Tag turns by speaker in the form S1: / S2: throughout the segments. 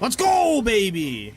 S1: Let's go, baby!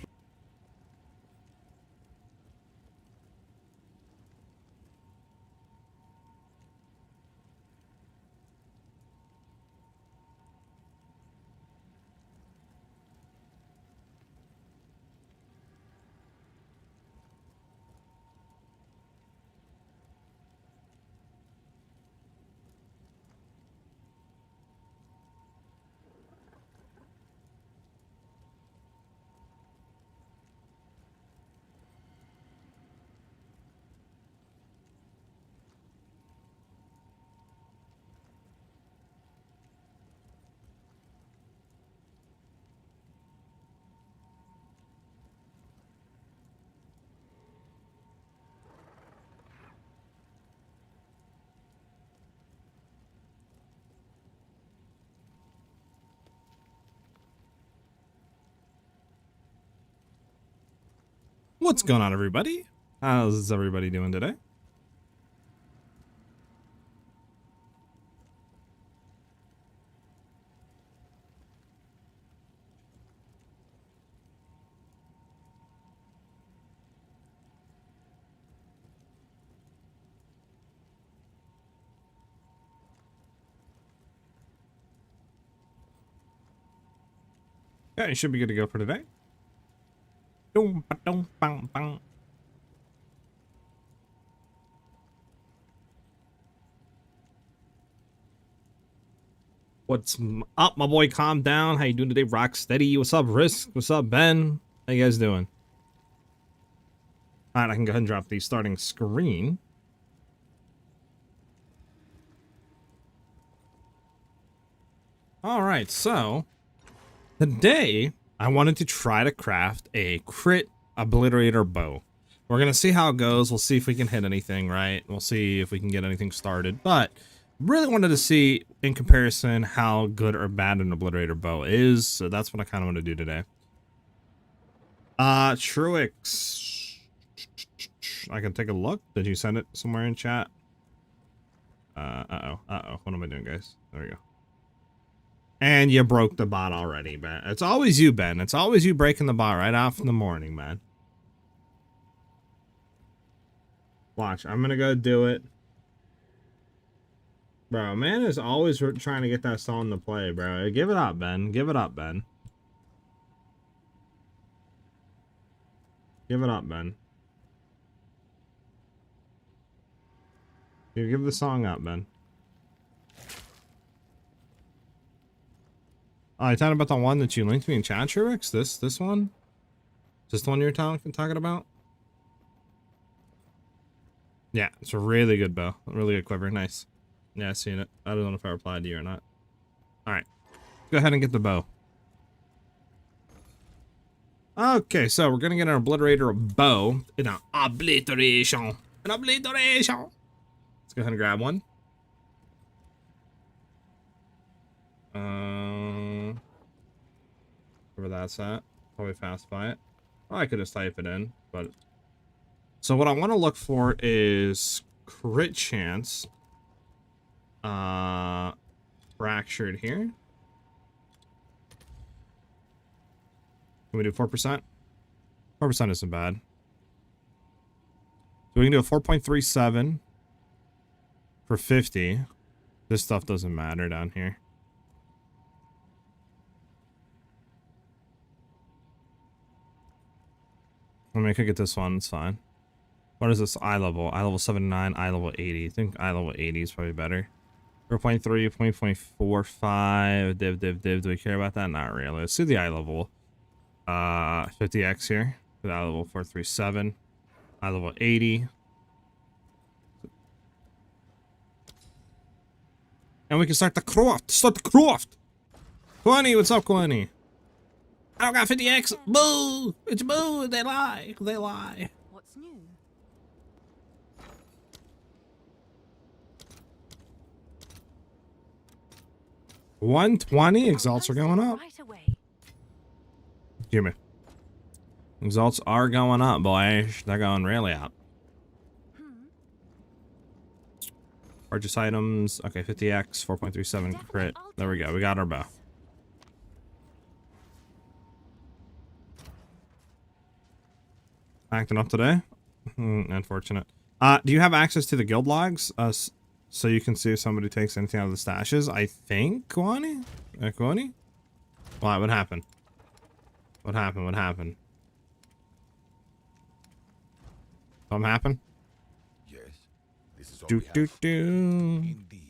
S1: What's going on, everybody? How's everybody doing today? Yeah, you should be good to go for today. What's up, my boy? Calm down. How you doing today? Rocksteady. What's up, Risk? What's up, Ben? How you guys doing? All right, I can go ahead and drop the starting screen. All right, so today I wanted to try to craft a crit obliterator bow. We're gonna see how it goes. We'll see if we can hit anything, right? We'll see if we can get anything started, but really wanted to see in comparison how good or bad an obliterator bow is. So that's what I kind of want to do today. Truix, I can take a look. Did you send it somewhere in chat? Uh-oh. What am I doing, guys? There we go. And you broke the bot already, Ben. It's always you, Ben. It's always you breaking the bot right off in the morning, man. Watch, I'm gonna go do it. Bro, man is always trying to get that song to play, bro. Give it up, Ben. Give it up, Ben. Give it up, Ben. You give the song up, Ben. Oh, you talking about the one that you linked me in chat, Truix? This one? Is this the one you're talking about? Yeah, it's a really good bow. Really good quiver. Nice. Yeah, I've seen it. I don't know if I replied to you or not. Alright. Go ahead and get the bow. Okay, so we're gonna get an obliterator bow in an obliteration. An obliteration! Let's go ahead and grab one. Where that's at. Probably fast buy it. Oh, I could just type it in, but so what I want to look for is crit chance. Fractured here. Can we do 4%? 4% isn't bad. So we can do a 4.37 for 50. This stuff doesn't matter down here. I mean, I could get this one, it's fine. What is this eye level? Eye level 79, eye level 80. I think eye level 80 is probably better. 4.3, 0.45, div. Do we care about that? Not really. Let's do the eye level. 50x here. With eye level 437. Eye level 80. And we can start the craft. Start the craft. Quanny, what's up, Quanny? I don't got 50x. Boo! It's boo! They lie. They lie.
S2: What's new?
S1: $120 exalts are going up.
S2: Right away.
S1: Hear me. Exalts are going up, boys. They're going really up. Purchase items. Okay, 50x, 4.37 crit. There we go. We got our bow. Acting up today? Unfortunate. Do you have access to the guild logs? So you can see if somebody takes anything out of the stashes? I think, Kwani? Kwani? What happened? What happened? What happened? Something happened?
S2: Yes. This is all
S1: Do
S2: we have.
S1: do do.
S2: Indeed.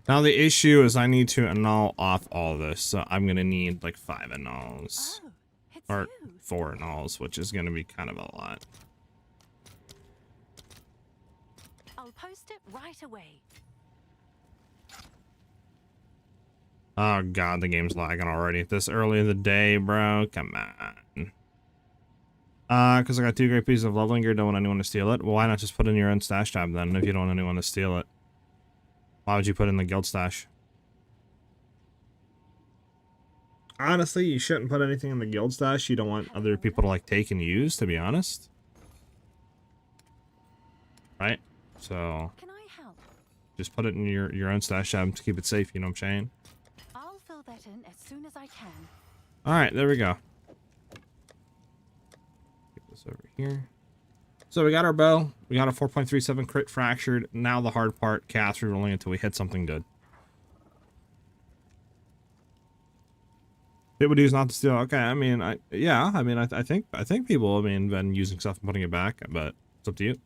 S1: Now the issue is I need to annul off all this, so I'm gonna need like 5 annuls.
S3: Oh, it's
S1: Or
S3: you.
S1: 4 annuls, which is gonna be kind of a lot.
S3: I'll post it right away.
S1: Oh god, the game's lagging already. This early in the day, bro. Come on. Because I got 2 great pieces of leveling gear, don't want anyone to steal it. Well, why not just put in your own stash tab then, if you don't want anyone to steal it? Why would you put in the guild stash? Honestly, you shouldn't put anything in the guild stash you don't want other people to like take and use, to be honest. Right? So
S3: Can I help?
S1: just put it in your own stash tab to keep it safe, you know what I'm saying?
S3: I'll fill that in as soon as I can.
S1: Alright, there we go. Get this over here. So we got our bow. We got a 4.37 crit fractured. Now the hard part, cast rerolling until we hit something good. It would use not to steal. Okay, I mean, I think people, I mean, been using stuff and putting it back, but it's up to you.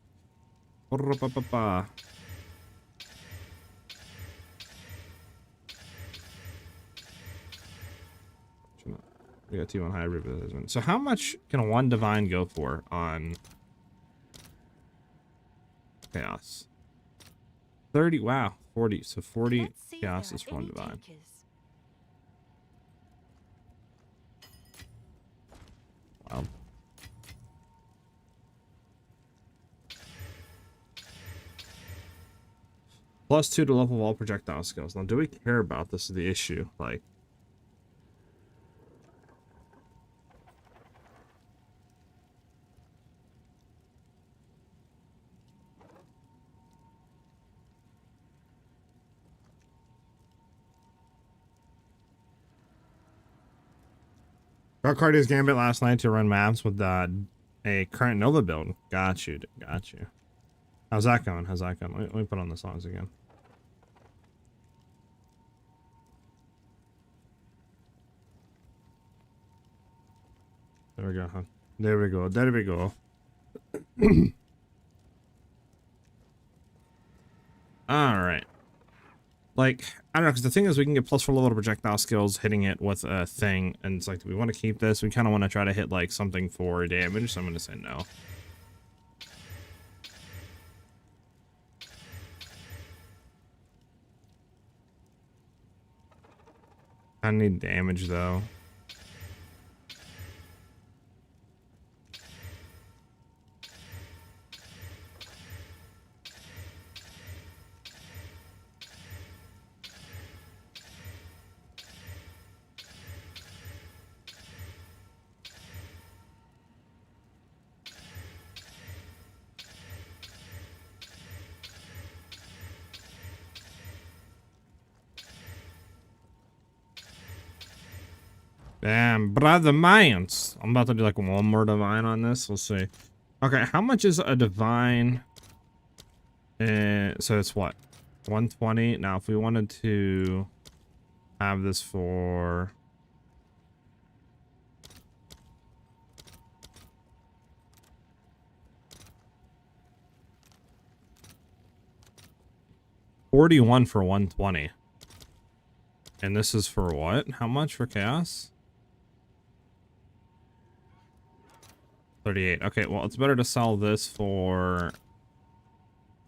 S1: We got 2 on hybrid. So how much can 1 divine go for on chaos? 30. Wow, 40. So 40
S3: Let's see if
S1: chaos
S3: there
S1: is
S3: are
S1: 1
S3: any
S1: divine.
S3: takers.
S1: Wow. +2 to level of all projectile skills. Now, do we care about this? Is the issue. Like, got Cardia's Gambit last night to run maps with a current Nova build. Got you. Got you. How's that going? How's that going? Let me put on the songs again. There we go, huh? There we go. There we go. Alright. Like, I don't know, because the thing is we can get +4 level to projectile skills hitting it with a thing, and it's like, do we want to keep this? We kind of want to try to hit, like, something for damage, so I'm going to say no. I need damage, though. Damn, brother mines. I'm about to do like 1 more divine on this. We'll see. Okay, how much is a divine? So it's what? 120. Now, if we wanted to have this for... $41 for 120. And this is for what? How much for chaos? 38. Okay, well, it's better to sell this for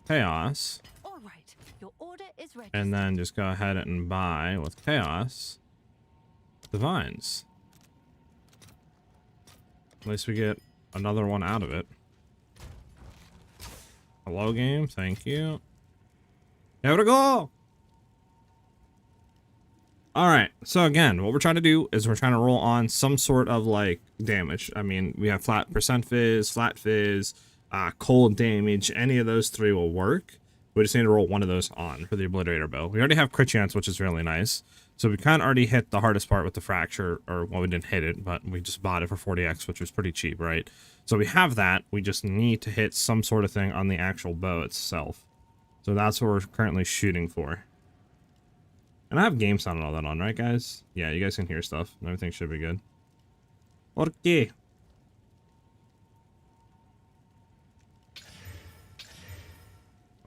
S1: chaos.
S3: All right, your order is ready.
S1: And then just go ahead and buy with chaos divines. At least we get another one out of it. Hello, game. Thank you. Here we go. Alright, so again, what we're trying to do is we're trying to roll on some sort of, like, damage. I mean, we have flat percent fizz, flat fizz, cold damage. Any of those 3 will work. We just need to roll one of those on for the Obliterator bow. We already have crit chance, which is really nice. So we kind of already hit the hardest part with the fracture, or well, we didn't hit it, but we just bought it for 40x, which was pretty cheap, right? So we have that. We just need to hit some sort of thing on the actual bow itself. So that's what we're currently shooting for. And I have game sound and all that on, right, guys? Yeah, you guys can hear stuff. Everything should be good. Okay.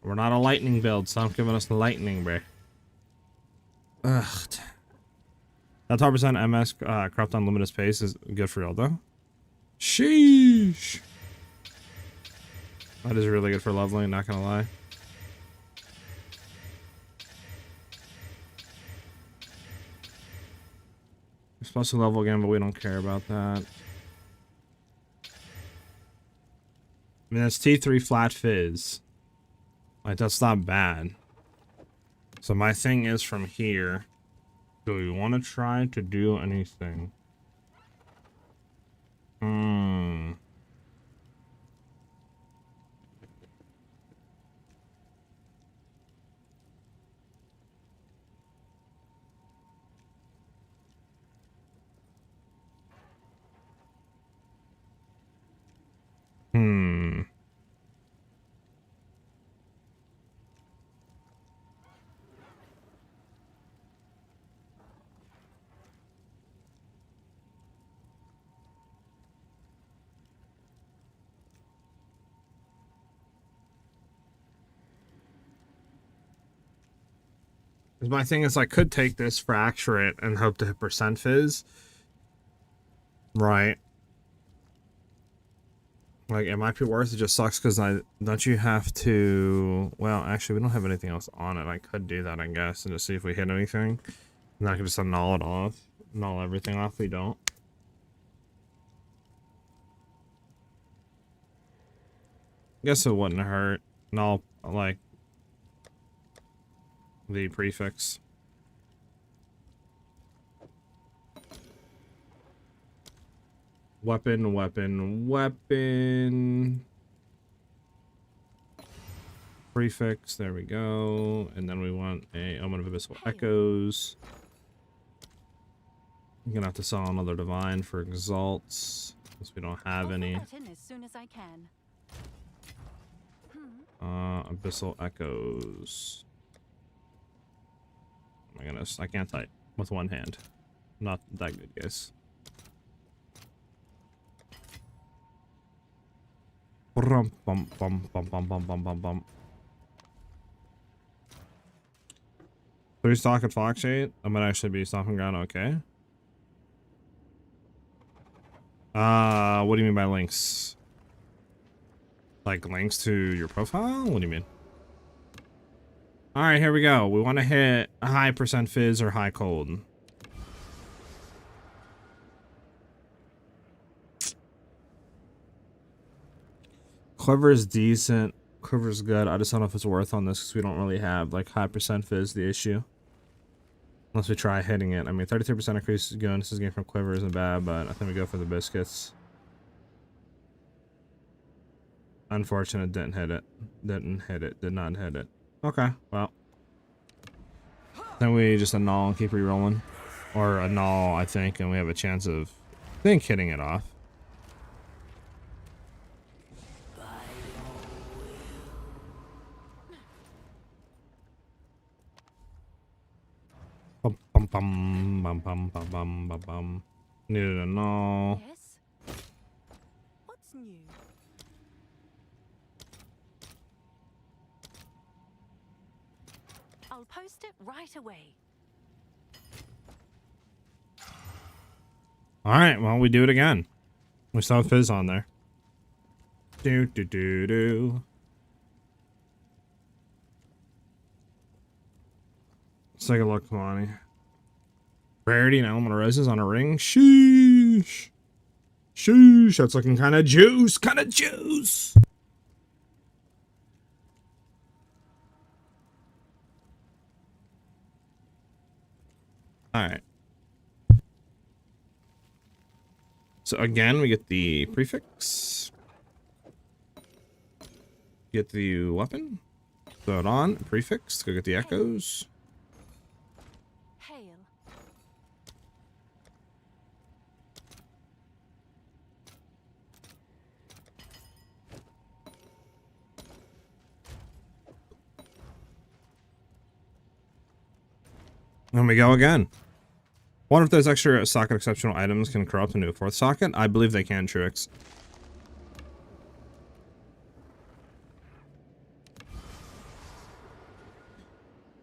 S1: We're not a lightning build. Stop giving us the lightning, bruh. Ugh. That 12% MS cropped on limited space is good for real, though. Sheesh. That is really good for leveling, not gonna lie. We're supposed to level again, but we don't care about that. I mean, that's T3 flat fizz. Like, that's not bad. So my thing is from here, do we want to try to do anything? My thing is I could take this, fracture it, and hope to hit percent fizz. Right. Like, it might be worth it. Just sucks because don't you have to... Well, actually, we don't have anything else on it. I could do that, I guess, and just see if we hit anything. And I can just annul it off. Annul everything off if we don't. Guess it wouldn't hurt. Null, like... the prefix. Weapon, weapon, weapon. Prefix, there we go. And then we want a Omen of Abyssal Echoes. I'm gonna have to sell another Divine for Exalts, since we don't have any.
S3: As soon as I can.
S1: Abyssal Echoes. Oh my goodness, I can't type with one hand. Not that good, guys. Bum, bum, bum, bum, bum, bum, bum, bum, bum. 3 stock at Foxshade? I might actually be stopping ground, okay. What do you mean by links? Like links to your profile? What do you mean? Alright, here we go. We want to hit a high percent fizz or high cold. Quiver is decent. Quiver is good. I just don't know if it's worth on this because we don't really have like high percent fizz the issue. Unless we try hitting it. I mean, 33% increase is good. This is getting from Quiver isn't bad, but I think we go for the biscuits. Unfortunate, didn't hit it. Didn't hit it. Did not hit it. Okay, well. Then we just annul and keep re-rolling. Or annul, I think, and we have a chance of, I think, hitting it off. Bum bum bum bum bum bum bum bum bum. Needed a null.
S3: Yes. What's new? I'll post it right away.
S1: Alright, well, we do it again. We still have fizz on there. Do do do do. Let's take a look, Kalani. Rarity and element of roses on a ring. Sheesh. Sheesh. That's looking kind of juice. Kind of juice. Alright. So again, we get the prefix. Get the weapon. Throw it on. Prefix. Go get the echoes.
S3: Hail.
S1: And we go again. Wonder if those extra socket exceptional items can corrupt into a 4th socket? I believe they can, Trix.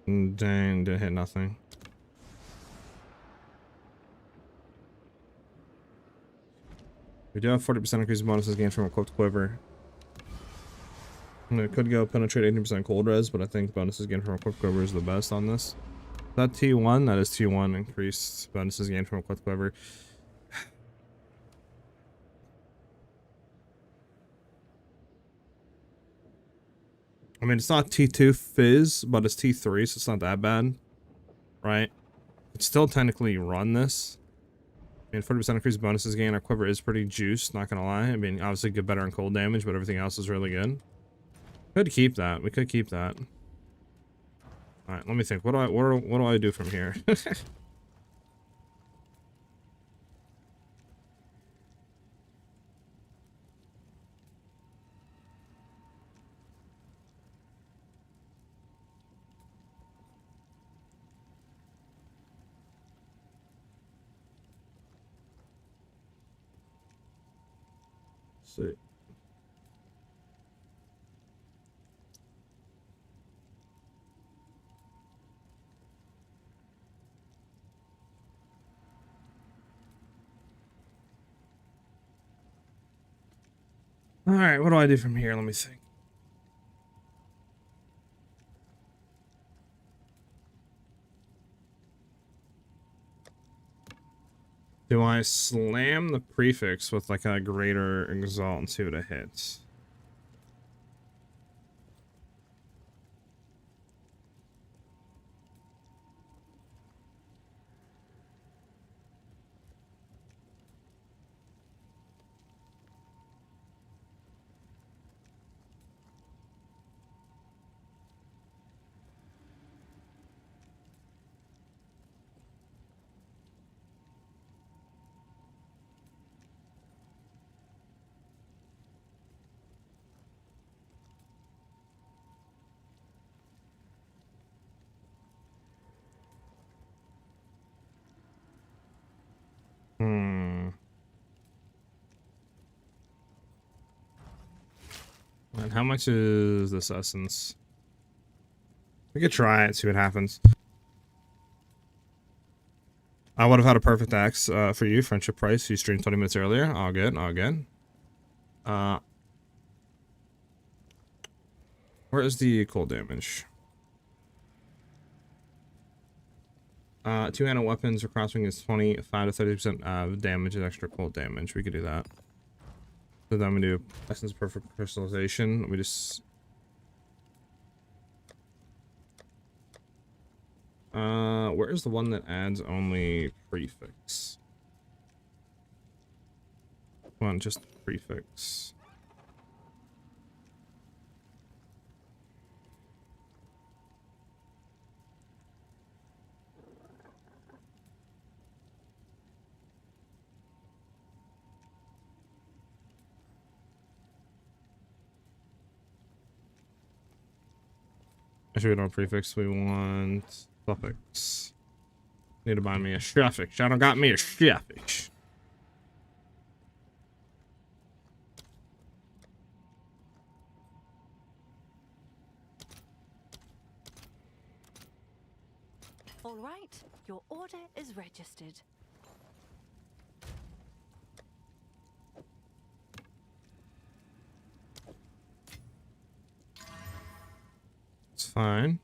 S1: Dang, didn't hit nothing. We do have 40% increase in bonuses gained from equipped quiver. And it could go penetrate 18% cold res, but I think bonuses gained from equipped quiver is the best on this. Is that T1? That is T1 increased bonuses gained from equipped quiver. I mean, it's not T2 fizz, but it's T3, so it's not that bad. Right? It's still technically run this. I mean, 40% increased bonuses gained. Our quiver is pretty juiced, not gonna lie. I mean, obviously get better on cold damage, but everything else is really good. Could keep that. We could keep that. Alright, let me think. What do I do from here? See. Alright, what do I do from here? Let me think. Do I slam the prefix with like a greater exalt and see what it hits? Hmm. And how much is this essence? We could try it, see what happens. I would have had a perfect axe for you, friendship price. You streamed 20 minutes earlier. All good, all good. Where is the cold damage? Two-handed weapons or crosswing is 25 to 30% damage and extra cold damage. We could do that. So then we do Essence of Perfect Crystallization. We just... where's the one that adds only prefix? Come on, just prefix. Actually, we don't prefix. We want suffix. Need to buy me a suffix. I don't got me a suffix.
S3: All right, your order is registered.
S1: It's fine.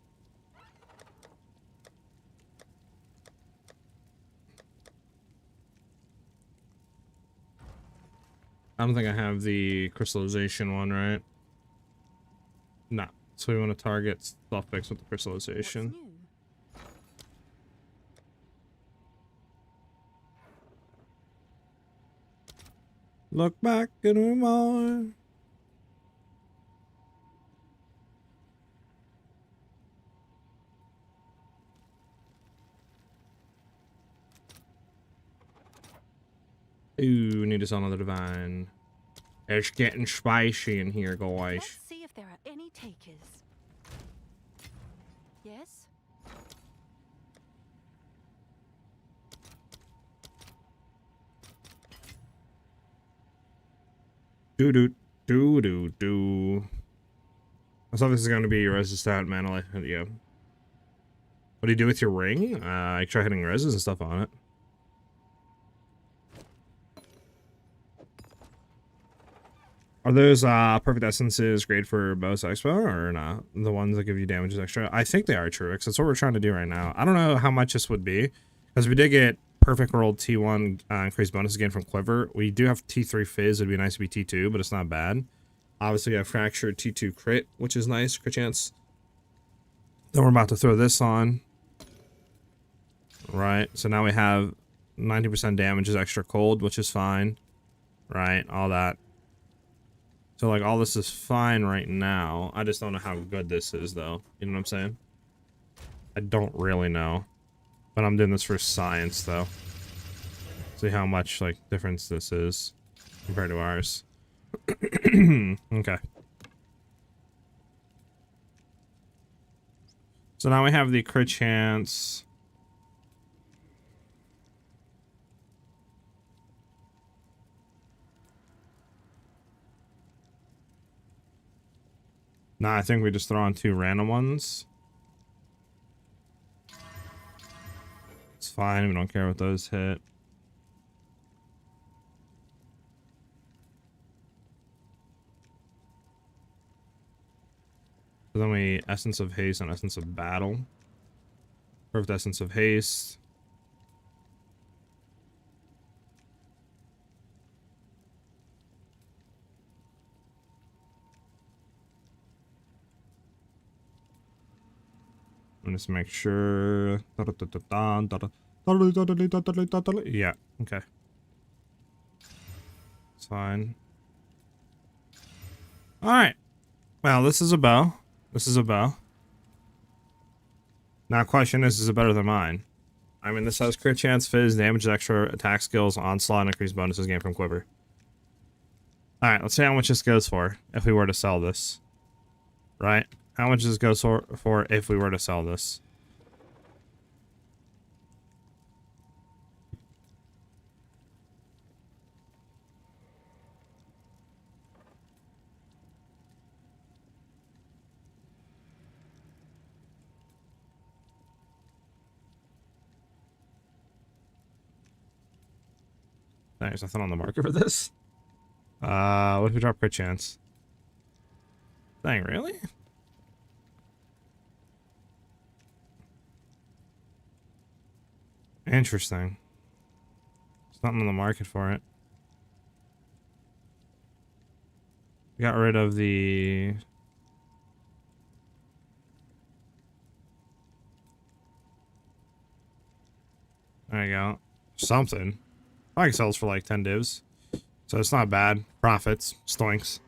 S1: I don't think I have the crystallization one, right? No. So we want to target suffix with the crystallization.
S3: What's new?
S1: Look back and remember. Ooh, need to summon the divine. It's getting spicy in here, guys.
S3: Let's see if there are any takers. Yes?
S1: Do do do do do. So this is going to be resistant mana life. Yeah. What do you do with your ring? I try hitting reses and stuff on it. Are those perfect essences great for bows expo or not? The ones that give you damages extra? I think they are true, because that's what we're trying to do right now. I don't know how much this would be, because we did get perfect rolled T1 increased bonus again from Quiver. We do have T3 Fizz. It'd be nice to be T2, but it's not bad. Obviously, we have Fractured T2 Crit, which is nice, crit chance. Then we're about to throw this on. Right, so now we have 90% damage is extra cold, which is fine. Right, all that. So, like, all this is fine right now. I just don't know how good this is, though. You know what I'm saying? I don't really know. But I'm doing this for science, though. See how much, like, difference this is compared to ours. Okay. So now we have the crit chance. Nah, I think we just throw on 2 random ones. It's fine, we don't care what those hit. So then we Essence of Haste and Essence of Battle. Perfect Essence of Haste. Just make sure. Yeah, okay. It's fine. Alright. Well, this is a bow. This is a bow. Now, question is it better than mine? I mean, this has crit chance, fizz, damage, extra, attack skills, onslaught, and increased bonuses gained from Quiver. Alright, let's see how much this goes for if we were to sell this. Right? How much this goes for if we were to sell this? There's nothing on the market for this. What if we drop crit chance? Dang, really? Interesting. There's nothing on the market for it. We got rid of the... There you go. Something. I can sell this for like 10 divs. So it's not bad. Profits. Stoinks.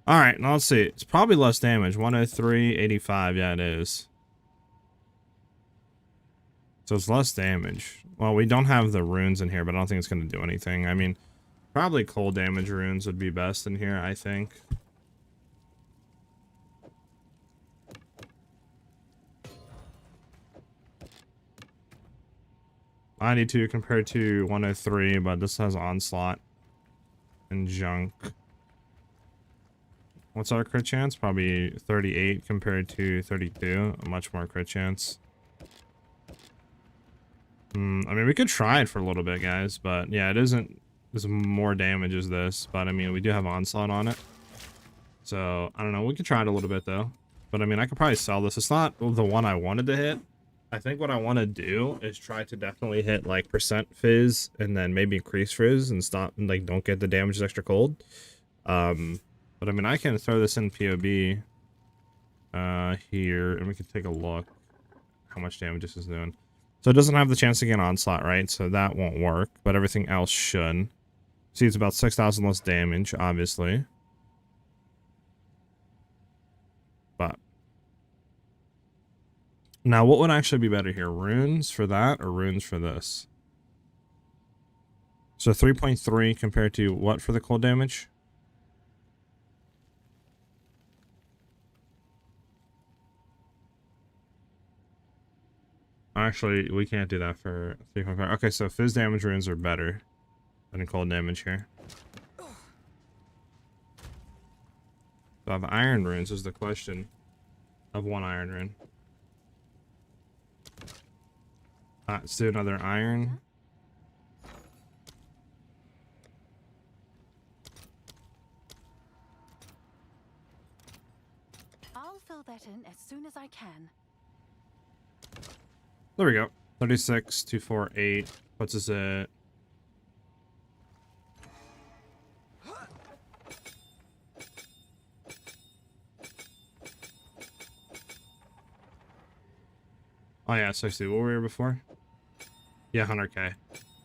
S1: Alright, now let's see. It's probably less damage. 103, 85. Yeah, it is. So it's less damage. Well, we don't have the runes in here, but I don't think it's going to do anything. I mean, probably cold damage runes would be best in here, I think. $92 compared to 103, but this has onslaught and junk. What's our crit chance? Probably 38 compared to 32. A much more crit chance. I mean, we could try it for a little bit, guys, but yeah, it isn't as more damage as this, but I mean, we do have onslaught on it. So, I don't know, we could try it a little bit, though. But I mean, I could probably sell this. It's not the one I wanted to hit. I think what I want to do is try to definitely hit, like, percent fizz, and then maybe increase fizz, and stop, and, like, don't get the damage extra cold. But I mean, I can throw this in POB, here, and we can take a look how much damage this is doing. So it doesn't have the chance to get onslaught, right? So that won't work, but everything else should. See, it's about 6,000 less damage, obviously. But now, what would actually be better here? Runes for that or runes for this? So 3.3 compared to what for the cold damage? Actually, we can't do that for 3.5. Okay, so fizz damage runes are better than cold damage here. Do I have iron runes is the question. Of 1 iron rune. Let's do another iron.
S3: I'll fill that in as soon as I can.
S1: There we go. 36, 248. Puts us at... Oh yeah, 60. What were we here before? Yeah, 100k.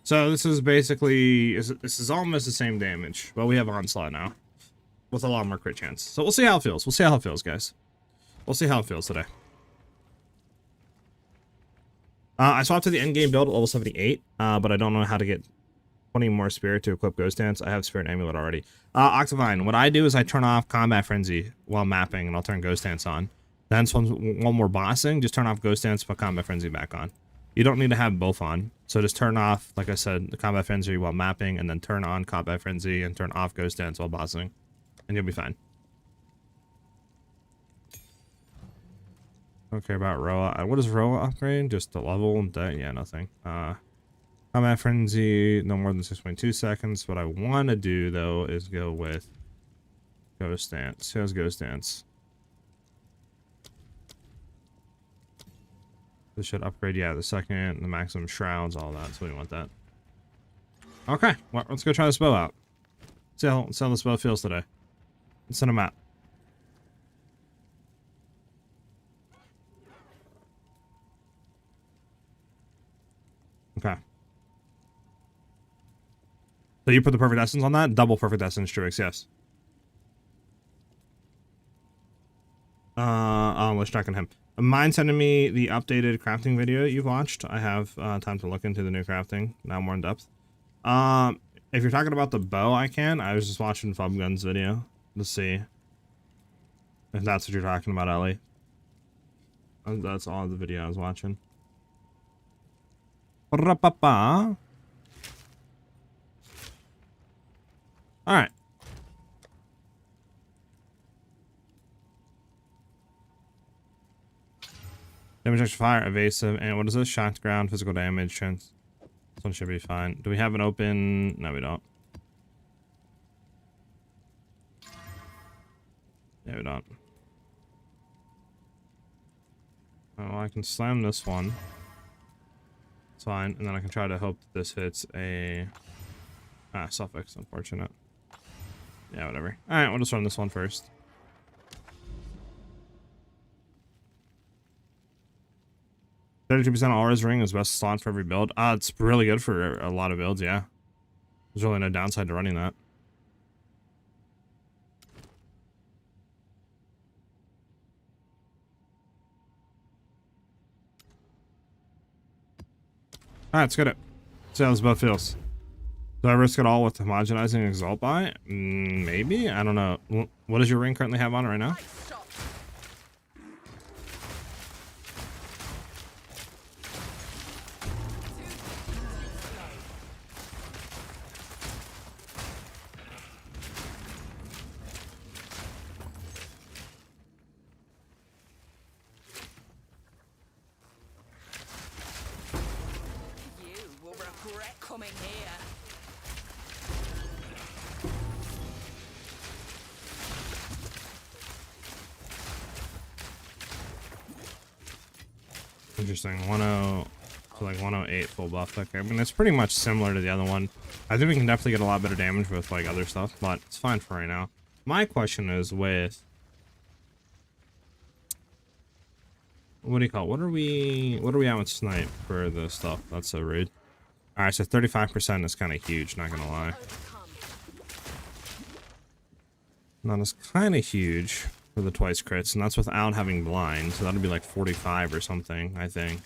S1: So this is basically... This is almost the same damage. But we have Onslaught now. With a lot more crit chance. So we'll see how it feels. We'll see how it feels, guys. We'll see how it feels today. I swapped to the endgame build at level 78, but I don't know how to get 20 more spirit to equip Ghost Dance. I have Spirit Amulet already. Octavine, what I do is I turn off Combat Frenzy while mapping, and I'll turn Ghost Dance on. Then one more bossing, just turn off Ghost Dance, put Combat Frenzy back on. You don't need to have both on, so just turn off, like I said, the Combat Frenzy while mapping, and then turn on Combat Frenzy and turn off Ghost Dance while bossing, and you'll be fine. Okay, about Roa. What does Roa upgrade? Just the level? Yeah, nothing. Combat Frenzy, no more than 6.2 seconds. What I want to do, though, is go with Ghost Dance. Who has Ghost Dance? This should upgrade, yeah, the second, the maximum shrouds, all that, so we want that. Okay, well, let's go try this bow out. See how this bow feels today. Let's send a map. Okay. So you put the perfect essence on that? Double perfect essence, Truix, yes. Let's check on him. Mind sending me the updated crafting video you've watched. I have time to look into the new crafting now more in depth. If you're talking about the bow, I was just watching Fubgun's video to see if that's what you're talking about, Ellie. That's all the video I was watching. Alright. Damage extra fire, evasive, and what is this? Shocked ground, physical damage, chance. This one should be fine. Do we have an open? No, we don't. Yeah, we don't. Oh, well, I can slam this one. It's fine, and then I can try to hope that this hits a... suffix, unfortunate. Yeah, whatever. Alright, we'll just run this one first. 32% Aura's Ring is best slot for every build. It's really good for a lot of builds, yeah. There's really no downside to running that. Alright, let's get it. See how this build feels. Do I risk it all with homogenizing Exalt by? Maybe? I don't know. What does your ring currently have on it right now?
S4: Coming here.
S1: Interesting. 10 to like 108 full buff. Okay, I mean it's pretty much similar to the other one. I think we can definitely get a lot better damage with like other stuff, but it's fine for right now. My question is with what do you call it? What are we at with snipe for the stuff? That's so rude. Alright, so 35% is kind of huge, not gonna lie. That is kind of huge for the twice crits, and that's without having blind, so that'll be like 45 or something, I think.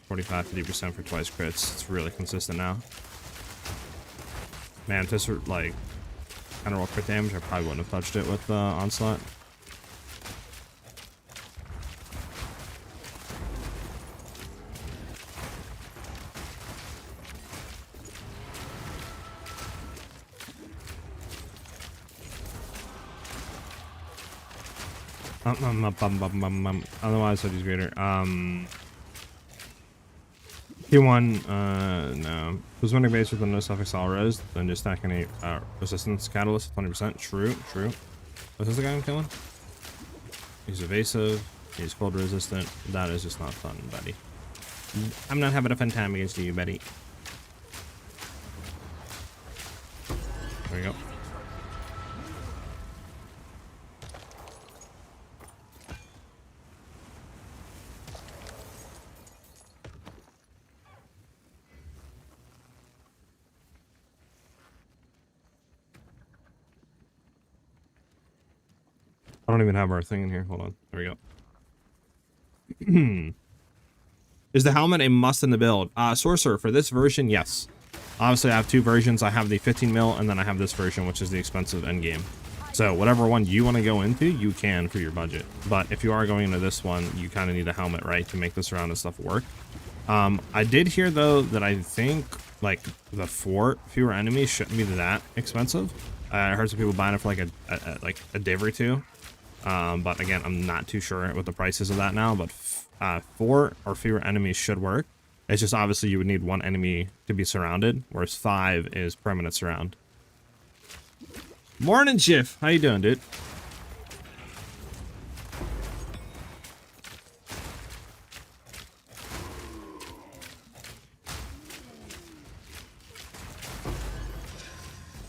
S1: 45, 50% for twice crits. It's really consistent now. Man, if this were like kind of roll crit damage, I probably wouldn't have touched it with Onslaught. Otherwise, I'd use greater. P1, no. Prismatic base with no self Exile res, then just stacking a resistance catalyst, 20%. True, true. What's this the guy I'm killing? He's evasive, he's cold resistant. That is just not fun, buddy. I'm not having a fun time against you, buddy. There we go. I don't even have our thing in here. Hold on. There we go. Is the helmet a must in the build? Sorcerer, for this version, yes. Obviously, I have two versions. I have the 15 mil, and then I have this version, which is the expensive endgame. So whatever one you want to go into, you can for your budget. But if you are going into this one, you kind of need a helmet, right, to make this round of stuff work. I did hear, though, that I think, like, the fewer enemies shouldn't be that expensive. I heard some people buying it for, like, a div or two. But again, I'm not too sure what the prices of that now, but 4 or fewer enemies should work. It's just obviously you would need 1 enemy to be surrounded, whereas 5 is permanent surround. Morning, Jiff. How you doing, dude?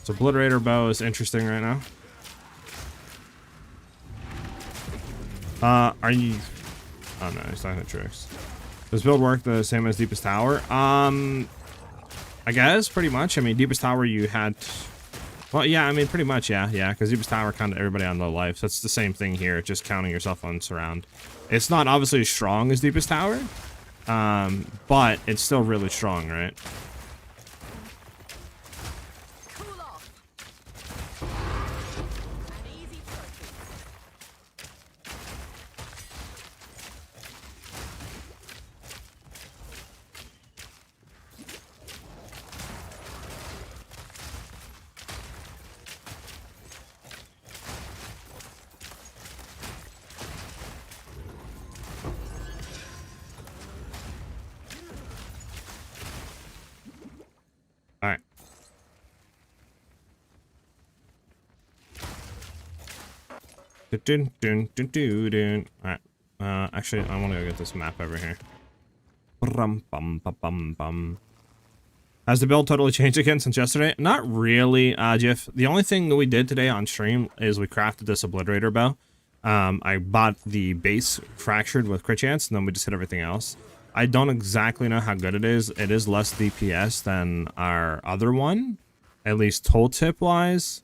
S1: So Obliterator bow is interesting right now. Are you... Oh no, he's not gonna tricks. Does build work the same as Deepest Tower? I guess, pretty much. I mean, Deepest Tower you had... Well, yeah, I mean, pretty much, yeah, because Deepest Tower counted everybody on low life, so it's the same thing here, just counting yourself on surround. It's not obviously as strong as Deepest Tower, but it's still really strong, right?
S4: Cool off. An easy trophy.
S1: All right. All right. Actually, I want to go get this map over here. Has the build totally changed again since yesterday? Not really, Jeff. The only thing that we did today on stream is we crafted this Obliterator bow. I bought the base fractured with crit chance, and then we just hit everything else. I don't exactly know how good it is. It is less DPS than our other one, at least tooltip wise.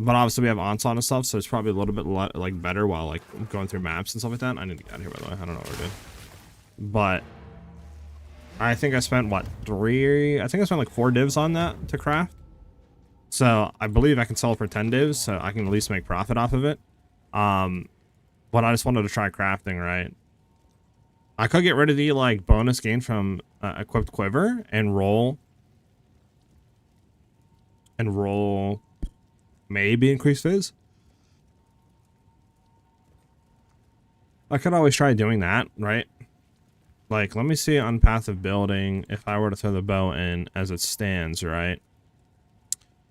S1: But obviously we have onslaught and stuff, so it's probably a little bit like better while like going through maps and stuff like that. I need to get out of here, by the way. I don't know what we're doing. But I think I spent what, 3? I think I spent like 4 divs on that to craft. So I believe I can sell it for 10 divs, so I can at least make profit off of it. But I just wanted to try crafting, right? I could get rid of the like bonus gain from equipped quiver and roll maybe increase fizz. I could always try doing that, right? Like, let me see on Path of Building, if I were to throw the bow in as it stands, right?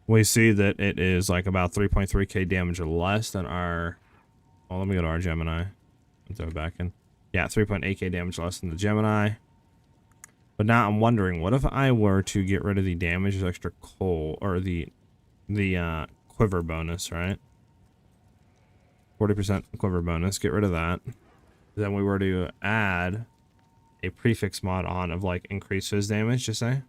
S1: We see that it is like about 3.3k damage or less than our... Well, let me go to our Gemini and throw it back in. Yeah, 3.8k damage less than the Gemini. But now I'm wondering, what if I were to get rid of the damage as extra coal, or the quiver bonus, right? 40% quiver bonus, get rid of that. Then we were to add a prefix mod on of like increased fizz damage, just say.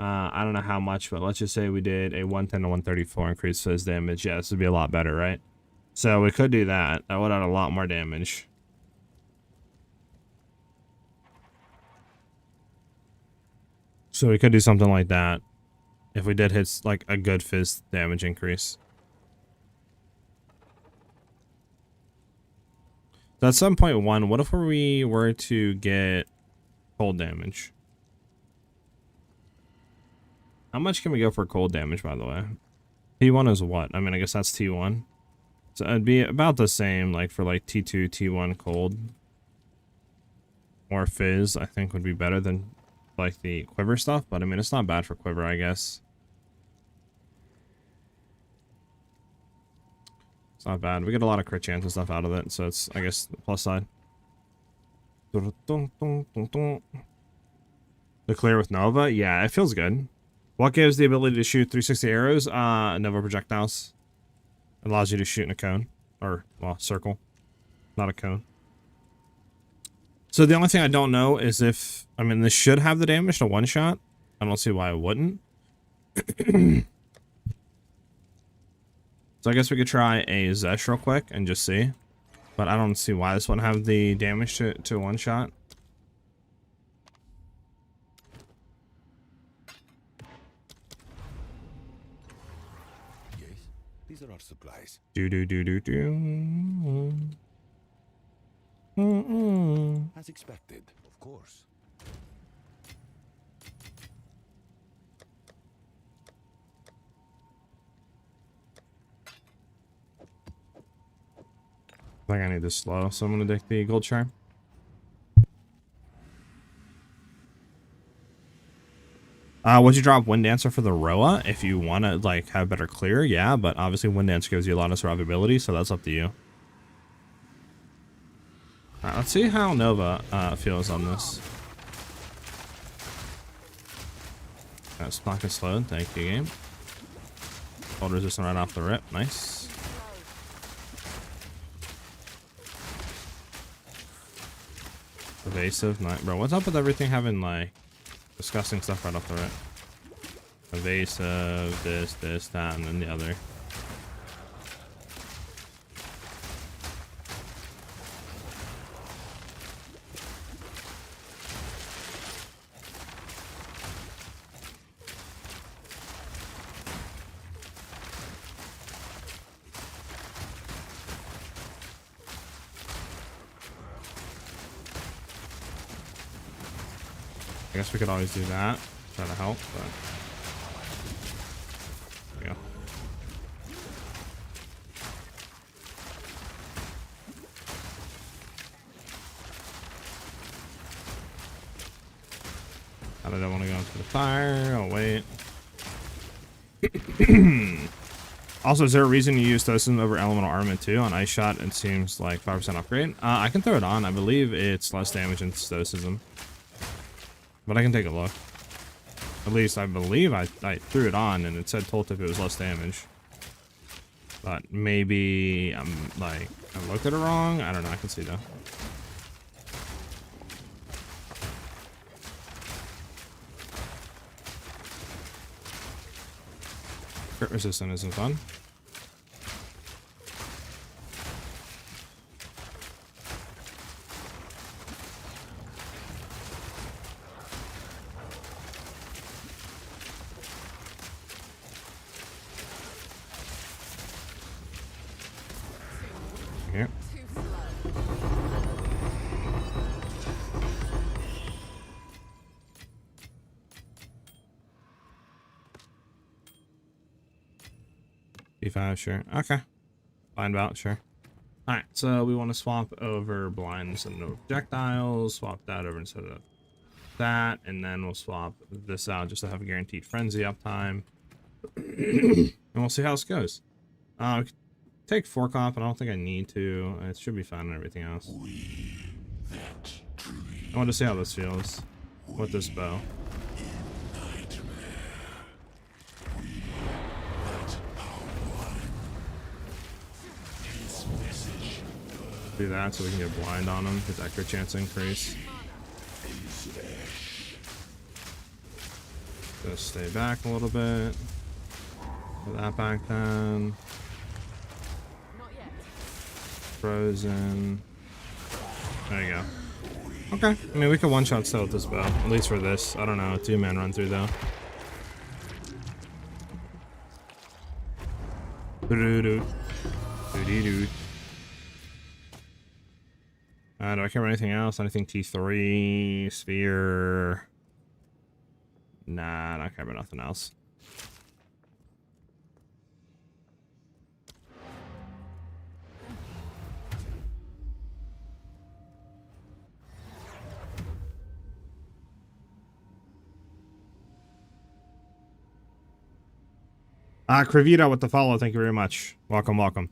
S1: I don't know how much, but let's just say we did a 110 to 134 increased fizz damage. Yeah, this would be a lot better, right? So we could do that. That would add a lot more damage. So we could do something like that if we did hit like a good fizz damage increase. So at 7.1, what if we were to get cold damage? How much can we go for cold damage, by the way? T1 is what? I mean, I guess that's T1. So it'd be about the same, like for like T2, T1 cold. Or fizz, I think would be better than like the quiver stuff, but I mean, it's not bad for quiver, I guess. It's not bad. We get a lot of crit chance and stuff out of it, so it's, I guess, the plus side. The clear with Nova? Yeah, it feels good. What gives the ability to shoot 360 arrows? Nova projectiles. It allows you to shoot in a cone. Or, well, circle. Not a cone. So the only thing I don't know is if... I mean, this should have the damage to one-shot. I don't see why it wouldn't. So I guess we could try a Zesh real quick and just see. But I don't see why this wouldn't have the damage to one-shot.
S2: Yes, these are our supplies. As expected, of course.
S1: I think I need this slow, so I'm gonna take the gold charm. Would you drop Wind Dancer for the Roa if you want to like have better clear? Yeah, but obviously Wind Dancer gives you a lot of survivability, so that's up to you. Let's see how Nova feels on this. Spark is slowed. Thank you, game. Hold resistant right off the rip. Nice. Evasive. Nice. Bro, what's up with everything having like disgusting stuff right off the rip? Evasive, this, that, and then the other. I guess we could always do that. Try to help, but there we go. I don't want to go into the fire. Oh, wait. Also, is there a reason you use Stoicism over Elemental Armament too? On Ice Shot, it seems like 5% upgrade. I can throw it on. I believe it's less damage than Stoicism. But I can take a look. At least I believe I threw it on and it said Tooltip it was less damage. But maybe I'm like, I looked at it wrong. I don't know. I can see though. Crit resistant isn't fun. Here.
S4: Too slow.
S1: D5, sure. Okay. Blind bout, sure. Alright, so we want to swap over blinds and no projectiles, swap that over instead of that, and then we'll swap this out just to have a guaranteed frenzy uptime. And we'll see how this goes. We could take 4 comp, and I don't think I need to. It should be fine and everything else. I want to see how this feels with this bow. Do that so we can get blind on him, get that crit chance increase. Just stay back a little bit. Put that back then.
S4: Not yet.
S1: Frozen. There you go. Okay. I mean, we could one-shot still with this bow. At least for this. I don't know. 2-man run through though. Do-do-do. Do-dee-doo. Do I care about anything else? Anything T3, Sphere? Nah, I don't care about nothing else. Crevita with the follow. Thank you very much. Welcome, welcome.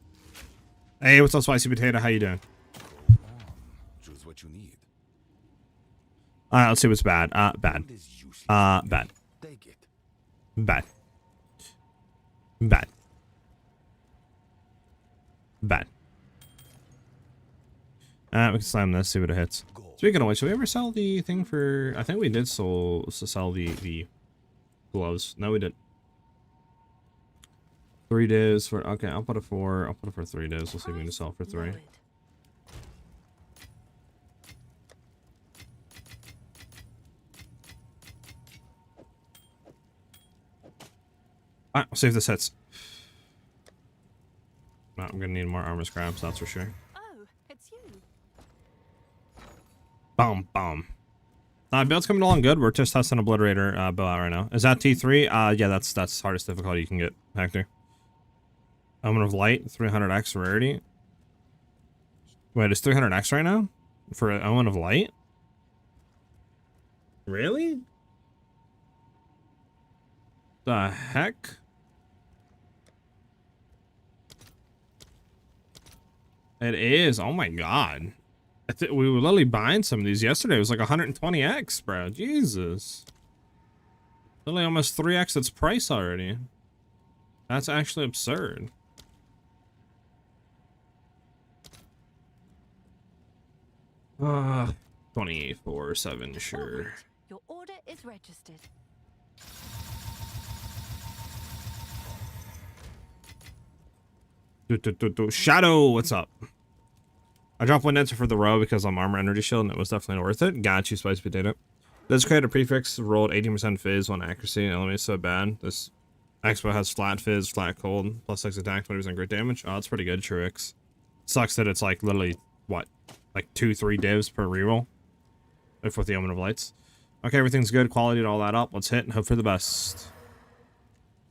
S1: Hey, what's up, Spicy Potato? How you doing?
S2: Choose what you need.
S1: All right, let's see what's bad. Bad.
S2: What is useless?
S1: Bad.
S2: Take it.
S1: Bad. Bad. Bad. We can slam this, see what it hits. Speaking of which, did we ever sell the thing for... I think we did sell the gloves. No, we didn't. 3 days for... Okay, I'll put it for 3 days. We'll see if we can sell for 3.
S3: Lowered.
S1: Alright, we'll see if this hits. No, I'm gonna need more armor scraps, that's for sure.
S3: Oh, it's you.
S1: Boom, boom. Build's coming along good. We're just testing Obliterator build out right now. Is that T3? Yeah, that's hardest difficulty you can get, Hector. Element of Light, 300x rarity. Wait, it's 300x right now? For an Element of Light? Really? The heck? It is. Oh my god. We were literally buying some of these yesterday. It was like 120x, bro. Jesus. Literally almost 3x its price already. That's actually absurd. 2847, sure.
S3: All right. Your order is registered.
S1: Shadow, what's up? I dropped 1 enter for the row because I'm armor energy shield and it was definitely worth it. Got you, Spicy Potato. This create a prefix, rolled 18% fizz, 1 accuracy. Enemy is so bad. This expo has flat fizz, flat cold, plus 6 attack, 20% great damage. Oh, that's pretty good, Truix. Sucks that it's like literally, what, like 2-3 divs per reroll? If with the Omen of Lights. Okay, everything's good. Quality and all that up. Let's hit and hope for the best.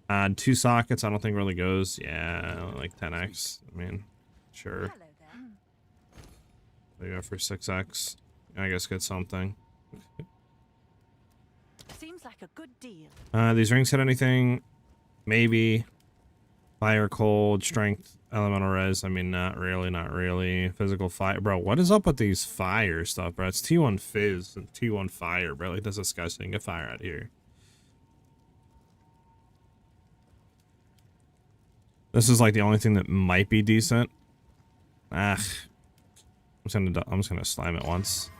S1: Add 2 sockets, I don't think really goes. Yeah, like 10x. I mean, sure.
S3: Hello there.
S1: We go for 6x. I guess get something.
S3: Seems like a good deal.
S1: These rings hit anything? Maybe. Fire, cold, strength, elemental res. I mean, not really, not really. Physical fire. Bro, what is up with these fire stuff, bro? It's T1 fizz and T1 fire, bro. Like, that's disgusting. Get fire out of here. This is like the only thing that might be decent. I'm just gonna slime it once.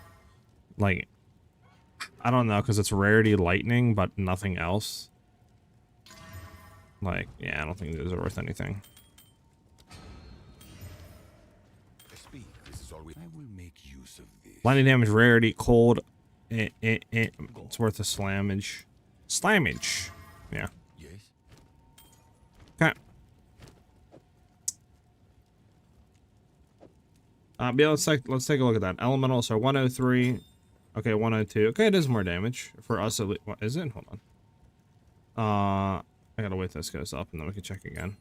S1: Like, I don't know, because it's rarity lightning, but nothing else. Like, yeah, I don't think these are worth anything.
S2: Speak. This is all we. I will make use of this.
S1: Lightning damage, rarity, cold. It's worth a slammage. Slammage. Yeah.
S2: Yes.
S1: Okay. Yeah, let's take a look at that. Elemental, so 103. Okay, 102. Okay, it is more damage for us. What is it? Hold on. I gotta wait this goes up and then we can check again.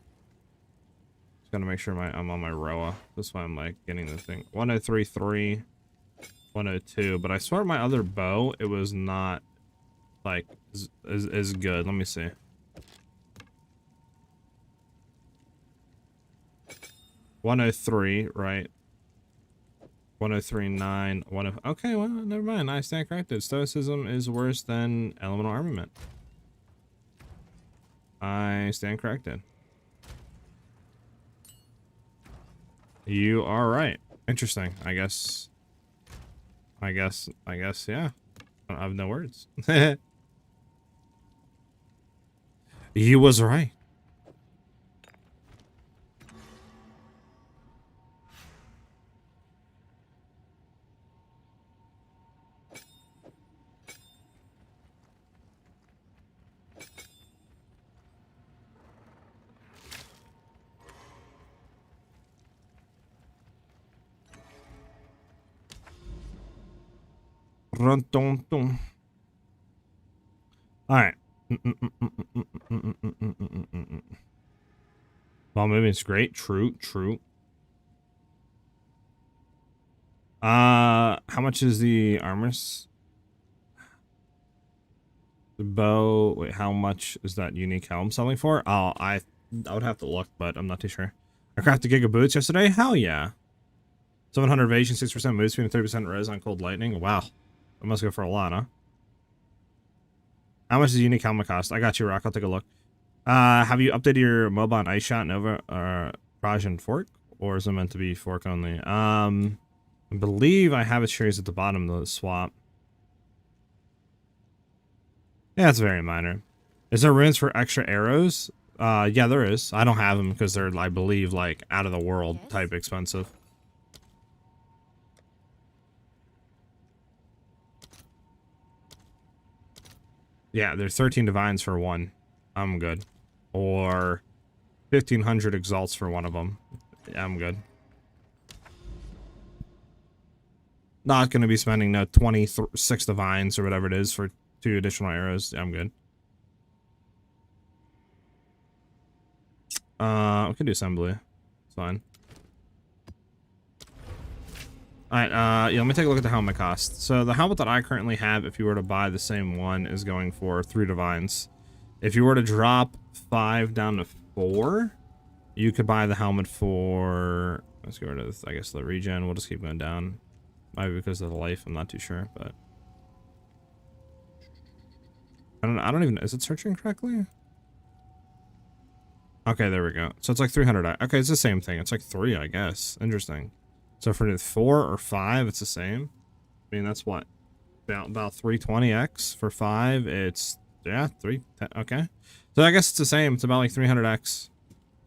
S1: Just gotta make sure I'm on my Roa. That's why I'm like getting the thing. 103.3, 102. But I swear my other bow, it was not like as good. Let me see. $103, right? 103.9. Okay, well, never mind. I stand corrected. Stoicism is worse than elemental armament. I stand corrected. You are right. Interesting. I guess, yeah. I have no words. He was right. Run-dum-dum. All right. Well, maybe it's great. True. How much is the armors? The bow. Wait, how much is that unique helm selling for? Oh, I would have to look, but I'm not too sure. I crafted Giga Boots yesterday. Hell yeah. 700 evasion, 6% move speed, and 30% res on cold lightning. Wow. That must go for a lot, huh? How much does unique helmet cost? I got you, Rock. I'll take a look. Have you updated your mobile on Ice Shot, Nova, Raj, and Fork? Or is it meant to be Fork only? I believe I have it cherries at the bottom of the swap. Yeah, it's very minor. Is there runes for extra arrows? Yeah, there is. I don't have them because they're, I believe, like, out of the world type expensive. Yeah, there's 13 divines for one. I'm good. Or 1,500 exalts for one of them. Yeah, I'm good. Not going to be spending no 26 divines or whatever it is for 2 additional arrows. Yeah, I'm good. We can do assembly. It's fine. Alright, yeah, let me take a look at the helmet cost. So the helmet that I currently have, if you were to buy the same one, is going for 3 divines. If you were to drop 5 down to 4, you could buy the helmet for... Let's get rid of, I guess, the regen. We'll just keep going down. Maybe because of the life, I'm not too sure, but... I don't even... Is it searching correctly? Okay, there we go. So it's like 300. Okay, it's the same thing. It's like 3, I guess. Interesting. So for 4 or 5, it's the same. I mean, that's what? About 320x. For 5, it's... Yeah, 310. Okay. So I guess it's the same. It's about like 300x.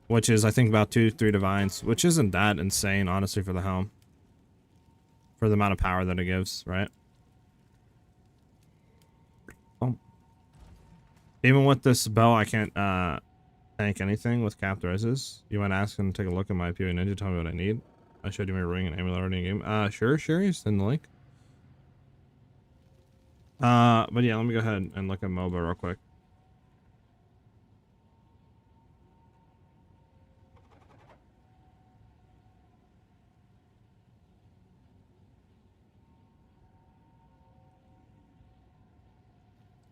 S1: Which is, I think, about 2-3 divines. Which isn't that insane, honestly, for the helm. For the amount of power that it gives, right? Oh. Even with this bow, I can't tank anything with capped reses. You might ask and take a look at my PoE Ninja, tell me what I need. I showed you my ring and amulet already in game. Sure, send the link. But yeah, let me go ahead and look at MOBA real quick.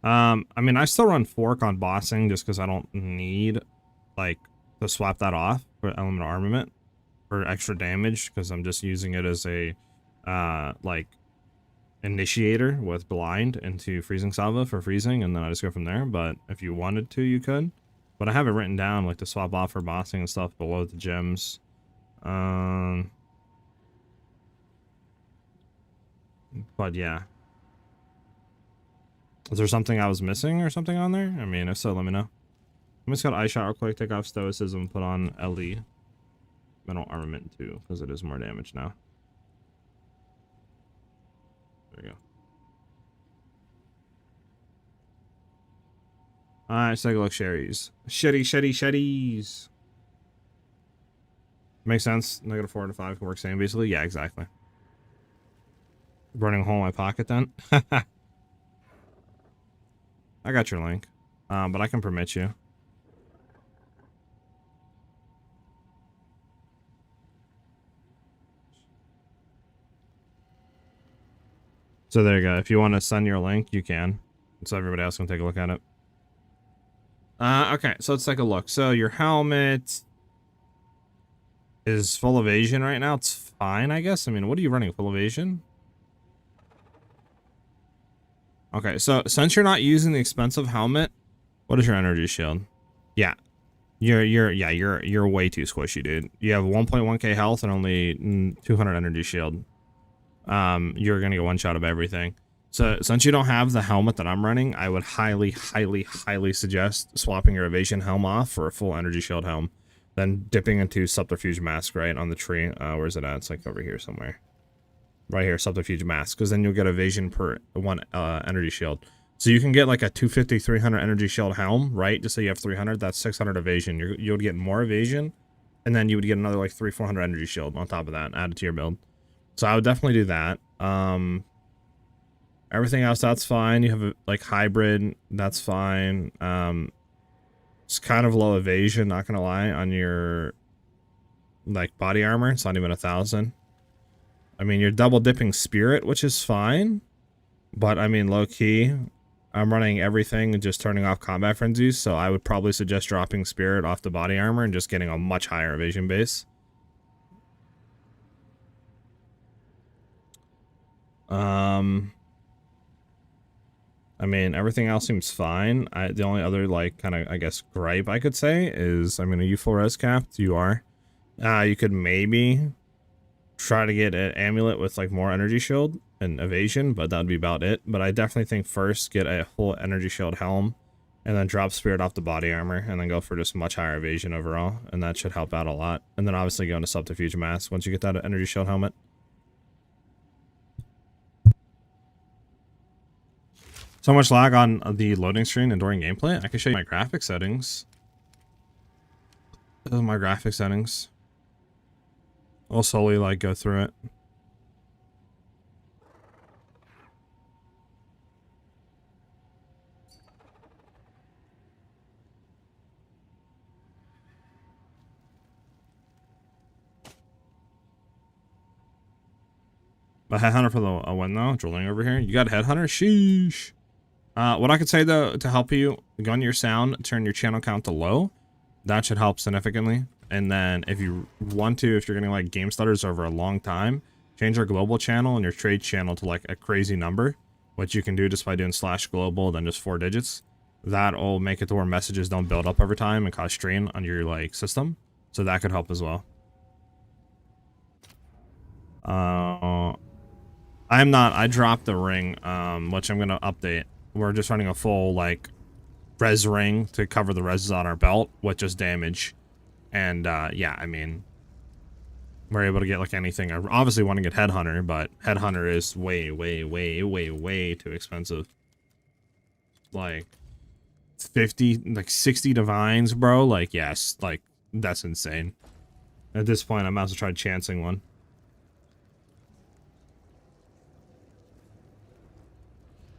S1: I mean, I still run Fork on bossing just because I don't need, like, to swap that off for element armament for extra damage because I'm just using it as a, like, initiator with blind into freezing salva for freezing, and then I just go from there. But if you wanted to, you could. But I have it written down, like, to swap off for bossing and stuff below the gems. But yeah. Is there something I was missing or something on there? I mean, if so, let me know. I'm just gonna Ice Shot real quick, take off Stoicism, put on LE. Metal Armament too, because it is more damage now. There we go. Alright, let's take a look. Sherry's. Shetties. Makes sense. -4 to 5 can work same, basically. Yeah, exactly. Burning a hole in my pocket then. I got your link. But I can permit you. So there you go. If you want to send your link, you can. So everybody else can take a look at it. Okay, so let's take a look. So your helmet is full evasion right now. It's fine, I guess. I mean, what are you running? Full evasion? Okay, so since you're not using the expensive helmet, what is your energy shield? Yeah. You're way too squishy, dude. You have 1.1k health and only 200 energy shield. You're gonna get one shot of everything. So since you don't have the helmet that I'm running, I would highly suggest swapping your evasion helm off for a full energy shield helm, then dipping into subterfuge mask right on the tree. Where's it at? It's like over here somewhere. Right here, subterfuge mask, because then you'll get evasion per 1 energy shield. So you can get like a 250, 300 energy shield helm, right? Just so you have 300, that's 600 evasion. You'll get more evasion, and then you would get another like 300-400 energy shield on top of that, added to your build. So I would definitely do that. Everything else, that's fine. You have a, like, hybrid, that's fine. It's kind of low evasion, not gonna lie, on your, like, body armor. It's not even 1,000. I mean, you're double dipping spirit, which is fine. But, I mean, low key, I'm running everything and just turning off combat frenzies, so I would probably suggest dropping spirit off the body armor and just getting a much higher evasion base. I mean, everything else seems fine. The only other, like, kind of, I guess, gripe I could say is, I mean, are you full res capped? You are. You could maybe try to get an amulet with, like, more energy shield and evasion, but that would be about it. But I definitely think first get a full energy shield helm, and then drop spirit off the body armor, and then go for just much higher evasion overall, and that should help out a lot. And then obviously go into subterfuge mask once you get that energy shield helmet. So much lag on the loading screen and during gameplay. I can show you my graphic settings. Those are my graphic settings. I'll slowly like go through it. A headhunter for the win though. Drilling over here. You got a headhunter? Sheesh. What I could say though, to help you, gun your sound, turn your channel count to low. That should help significantly. And then if you want to, if you're getting like game stutters over a long time, change your global channel and your trade channel to like a crazy number, which you can do just by doing /global, then just 4 digits. That'll make it to where messages don't build up over time and cause strain on your like system. So that could help as well. I dropped the ring, which I'm gonna update. We're just running a full like res ring to cover the reses on our belt with just damage. And yeah, I mean, we're able to get like anything. I obviously want to get headhunter, but headhunter is way too expensive. Like 50, like 60 divines, bro. Like, yes, like that's insane. At this point, I might as well try chancing one.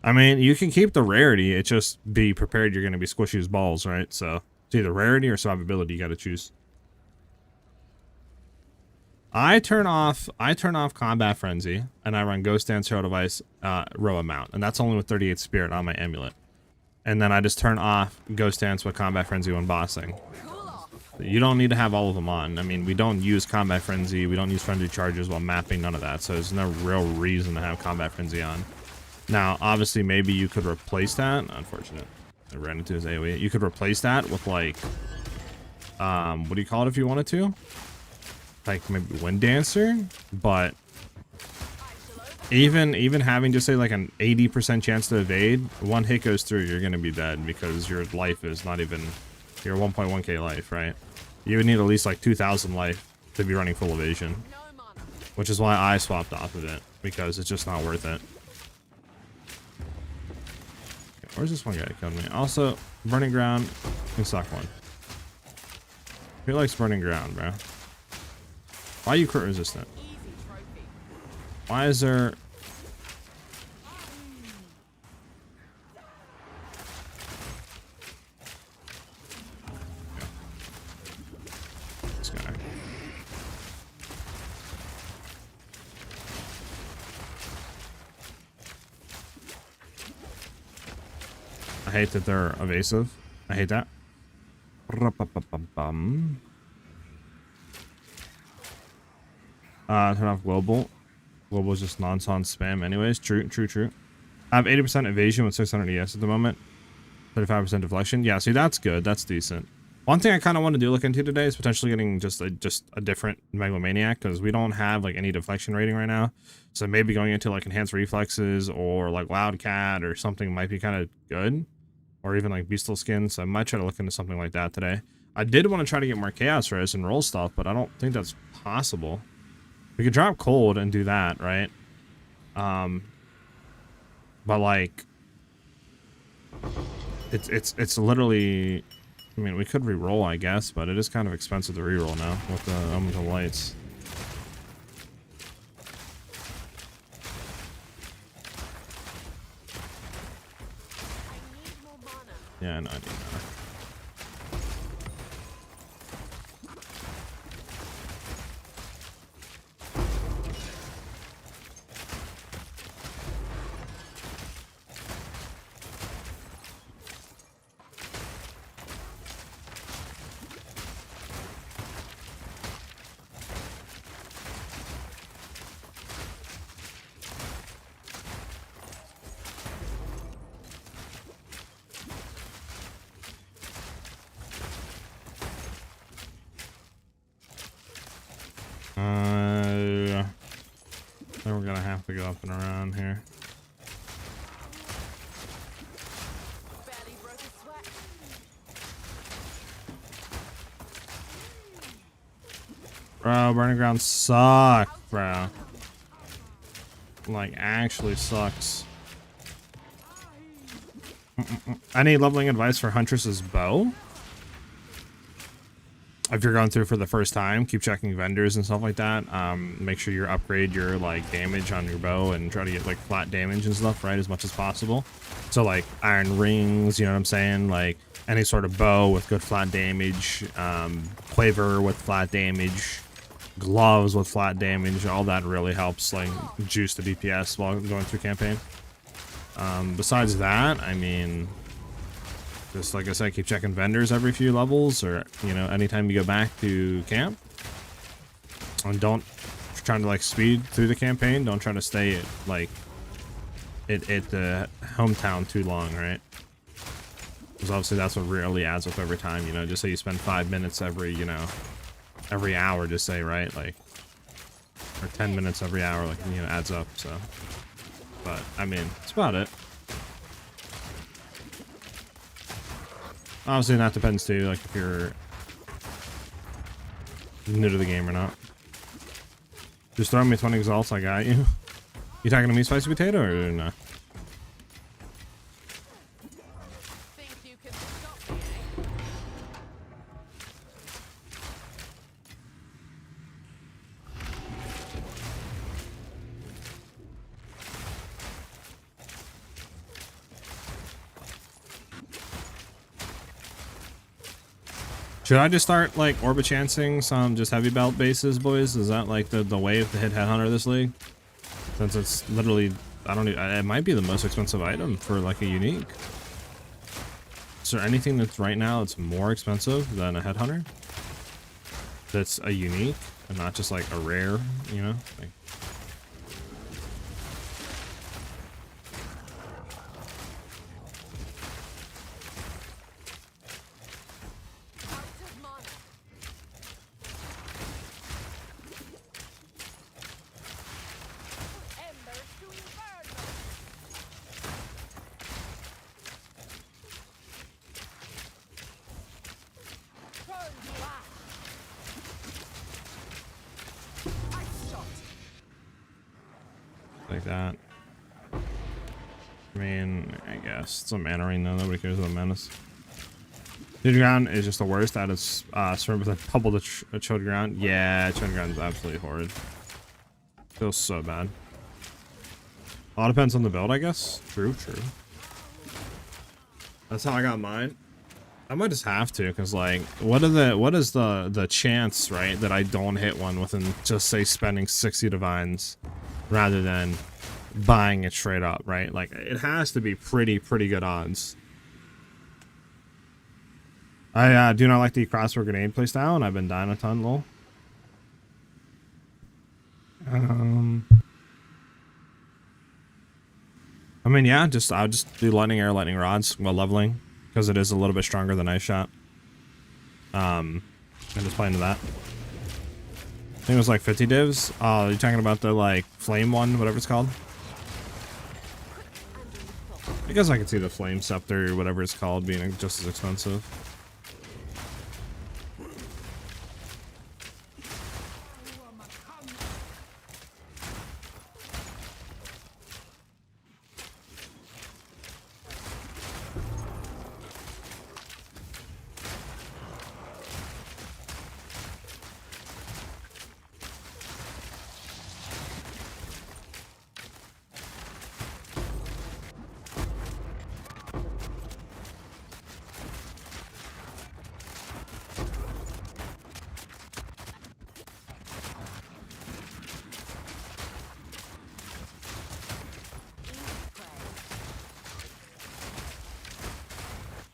S1: I mean, you can keep the rarity. It just be prepared you're going to be squishy as balls, right? So it's either rarity or survivability. You got to choose. I turn off combat frenzy and I run ghost dance, hero device, row amount, and that's only with 38 spirit on my amulet. And then I just turn off ghost dance with combat frenzy when bossing. You don't need to have all of them on. I mean, we don't use combat frenzy. We don't use frenzy charges while mapping. None of that. So there's no real reason to have combat frenzy on. Now, obviously, maybe you could replace that. Unfortunate. I ran into his AoE. You could replace that with, like, what do you call it if you wanted to? Like, maybe Wind Dancer? But even having just, say, like, an 80% chance to evade, one hit goes through, you're going to be dead because your life is not even your 1.1k life, right? You would need at least, like, 2,000 life to be running full evasion. Which is why I swapped off of it, because it's just not worth it. Where's this one guy that killed me? Also, burning ground can suck one. Who likes burning ground, bro? Why are you crit resistant? Why is there... This guy. I hate that they're evasive. I hate that. Turn off global. Global is just nonsense spam anyways. True. I have 80% evasion with 600 ES at the moment. 35% deflection. Yeah, see, that's good. That's decent. One thing I kind of want to do look into today is potentially getting just a different Megalomaniac, because we don't have like any deflection rating right now. So maybe going into like enhanced reflexes or like Loudcat or something might be kind of good. Or even like Beastal Skin, so I might try to look into something like that today. I did want to try to get more Chaos Res and roll stuff, but I don't think that's possible. We could drop Cold and do that, right? But like, it's literally, I mean, we could re-roll, I guess, but it is kind of expensive to re-roll now with the elemental lights. Yeah, no, I need that. Then we're gonna have to go up and around here.
S4: Barely broke a sweat.
S1: Bro, burning ground sucks, bro. Like, actually sucks. Any leveling advice for Huntress's bow? If you're going through for the first time, keep checking vendors and stuff like that. Make sure you upgrade your like damage on your bow and try to get like flat damage and stuff, right, as much as possible. So like iron rings, you know what I'm saying? Like any sort of bow with good flat damage, quiver with flat damage, gloves with flat damage, all that really helps like juice the DPS while going through campaign. Besides that, I mean, just like I said, keep checking vendors every few levels, or you know, anytime you go back to camp. And don't try to like speed through the campaign. Don't try to stay at like at the hometown too long, right? Because obviously that's what really adds up every time. You know, just say you spend 5 minutes every, you know, every hour. Just say, right, like, or 10 minutes every hour, like, you know, adds up. So, but I mean, that's about it. Obviously, that depends too, like if you're new to the game or not. Just throw me 20 exalts, I got you. You talking to me, Spicy Potato, or no?
S4: Think you can stop me, eh?
S1: Should I just start like orbit chancing some just heavy belt bases, boys? Is that like the wave to hit headhunter this league? Since it's literally, I don't even, it might be the most expensive item for like a unique. Is there anything that's right now that's more expensive than a headhunter? That's a unique and not just like a rare, you know? Like,
S4: Out of mana. Embers to inferno. Turn to ash. Ice shot.
S1: like that. I mean, I guess it's a mana ring though. Nobody cares about menace. Chilled ground is just the worst. That is served with a double the chilled ground. Yeah, chilled ground is absolutely horrid. Feels so bad. A lot depends on the build, I guess. True, true. That's how I got mine. I might just have to, cause like, what is the chance, right, that I don't hit one within just say spending 60 divines, rather than buying it straight up, right? Like, it has to be pretty good odds. I do not like the crossbow grenade playstyle, and I've been dying a ton, lol. I mean, yeah, I'll just do lightning air, lightning rods while leveling, because it is a little bit stronger than ice shot. And just play into that. I think it was like 50 divs. Oh, you're talking about the like flame one, whatever it's called? I guess I can see the flame scepter, whatever it's called, being just as expensive.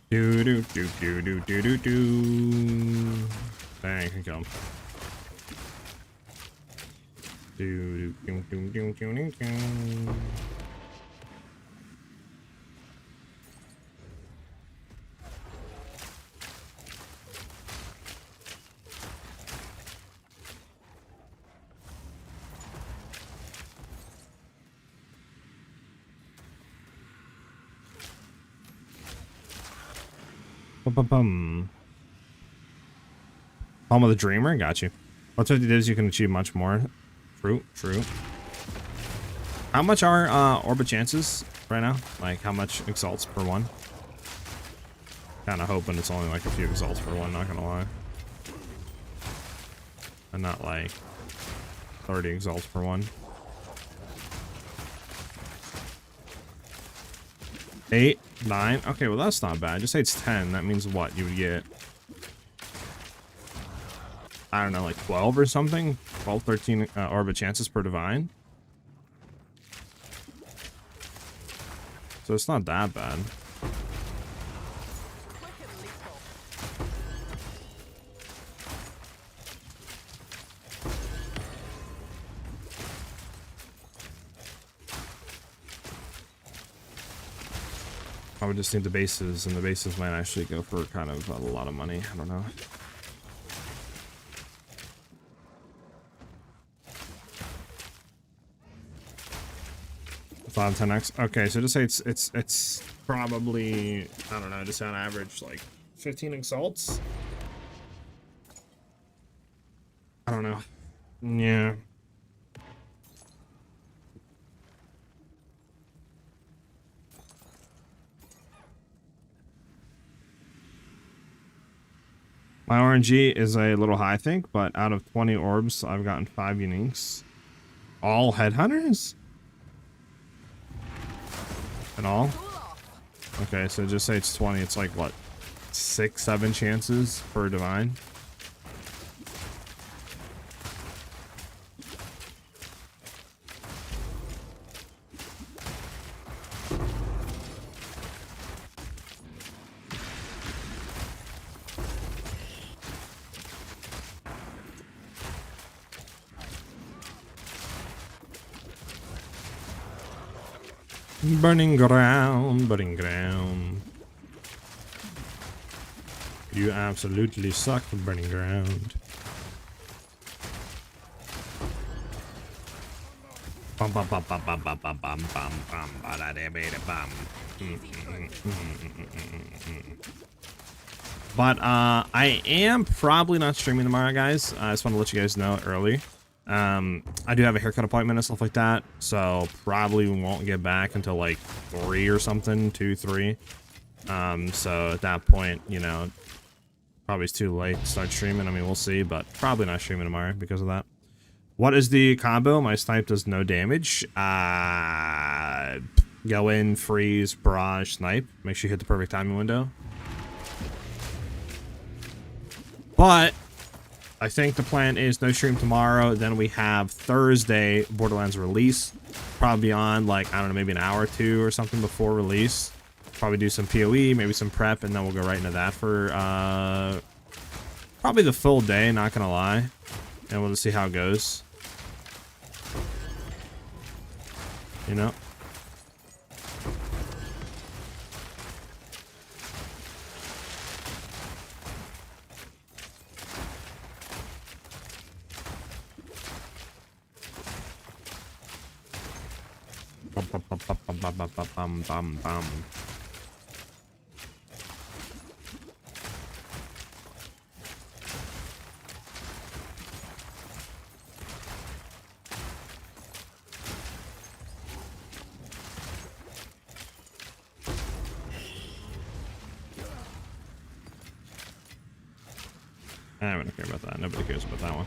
S1: Do do do do do do do do. Bang, I can kill him. Do do do do do do do. Bum. Home of the Dreamer, got you. What's 50 days you can achieve much more. True. How much are orbit chances right now? Like how much exalts per one? Kind of hoping it's only like a few exalts per one, not gonna lie. And not like 30 exalts per one. 8, 9. Okay, well that's not bad. Just say it's 10. That means what? You would get, I don't know, like 12 or something? 12, 13 orbit chances per divine. So it's not that bad.
S4: Quick and lethal.
S1: I would just need the bases, and the bases might actually go for kind of a lot of money. I don't know. Five, 10x. Okay, so just say it's probably, I don't know, just on average like 15 exalts. I don't know. Yeah. My RNG is a little high, I think, but out of 20 orbs, I've gotten 5 uniques. All headhunters? And all? Okay, so just say it's 20. It's like, what, 6, 7 chances per divine? Burning ground, burning ground. You absolutely suck, burning ground. Bum bum bum bum bum bum bum bum bum bum bum. But I am probably not streaming tomorrow, guys. I just want to let you guys know early. I do have a haircut appointment and stuff like that, so probably won't get back until like 3 or something, 2, 3. So at that point, you know, probably it's too late to start streaming. I mean, we'll see, but probably not streaming tomorrow because of that. What is the combo? My snipe does no damage. Go in, freeze, barrage, snipe. Make sure you hit the perfect timing window. But I think the plan is no stream tomorrow. Then we have Thursday Borderlands release. Probably on like, I don't know, maybe an hour or 2 or something before release. Probably do some PoE, maybe some prep, and then we'll go right into that for probably the full day, not gonna lie. And we'll just see how it goes. You know? Bum. I don't care about that. Nobody cares about that one.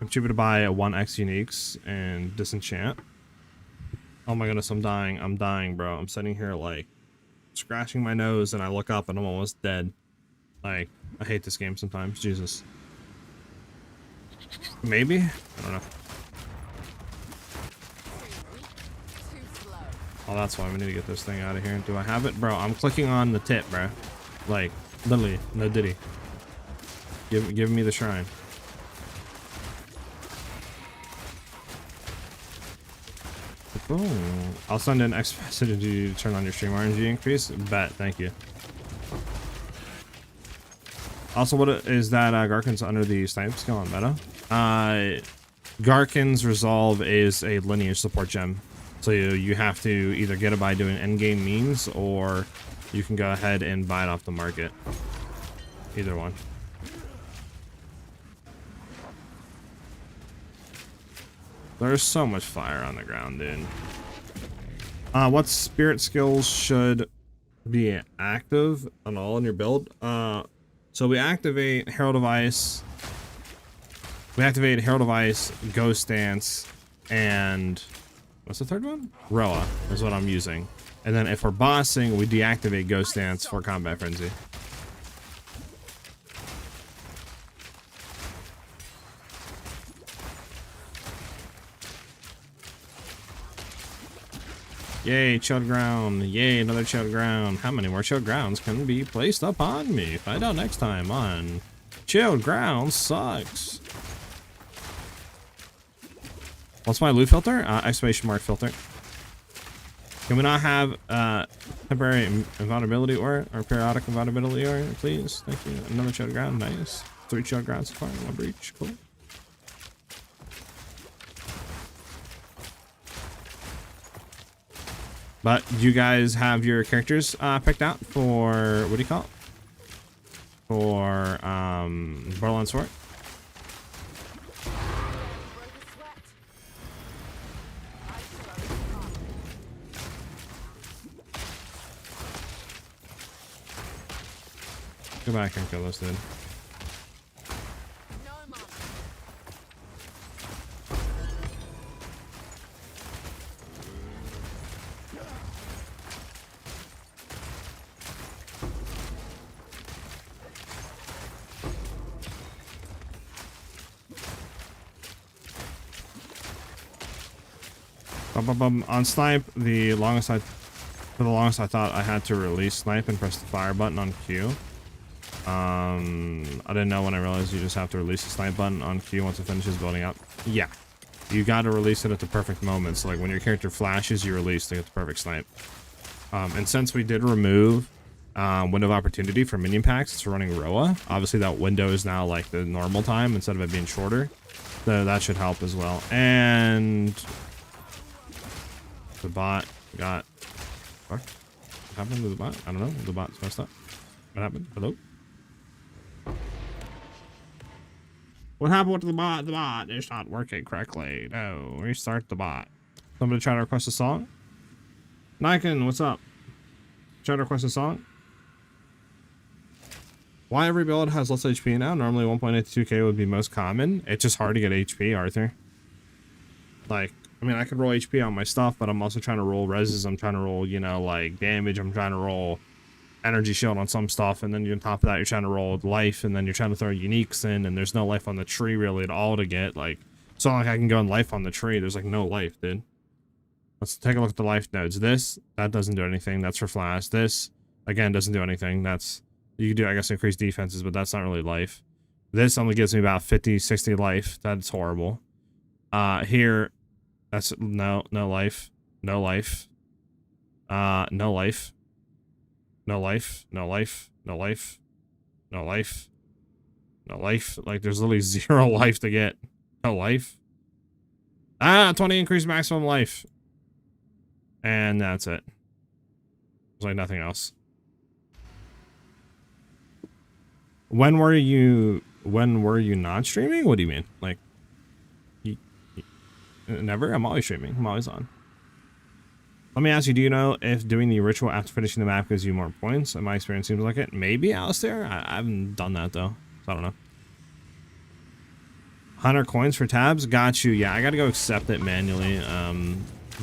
S1: I'm cheaper to buy a 1x uniques and disenchant. Oh my goodness, I'm dying, bro. I'm sitting here like scratching my nose and I look up and I'm almost dead. Like, I hate this game sometimes. Jesus. Maybe? I don't know. Oh, that's why we need to get this thing out of here. Do I have it? Bro, I'm clicking on the tip, bro. Like, literally, no diddy. Give me the shrine. Oh, I'll send an X message to turn on your stream RNG increase. Bet, thank you. Also, what is that Garkin's under the snipe skill on meta? Garkin's resolve is a lineage support gem. So you have to either get it by doing endgame means, or you can go ahead and buy it off the market. Either one. There's so much fire on the ground, dude. What spirit skills should be active and all in your build? So we activate Herald of Ice. We activate Herald of Ice, Ghost Dance, and what's the third one? Roa is what I'm using. And then if we're bossing, we deactivate Ghost Dance for Combat Frenzy. Yay, chilled ground. Yay, another chilled ground. How many more chilled grounds can be placed upon me? Find out next time on Chilled Ground Sucks. What's my loot filter? Exclamation mark filter. Can we not have temporary invulnerability or periodic invulnerability or please? Thank you. Another chilled ground. Nice. 3 chilled grounds so far. 1 breach. Cool. But you guys have your characters picked out for, what do you call it? For Borderlands 4? Go back and kill this dude. On snipe, for the longest I thought I had to release snipe and press the fire button on Q. I didn't know when I realized you just have to release the snipe button on Q once it finishes building up. Yeah, you got to release it at the perfect moment. So like when your character flashes, you release to get the perfect snipe. And since we did remove window of opportunity for minion packs, it's running Roa. Obviously that window is now like the normal time instead of it being shorter. So that should help as well. And the bot got... What happened to the bot? I don't know. The bot's messed up. What happened? Hello? What happened with the bot? The bot is not working correctly. No, restart the bot. Somebody trying to request a song? Niken, what's up? Trying to request a song? Why every build has less HP now? Normally 1.82k would be most common. It's just hard to get HP, Arthur. Like, I mean, I could roll HP on my stuff, but I'm also trying to roll reses. I'm trying to roll, you know, like damage. I'm trying to roll energy shield on some stuff. And then on top of that, you're trying to roll life. And then you're trying to throw uniques in. And there's no life on the tree really at all to get. Like, it's not like I can go in life on the tree. There's like no life, dude. Let's take a look at the life nodes. That doesn't do anything. That's for flash. This, again, doesn't do anything. That's, you can do, I guess, increase defenses, but that's not really life. This only gives me about 50, 60 life. That's horrible. Here... That's no life, no life, no life, no life, no life, no life, no life, no life. Like there's literally 0 life to get. No life. 20 increased maximum life. And that's it. There's like nothing else. When were you not streaming? What do you mean? Like, never? I'm always streaming. I'm always on. Let me ask you, do you know if doing the ritual after finishing the map gives you more points? In my experience, seems like it. Maybe, Alistair? I haven't done that, though. So I don't know. 100 coins for tabs? Got you. Yeah, I gotta go accept it manually.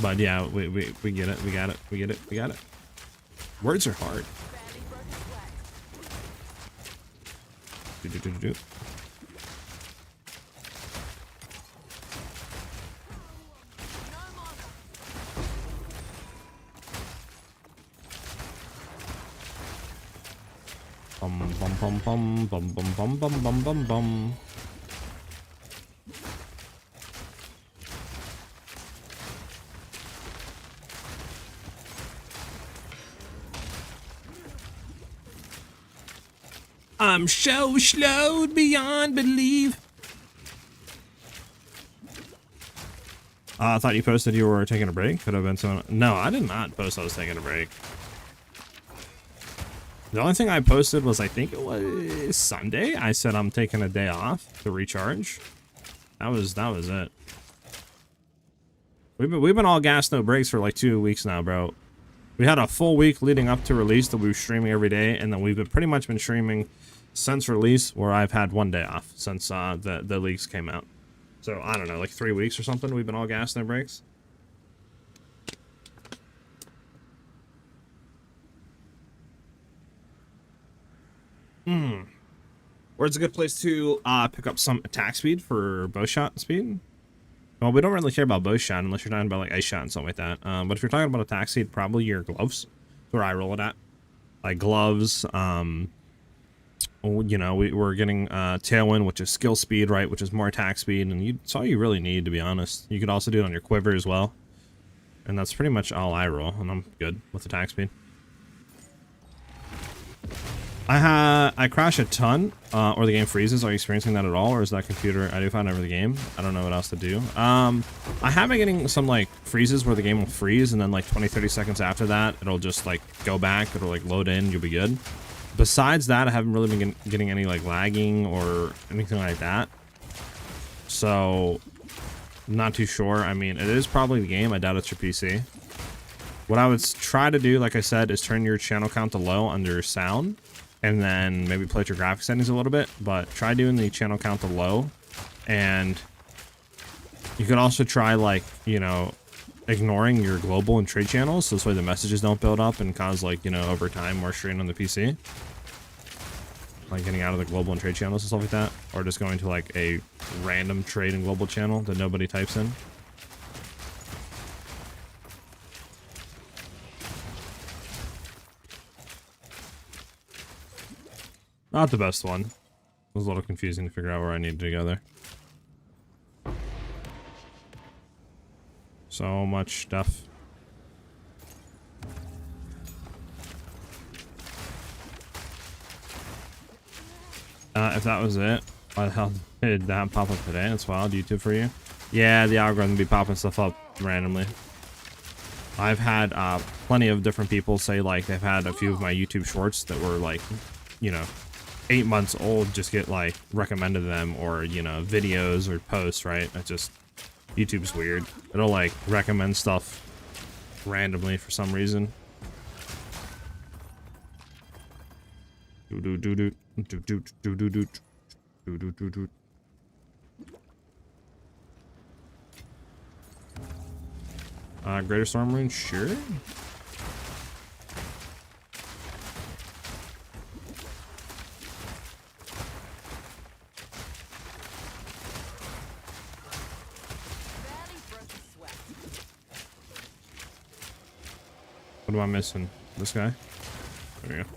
S1: But yeah, we get it. We got it. We get it. We got it. Words are hard. Do. Bum bum bum bum bum bum bum bum bum bum. I'm so slowed beyond belief. I thought you posted you were taking a break. Could have been so. No, I did not post I was taking a break. The only thing I posted was, I think it was Sunday. I said I'm taking a day off to recharge. That was it. We've been all gas no breaks for like 2 weeks now, bro. We had a full week leading up to release that we were streaming every day, and then we've been pretty much been streaming since release, where I've had 1 day off since the leaks came out. So I don't know, like 3 weeks or something. We've been all gas no breaks. Where's a good place to pick up some attack speed for bow shot speed? Well, we don't really care about bow shot unless you're talking about like ice shot and something like that. But if you're talking about attack speed, probably your gloves. That's where I roll it at. Like gloves. You know, we're getting tailwind, which is skill speed, right? Which is more attack speed, and it's all you really need, to be honest. You could also do it on your quiver as well. And that's pretty much all I roll, and I'm good with attack speed. I crash a ton, or the game freezes. Are you experiencing that at all, or is that computer? I do find over the game. I don't know what else to do. I have been getting some like freezes where the game will freeze, and then like 20-30 seconds after that, it'll just like go back. It'll like load in. You'll be good. Besides that, I haven't really been getting any like lagging or anything like that. So, not too sure. I mean, it is probably the game. I doubt it's your PC. What I would try to do, like I said, is turn your channel count to low under sound. And then maybe play your graphics settings a little bit, but try doing the channel count to low. And you could also try, like, you know, ignoring your global and trade channels, so this way the messages don't build up and cause, like, you know, over time more strain on the PC. Like getting out of the global and trade channels and stuff like that, or just going to like a random trade and global channel that nobody types in. Not the best one. It was a little confusing to figure out where I needed to go there. So much stuff. If that was it, why the hell did that pop up today? That's wild. YouTube for you. Yeah, the algorithm be popping stuff up randomly. I've had plenty of different people say like they've had a few of my YouTube shorts that were like, you know, 8 months old, just get like recommended them, or you know, videos or posts, right? It's just, YouTube's weird. It'll like recommend stuff randomly for some reason. Greater Storm Rune, sure. What am I missing? This guy? There we go.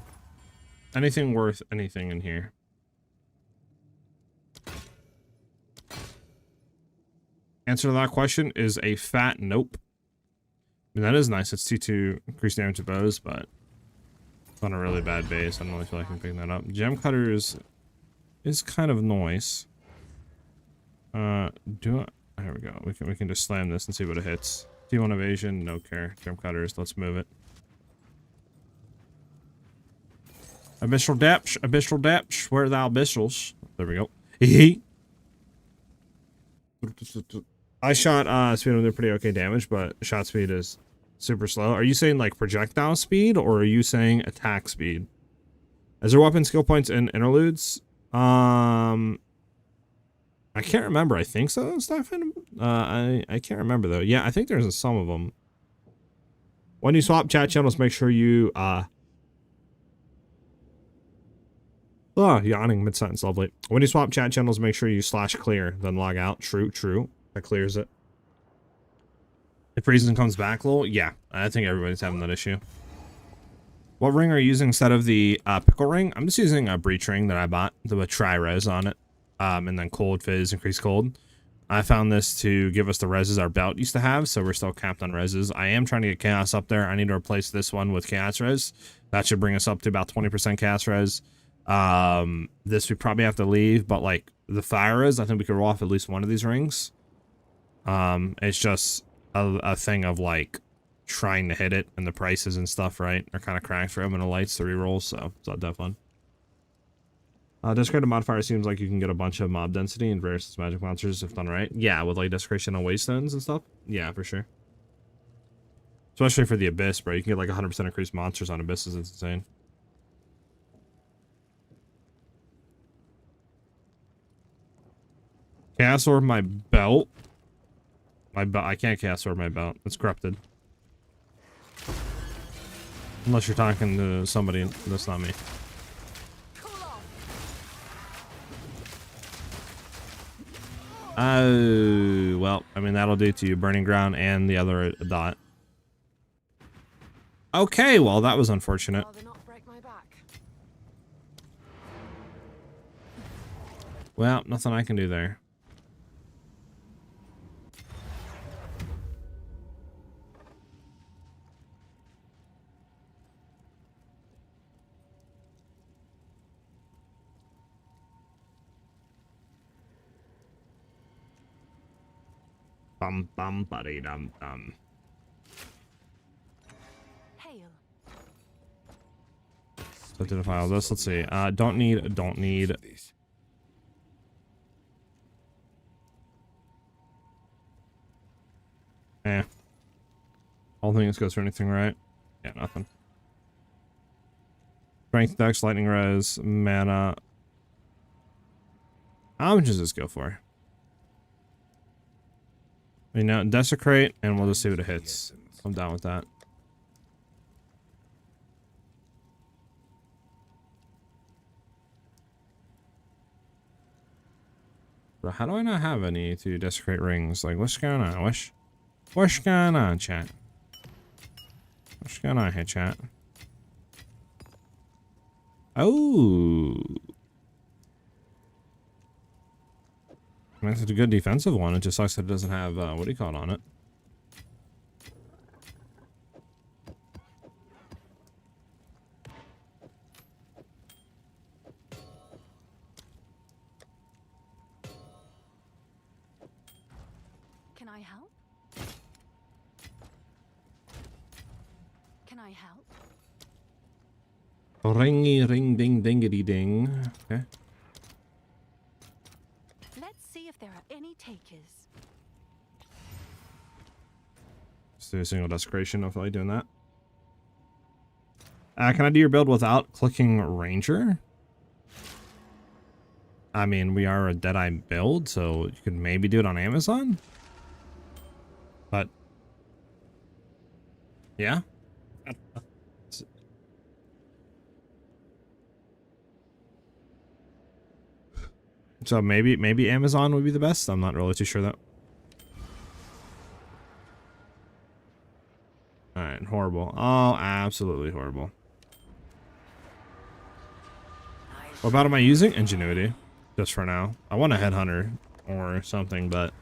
S1: Anything worth anything in here? Answer to that question is a fat nope. I mean, that is nice. It's T2 increased damage to bows, but it's on a really bad base. I don't really feel like I'm picking that up. Gem cutters is kind of nice. Here we go. We can just slam this and see what it hits. T1 evasion, no care. Gem cutters, let's move it. Abyssal depths, where are thou abyssals? There we go. I shot speed with pretty okay damage, but shot speed is super slow. Are you saying like projectile speed, or are you saying attack speed? Is there weapon skill points in interludes? I can't remember. I think so, Stefan. I can't remember though. Yeah, I think there's some of them. When you swap chat channels, make sure you yawning mid-sentence, lovely. When you swap chat channels, make sure you /clear, then log out. True. That clears it. If reason comes back, lol. Yeah, I think everybody's having that issue. What ring are you using instead of the pickle ring? I'm just using a breach ring that I bought with tri-res on it. And then cold fizz, increased cold. I found this to give us the reses our belt used to have, so we're still capped on reses. I am trying to get chaos up there. I need to replace this one with chaos res. That should bring us up to about 20% chaos res. This we probably have to leave, but like the fire res, I think we could roll off at least one of these rings. It's just a thing of like trying to hit it, and the prices and stuff, right, are kind of cracked for him, and the lights, the rerolls, so it's not that fun. Desecrated modifier seems like you can get a bunch of mob density and various magic monsters if done right. Yeah, with like desecration on waystones and stuff. Yeah, for sure. Especially for the abyss, bro. You can get like 100% increased monsters on abysses. It's insane. Chaos Orb my belt. My belt. I can't Chaos Orb my belt. It's corrupted. Unless you're talking to somebody that's not me. Oh, well, I mean, that'll do to you. Burning Ground and the other dot. Okay, well, that was unfortunate. Well, nothing I can do there. Bum bum buddy dum dum.
S3: Hail.
S1: So to file this, let's see. Don't need. Eh. All things goes for anything, right? Yeah, nothing. Strength, Dex, Lightning Res, mana. How much does this go for? You know, Desecrate, and we'll just see what it hits. I'm down with that. Bro, how do I not have any to Desecrate rings? Like, what's going on? What's going on, chat? What's going on here, chat? Oh. I mean, it's a good defensive one. It just sucks that it doesn't have, what do you call it on it?
S3: Can I help? Can I help?
S1: Ringy ring ding dingity ding. Okay.
S3: Let's see if there are any takers.
S1: Just do a single desecration. I feel like doing that. Can I do your build without clicking Ranger? I mean, we are a Deadeye build, so you could maybe do it on Amazon. But yeah. So maybe Amazon would be the best. I'm not really too sure though. Alright, horrible. Oh, absolutely horrible. What about am I using? Ingenuity. Just for now. I want a Headhunter or something, but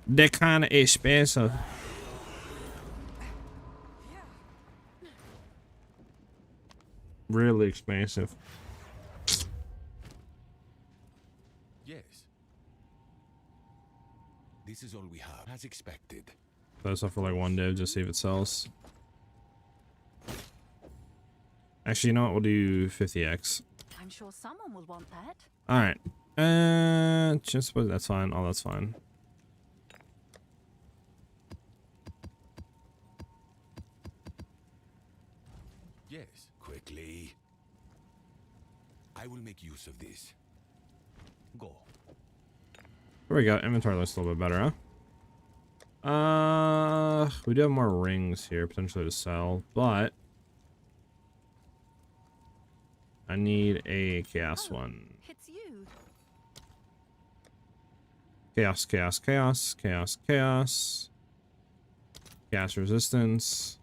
S1: they're kind of expensive. Really expensive.
S2: Yes. This is all we have, as expected.
S1: That's up for like one div, just see if it sells. Actually, you know what? We'll do 50x.
S3: I'm sure someone will want that.
S1: All right. Just that's fine. Oh, that's fine.
S2: Yes, quickly. I will make use of this. Go.
S1: There we go. Inventory looks a little bit better, huh? We do have more rings here potentially to sell, but I need a chaos one.
S3: It's you.
S1: Chaos, chaos, chaos, chaos, chaos. Gas resistance.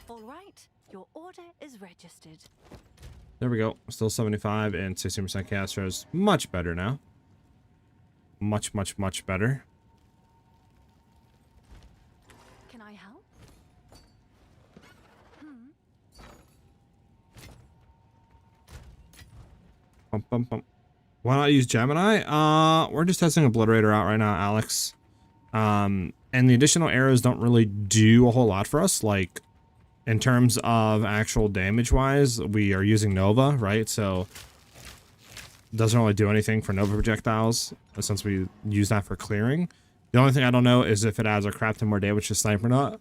S3: All right, your order is registered.
S1: There we go. Still 75 and 60% chaos res. Much better now. Much, much, much better.
S3: Can I help?
S1: Bum, bum, bum. Why not use Gemini? We're just testing Obliterator out right now, Alex. And the additional arrows don't really do a whole lot for us. Like, in terms of actual damage wise, we are using Nova, right? So it doesn't really do anything for Nova projectiles since we use that for clearing. The only thing I don't know is if it adds a crap ton more damage to sniper or not.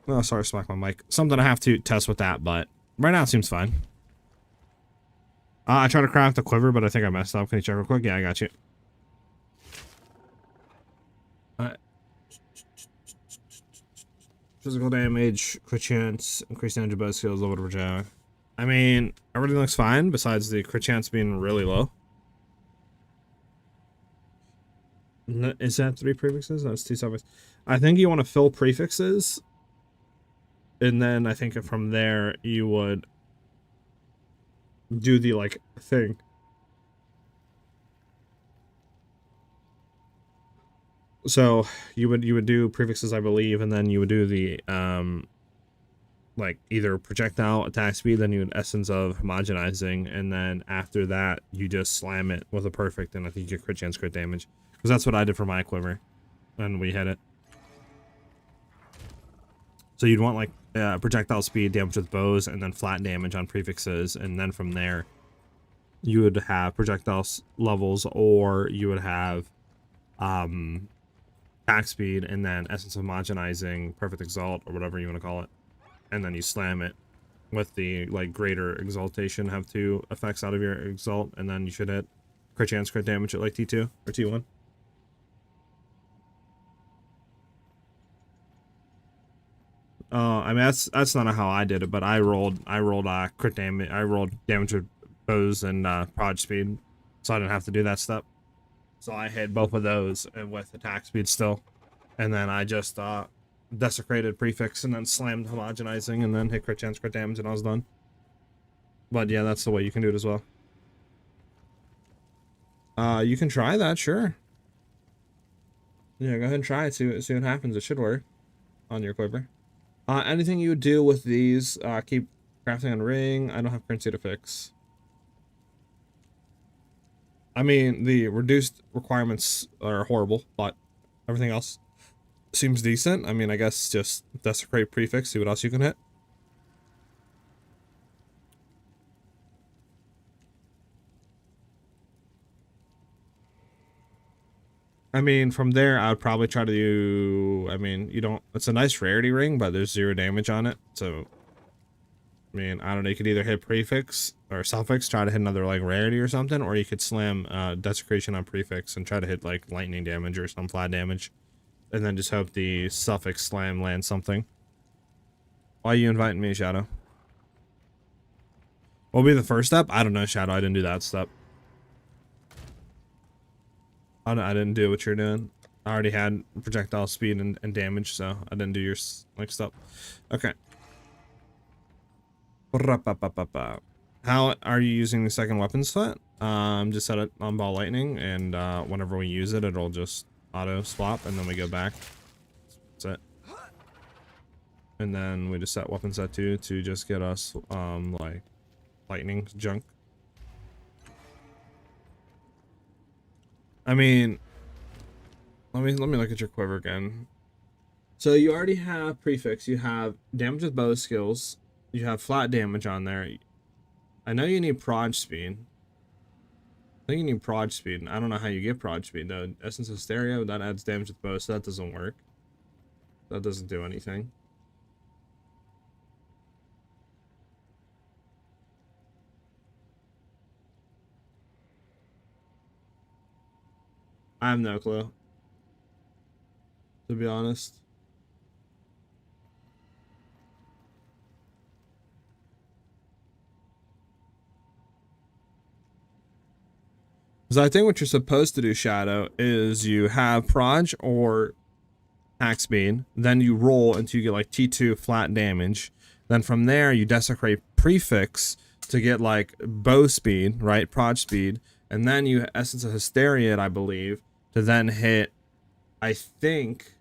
S1: Oh, sorry, smack my mic. Something I have to test with that, but right now it seems fine. I tried to craft a quiver, but I think I messed up. Can you check real quick? Yeah, I got you. Physical damage, crit chance, increased damage bow skills, level to project. I mean, everything looks fine besides the crit chance being really low. Is that 3 prefixes? That's 2 suffixes. I think you want to fill prefixes, and then I think from there you would do the like thing. So you would do prefixes, I believe, and then you would do the like either projectile attack speed, then you would essence of homogenizing, and then after that you just slam it with a perfect, and I think you get crit chance, crit damage, because that's what I did for my quiver, and we hit it. So you'd want like projectile speed, damage with bows, and then flat damage on prefixes, and then from there you would have projectile levels, or you would have attack speed, and then essence of homogenizing, perfect exalt, or whatever you want to call it, and then you slam it with the like greater exaltation, have 2 effects out of your exalt, and then you should hit crit chance, crit damage at like T2 or T1. I mean that's not how I did it, but I rolled crit damage, I rolled damage with bows and prod speed, so I didn't have to do that step. So I hit both of those and with attack speed still, and then I just desecrated prefix and then slammed homogenizing and then hit crit chance, crit damage, and I was done. But yeah, that's the way you can do it as well. You can try that, sure. Yeah, go ahead and try it. See what happens. It should work on your quiver. Anything you would do with these, keep crafting on ring. I don't have currency to fix. I mean, the reduced requirements are horrible, but everything else seems decent. I mean, I guess just desecrate prefix, see what else you can hit. I mean, from there, I would probably try to do, I mean, you don't, it's a nice rarity ring, but there's 0 damage on it. So, I mean, I don't know, you could either hit prefix or suffix, try to hit another like rarity or something, or you could slam desecration on prefix and try to hit like lightning damage or some flat damage, and then just hope the suffix slam lands something. Why are you inviting me, Shadow? What will be the first step? I don't know, Shadow. I didn't do that step. I didn't do what you're doing. I already had projectile speed and damage, so I didn't do your like step. Okay. How are you using the second weapon set? Just set it on ball lightning, and whenever we use it, it'll just auto swap, and then we go back. That's it. And then we just set weapon set 2 to just get us like lightning junk. I mean, let me look at your quiver again. So you already have prefix, you have damage with bow skills, you have flat damage on there. I know you need prod speed. I think you need prod speed. I don't know how you get prod speed though. Essence of stereo, that adds damage with bow, so that doesn't work. That doesn't do anything. I have no clue, to be honest. Because I think what you're supposed to do, Shadow, is you have proj or attack speed, then you roll until you get like T2 flat damage. Then from there, you desecrate prefix to get like bow speed, right? Proj speed. And then you essence of hysteria, I believe, to then hit, I think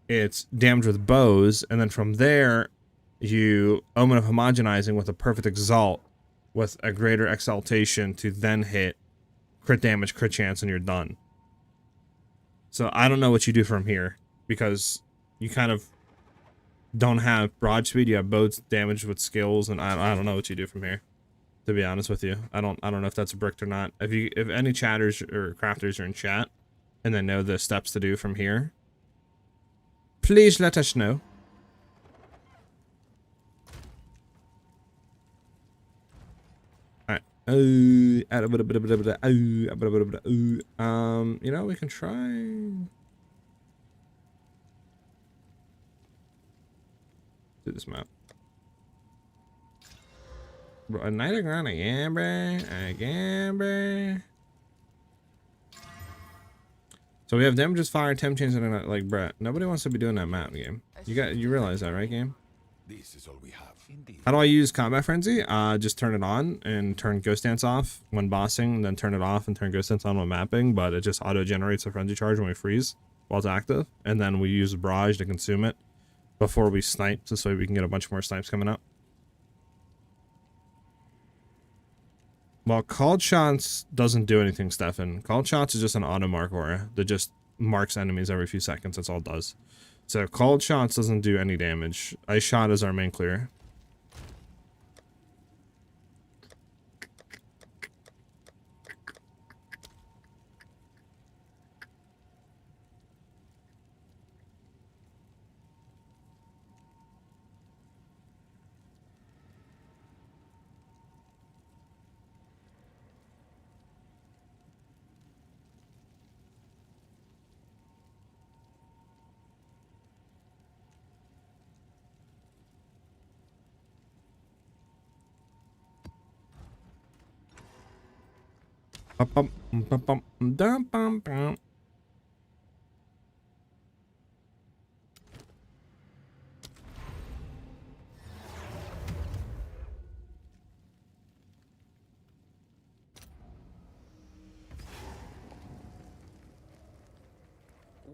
S1: it's damage with bows, and then from there you omen of homogenizing with a perfect exalt with a greater exaltation to then hit crit damage, crit chance, and you're done. So I don't know what you do from here, because you kind of don't have broad speed. You have boats damaged with skills, and I don't know what you do from here, to be honest with you. I don't know if that's bricked or not. If any chatters or crafters are in chat and they know the steps to do from here, please let us know. Alright. You know, we can try do this map. Bro, a night ground again, bruh. Again, bruh. So we have damages, fire, temp chains, and like, bruh. Nobody wants to be doing that map game. You realize that, right, game?
S2: This is all we have. Indeed.
S1: How do I use combat frenzy? Just turn it on and turn ghost dance off when bossing, then turn it off and turn ghost dance on when mapping, but it just auto generates a frenzy charge when we freeze while it's active, and then we use barrage to consume it before we snipe, so we can get a bunch more snipes coming up. Well, called shots doesn't do anything, Stefan. Called shots is just an auto mark aura that just marks enemies every few seconds. That's all it does. So called shots doesn't do any damage. Ice shot is our main clear.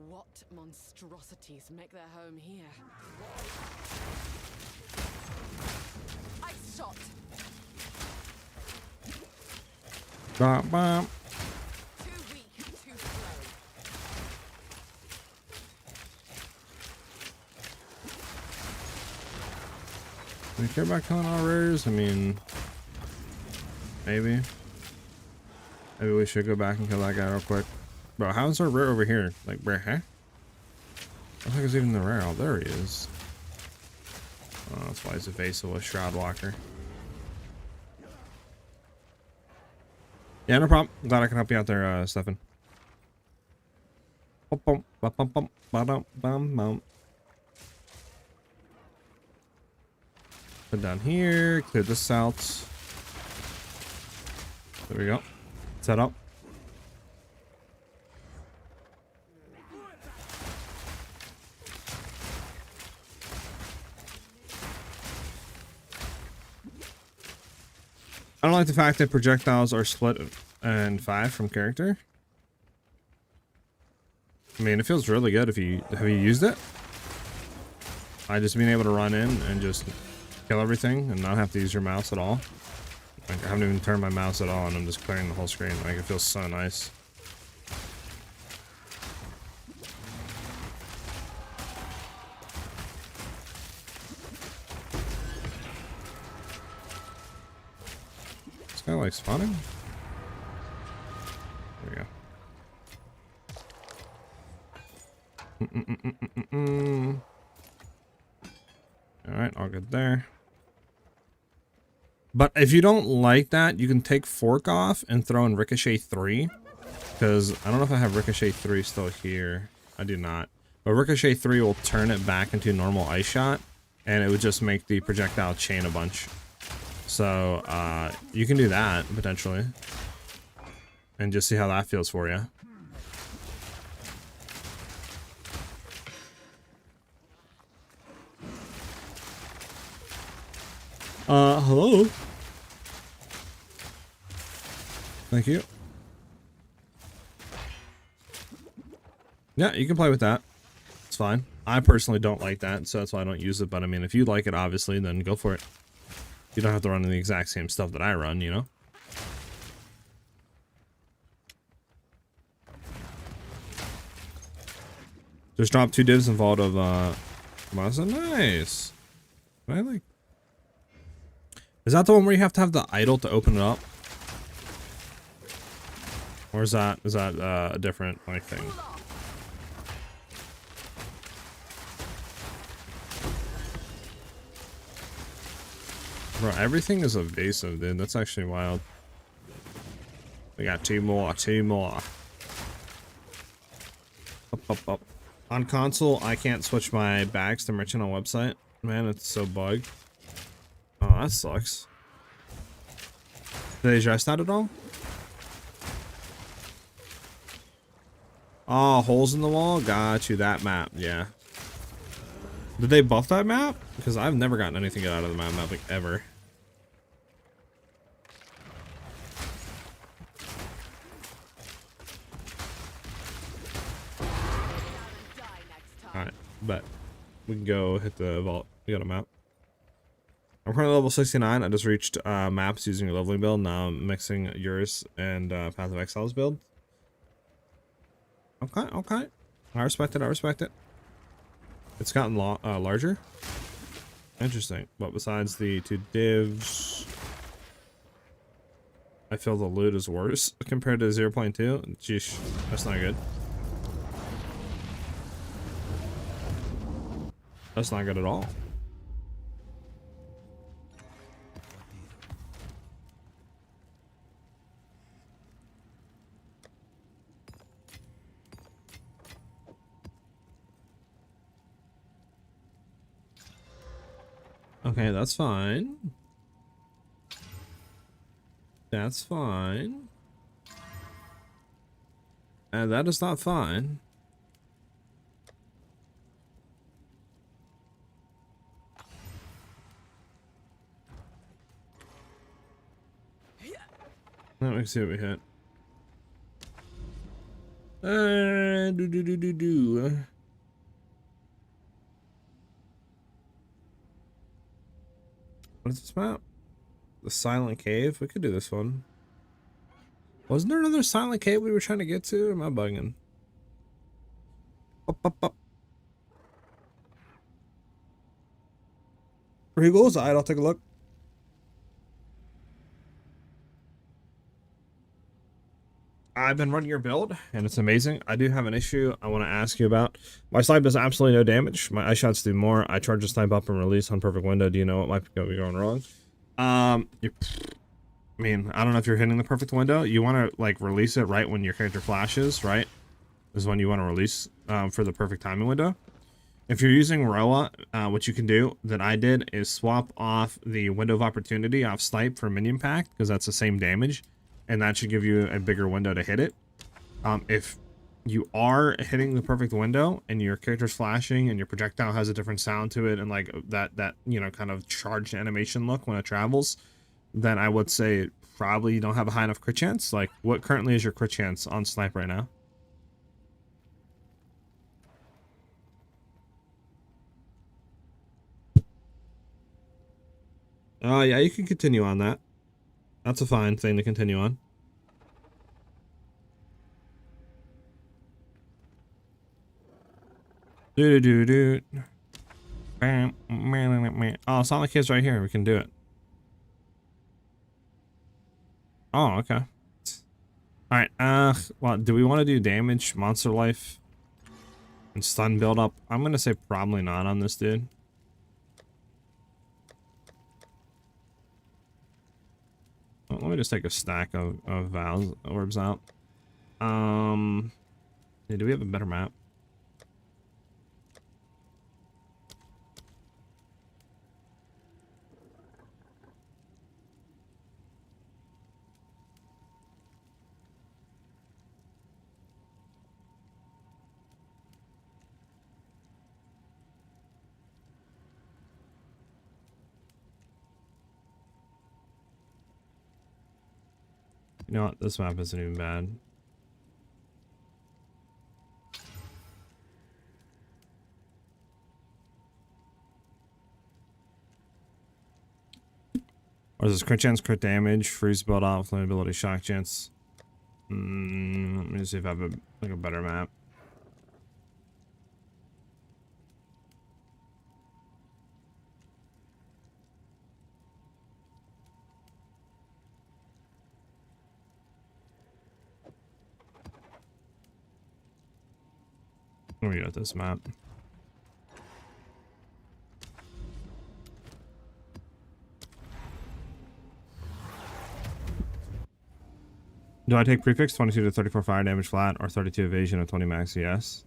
S1: What
S4: monstrosities make their home here? Ice shot!
S1: Bop, bop.
S4: Too weak, too slow.
S1: Do you care about killing all rares? I mean, maybe. Maybe we should go back and kill that guy real quick. Bro, how's our rare over here? Like, bro, huh? I don't think it's even the rare. Oh, there he is. Oh, that's why he's evasive with Shroud Walker. Yeah, no problem. Glad I can help you out there, Stefan. Put down here, clear this out. There we go. Set up. I don't like the fact that projectiles are split in 5 from character. I mean, it feels really good if you have you used it. I just being able to run in and just kill everything and not have to use your mouse at all. Like, I haven't even turned my mouse at all and I'm just clearing the whole screen. Like, it feels so nice. Kind of like spawning. There we go. All right, all good there. But if you don't like that, you can take Fork off and throw in Ricochet 3. Because I don't know if I have Ricochet 3 still here. I do not. But Ricochet 3 will turn it back into normal Ice Shot. And it would just make the projectile chain a bunch. So, you can do that, potentially. And just see how that feels for you. Hello? Thank you. Yeah, you can play with that. It's fine. I personally don't like that, so that's why I don't use it. But, I mean, if you like it, obviously, then go for it. You don't have to run the exact same stuff that I run, you know? Just drop 2 divs in vault of Masa. Nice. I like. Is that the one where you have to have the idol to open it up? Or is that a different like thing? Bro, everything is evasive, dude. That's actually wild. We got 2 more, 2 more. Up. On console, I can't switch my bags to merchant on website. Man, it's so bugged. Oh, that sucks. Did they address that at all? Oh, holes in the wall? Got you, that map, yeah. Did they buff that map? Because I've never gotten anything out of the map, like, ever. Alright, bet. We can go hit the vault. We got a map. I'm currently level 69. I just reached maps using a leveling build. Now I'm mixing yours and Path of Exile's build. Okay. I respect it. It's gotten larger. Interesting. But besides the 2 divs, I feel the loot is worse compared to 0.2. Jeez, that's not good. That's not good at all. Okay, that's fine. That's fine. And that is not fine. Let me see what we hit. What is this map? The Silent Cave? We could do this one. Wasn't there another Silent Cave we were trying to get to? Or am I bugging? Up. Where he goes, I'll take a look. I've been running your build, and it's amazing. I do have an issue I want to ask you about. My snipe does absolutely no damage. My ice shots do more. I charge a snipe up and release on perfect window. Do you know what might be going wrong? I mean, I don't know if you're hitting the perfect window. You want to like release it right when your character flashes, right? Is when you want to release for the perfect timing window. If you're using Roa, what you can do that I did is swap off the window of opportunity off snipe for minion pack, because that's the same damage. And that should give you a bigger window to hit it. If you are hitting the perfect window and your character's flashing and your projectile has a different sound to it and like that you know, kind of charged animation look when it travels, then I would say probably you don't have a high enough crit chance. Like, what currently is your crit chance on snipe right now? Yeah, you can continue on that. That's a fine thing to continue on. Oh, Sonic Kid's right here. We can do it. Oh, okay. Alright, well, do we want to do damage, monster life, and stun build up? I'm gonna say probably not on this dude. Well, let me just take a stack of Val's orbs out. Yeah, do we have a better map? You know what? This map isn't even bad. Or is this crit chance, crit damage, freeze build off, flammability, shock chance? Let me see if I have a better map. Let me go with this map. Do I take prefix 22 to 34 fire damage flat or 32 evasion and 20 max CS?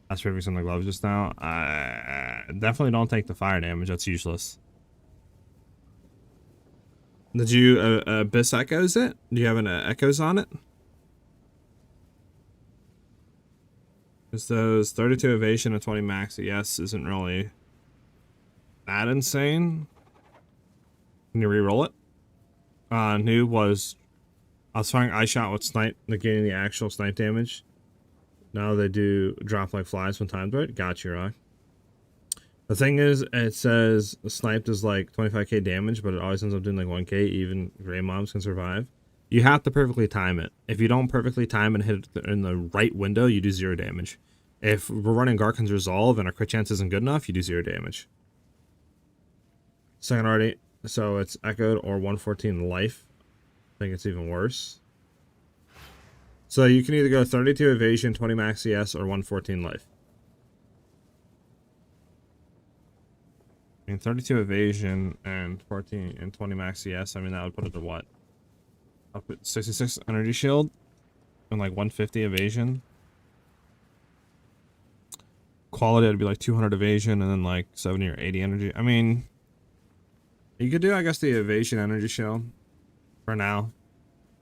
S1: That's prefix on the gloves just now. I definitely don't take the fire damage. That's useless. Did you Abyss Echoes it? Do you have an Echoes on it? Because those 32 evasion and 20 max CS isn't really that insane. Can you re-roll it? New was... I was firing eye shot with snipe, negating the actual snipe damage. Now they do drop like flies when timed right. Got you, Rock. The thing is, it says sniped is like 25k damage, but it always ends up doing like 1k. Even gray mobs can survive. You have to perfectly time it. If you don't perfectly time and hit it in the right window, you do 0 damage. If we're running Garkin's Resolve and our crit chance isn't good enough, you do 0 damage. Second already, so it's echoed or 114 life. I think it's even worse. So you can either go 32 evasion, 20 max CS, or 114 life. I mean, 32 evasion and 14 and 20 max CS. I mean, that would put it to what? I'll put 66 energy shield and like 150 evasion. Quality would be like 200 evasion and then like 70 or 80 energy. I mean, you could do, I guess, the evasion energy shield for now.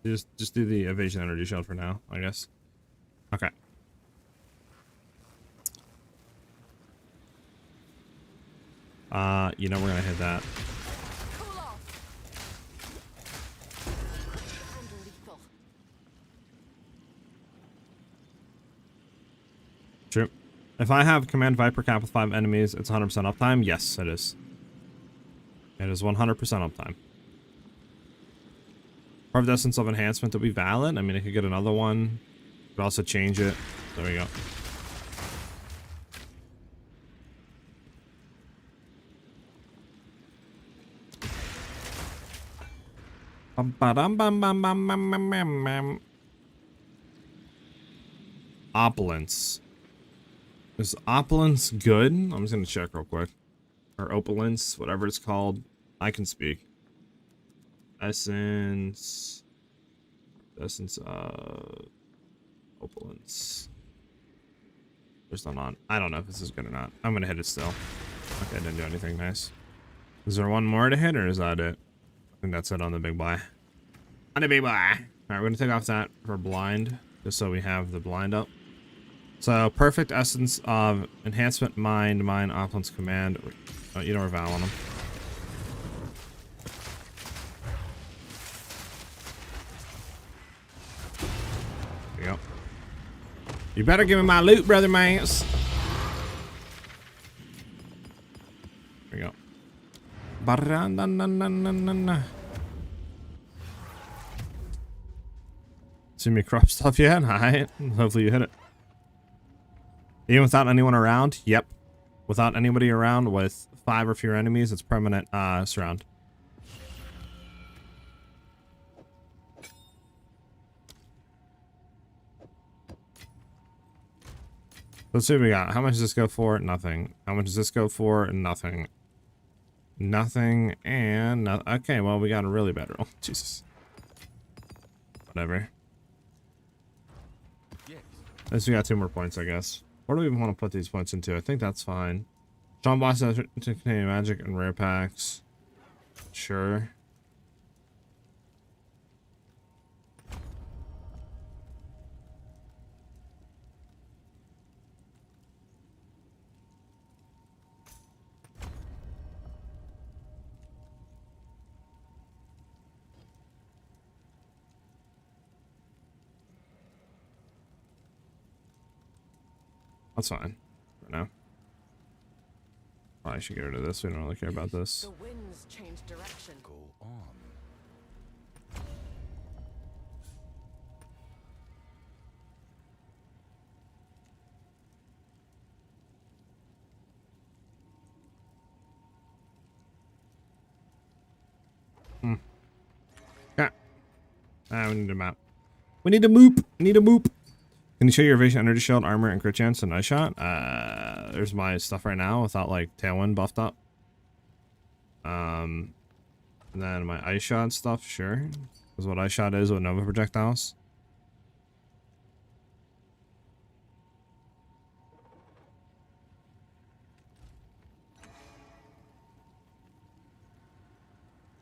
S1: Just do the evasion energy shield for now, I guess. Okay. You know we're gonna hit that.
S4: Cool off. And lethal.
S1: True. If I have Command Viper cap with 5 enemies, it's 100% uptime? Yes, it is. It is 100% uptime. Carved Essence of Enhancement to be valid. I mean, I could get another one. Could also change it. There we go. Opulence. Is opulence good? I'm just gonna check real quick. Or opulence, whatever it's called. I can speak. Essence of opulence. There's none on. I don't know if this is good or not. I'm gonna hit it still. Okay, didn't do anything nice. Is there one more to hit or is that it? I think that's it on the big boy. On the big boy. Alright, we're gonna take off that for blind, just so we have the blind up. So perfect essence of enhancement, mine, opulence command. Oh, you don't revow on them. Yep. You better give me my loot, brother mans. There we go. See me crop stuff yet? Alright. Hopefully you hit it. Even without anyone around? Yep. Without anybody around with 5 or fewer enemies, it's permanent surround. Let's see what we got. How much does this go for? Nothing. How much does this go for? Nothing. Nothing and no. Okay, well, we got a really bad roll. Jesus. Whatever.
S2: Yes.
S1: At least we got 2 more points, I guess. Where do we even want to put these points into? I think that's fine. Strong boss to contain magic and rare packs. Sure. That's fine for now. Probably should get rid of this. We don't really care about this.
S4: The winds change direction.
S2: Go on.
S1: Okay. We need a map. We need a moop. We need a moop. Can you show your evasion, energy shield, armor, and crit chance and nice shot? There's my stuff right now without like tailwind buffed up. And then my ice shot stuff, sure. Is what ice shot is with Nova projectiles.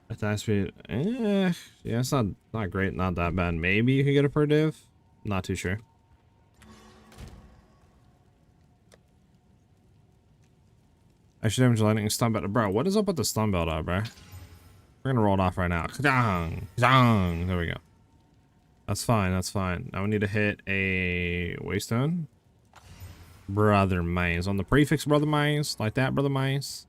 S1: Attack speed, yeah, it's not great, not that bad. Maybe you can get a per div. Not too sure. Extra damage lightning stun belt, bro. What is up with the stun belt, bro? We're gonna roll it off right now. There we go. That's fine. That's fine. Now we need to hit a waystone. Brother Maze on the prefix, brother Maze, like that, brother Maze.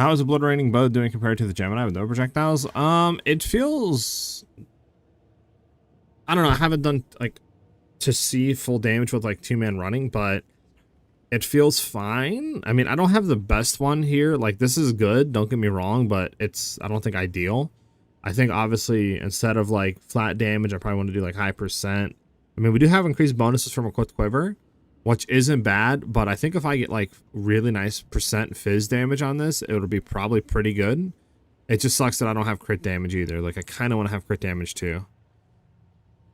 S1: How is obliterating bow doing compared to the Gemini with no projectiles? It feels, I don't know. I haven't done like to see full damage with like 2-man running, but it feels fine. I mean, I don't have the best one here. Like, this is good, don't get me wrong, but it's, I don't think ideal. I think obviously instead of like flat damage, I probably want to do like high percent. I mean, we do have increased bonuses from Equipped Quiver, which isn't bad, but I think if I get like really nice percent fizz damage on this, it'll be probably pretty good. It just sucks that I don't have crit damage either. Like, I kind of want to have crit damage too.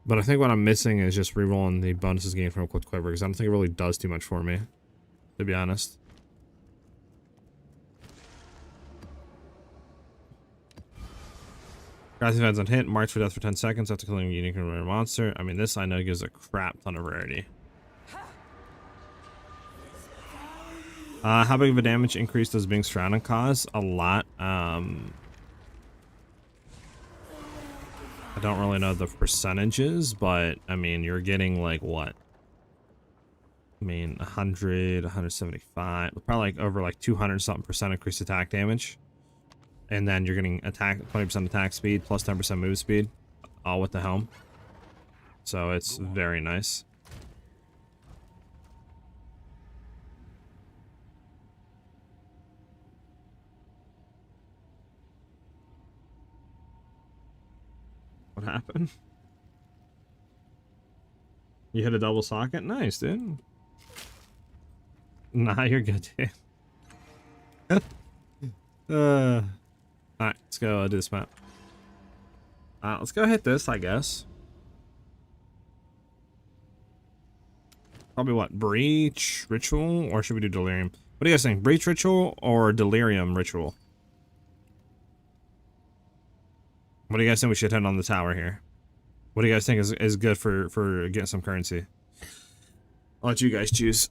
S1: But I think what I'm missing is just rerolling the bonuses gained from Equipped Quiver, because I don't think it really does too much for me, to be honest. Grass events on hit, march for death for 10 seconds after killing a unique and rare monster. I mean, this I know gives a crap ton of rarity. How big of a damage increase does being surrounded cause? A lot. I don't really know the percentages, but I mean, you're getting like what? I mean, 100, 175, probably like over like 200 something percent increased attack damage. And then you're getting attack 20% attack speed plus 10% move speed, all with the helm. So it's very nice. What happened? You hit a double socket? Nice, dude. Nah, you're good, dude. Alright, let's go do this map. Let's go hit this, I guess. Probably what? Breach, Ritual, or should we do Delirium? What do you guys think? Breach Ritual or Delirium Ritual? What do you guys think we should hit on the tower here? What do you guys think is good for getting some currency? I'll let you guys choose.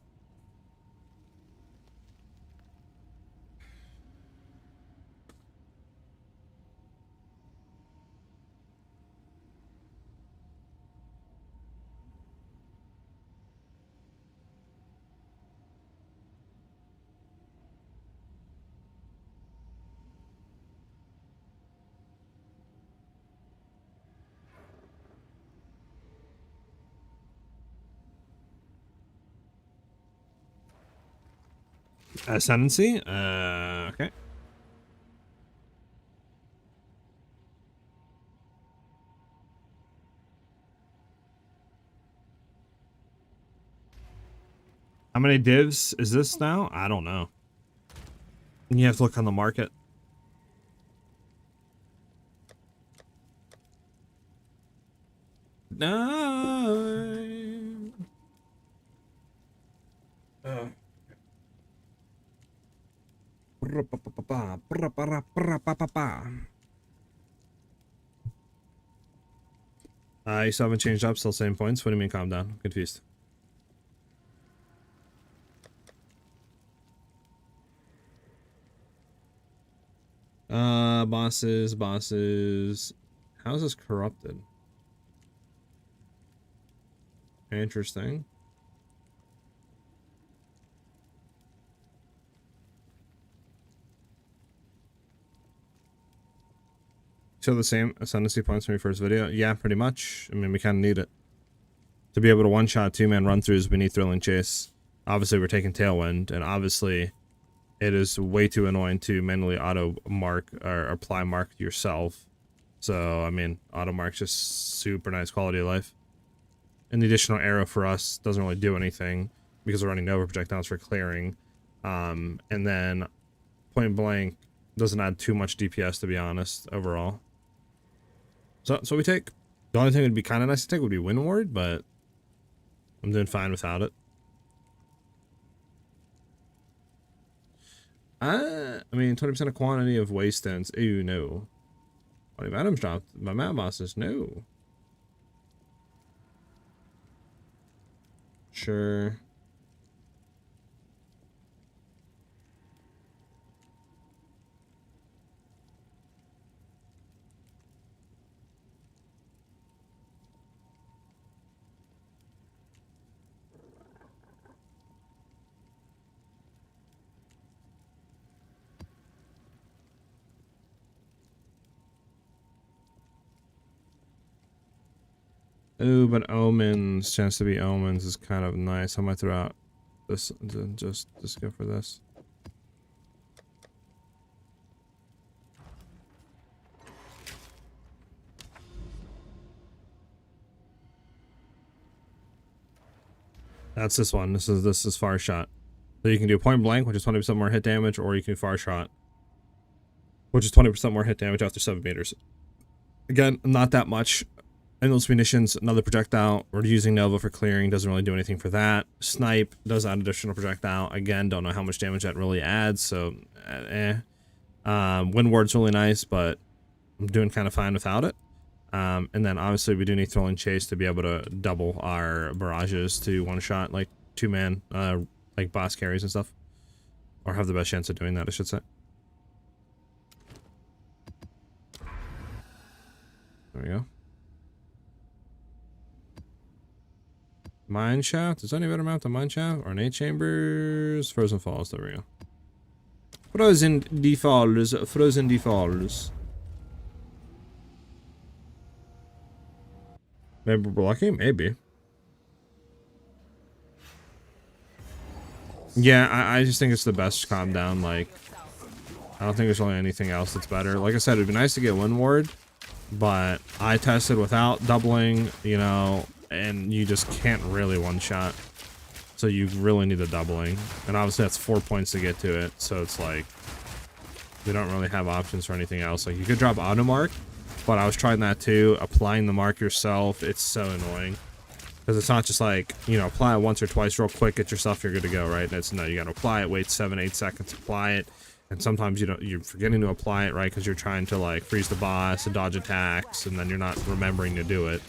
S1: Ascendancy? Okay. How many divs is this now? I don't know. You have to look on the market. No. You still haven't changed up, still same points. What do you mean calm down? Confused. Bosses. How is this corrupted? Interesting. Still the same ascendancy points from your first video? Yeah, pretty much. I mean, we kind of need it. To be able to one-shot 2-man run-throughs, we need Thrilling Chase. Obviously, we're taking Tailwind, and obviously, it is way too annoying to manually auto-mark or apply mark yourself. So, I mean, auto mark's just super nice quality of life. And the additional arrow for us doesn't really do anything because we're running Nova projectiles for clearing. And then point blank doesn't add too much DPS, to be honest, overall. So we take. The only thing that would be kind of nice to take would be Wind Ward, but I'm doing fine without it. I mean, 20% of quantity of waste ends. Ew, no. 20 items dropped. My map boss says no. Sure. Ooh, but omens, chance to be omens is kind of nice. I might throw out this, just go for this. That's this one. This is far shot. So you can do point blank, which is 20% more hit damage, or you can do far shot, which is 20% more hit damage after 7 meters. Again, not that much. Endless munitions, another projectile. We're using Nova for clearing, doesn't really do anything for that. Snipe does add additional projectile. Again, don't know how much damage that really adds, so Wind Ward's really nice, but I'm doing kind of fine without it. And then obviously we do need Thrilling Chase to be able to double our barrages to one shot, like 2-man, like boss carries and stuff. Or have the best chance of doing that, I should say. There we go. Mine Shaft? Is there any better map than Mine Shaft? Ornate Chambers? Frozen Falls, there we go. Frozen Falls. Frozen Falls. Maybe we're lucky? Maybe. Yeah, I just think it's the best calm down. Like, I don't think there's really anything else that's better. Like I said, it'd be nice to get Wind Ward, but I tested without doubling, you know, and you just can't really one-shot. So you really need the doubling. And obviously that's 4 points to get to it, so it's like, we don't really have options for anything else. Like, you could drop auto mark, but I was trying that too. Applying the mark yourself, it's so annoying. Because it's not just like, you know, apply it once or twice real quick, get your stuff, you're good to go, right? It's no, you gotta apply it, wait 7-8 seconds, apply it. And sometimes you're forgetting to apply it, right? Because you're trying to like freeze the boss and dodge attacks, and then you're not remembering to do it.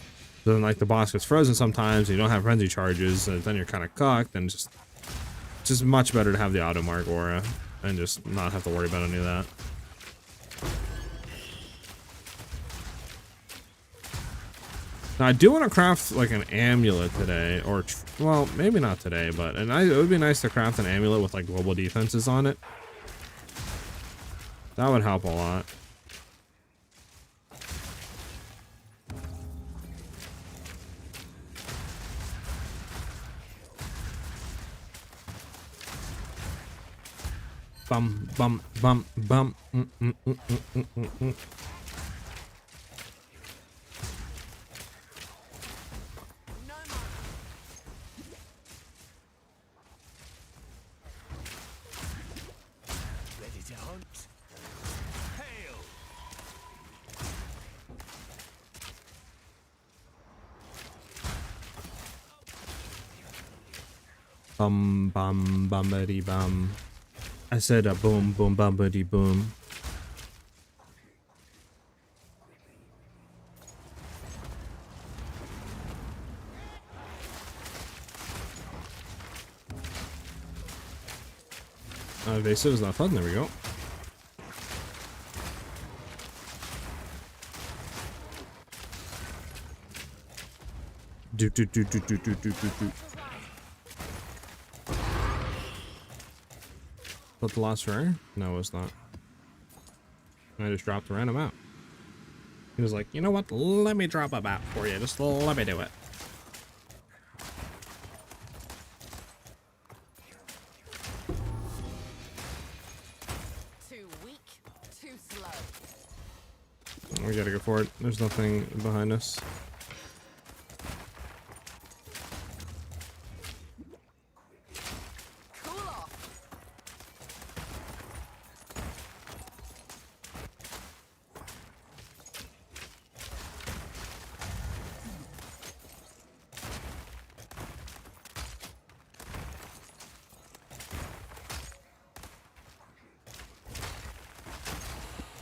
S1: So then like the boss gets frozen sometimes, and you don't have frenzy charges, and then you're kind of cocked, and just much better to have the auto mark aura and just not have to worry about any of that. Now I do want to craft like an amulet today, or well, maybe not today, but it would be nice to craft an amulet with like global defenses on it. That would help a lot. Bum bum bum bum.
S2: Ready to hunt. Hail!
S1: Bum bum bumpity bum. I said a boom boom bumpity boom. Evasive is not fun. There we go. Do. But the last rare? No, it's not. I just dropped a random out. He was like, you know what? Let me drop a map for you. Just let me do it.
S4: Too weak, too slow.
S1: We gotta go for it. There's nothing behind us.
S4: Cool off.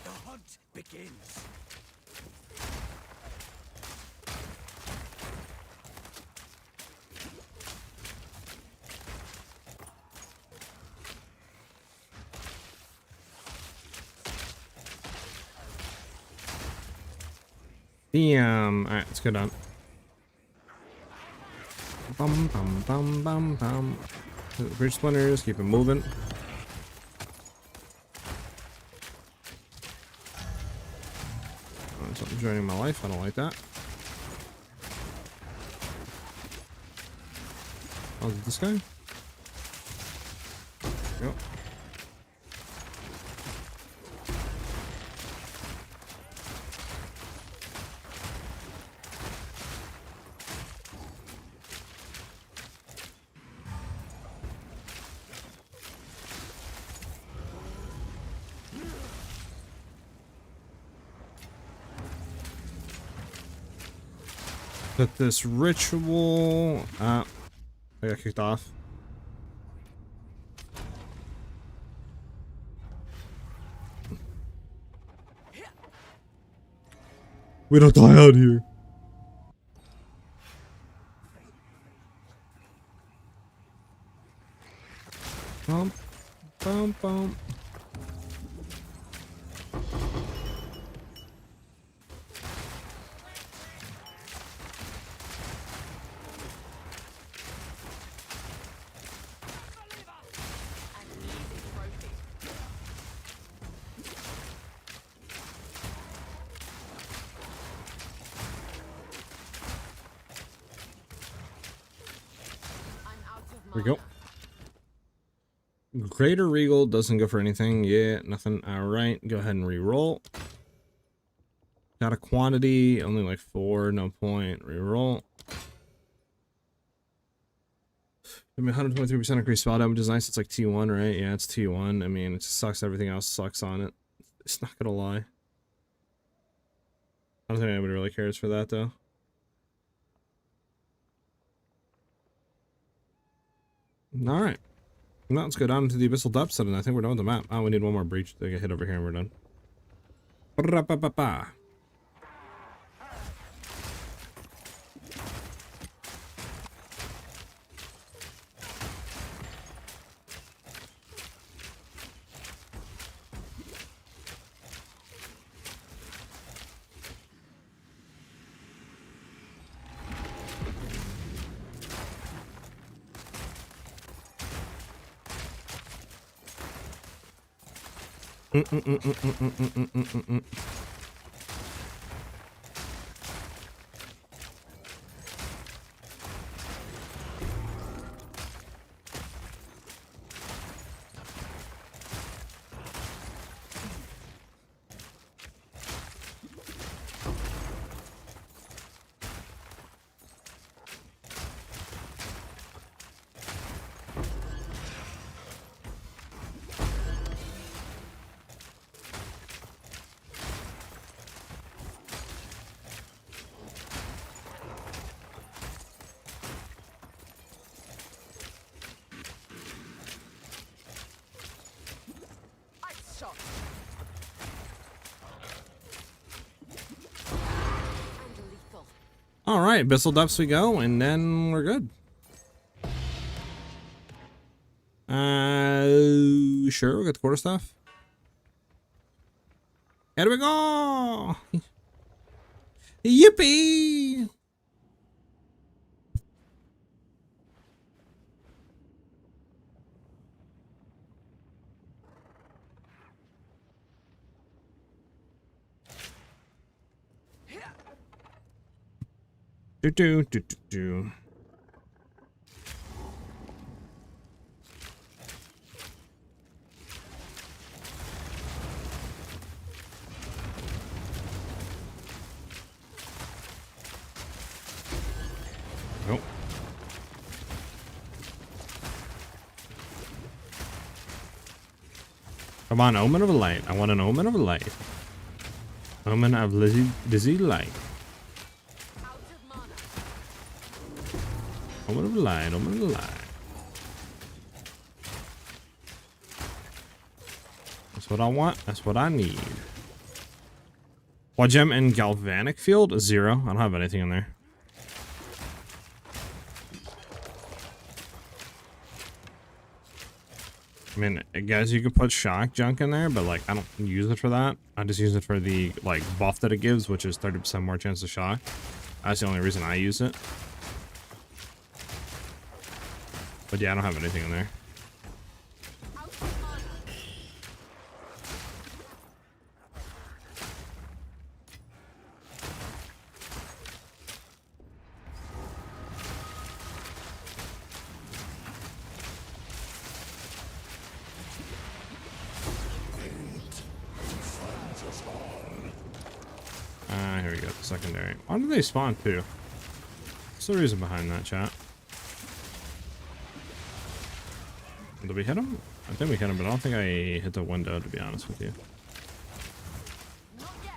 S2: The hunt begins.
S1: Damn. Alright, let's go down. Bum bum bum bum bum. Bridge splinters, keep it moving. Oh, something joining my life. I don't like that. Oh, is it this guy? Yep. Put this ritual. I got kicked off. We don't die out here. Bump, bump, bump.
S4: An easy trophy. I'm out of
S1: Here we go.
S4: mana.
S1: Greater Regal doesn't go for anything. Yeah, nothing. Alright, go ahead and re-roll. Got a quantity, only like 4, no point. Re-roll. I mean, 123% increased spell damage is nice. It's like T1, right? Yeah, it's T1. I mean, it just sucks. Everything else sucks on it. It's not gonna lie. I don't think anybody really cares for that, though. Alright. Now let's go down to the Abyssal Depths, and I think we're done with the map. Oh, we need one more breach to get hit over here, and we're done. Ba-da-ba-ba-ba.
S4: Ice shot. And lethal.
S1: All right, Abyssal Depths we go, and then we're good. Sure, we got the quarterstaff. Here we go! Yippee! Do do do do do. Come on, omen of light. I want an omen of light. Omen of dizzy light.
S4: Out of mana.
S1: Omen of light, omen of light. That's what I want. That's what I need. What gem and galvanic field? 0. I don't have anything in there. I mean, I guess you could put shock junk in there, but like I don't use it for that. I just use it for the like buff that it gives, which is 30% more chance of shock. That's the only reason I use it. But yeah, I don't have anything in there.
S4: Out of mana.
S1: Here we go. Secondary. Why did they spawn too? What's the reason behind that, chat? Did we hit him? I think we hit him, but I don't think I hit the window, to be honest with you.
S4: Not yet.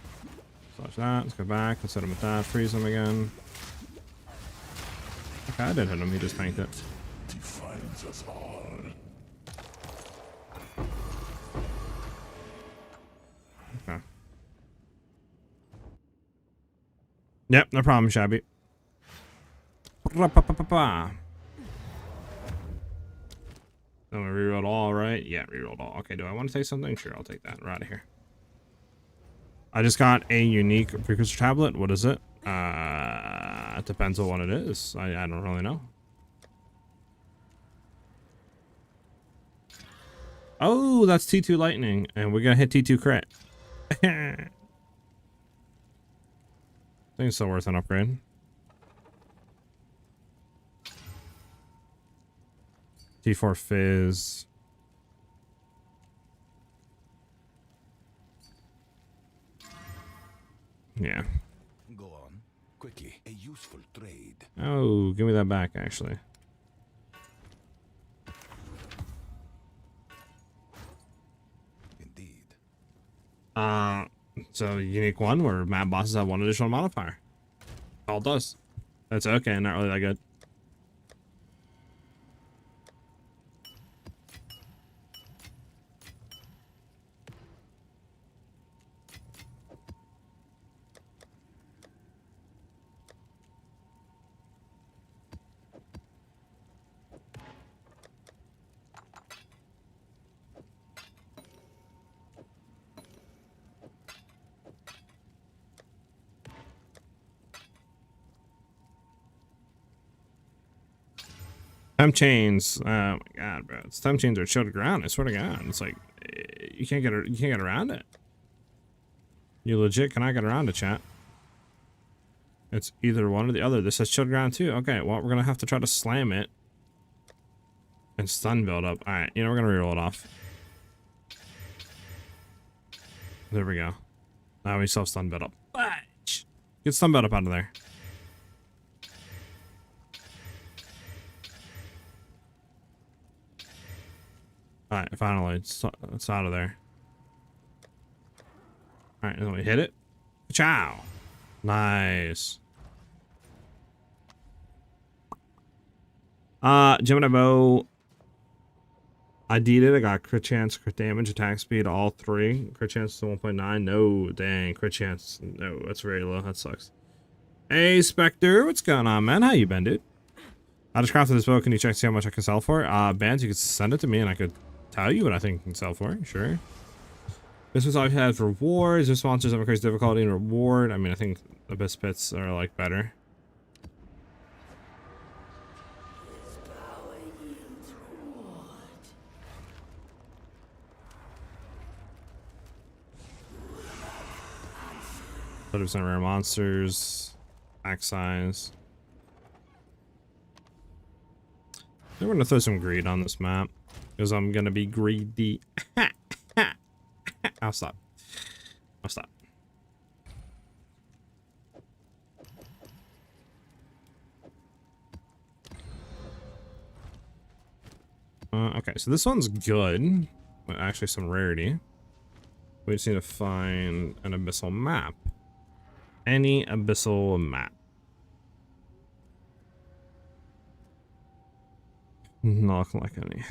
S1: Slash that. Let's go back. Let's hit him with that. Freeze him again. Okay, I did hit him. He just tanked it.
S2: Defines us all.
S1: Okay. Yep, no problem, Shabby. Ra-pa-pa-pa-pa. Then we rerolled all, right? Yeah, rerolled all. Okay, do I want to take something? Sure, I'll take that. We're out of here. I just got a unique precursor tablet. What is it? It depends on what it is. I don't really know. Oh, that's T2 lightning, and we're gonna hit T2 crit. I think it's still worth an upgrade. T4 fizz. Yeah.
S2: Go on. Quickly. A useful trade.
S1: Oh, give me that back, actually.
S2: Indeed.
S1: So unique one where map bosses have 1 additional modifier. All it does. That's okay, not really that good. Temp chains. Oh my god, bro. It's temp chains are chill to ground. I swear to God. It's like you can't get around it. You legit cannot get around it, chat. It's either one or the other. This says chill to ground too. Okay, well we're gonna have to try to slam it and stun build up. Alright, you know we're gonna reroll it off. There we go. Now we still have stun build up. Get stun build up out of there. Alright, finally, it's out of there. Alright, and then we hit it. Ciao. Nice. Gemini bow. I did it. I got crit chance, crit damage, attack speed, all 3. Crit chance to 1.9. No, dang, crit chance. No, that's very low. That sucks. Hey, Spectre, what's going on, man? How you been, dude? I just crafted this bow. Can you check to see how much I can sell for? Bands, you could send it to me and I could tell you what I think I can sell for. Sure. This was all we had for rewards. The sponsors have increased difficulty and reward. I mean, I think the best pits are like better. %, rare monsters, pack size. We're gonna throw some greed on this map because I'm gonna be greedy. I'll stop. I'll stop. Okay, so this one's good. actually some rarity. We just need to find an abyssal map. Any abyssal map. Not looking like any.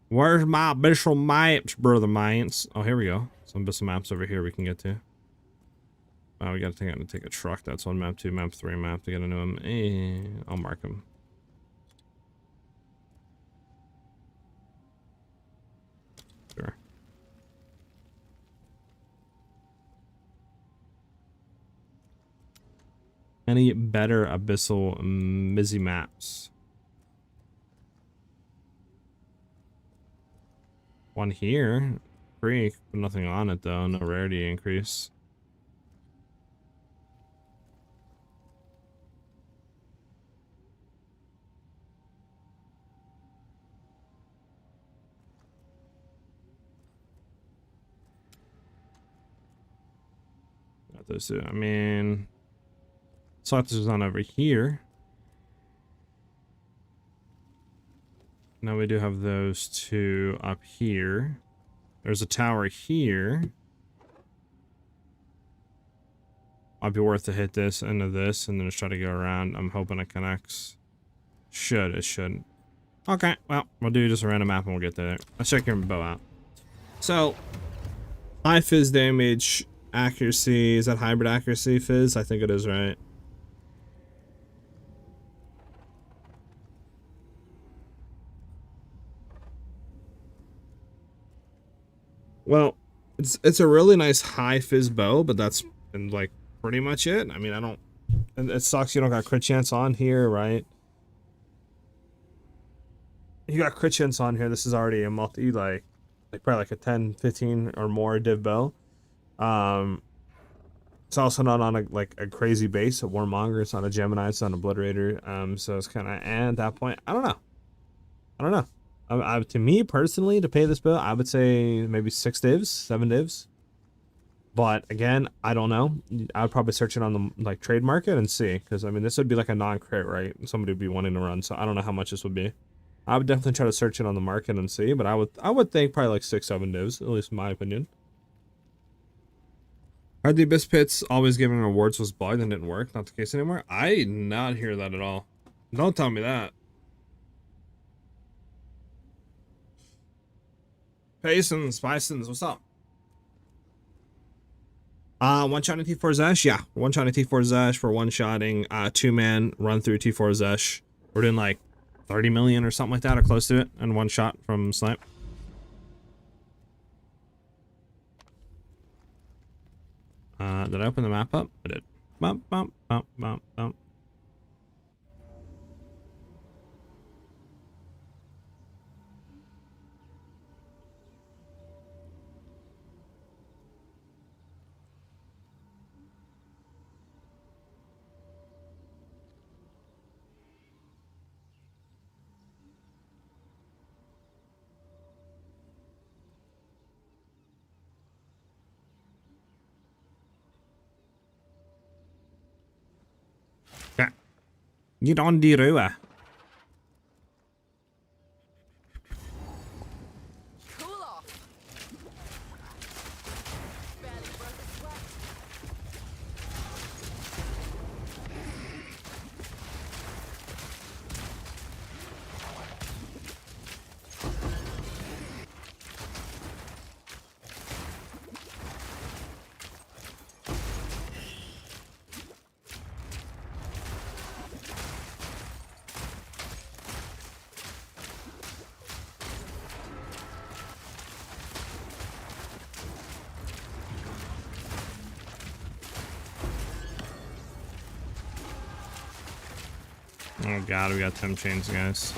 S1: Where's my abyssal maps, brother mates? Oh, here we go. Some abyssal maps over here we can get to. Oh, we gotta take a truck. That's on map 2, map 3, map to get into them. I'll mark them. Sure. Any better abyssal Mizzy maps? One here. Free, but nothing on it though. No rarity increase. Got those two. I mean, Salters is on over here. Now we do have those two up here. There's a tower here. Might be worth to hit this into this and then just try to go around. I'm hoping it connects. It should. Okay, well, we'll do just a random map and we'll get there. Let's check your bow out. So, high fizz damage, accuracy. Is that hybrid accuracy fizz? I think it is, right? Well, it's a really nice high fizz bow, but that's like pretty much it. I mean, I don't. And it sucks you don't got crit chance on here, right? You got crit chance on here. This is already a multi like probably like a 10, 15 or more div bow. It's also not on a crazy base, a Warmonger. It's not a Gemini. It's not an Obliterator. So it's kind of at that point. I don't know. To me personally, to pay this bill, I would say maybe 6 divs, 7 divs. But again, I don't know. I would probably search it on the like trade market and see, because I mean this would be like a non-crit, right? Somebody would be wanting to run, so I don't know how much this would be. I would definitely try to search it on the market and see, but I would think probably like 6, 7 divs, at least in my opinion. Are the Abyss Pits always giving rewards was bugged and didn't work? Not the case anymore? I did not hear that at all. Don't tell me that. Paysons, Bisons, what's up? One-shotting T4 Zesh? Yeah, one-shotting T4 Zesh for one-shotting 2-man run through T4 Zesh. We're doing like 30 million or something like that, or close to it, and one shot from snipe. Did I open the map up? I did. Bump, bump, bump, bump, bump. Get on the Rua.
S4: Cool off. Barely broke a sweat.
S1: Oh god, we got temp chains, guys.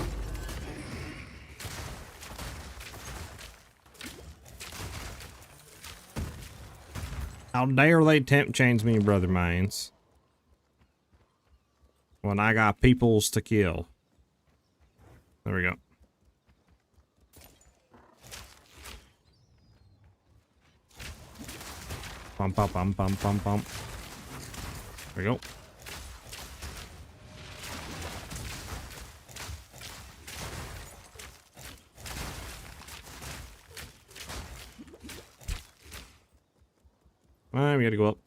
S1: How dare they temp chains me, brother mines, when I got peoples to kill. There we go. Bump, bump, bump, bump, bump, bump. There we go. We gotta go up.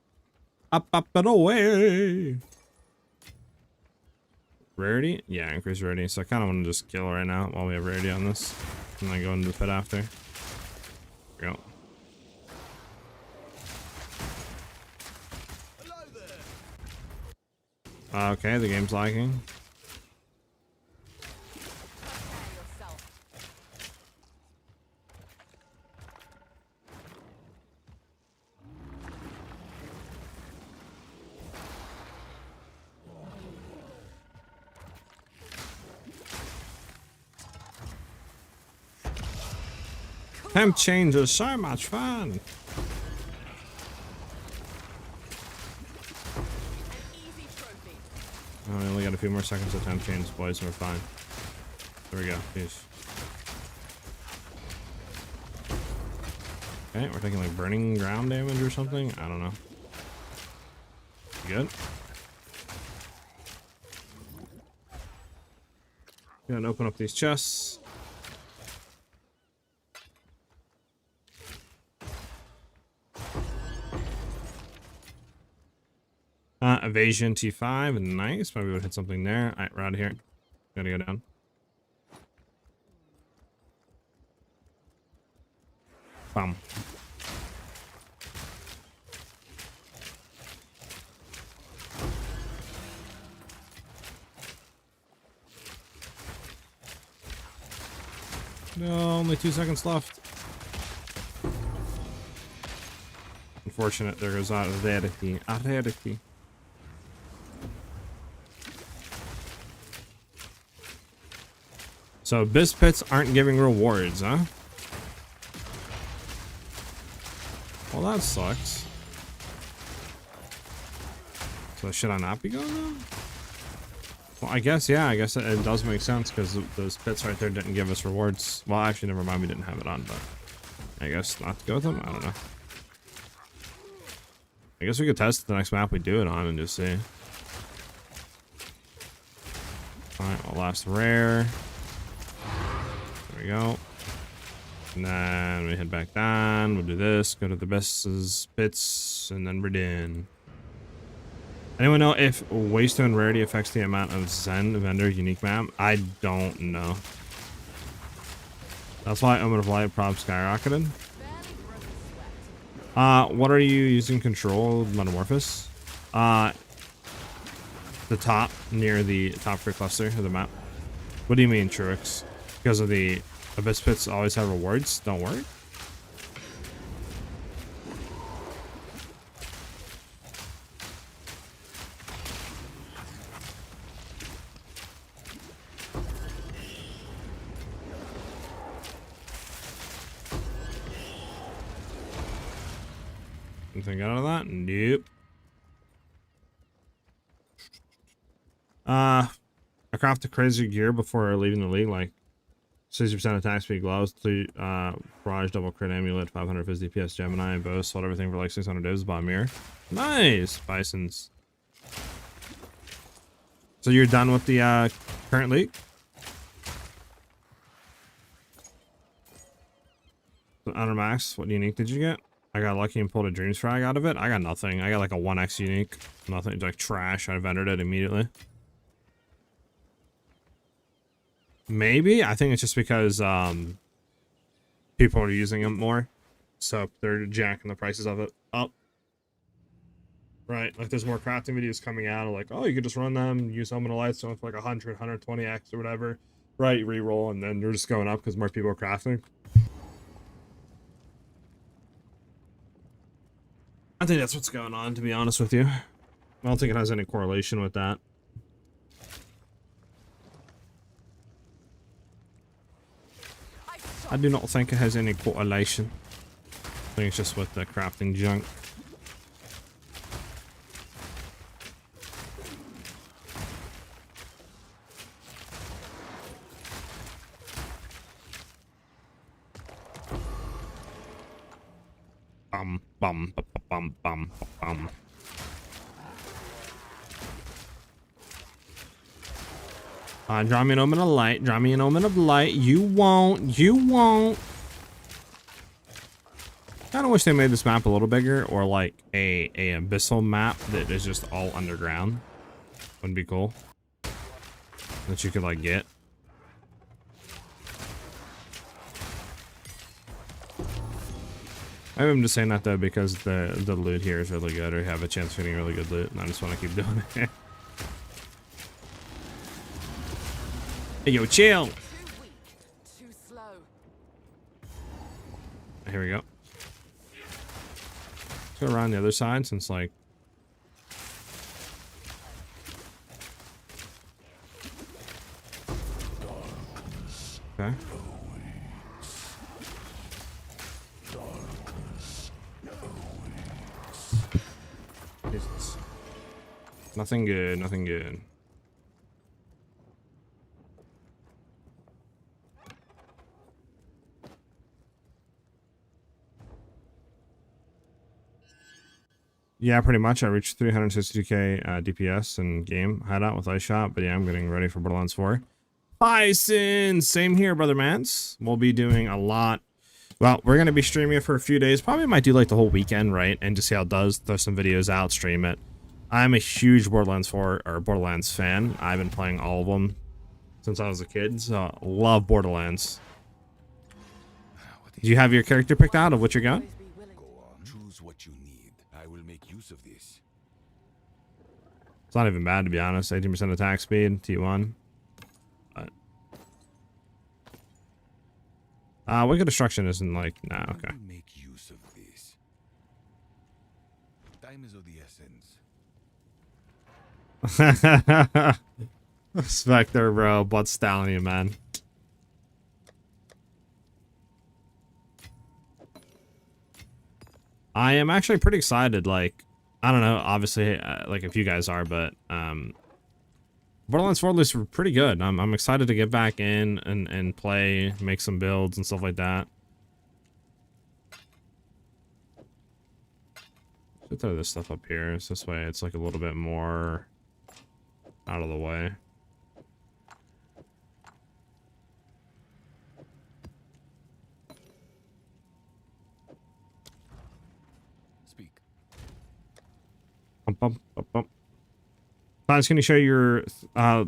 S1: Up, and away. Rarity? Yeah, increase rarity. So I kind of want to just kill right now while we have rarity on this. And then go into the pit after. There we go. Okay, the game's lagging. Temp change is so much fun. Oh, we only got a few more seconds of temp change, boys. We're fine. There we go. Peace. Okay, we're taking like burning ground damage or something. I don't know. Good. Gonna open up these chests. Evasion T5, nice. Maybe we'll hit something there. Alright, we're out of here. Gotta go down. Bam. No, only 2 seconds left. Unfortunate, there goes our rarity. Our rarity. So Abyss Pits aren't giving rewards, huh? Well, that sucks. So should I not be going on? Well, I guess, yeah, I guess it does make sense because those pits right there didn't give us rewards. Well, actually, never mind, we didn't have it on, but I guess not to go with them? I don't know. I guess we could test the next map we do it on and just see. Alright, well, last rare. There we go. And then we head back down. We'll do this. Go to the best's pits. And then we're done. Anyone know if Waystone rarity affects the amount of Zen vendor unique map? I don't know. That's why Omen of Light prop skyrocketed. What are you using control, Metamorphosis? The top, near the top for cluster of the map. What do you mean, Truix? Because of the Abyss Pits always have rewards? Don't worry. Anything out of that? Nope. I crafted crazy gear before leaving the league, like 60% attack speed, gloves, 3 barrage, double crit amulet, 500 fizz DPS, Gemini, bow, sold everything for like 600 divs, bought a mirror. Nice! Bisons. So you're done with the current league? Under max, what unique did you get? I got lucky and pulled a Dreams Frag out of it. I got nothing. I got like a 1x unique. Nothing, like trash. I vendored it immediately. Maybe. I think it's just because people are using them more. So they're jacking the prices of it up. Right. Like there's more crafting videos coming out. Like, oh, you could just run them, use them in a Lightstone for like 100, 120x or whatever. Right. Reroll. And then you're just going up because more people are crafting. I think that's what's going on, to be honest with you. I don't think it has any correlation with that. I do not think it has any correlation. I think it's just with the crafting junk. Bum, bum, bum, bum, bum, bum. Draw me an Omen of Light. Draw me an Omen of Light. You won't. You won't. Got of wish they made this map a little bigger, or like a abyssal map that is just all underground. Wouldn't be cool. That you could like get. I'm just saying that though because the loot here is really good, or have a chance of getting really good loot, and I just want to keep doing it. Hey, yo, chill.
S4: Too weak, too slow.
S1: Here we go. Let's go around the other side since like. Okay. Jesus. Nothing good, nothing good. Yeah, pretty much. I reached 362k DPS in game hideout with Ice Shot, but yeah, I'm getting ready for Borderlands 4. Bison! Same here, brother mans. We'll be doing a lot. Well, we're going to be streaming it for a few days. Probably might do like the whole weekend, right? And just see how it does. Throw some videos out, stream it. I'm a huge Borderlands 4 or Borderlands fan. I've been playing all of them since I was a kid, so love Borderlands. Do you have your character picked out of what you're going?
S4: Always be willing.
S2: Go on. Choose what you need. I will make use of this.
S1: It's not even bad, to be honest. 18% attack speed, T1. Wicked Destruction isn't like, nah, okay.
S2: I will make use of this. Time is of the essence.
S1: Spectre, bro. Blood Stallion, man. I am actually pretty excited. Like, I don't know, obviously, like if you guys are, but Borderlands 4 looks pretty good. I'm excited to get back in and play, make some builds and stuff like that. Should throw this stuff up here, so this way it's like a little bit more out of the way.
S2: Speak.
S1: Bump, bump, bump, bump. Guys, can you show your yeah,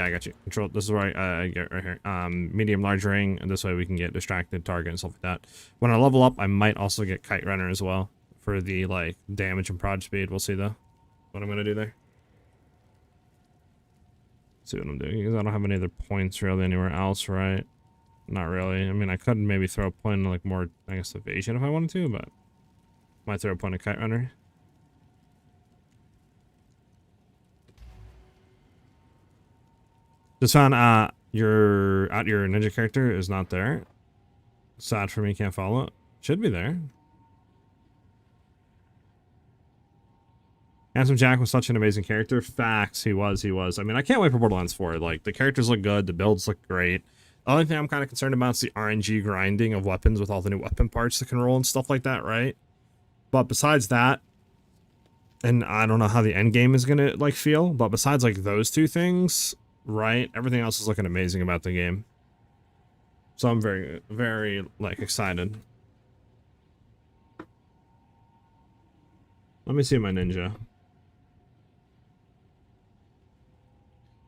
S1: I got you. Control. This is where I get right here. Medium large ring, and this way we can get distracted target and stuff like that. When I level up, I might also get Kite Runner as well for the like damage and prod speed. We'll see though what I'm gonna do there. See what I'm doing, because I don't have any other points really anywhere else, right? Not really. I mean, I could maybe throw a point in like more, I guess, evasion if I wanted to, but might throw a point of Kite Runner. Just found your ninja character is not there. Sad for me, can't follow it. Should be there. Handsome Jack was such an amazing character. Facts, he was. I mean, I can't wait for Borderlands 4. Like, the characters look good, the builds look great. The only thing I'm kind of concerned about is the RNG grinding of weapons with all the new weapon parts that can roll and stuff like that, right? But besides that, and I don't know how the end game is gonna like feel, but besides like those two things, right, everything else is looking amazing about the game. So I'm very, very like excited. Let me see my ninja.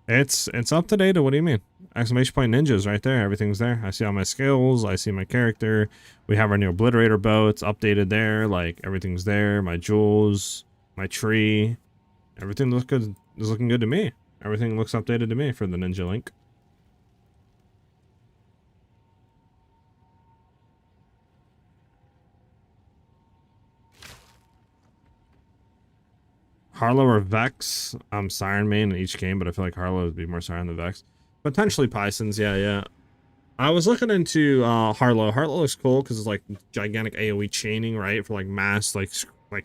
S1: It's up to date. What do you mean? Exclamation point ninjas right there. Everything's there. I see all my skills. I see my character. We have our new Obliterator bow. It's updated there. Like everything's there. My jewels, my tree, everything looks good. Is looking good to me. Everything looks updated to me for the ninja link. Harlow or Vex. I'm Siren main in each game, but I feel like Harlow would be more Siren than Vex. Potentially Pisons, yeah. I was looking into Harlow. Harlow looks cool because it's like gigantic AoE chaining, right? For like mass like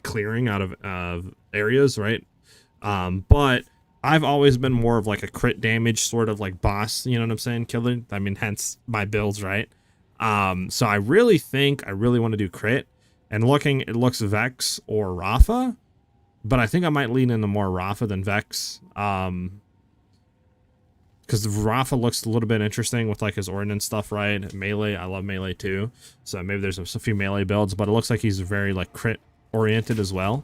S1: clearing out of areas, right? But I've always been more of like a crit damage sort of like boss, you know what I'm saying? Killer. I mean, hence my builds, right? So I really want to do crit. And looking, it looks Vex or Rafa. But I think I might lean into more Rafa than Vex. Because because Rafa looks a little bit interesting with like his ordnance stuff, right? Melee, I love melee too. So maybe there's a few melee builds, but it looks like he's very like crit oriented as well.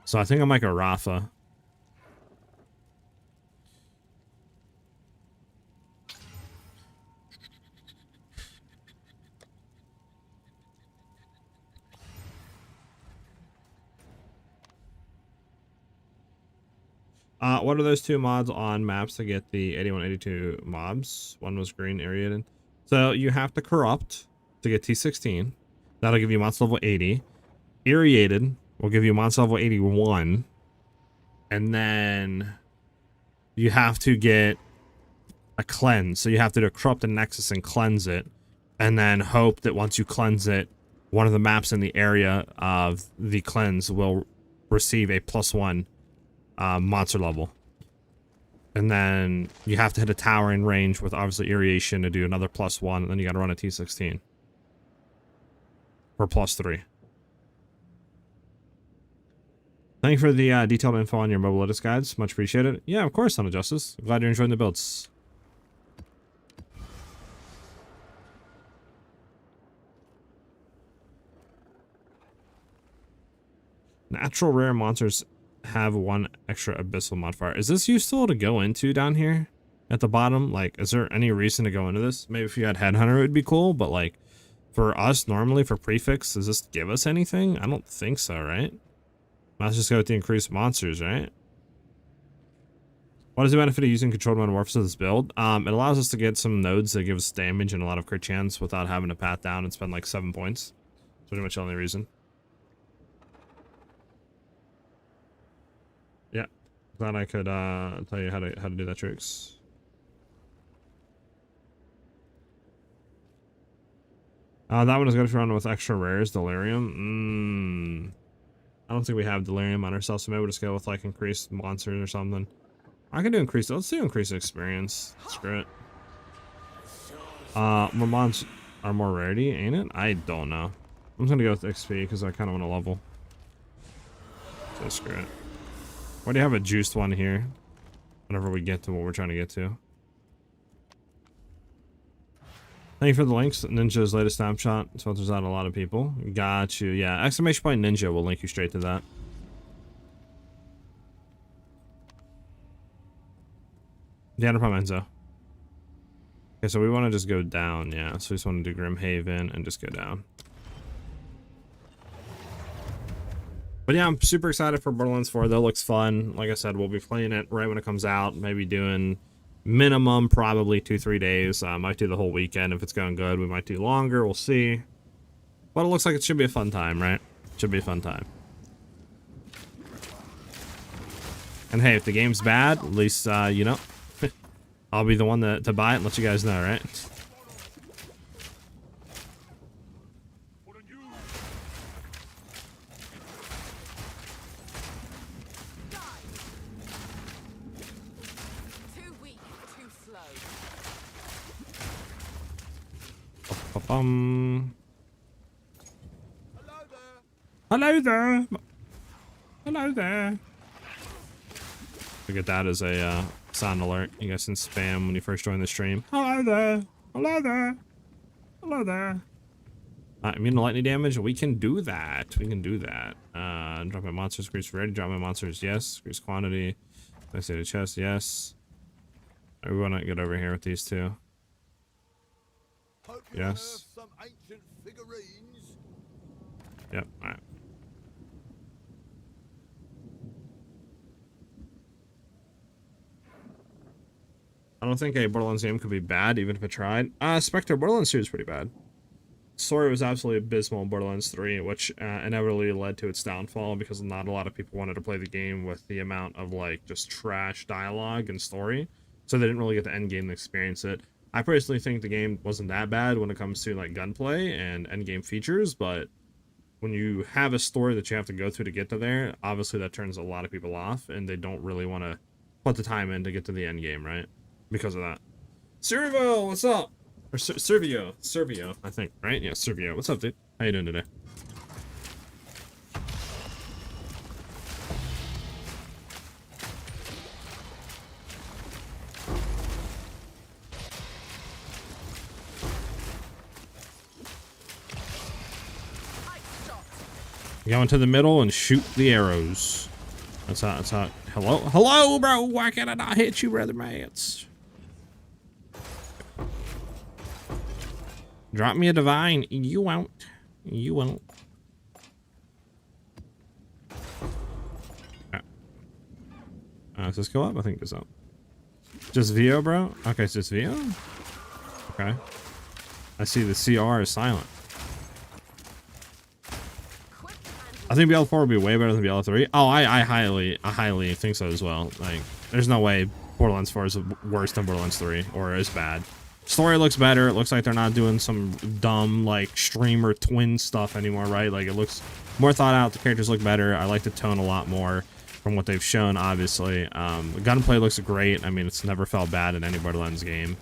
S1: So I think I might go Rafa. What are those two mods on maps to get the 81, 82 mobs? One was green aerated. So you have to corrupt to get T16. That'll give you monster level 80. Aerated will give you monster level 81. And then you have to get a cleanse. So you have to do a corrupt and nexus and cleanse it. And then hope that once you cleanse it, one of the maps in the area of the cleanse will receive a +1 monster level. And then you have to hit a tower in range with obviously irradiation to do another +1, and then you got to run a T16 for +3. Thank you for the detailed info on your mobile latest guides. Much appreciated. Yeah, of course, Son of Justice. Glad you're enjoying the builds. Natural rare monsters have one extra abyssal modifier. Is this useful to go into down here at the bottom? Like, is there any reason to go into this? Maybe if you had Headhunter, it would be cool, but like for us normally for prefix, does this give us anything? I don't think so, right? Let's just go with the increased monsters, right? What is the benefit of using controlled metamorphosis of this build? It allows us to get some nodes that give us damage and a lot of crit chance without having to pat down and spend like 7 points. That's pretty much the only reason. Yeah, glad I could tell you how to do that tricks. That one is good if you're on with extra rares, Delirium. I don't think we have Delirium on ourselves, so maybe we'll just go with like increased monsters or something. I can do increased. Let's do increased experience. Screw it. More mons are more rarity, ain't it? I don't know. I'm just gonna go with XP because I kind of want to level. So screw it. Why do you have a juiced one here? Whenever we get to what we're trying to get to. Thank you for the links. Ninja's latest snapshot filters out a lot of people. Got you. Yeah, exclamation point ninja will link you straight to that. Yeah, no problem, Enzo. Okay, so we want to just go down. Yeah, so we just want to do Grimhaven and just go down. But yeah, I'm super excited for Borderlands 4. That looks fun. Like I said, we'll be playing it right when it comes out. Maybe doing minimum probably 2-3 days. Might do the whole weekend if it's going good. We might do longer. We'll see. But it looks like it should be a fun time, right? Should be a fun time. And hey, if the game's bad, at least, you know, I'll be the one to buy it and let you guys know, right? Hello there. Hello there. Look at that as a sound alert. You guys can spam when you first join the stream. Hello there. Hello there. Hello there. Immune to lightning damage. We can do that. We can do that. Drop my monsters. Increase rarity. Drop my monsters. Yes. Increase quantity. I say the chest. Yes. We want to get over here with these two. Yes. Yep. All right. I don't think a Borderlands game could be bad, even if it tried. Spectre, Borderlands 2 is pretty bad. Story was absolutely abysmal in Borderlands 3, which inevitably led to its downfall because not a lot of people wanted to play the game with the amount of, like, just trash dialogue and story. So they didn't really get the endgame to experience it. I personally think the game wasn't that bad when it comes to, like, gunplay and endgame features, but when you have a story that you have to go through to get to there, obviously that turns a lot of people off, and they don't really want to put the time in to get to the endgame, right? Because of that. Servo, what's up? Or Servio, I think, right? Yeah, Servio. What's up, dude? How you doing today? Go into the middle and shoot the arrows. That's how. That's how. Hello, bro. Why can't I not hit you, brother mats? Drop me a divine. You won't. You won't. Does this go up? I think it goes up. Just VO, bro? Okay, it's just VO? Okay. I see the CR is silent. I think BL4 would be way better than BL3. Oh, I highly think so as well. Like, there's no way Borderlands 4 is worse than Borderlands 3 or as bad. Story looks better. It looks like they're not doing some dumb, like, streamer twin stuff anymore, right? Like, it looks more thought out. The characters look better. I like the tone a lot more from what they've shown, obviously. The gunplay looks great. I mean, it's never felt bad in any Borderlands game.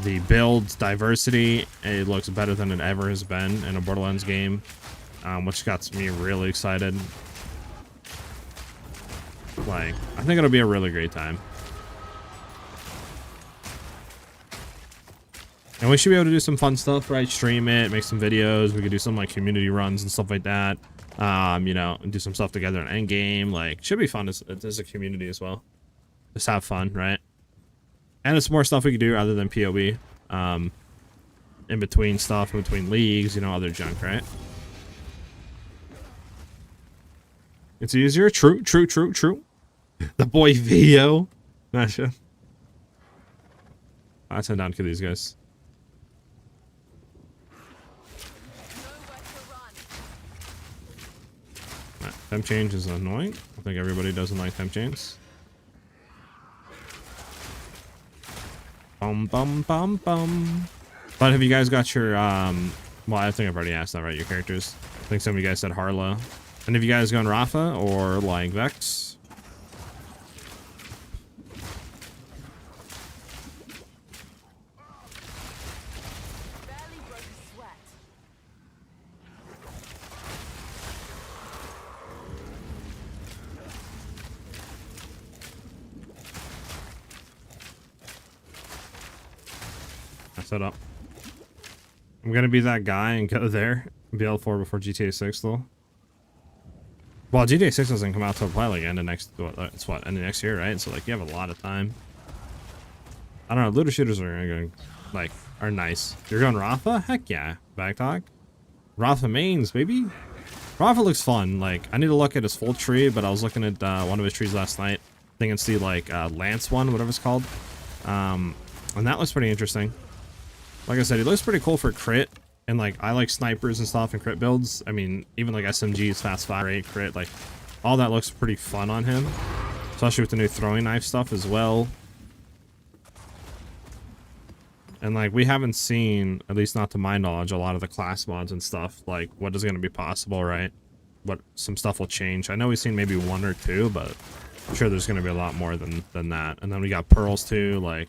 S1: The build diversity, it looks better than it ever has been in a Borderlands game, which got me really excited. Like, I think it'll be a really great time. And we should be able to do some fun stuff, right? Stream it, make some videos. We could do some like community runs and stuff like that. You know, and do some stuff together in Endgame. Like, should be fun as a community as well. Just have fun, right? And it's more stuff we could do other than PoE. In between stuff, in between leagues, you know, other junk, right? It's easier. True. The boy Vio. Not sure. I send down to these guys. Temp change is annoying. I think everybody doesn't like temp change. Bum. But have you guys got your well, I think I've already asked that, right? Your characters. I think some of you guys said Harlow. And have you guys gone Rafa or like Vex? Set up. I'm gonna be that guy and go there. BL4 before GTA 6 though. Well, GTA 6 doesn't come out till probably like end of next. It's what, end of next year, right? So like you have a lot of time. I don't know. Looter shooters are going like are nice. You're going Rafa? Heck yeah. Back talk. Rafa mains, baby. Rafa looks fun. Like I need to look at his full tree, but I was looking at one of his trees last night. I think it's the like Lance one, whatever it's called. And that looks pretty interesting. Like I said, he looks pretty cool for crit, and like I like snipers and stuff and crit builds. I mean, even like SMGs, fast fire rate, crit, like all that looks pretty fun on him, especially with the new throwing knife stuff as well. And like we haven't seen, at least not to my knowledge, a lot of the class mods and stuff. Like what is going to be possible, right? What some stuff will change. I know we've seen maybe one or two, but I'm sure there's going to be a lot more than that. And then we got pearls too, like.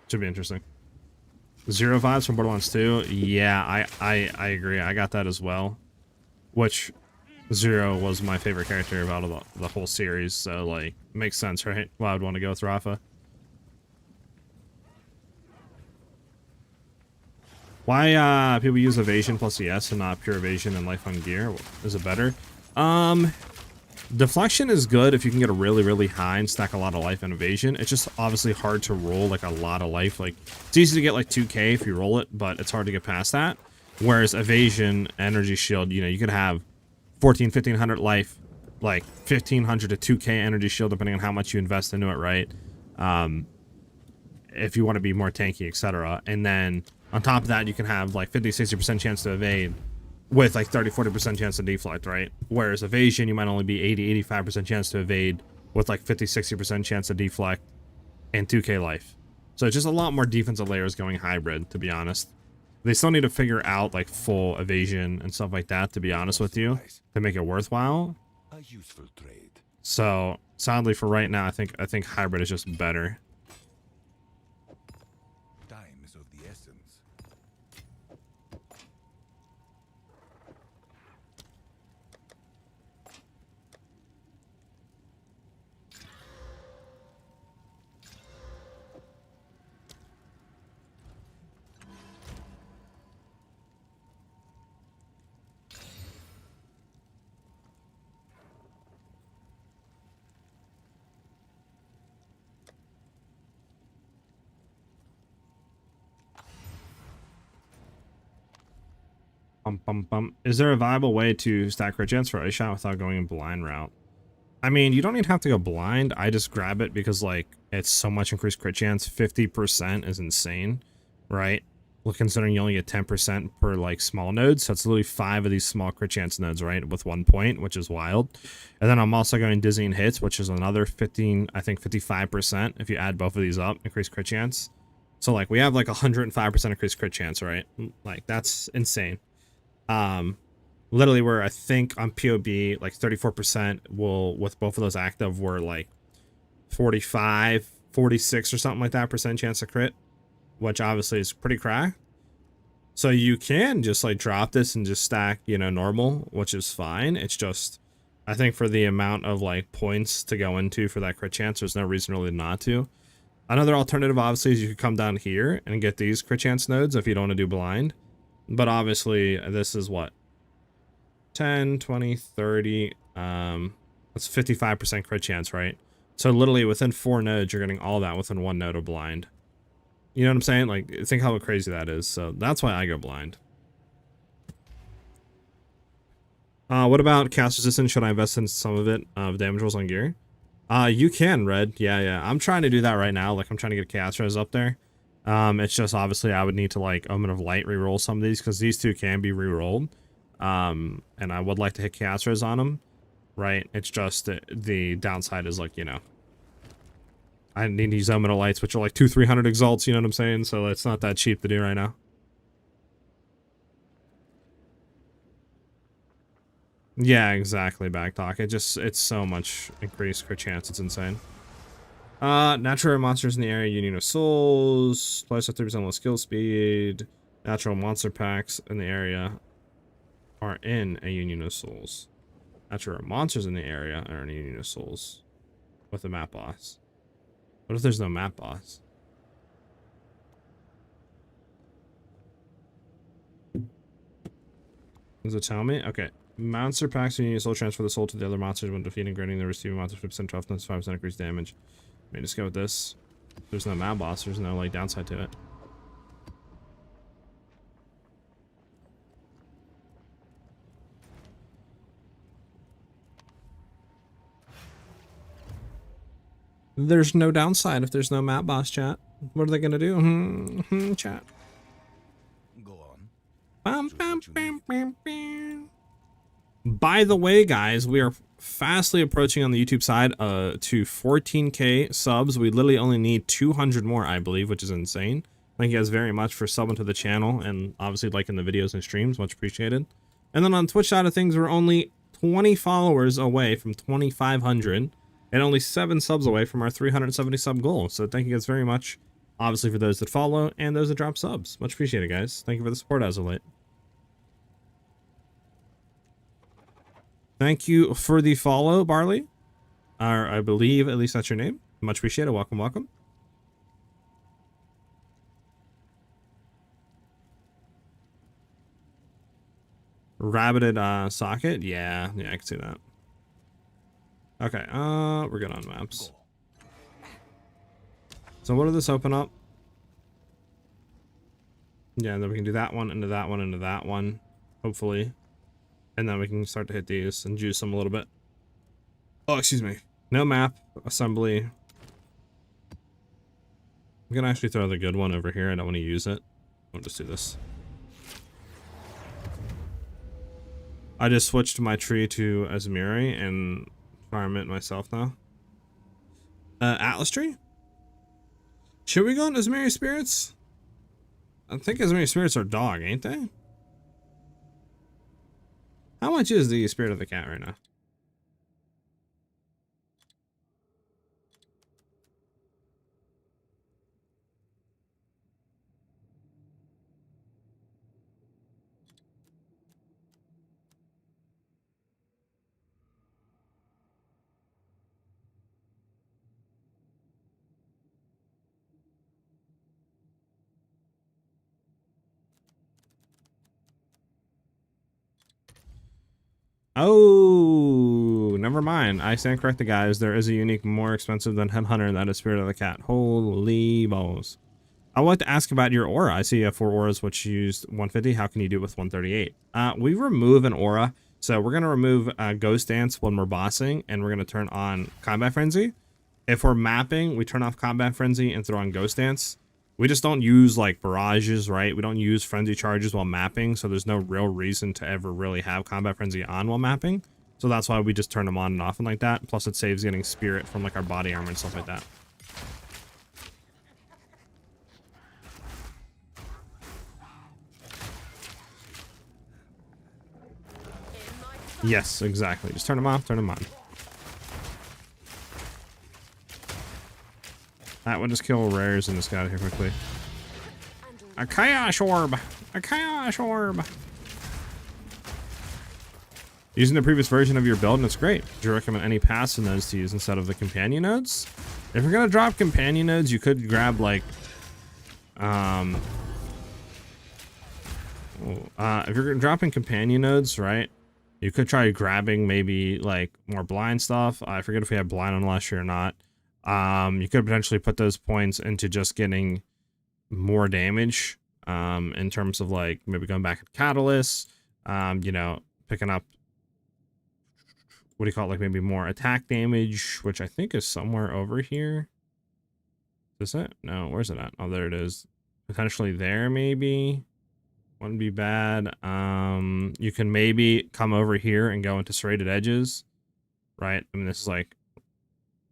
S1: Should be interesting. Zero vibes from Borderlands 2. Yeah, I agree. I got that as well. Which Zero was my favorite character out of the whole series, so like makes sense, right? Why I would want to go with Rafa. Why people use evasion plus ES and not pure evasion and life on gear? Is it better? Deflection is good if you can get a really high and stack a lot of life and evasion. It's just obviously hard to roll like a lot of life. Like it's easy to get like 2k if you roll it, but it's hard to get past that. Whereas evasion, energy shield, you know, you could have 1500 life, like 1500 to 2k energy shield depending on how much you invest into it, right? If you want to be more tanky, etc. And then on top of that, you can have like 50-60% chance to evade with like 30-40% chance to deflect, right? Whereas evasion, you might only be 80-85% chance to evade with like 50-60% chance to deflect and 2k life. So it's just a lot more defensive layers going hybrid, to be honest. They still need to figure out like full evasion and stuff like that, to be honest with you, to make it worthwhile.
S2: A useful trade.
S1: So sadly for right now, I think hybrid is just better.
S2: Time is of the essence.
S1: Is there a viable way to stack crit chance for Ice Shot without going in blind route? I mean, you don't even have to go blind. I just grab it because, like, it's so much increased crit chance. 50% is insane, right? Well, considering you only get 10% per, like, small nodes, so it's literally 5 of these small crit chance nodes, right, with 1 point, which is wild. And then I'm also going dizzying hits, which is another 15, I think 55% if you add both of these up, increased crit chance. So, like, we have, like, 105% increased crit chance, right? Like, that's insane. Literally where I think on POB, like 34% will, with both of those active, were like 45, 46 or something like that percent chance of crit, which obviously is pretty cracked. So you can just like drop this and just stack, you know, normal, which is fine. It's just, I think for the amount of like points to go into for that crit chance, there's no reason really not to. Another alternative obviously is you could come down here and get these crit chance nodes if you don't want to do blind. But obviously this is what? 10, 20, 30, that's 55% crit chance, right? So literally within 4 nodes, you're getting all that within 1 node of blind. You know what I'm saying? Like, think how crazy that is. So that's why I go blind. What about cast resistance? Should I invest in some of it, damage rolls on gear? You can, Red. Yeah. I'm trying to do that right now. Like, I'm trying to get cast res up there. It's just obviously I would need to like Omen of Light reroll some of these because these two can be rerolled. And I would like to hit cast res on them, right? It's just the downside is like, you know, I need these Omen of Lights, which are like 200-300 exalts, you know what I'm saying? So it's not that cheap to do right now. Yeah, exactly, Backtalk. It's so much increased crit chance, it's insane. Natural monsters in the area, Union of Souls, plus 30% less skill speed. Natural monster packs in the area are in a Union of Souls. Natural monsters in the area are in a Union of Souls with a map boss. What if there's no map boss? Does it tell me? Okay. Monster packs when you use soul transfer the soul to the other monsters when defeating, granting the receiving monster 50% toughness, 5% increased damage. Let me just go with this. There's no map boss, there's no like downside to it. There's no downside if there's no map boss, chat. What are they gonna do? Chat.
S2: Go on.
S1: Bam, bam, bam, bam, bam. By the way, guys, we are fastly approaching on the YouTube side to 14k subs. We literally only need 200 more, I believe, which is insane. Thank you guys very much for subbing to the channel and obviously liking the videos and streams. Much appreciated. And then on Twitch side of things, we're only 20 followers away from 2,500 and only 7 subs away from our 370 sub goal. So thank you guys very much, obviously, for those that follow and those that drop subs. Much appreciated, guys. Thank you for the support as of late. Thank you for the follow, Barley. I believe at least that's your name. Much appreciated. Welcome, welcome. Rabbited socket. Yeah, I can see that. Okay, we're good on maps. So what did this open up? Yeah, and then we can do that one into that one into that one, hopefully. And then we can start to hit these and juice them a little bit. Oh, excuse me. No map assembly. I'm gonna actually throw the good one over here. I don't want to use it. I'll just do this. I just switched my tree to Azmiri and farm it myself now. Atlas tree? Should we go on Azmiri spirits? I think Azmiri spirits are dog, ain't they? How much is the Spirit of the Cat right now? Oh, never mind. I stand corrected, guys. There is a unique more expensive than Headhunter, and that is Spirit of the Cat. Holy balls. I would like to ask about your aura. I see you have 4 auras, which used 150. How can you do it with 138? We remove an aura. So we're going to remove Ghost Dance when we're bossing, and we're going to turn on Combat Frenzy. If we're mapping, we turn off Combat Frenzy and throw on Ghost Dance. We just don't use like barrages, right? We don't use frenzy charges while mapping, so there's no real reason to ever really have Combat Frenzy on while mapping. So that's why we just turn them on and off and like that. Plus it saves getting spirit from like our body armor and stuff like that. Yes, exactly. Just turn them off, turn them on. That would just kill rares and just get out of here quickly. A Chaos Orb! A Chaos Orb! Using the previous version of your build, and it's great. Do you recommend any passive nodes to use instead of the companion nodes? If you're gonna drop companion nodes, you could grab like, if you're dropping companion nodes, right? You could try grabbing maybe like more blind stuff. I forget if we have blind on last year or not. You could potentially put those points into just getting more damage, in terms of like maybe going back at Catalyst, you know, picking up, what do you call it, like maybe more attack damage, which I think is somewhere over here. Is it? No, where's it at? Oh, there it is. Potentially there, maybe. Wouldn't be bad. You can maybe come over here and go into serrated edges, right? I mean, this is like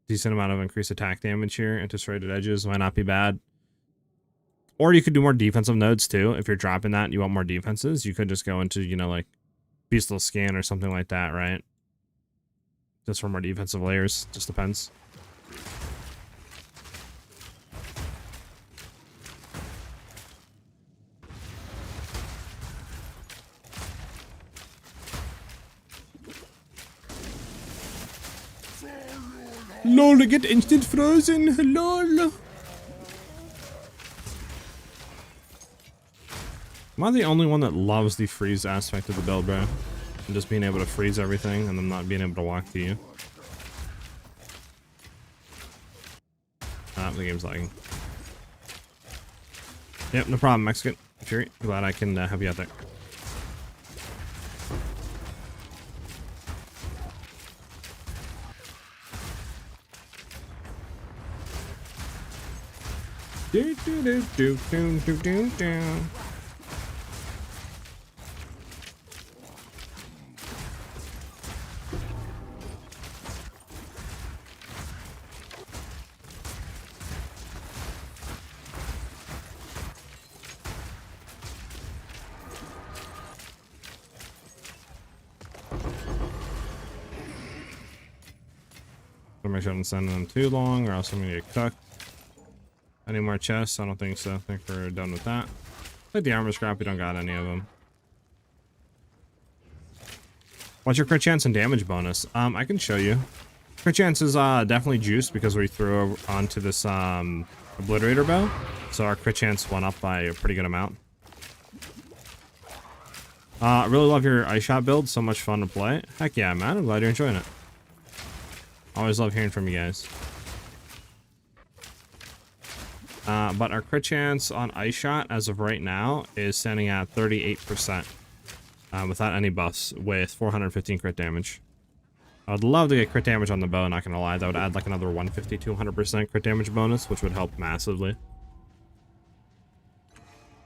S1: decent amount of increased attack damage here into serrated edges. Might not be bad. Or you could do more defensive nodes too. If you're dropping that and you want more defenses, you could just go into, you know, like Beastly Scan or something like that, right? Just for more defensive layers. Just depends. LOL, get instant frozen. LOL. Am I the only one that loves the freeze aspect of the build, bro? And just being able to freeze everything and then not being able to walk to you. Ah, the game's lagging. Yep, no problem, Mexican. Fury, glad I can have you out there. Do do do do do do do do. Make sure I don't send them too long, or else I'm gonna get cooked. Any more chests? I don't think so. I think we're done with that. Like the armor scrap, we don't got any of them. What's your crit chance and damage bonus? I can show you. Crit chance is definitely juiced because we threw onto this Obliterator bow, so our crit chance went up by a pretty good amount. I really love your ice shot build. So much fun to play. Heck yeah, man! I'm glad you're enjoying it. Always love hearing from you guys. But our crit chance on Ice Shot as of right now is standing at 38%. Without any buffs, with 415 crit damage. I would love to get crit damage on the bow, not gonna lie. That would add like another 150-200% crit damage bonus, which would help massively.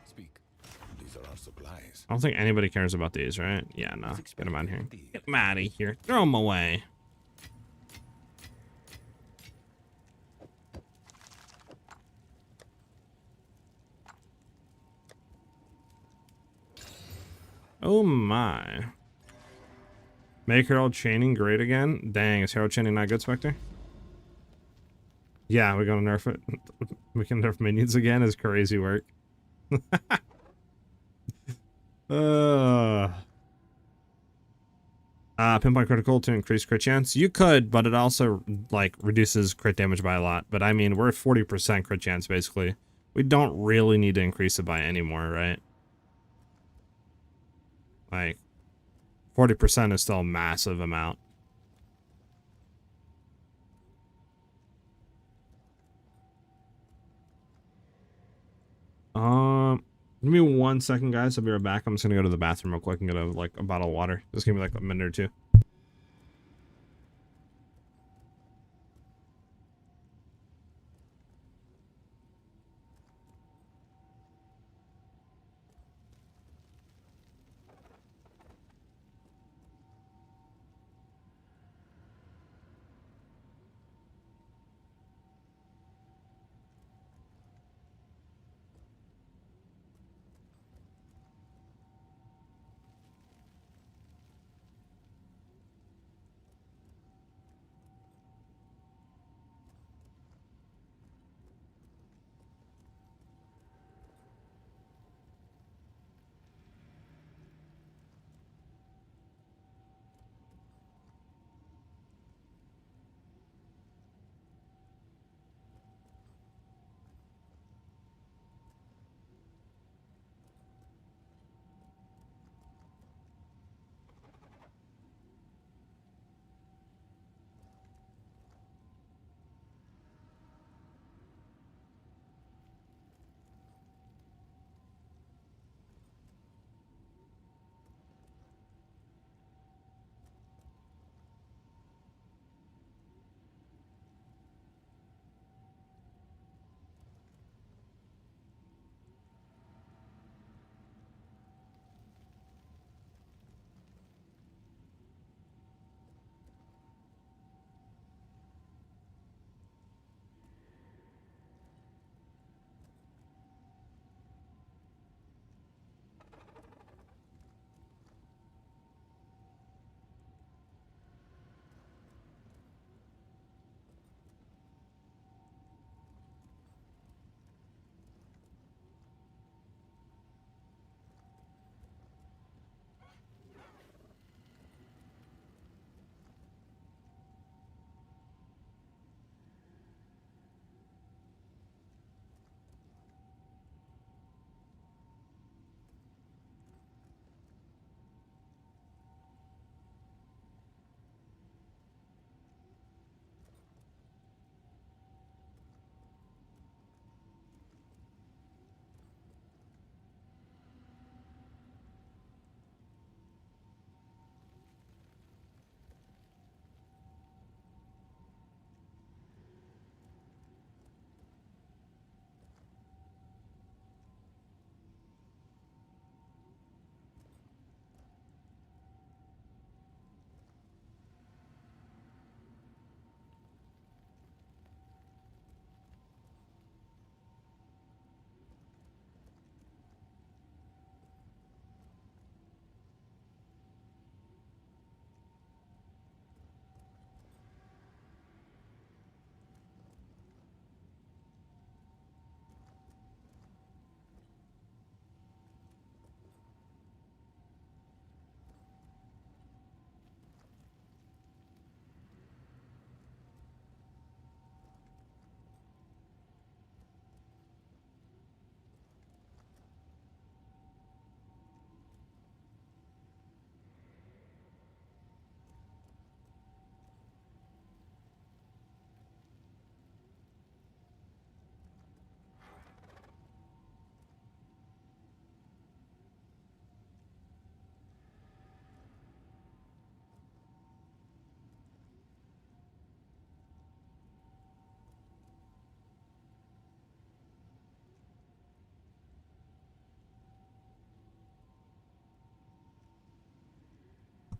S2: Speak. These are our supplies.
S1: I don't think anybody cares about these, right? Yeah, no. Get them out of here. Get them out of here. Throw them away. Oh my. Make Herald Chaining great again? Dang, is Herald Chaining not good, Spectre? Yeah, we're gonna nerf it. We can nerf minions again is crazy work. Pinpoint critical to increase crit chance. You could, but it also like reduces crit damage by a lot. But I mean, we're at 40% crit chance basically. We don't really need to increase it by any more, right? Like 40% is still a massive amount. Give me 1 second, guys. I'll be right back. I'm just gonna go to the bathroom real quick and get a bottle of water. Just give me like a minute or two.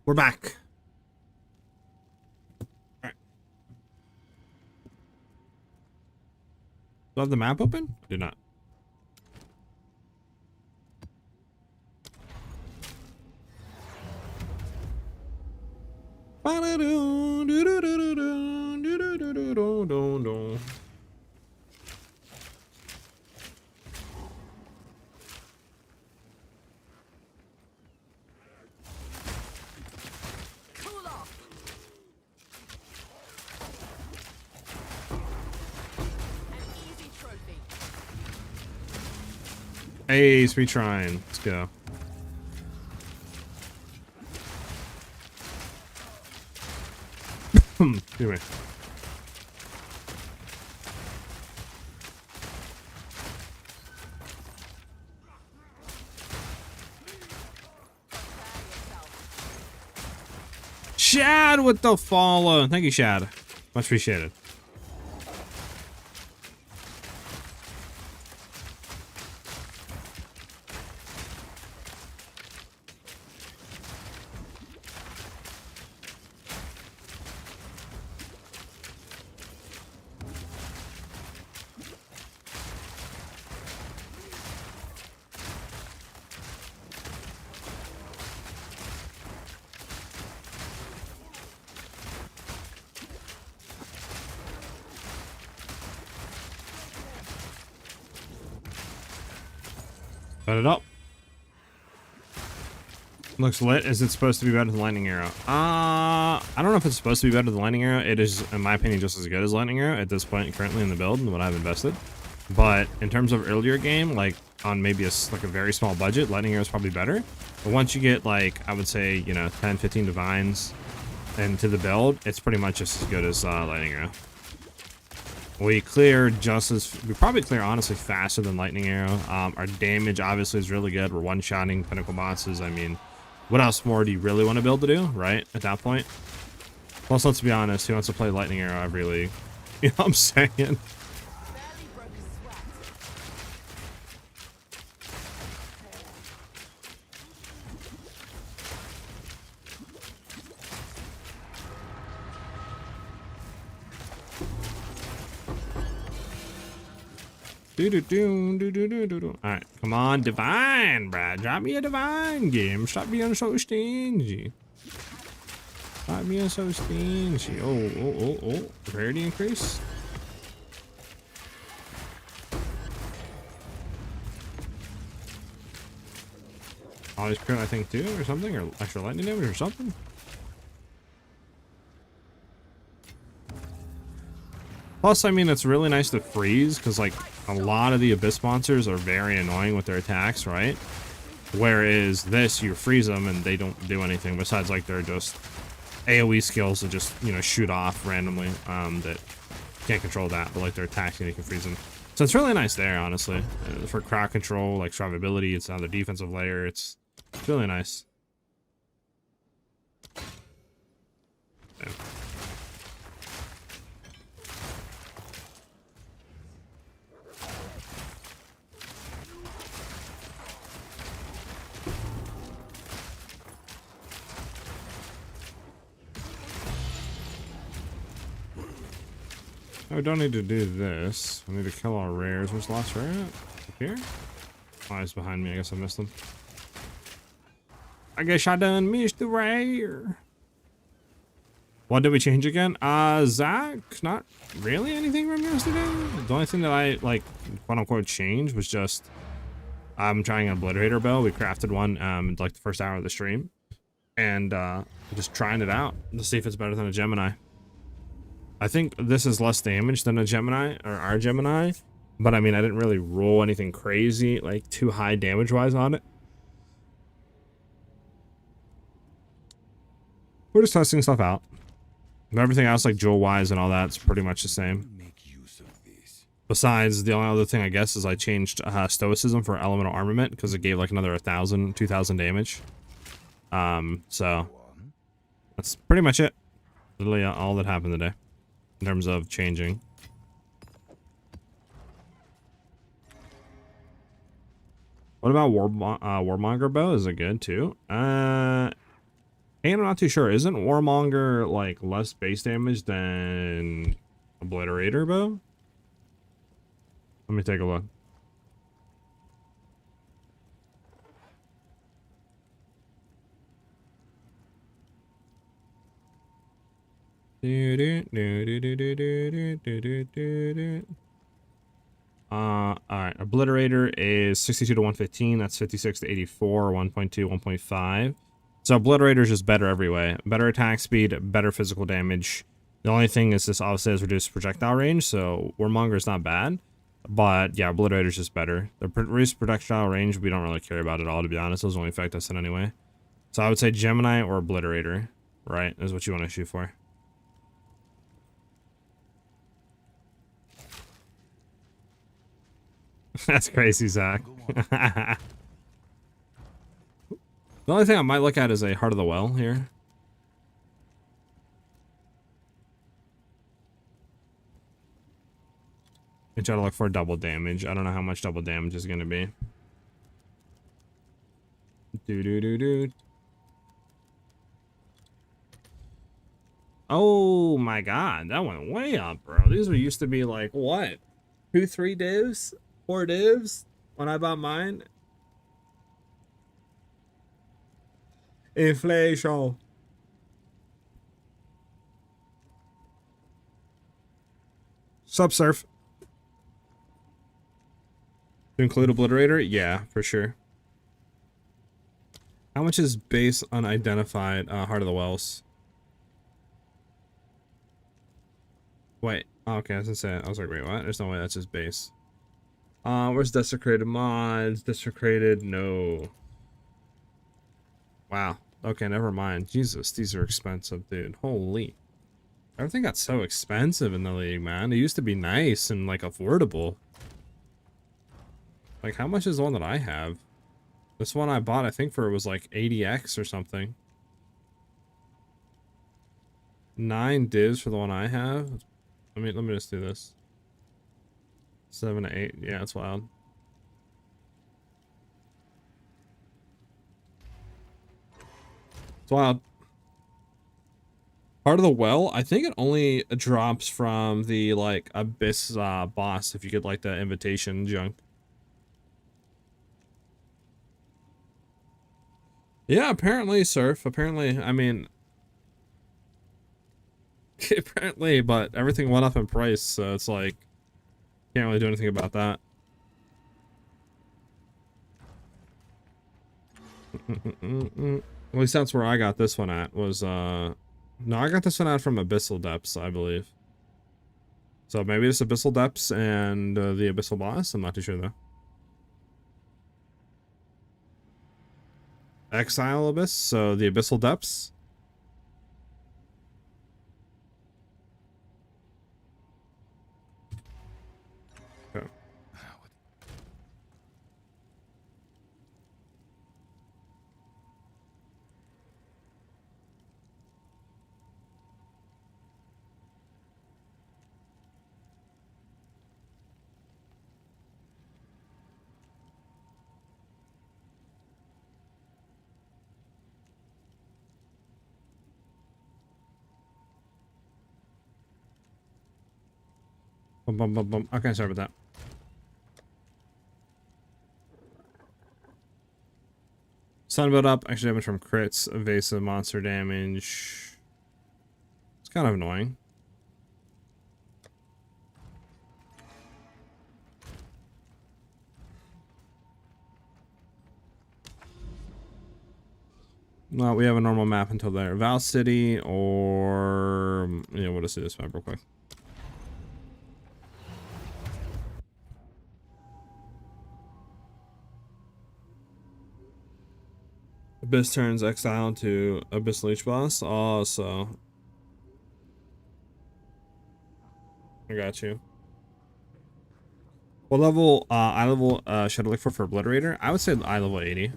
S1: We're back. All right. Do I have the map open? I do not.
S4: Cool off. An easy trophy.
S1: Hey, sweet shrine. Let's go. Anyway. Shad with the follow. Thank you, Shad. Much appreciated. Put it up. Looks lit. Is it supposed to be better than Lightning Arrow? I don't know if it's supposed to be better than Lightning Arrow. It is, in my opinion, just as good as Lightning Arrow at this point currently in the build and what I've invested. But in terms of earlier game, like on maybe a very small budget, Lightning Arrow is probably better. But once you get like, I would say, you know, 10, 15 divines into the build, it's pretty much just as good as Lightning Arrow. We probably clear honestly faster than Lightning Arrow. Our damage obviously is really good. We're one-shotting pinnacle bosses. I mean, what else more do you really want to be able to do, right? At that point. Plus, let's be honest, who wants to play Lightning Arrow every league? You know what I'm saying?
S4: Barely broke a sweat.
S1: Alright, come on, divine, bruh. Drop me a divine game. Stop being so stingy. Stop being so stingy. Oh. Rarity increase. Always crit, I think, too, or something, or extra lightning damage or something. Plus, I mean, it's really nice to freeze, because, like, a lot of the Abyss monsters are very annoying with their attacks, right? Whereas this, you freeze them, and they don't do anything, besides, like, they're just AoE skills that just, you know, shoot off randomly, that can't control that, but, like, their attacks, and you can freeze them. So it's really nice there, honestly. For crowd control, like, survivability, it's another defensive layer, it's really nice. Yeah. I don't need to do this. I need to kill our rares. Where's the last rare at? Up here? Oh, he's behind me. I guess I missed him. I guess I done missed the rare. What did we change again? Zach, not really anything from yesterday. The only thing that I, like, quote unquote changed was just I'm trying an Obliterator bow. We crafted one in like the first hour of the stream. And just trying it out to see if it's better than a Gemini. I think this is less damage than a Gemini, or our Gemini, but I mean, I didn't really roll anything crazy, like too high damage-wise on it. We're just testing stuff out. But everything else, like jewel-wise and all that's pretty much the same. Besides, the only other thing, I guess, is I changed Stoicism for Elemental Armament, because it gave like another 1,000, 2,000 damage. So, that's pretty much it. Literally all that happened today. In terms of changing. What about Warmonger bow? Is it good too? And I'm not too sure. Isn't Warmonger like less base damage than Obliterator bow? Let me take a look. Alright, Obliterator is 62 to 115, that's 56 to 84, 1.2, 1.5. So Obliterator is just better every way. Better attack speed, better physical damage. The only thing is this obviously has reduced projectile range, so Warmonger is not bad. But yeah, Obliterator is just better. The reduced projectile range we don't really care about at all, to be honest. Those only affect us in anyway. So I would say Gemini or Obliterator, right, is what you want to shoot for. That's crazy, Zach. The only thing I might look at is a Heart of the Well here. And try to look for double damage. I don't know how much double damage is gonna be. Do. Oh my god, that went way up, bro. These were used to be like what? 2, 3 divs? 4 divs when I bought mine? Inflation. Subsurf. To include Obliterator? Yeah, for sure. How much is base unidentified Heart of the Wells? Wait. Oh, okay, I was gonna say, I was like, wait, what? There's no way that's just base. Where's Desecrated mods? Desecrated, no. Wow. Okay, never mind. Jesus, these are expensive, dude. Holy. Everything got so expensive in the league, man. It used to be nice and, like, affordable. Like, how much is the one that I have? This one I bought, I think, for it was, like, 80x or something. 9 divs for the one I have. Let me just do this. 7 to 8. Yeah, it's wild. It's wild. Part of the well, I think it only drops from the like abyss boss if you get like the invitation junk. Yeah, apparently, surf. Apparently, I mean, apparently, but everything went up in price, so it's like can't really do anything about that. At least that's where I got this one at. Was no, I got this one out from Abyssal Depths, I believe. So maybe it's Abyssal Depths and the Abyssal Boss. I'm not too sure though. Exile Abyss, so the Abyssal Depths. Okay. Bum, bum, bum, bum. Okay, sorry about that. Sun build up, extra damage from crits, evasive monster damage. It's kind of annoying. No, we have a normal map until there. Val City or yeah, we'll just do this map real quick. Abyss turns Exile to Abyss Leech Boss. Oh, so I got you. What level eye level should I look for Obliterator? I would say eye level 80.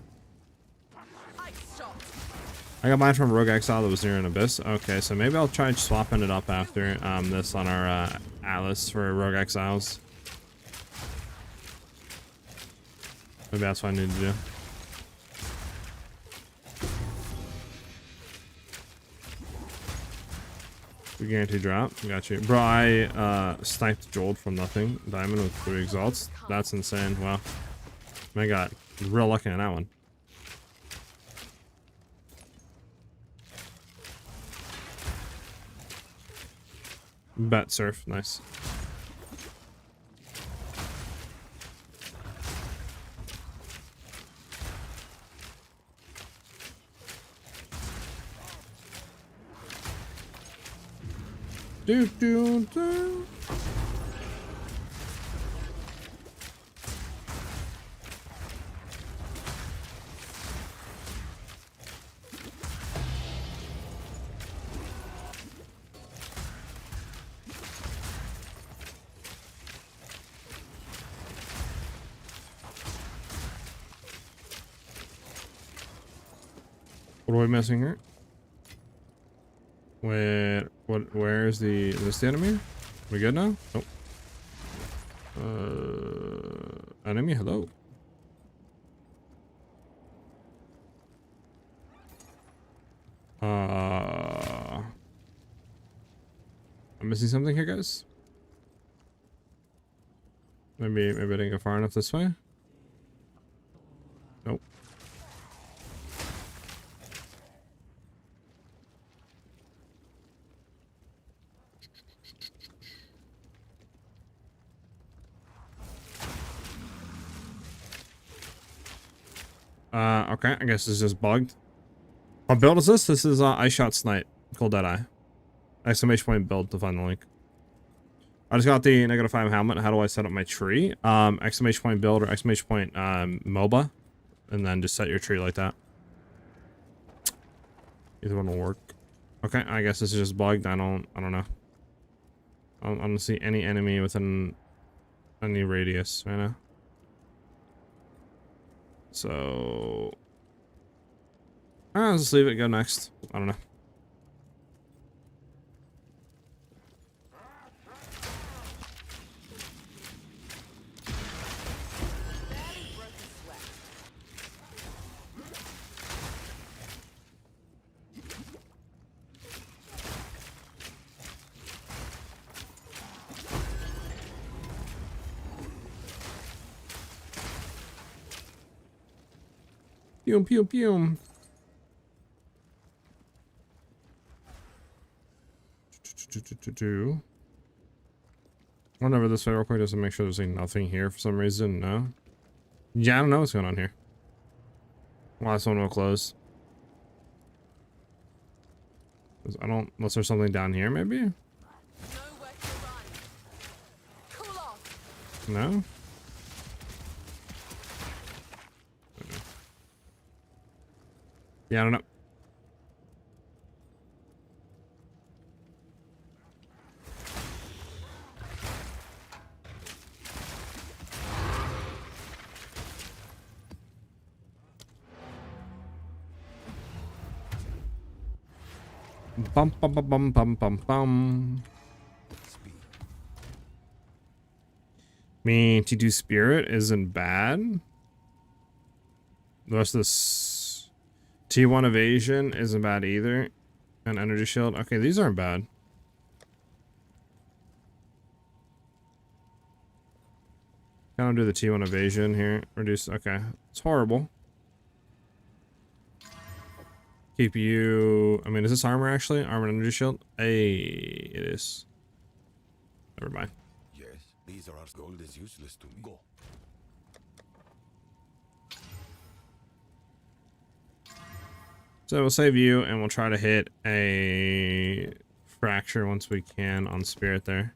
S1: I got mine from Rogue Exile that was near an Abyss. Okay, so maybe I'll try swapping it up after this on our Atlas for Rogue Exiles. Maybe that's what I need to do. We guarantee drop. Got you. Bro, I sniped Jolt from nothing. Diamond with 3 exalts. That's insane. Wow. I got real lucky on that one. Bet surf. Nice. Do. What are we missing here? Where is this the enemy? We good now? Nope. Enemy, hello. I'm missing something here, guys. Maybe I didn't go far enough this way. Nope. Okay, I guess it's just bugged. What build is this? This is I shot snipe called Deadeye. Exclamation point build to find the link. I just got the -5 helmet. How do I set up my tree? Exclamation point build or exclamation point MOBA, and then just set your tree like that. Either one will work. Okay, I guess this is just bugged. I don't know. I don't see any enemy within any radius right now. So let's just leave it. Go next. I don't know. Pew pew pew. Run over this way real quick just to make sure there's like nothing here for some reason. No. Yeah, I don't know what's going on here. Last one will close. Unless there's something down here, maybe?
S4: Nowhere to run. Cool off.
S1: No? Yeah, I don't know. Bum bum bum bum bum bum bum.
S2: Speed.
S1: Me to do spirit isn't bad. The rest of this T1 evasion isn't bad either. And energy shield. Okay, these aren't bad. Kind of do the T1 evasion here. Reduce. Okay, it's horrible. Keep you. I mean, is this armor actually? Armor and energy shield? Hey, it is. Never mind.
S2: Yes, these are our gold is useless to me. Go.
S1: So we'll save you and we'll try to hit a fracture once we can on spirit there.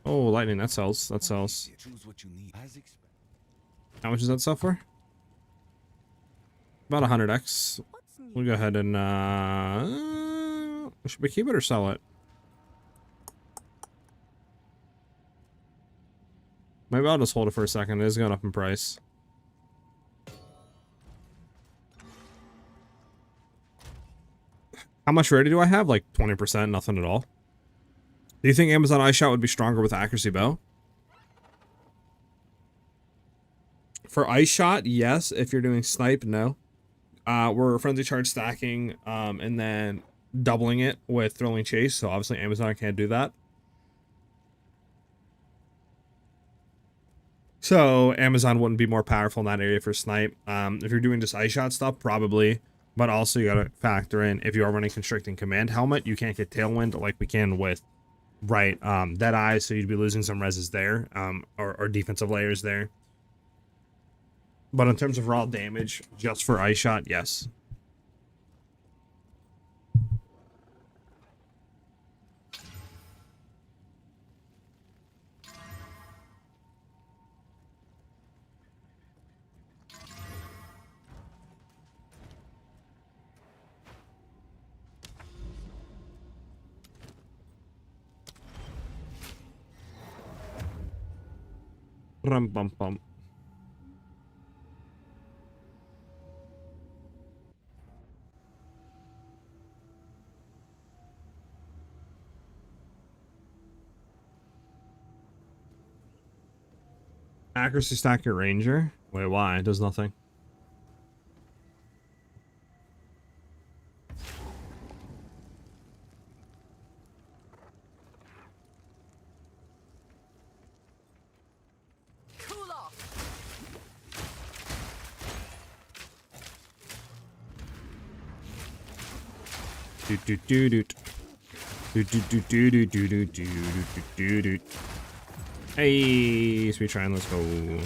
S1: Oh, lightning, that sells. That sells.
S2: Choose what you need. As expected.
S1: How much does that sell for? About 100x.
S3: What's new?
S1: We'll go ahead and should we keep it or sell it? Maybe I'll just hold it for a second. It is going up in price. How much rarity do I have? Like 20%, nothing at all. Do you think Amazon iShot would be stronger with accuracy bow? For iShot, yes. If you're doing snipe, no. We're frenzy charge stacking and then doubling it with thrilling chase. So obviously Amazon can't do that. So Amazon wouldn't be more powerful in that area for snipe. If you're doing just iShot stuff, probably. But also you gotta factor in if you are running constricting command helmet, you can't get tailwind like we can with Deadeye. So you'd be losing some reses there, or defensive layers there. But in terms of raw damage, just for iShot, yes. Rum bum bum. Accuracy stack your ranger. Wait, why? It does nothing.
S4: Cool off.
S1: Doot doot doot doot. Doot doot doot doot doot doot doot doot doot doot. Hey, sweet trying, let's go. There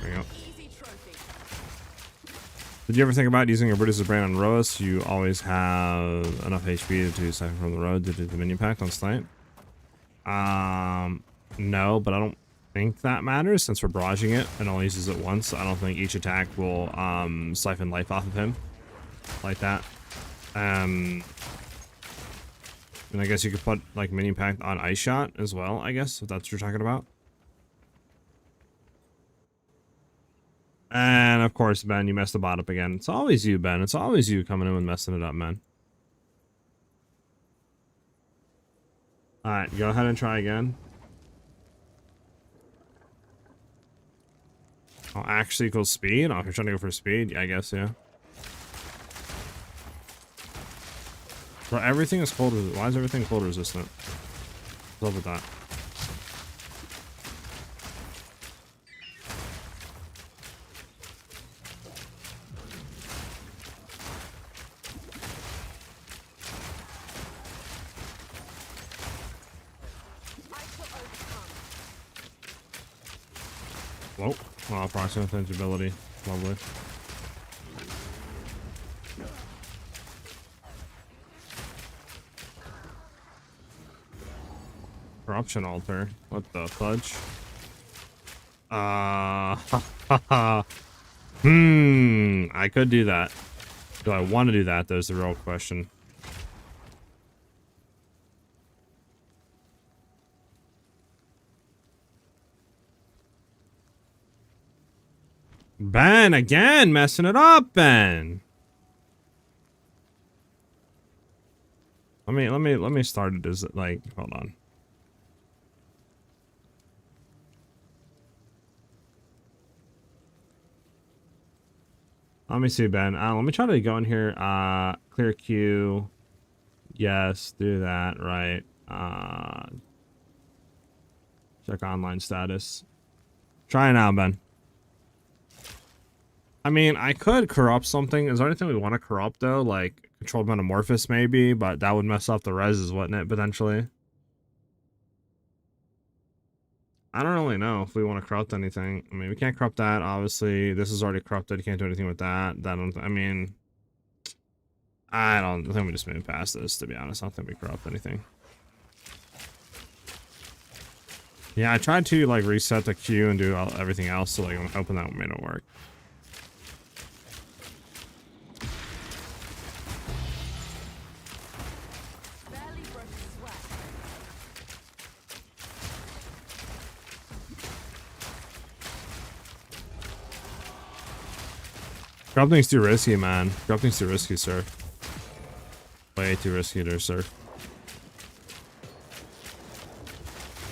S1: we go.
S4: Easy trophy.
S1: Did you ever think about using your Brutus' brand on Roas? You always have enough HP to siphon from the road to do the minion pact on snipe. No, but I don't think that matters since we're barraging it and only uses it once. I don't think each attack will siphon life off of him like that. And I guess you could put like minion pact on ice shot as well, I guess, if that's what you're talking about. And of course, Ben, you messed the bot up again. It's always you, Ben. It's always you coming in and messing it up, man. Alright, go ahead and try again. Oh, actually equals speed? Oh, if you're trying to go for speed, yeah, I guess, yeah. Bro, everything is cold. Why is everything cold resistant? What's up with that? Whoa. Well, approximate tangibility. Lovely. Corruption altar. What the fudge? I could do that. Do I want to do that? There's the real question. Ben, again, messing it up, Ben. Let me start it as like, hold on. Let me see, Ben. Let me try to go in here. Clear queue. Yes, do that. Right. Check online status. Try it now, Ben. I mean, I could corrupt something. Is there anything we want to corrupt, though? Like, controlled metamorphosis, maybe? But that would mess up the reses, wouldn't it, potentially? I don't really know if we want to corrupt anything. I mean, we can't corrupt that, obviously. This is already corrupted. You can't do anything with that. I mean... I think we just made it past this, to be honest. I don't think we corrupt anything. Yeah, I tried to, like, reset the queue and do everything else, so, like, I'm hoping that made it work.
S4: Barely broke a sweat.
S1: Corrupting's too risky, man. Corrupting's too risky, sir. Way too risky there, sir.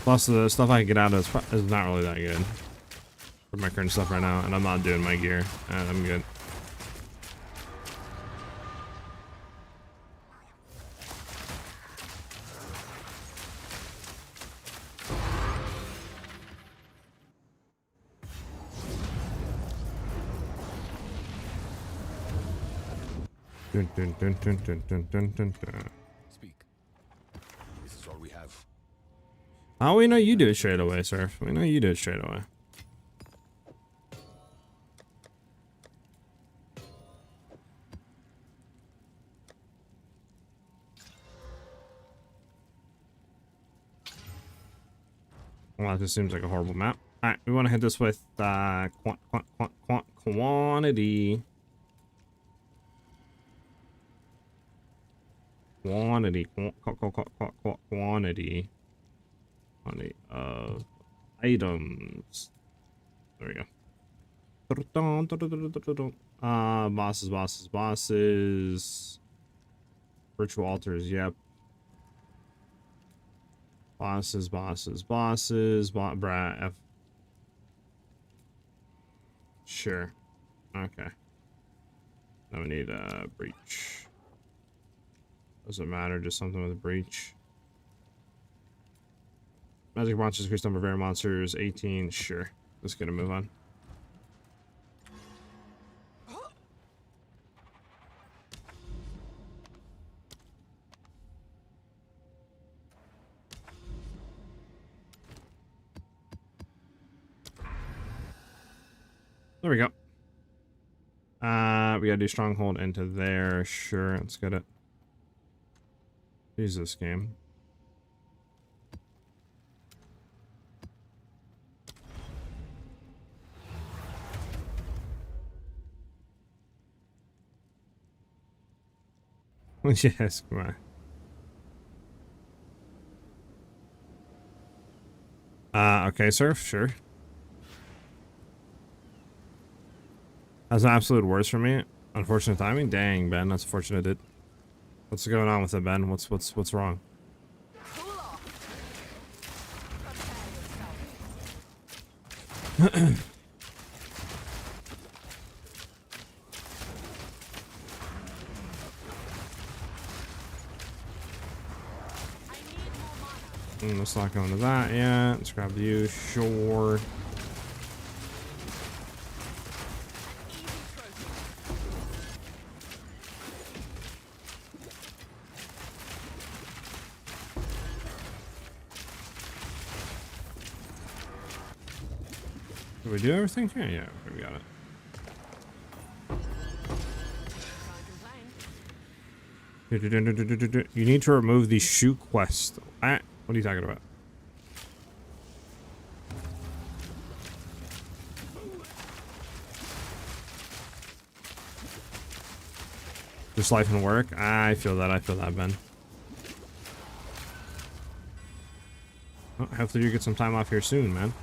S1: Plus, the stuff I can get out of is not really that good for my current stuff right now, and I'm not doing my gear, and I'm good. Dun, dun, dun, dun, dun, dun, dun, dun, dun.
S2: Speak. This is all we have.
S1: Oh, we know you do it straight away, sir. We know you do it straight away. Well, that just seems like a horrible map. Alright, we want to hit this with quantity. Quantity of items. There we go. Bosses. Virtual altars, yep. Bosses. Bruh. F. Sure. Okay. Now we need a breach. Doesn't matter, just something with a breach. Magic monsters, increased number of rare monsters, 18. Sure. Let's get a move on. There we go. We gotta do stronghold into there. Sure, let's get it. Use this game. Yes, come on. Okay, Surf, sure. That's an absolute worst for me. Unfortunate timing. Dang, Ben, that's fortunate. Dude. What's going on with it, Ben? What's wrong?
S4: Cool off. Prepare yourself. I need more mana.
S1: Let's not go into that yet. Let's grab you. Sure. Did we do everything here? Yeah, we got it. You need to remove the shoe quest. What are you talking about? Just life and work? I feel that, Ben. Well, hopefully you get some time off here soon, man.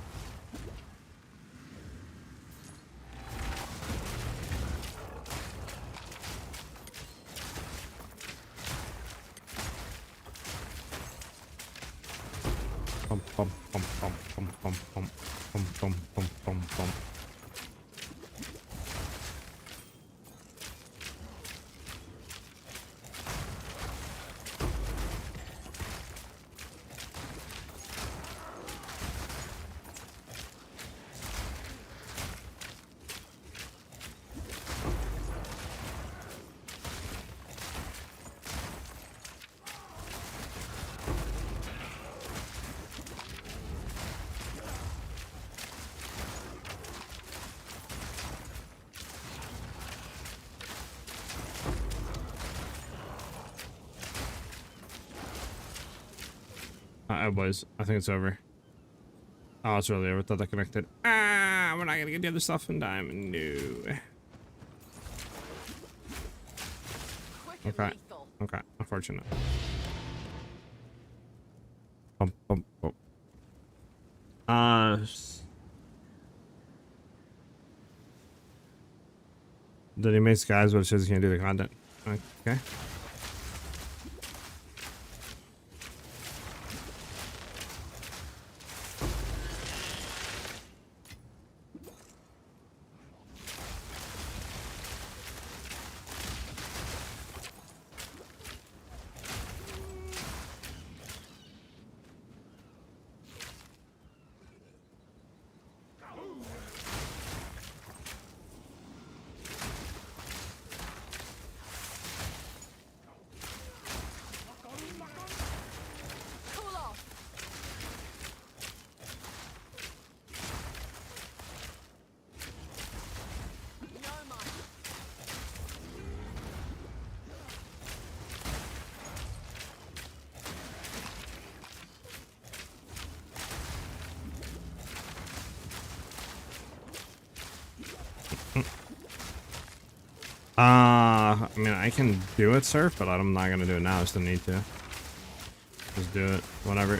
S1: Bum. Boys, I think it's over. Oh, it's really over. I thought that connected. We're not gonna get the other stuff in time. No. Okay. Okay. Unfortunate. Did he make skies, but it says he can't do the content? Okay. I mean, I can do it, Surf, but I'm not gonna do it now. I just don't need to. Just do it. Whatever.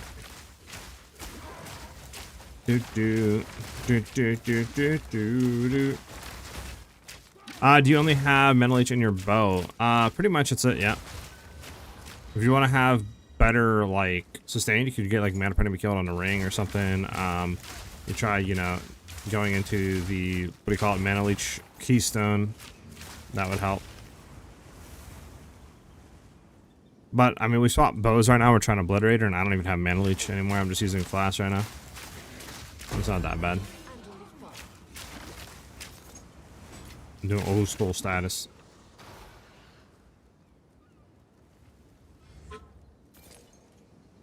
S1: Do you only have mental H in your bow? Pretty much it's it, yeah. If you want to have better like sustain. You could get like mana to be killed on the ring or something. You try, you know, going into the, what do you call it, mana leech keystone. That would help. But I mean, we swap bows right now. We're trying to Obliterator, and I don't even have mana leech anymore. I'm just using flash right now. It's not that bad. I'm doing old school status.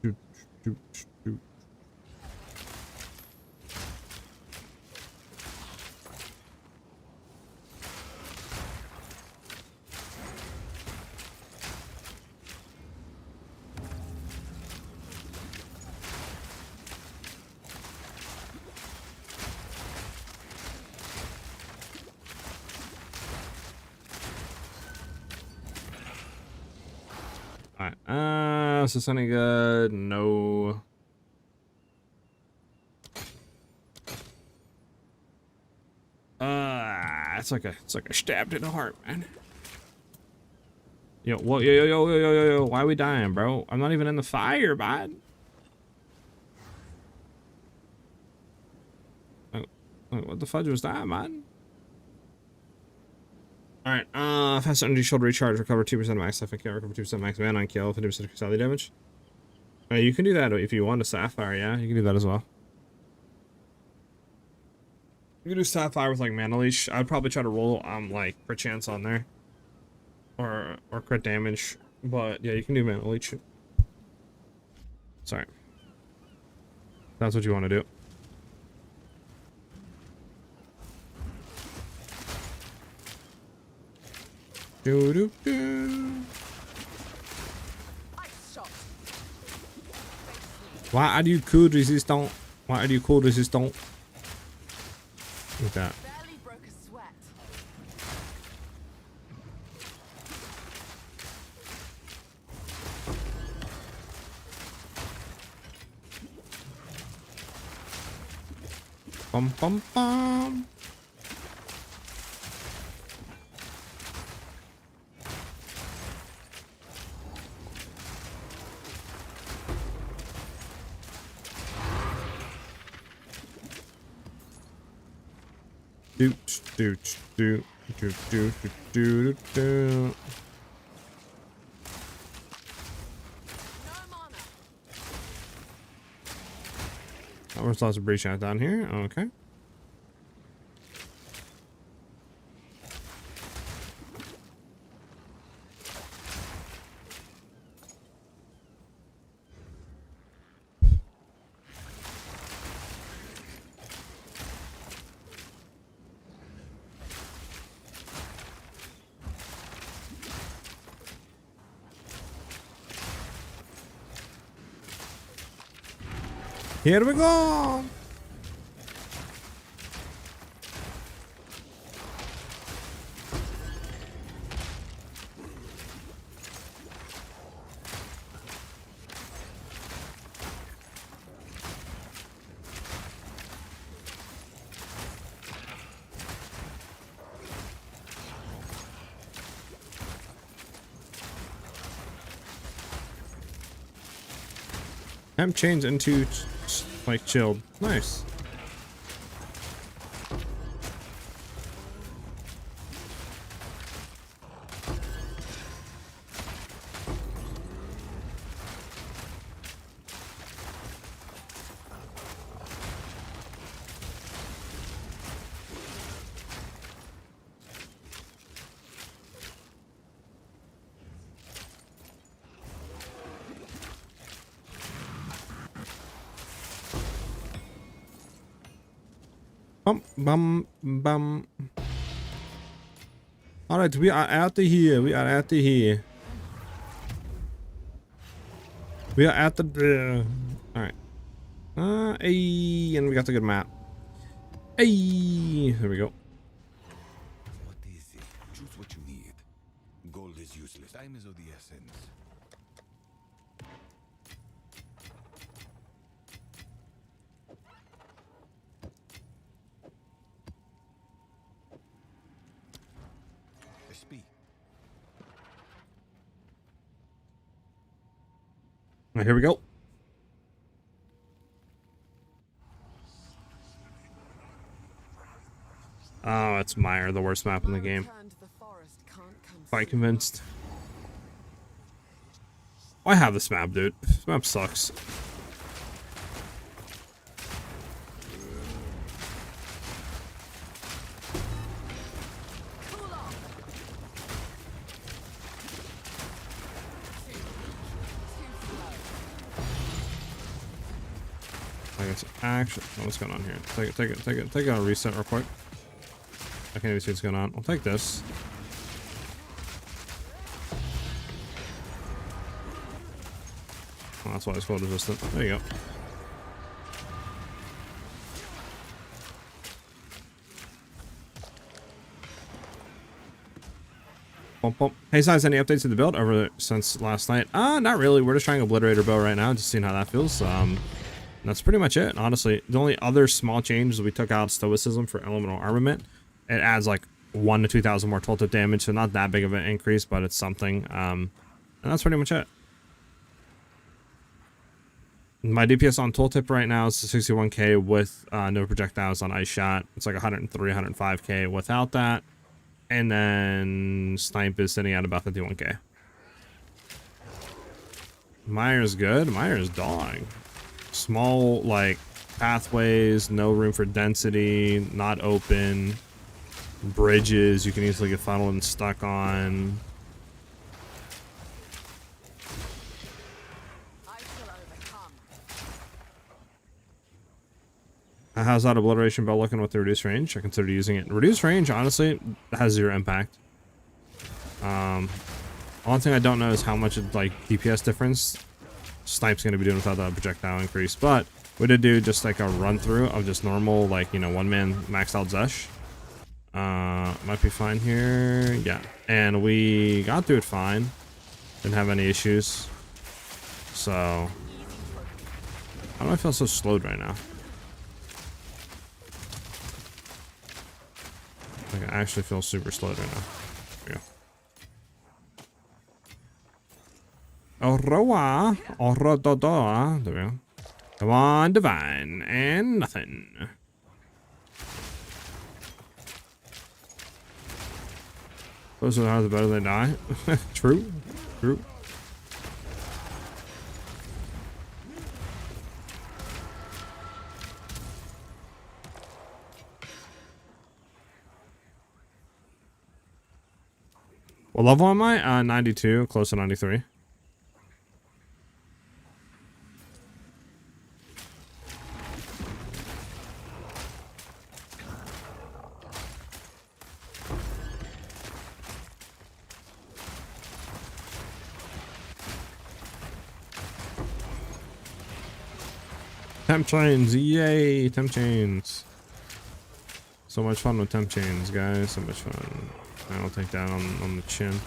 S1: Shoot, shoot, shoot. Alright, is this any good? No. It's like a stabbed in the heart, man. Yo, whoa, yo, why are we dying, bro? I'm not even in the fire, bud. Oh, what the fudge was that, man? Alright, fast energy shield recharge, recover 2% max life and kill, recover 2% max mana on kill, 50% cristality damage. You can do that if you want a Sapphire, yeah, you can do that as well. You can do Sapphire with like mana leash. I'd probably try to roll like crit chance on there. Or crit damage. But yeah, you can do mana leech. Sorry. That's what you want to do. Do do do. Why are you cold resistant? Why are you cold resistant? Look at that.
S4: Barely broke a sweat.
S1: Bum bum bum. Do do do do do do do.
S4: No mana.
S1: Oh, there's lots of breach out down here. Okay. Here we go. Temp change into like chilled. Nice. Bum bum bum. All right, we are out of here. We are out of here. We are at the. All right. And we got the good map. Hey, there we go.
S2: What is it? Choose what you need. Gold is useless. Time is of the essence. SP.
S1: Right, here we go. Oh, it's Meyer, the worst map in the game. Quite convinced. I have this map, dude. This map sucks. I guess actually, oh, what's going on here? Take a reset real quick. I can't even see what's going on. I'll take this. Oh, that's why it's cold resistant. There you go. Bump, bump. Hey, SiahZ, any updates to the build over since last night? Not really. We're just trying Obliterator bow right now, just seeing how that feels. That's pretty much it, honestly. The only other small change is we took out Stoicism for Elemental Armament. It adds like 1 to 2,000 more tooltip damage, so not that big of an increase, but it's something. And that's pretty much it. My DPS on tooltip right now is 61k with no projectiles on Ice Shot. It's like 103, 105k without that. And then Snipe is sitting at about 51k. Meyer's good. Meyer's dog. Small, like, pathways, no room for density, not open. Bridges you can easily get funneled and stuck on. How's that obliteration bow looking with the reduced range? I considered using it. Reduced range, honestly, has 0 impact. One thing I don't know is how much like DPS difference Snipe's gonna be doing without that projectile increase, but we did do just like a run through of just normal, like, you know, 1-man maxed out Zesh. Might be fine here. Yeah, and we got through it fine. Didn't have any issues. So, how do I feel so slowed right now? Like, I actually feel super slowed right now. There we go. Aurora. Aurora. There we go. Come on, Divine. And nothing. Closer to the heart, the better they die. True. True. What level am I? 92, close to 93. Temp chains, yay, temp chains. So much fun with temp chains, guys, so much fun. I'll take that on the chin.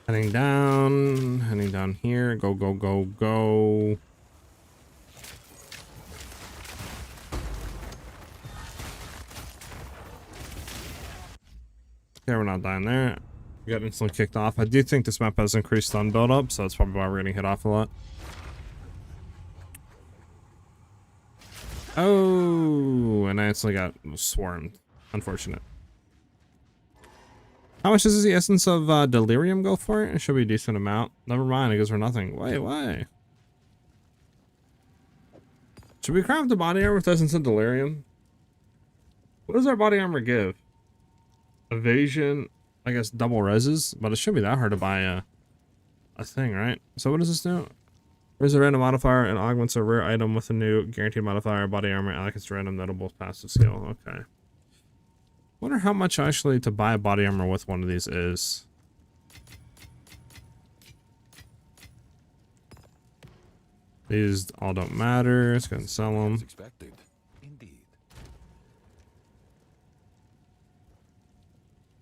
S1: Heading down here. Go, go, go, go. Okay, we're not dying there. We got instantly kicked off. I do think this map has increased stun build up, so that's probably why we're getting hit off a lot. Oh, and I instantly got swarmed. Unfortunate. How much does the essence of delirium go for? It should be a decent amount. Never mind, it goes for nothing. Wait, why? Should we craft the body armor with essence of delirium? What does our body armor give? Evasion, I guess double reses, but it shouldn't be that hard to buy a thing, right? So what does this do? There's a random modifier and augments a rare item with a new guaranteed modifier, body armor, and like it's random notable passive skill. Okay. Wonder how much actually to buy body armor with one of these is. These all don't matter. Let's go and sell
S2: As
S1: them.
S2: expected. Indeed.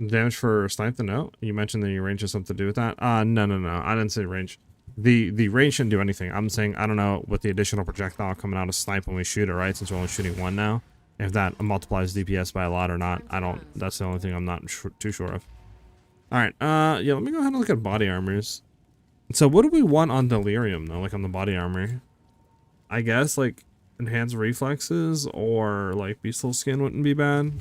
S1: Damage for snipe the note? You mentioned that your range has something to do with that. No. I didn't say range. The range shouldn't do anything. I'm saying I don't know what the additional projectile coming out of snipe when we shoot it, right? Since we're only shooting one now. If that multiplies DPS by a lot or not, I don't. That's the only thing I'm not too sure of. All right. Yeah. Let me go ahead and look at body armors. So what do we want on Delirium though? Like on the body armor? I guess like enhanced reflexes or like beastful skin wouldn't be bad.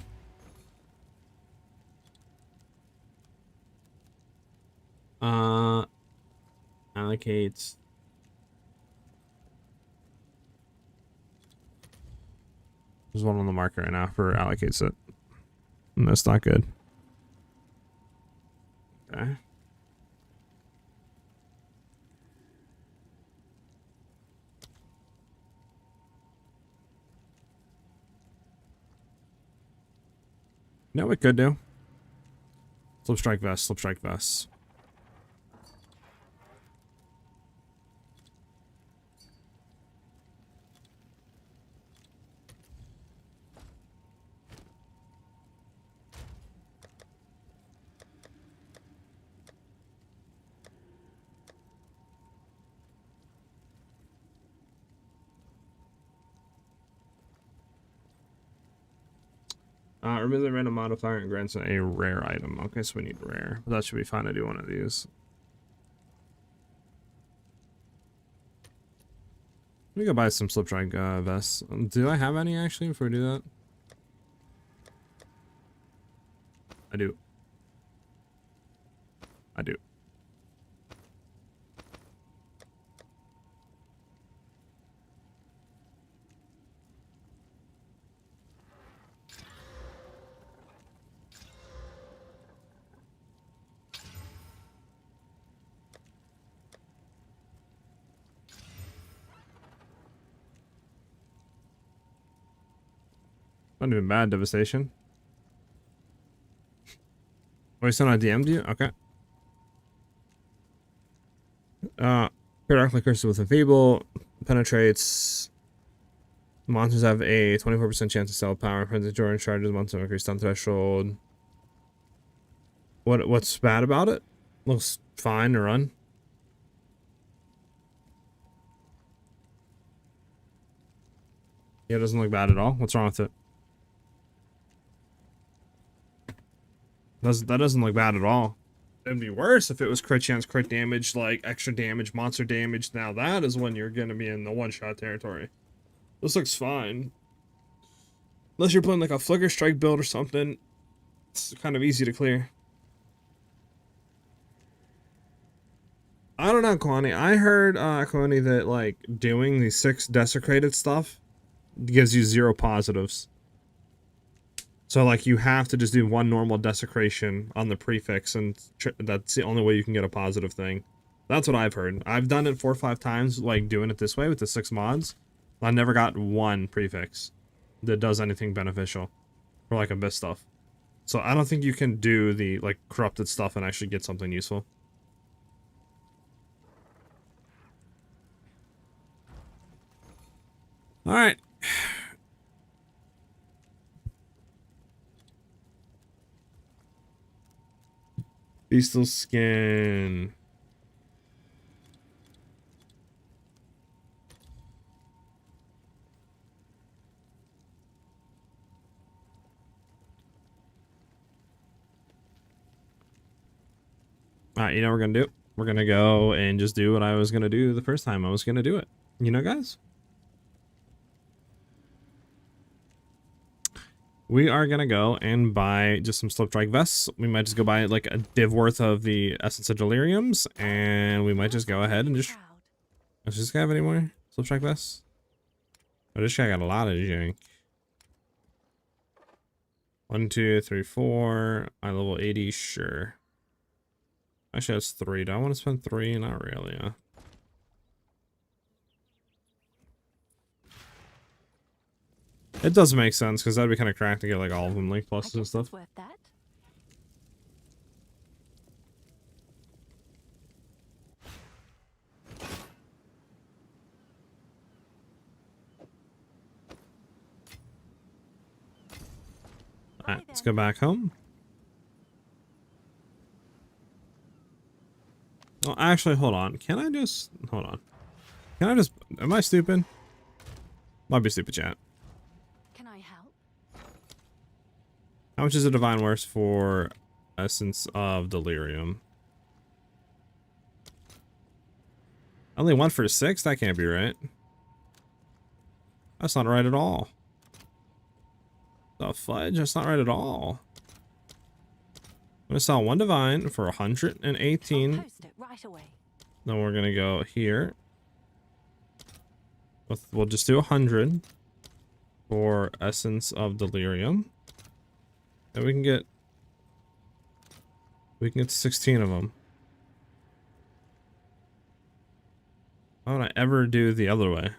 S1: Allocates. There's one on the market right now for allocates it. And that's not good. Okay. No, we could do. Slip strike vest, slip strike vest. Remove the random modifier and grants a rare item. Okay, so we need rare. But that should be fine to do one of these. Let me go buy some slip strike vests. Do I have any actually before we do that? I do. I do. Not even bad, devastation. Oh, he's still not DM'd you? Okay. Periodically curses with enfeeble, penetrates. Monsters have a 24% chance to sell power. Transitory charges monsters increase stun threshold. What's bad about it? Looks fine to run. Yeah, it doesn't look bad at all. What's wrong with it? That doesn't look bad at all. It'd be worse if it was crit chance, crit damage, like extra damage, monster damage. Now that is when you're gonna be in the one-shot territory. This looks fine. Unless you're playing like a flicker strike build or something, it's kind of easy to clear. I don't know, Kwani. I heard, Kwani, that like doing the 6 desecrated stuff gives you 0 positives. So like you have to just do 1 normal desecration on the prefix, and that's the only way you can get a positive thing. That's what I've heard. I've done it 4 or 5 times, like doing it this way with the 6 mods. I never got 1 prefix that does anything beneficial for like abyss stuff. So I don't think you can do the like corrupted stuff and actually get something useful. All right. Beastal skin. Alright, you know what we're gonna do? We're gonna go and just do what I was gonna do the first time I was gonna do it. You know, guys? We are gonna go and buy just some slip strike vests. We might just go buy like a div worth of the Essence of Deliriums, and we might just go ahead and just... Does this guy have any more slip strike vests? Oh, this guy got a lot of junk. 1, 2, 3, 4. I level 80, sure. Actually, that's 3. Do I want to spend 3? Not really, huh? It does make sense, because that'd be kind of cracked to get like all of them link pluses and stuff.
S3: Worth that.
S1: go back home. Oh, actually, hold on. Can I just... Hold on. Can I just... Am I stupid? Might be stupid, chat.
S3: Can I help?
S1: How much is a divine worse for Essence of Delirium? Only 1 for 6? That can't be right. That's not right at all. The fudge? That's not right at all. I'm gonna sell 1 divine for 118.
S3: I'll post it right away.
S1: Then we're gonna go here. We'll just do 100 for Essence of Delirium. And we can get 16 of them. Why would I ever do the other way?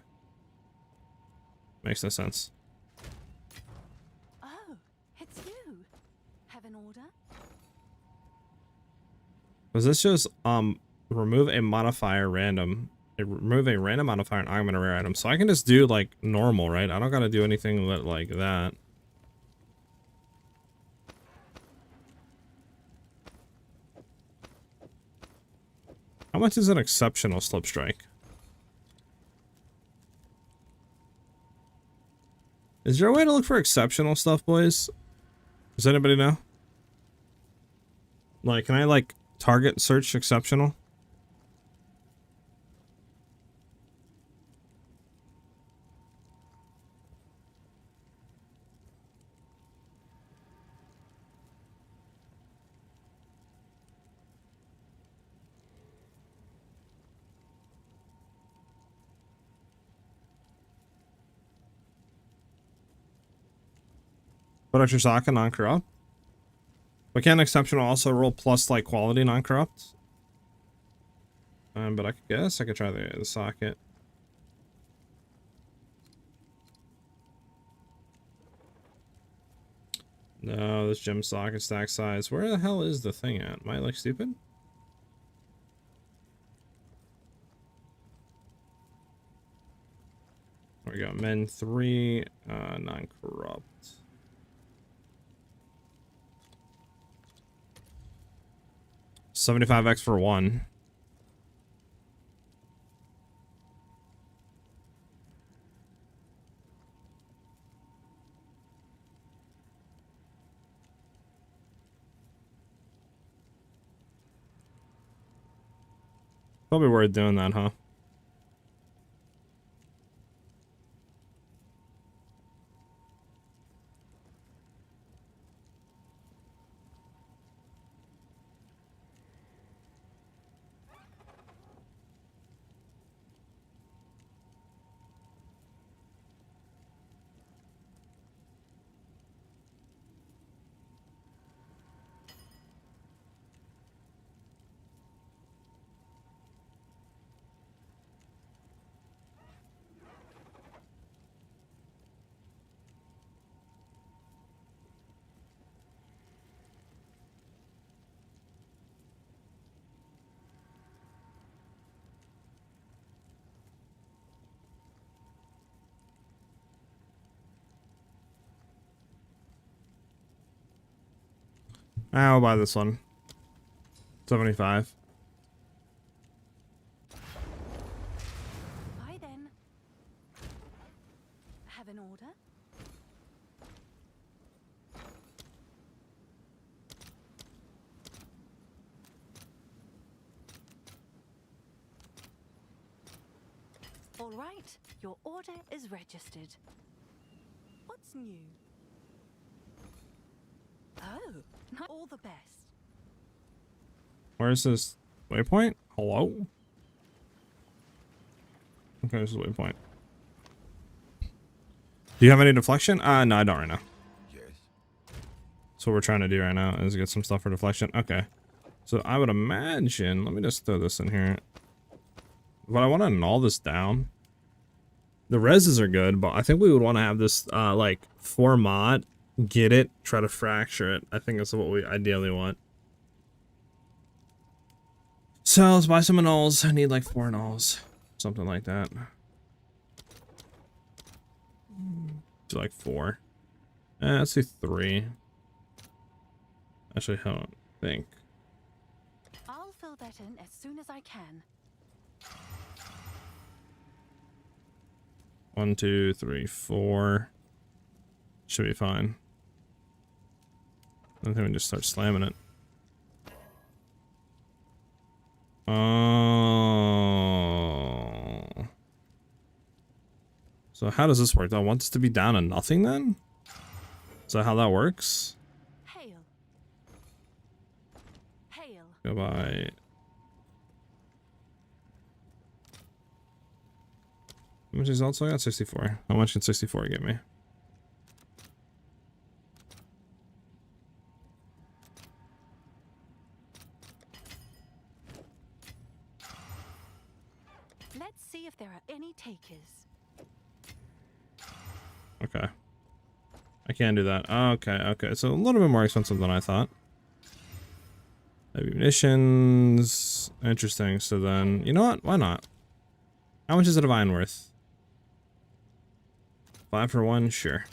S1: Makes no sense.
S3: Oh, it's you. Have an order?
S1: Because this just remove a modifier random. Remove a random modifier and augment a rare item. So I can just do like normal, right? I don't gotta do anything like that. How much is an exceptional slip strike? Is there a way to look for exceptional stuff, boys? Does anybody know? Like, can I like target search exceptional? Put out your socket non-corrupt. But can exceptional also roll plus like quality non-corrupt? But I guess I could try the socket. No, this gem socket stack size. Where the hell is the thing at? Am I like stupid? There we go. Men 3, non-corrupt. $75x for 1. Probably worth doing that, huh? I'll buy this one. 75.
S3: Bye then. Have an order? All right, your order is registered. What's new? Oh, not all the best.
S1: Where's this waypoint? Hello? Okay, this is waypoint. Do you have any deflection? No, I don't right now.
S2: Yes.
S1: So what we're trying to do right now is get some stuff for deflection. Okay. So I would imagine, let me just throw this in here. But I want to null this down. The reses are good, but I think we would want to have this, like, for mod, get it, try to fracture it. I think that's what we ideally want. So let's buy some nulls. I need like 4 nulls. Something like that. Do like 4. Let's do 3. Actually, hold on. Think.
S3: I'll fill that in as soon as I can.
S1: 1, 2, 3, 4. Should be fine. I think we just start slamming it. Oh. So how does this work? Do I want this to be down to nothing then? Is that how that works?
S3: Hail. Hail.
S1: Goodbye. How much results I got? 64. How much can 64 get me?
S3: Let's see if there are any takers.
S1: Okay. I can't do that. Okay, okay. So a little bit more expensive than I thought. Heavy munitions. Interesting. So then, you know what? Why not? How much is a divine worth? 5 for 1? Sure.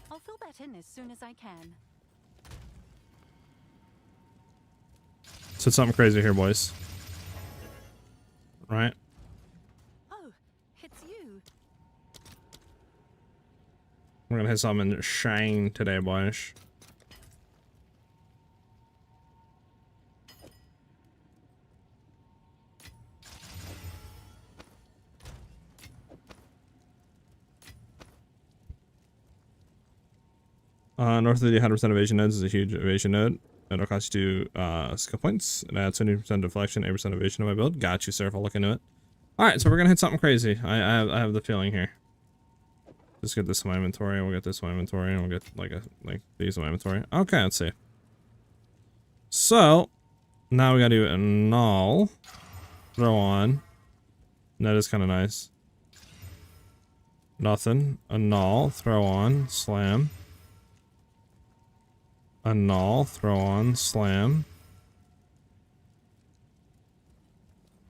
S3: I'll fill that in as soon as I can.
S1: So it's something crazy here, boys. Right?
S3: Oh, it's you.
S1: We're gonna hit something and shine today, boys. North of the 100% evasion nodes is a huge evasion node. It'll cost you 2 skill points. It adds 20% deflection, 8% evasion to my build. Got you, sir. If I'll look into it. Alright, so we're gonna hit something crazy. I have the feeling here. Just get this in my inventory. We'll get this in my inventory, and we'll get like these in my inventory. Okay, let's see. So now we gotta do a null. Throw on. That is kind of nice. Nothing. A null. Throw on. Slam. A null, throw on, slam.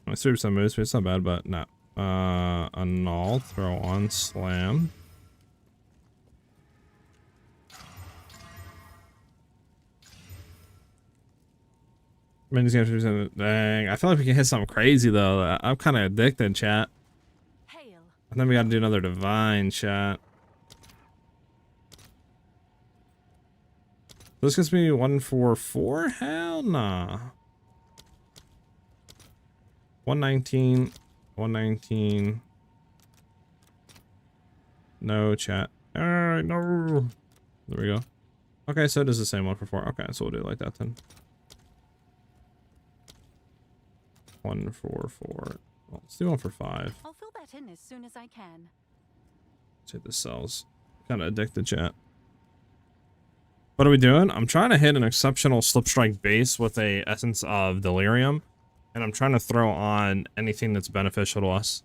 S1: My 3% move speed, it's not bad, but no. A null, throw on, slam. Dang, I feel like we can hit something crazy though. I'm kind of addicted, chat.
S3: Hail.
S1: And then we gotta do another divine, chat. This gets me 144? Hell nah. 119. 119. No, chat. Alright, no. There we go. Okay, so it is the same 144. Okay, so we'll do it like that then. 144. Well, let's do 1 for 5.
S3: I'll fill that in as soon as I can.
S1: Let's hit the cells. Kind of addicted, chat. What are we doing? I'm trying to hit an exceptional slip strike base with a essence of delirium, and I'm trying to throw on anything that's beneficial to us.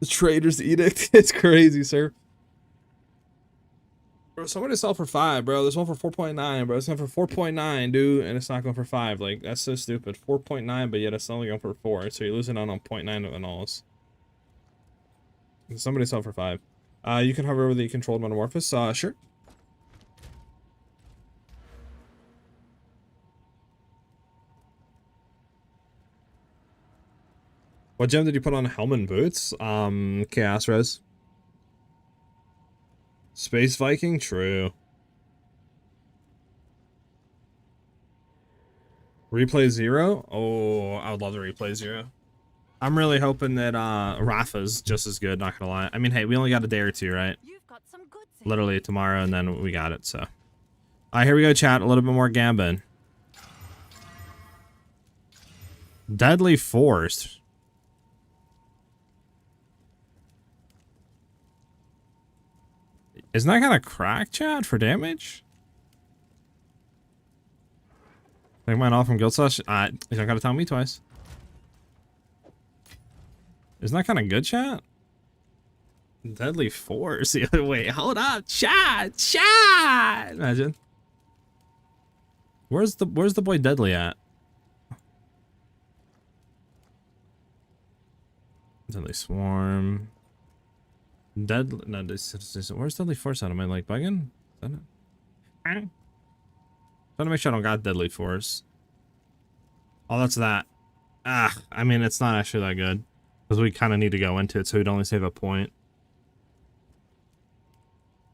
S1: The trader's edict. It's crazy, sir. Bro, somebody sell for 5, bro. There's one for 4.9, bro. It's going for 4.9, dude, and it's not going for 5. Like, that's so stupid. 4.9, but yet it's only going for 4, so you're losing out on 0.9 of annulls. Somebody sell for 5. You can hover over the controlled metamorphosis. Sure. What gem did you put on Helmet boots? Chaos Res. Space Viking? True. Replay 0? Oh, I would love to replay 0. I'm really hoping that Rafa's just as good, not gonna lie. I mean, hey, we only got a day or 2, right?
S3: You've got some goods in.
S1: Literally tomorrow, and then we got it, so. Alright, here we go, chat. A little bit more Gambin. Deadly Force. Isn't that kind of crack, chat, for damage? Take mine off from Guild Slash. You don't gotta tell me twice. Isn't that kind of good, chat? Deadly Force. Wait, hold up, chat. Imagine. Where's the boy Deadly at? Deadly Swarm. Deadly. No, where's Deadly Force at? Am I like bugging? Is that it? Trying to make sure I don't got deadly force. Oh, that's that. Ah, I mean, it's not actually that good. Because we kind of need to go into it, so we'd only save a point.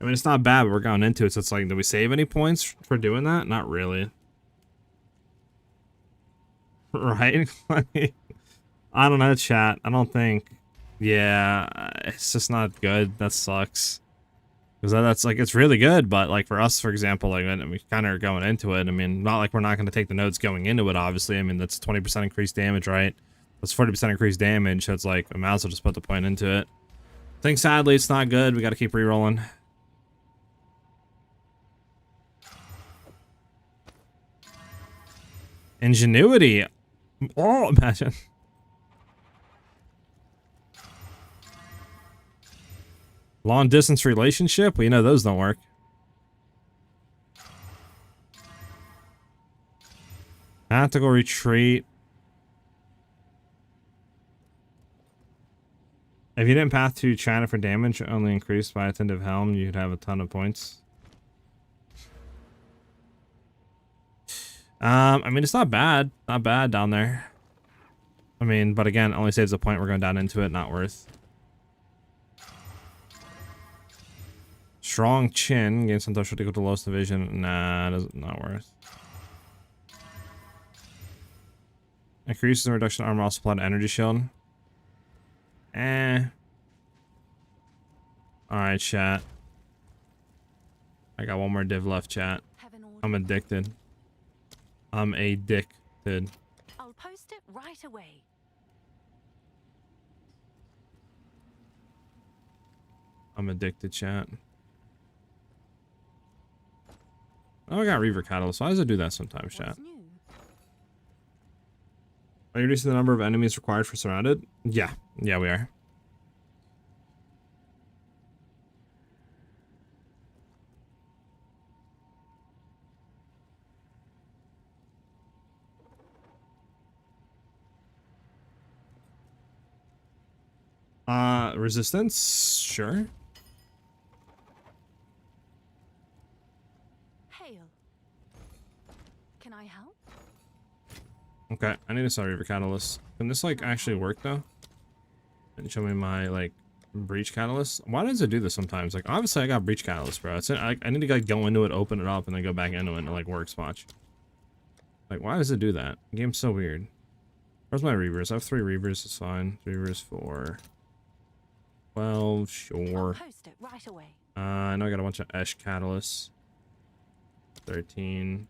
S1: I mean, it's not bad, but we're going into it, so it's like, do we save any points for doing that? Not really. Right? I don't know, chat. I don't think. Yeah, it's just not good. That sucks. Because that's like, it's really good, but like for us, for example, like we kind of are going into it. I mean, not like we're not going to take the notes going into it, obviously. I mean, that's 20% increased damage, right? That's 40% increased damage, so it's like, I might as well just put the point into it. I think sadly it's not good. We got to keep re-rolling. Ingenuity. Oh, imagine. Long distance relationship? Well, you know those don't work. Tactical retreat. If you didn't path to China for damage only increased by attentive helm, you'd have a ton of points. I mean, it's not bad. Not bad down there. I mean, but again, only saves a point. We're going down into it. Not worth. Strong chin. Gain some touch equal to lowest division. Nah, not worth. Increases the reduction armor also applied to energy shield. Alright, chat. I got one more div left, chat. I'm addicted. I'm addicted.
S3: I'll post it right away.
S1: I'm addicted, chat. Oh, I got Reaver Catalyst. Why does it do that sometimes, chat? Are you reducing the number of enemies required for surrounded? Yeah. Yeah, we are. Resistance? Sure.
S3: Hail. Can I help?
S1: Okay, I need to start Reaver Catalyst. Can this, like, actually work, though? And show me my, like, Breach Catalyst? Why does it do this sometimes? Like, obviously I got Breach Catalyst, bro. I need to, like, go into it, open it up, and then go back into it, and it, like, works, watch. Like, why does it do that? The game's so weird. Where's my Reavers? I have 3 Reavers, it's fine. 3 Reavers for 12, sure.
S3: I'll post it right away.
S1: I know I got a bunch of Esh Catalysts. 13.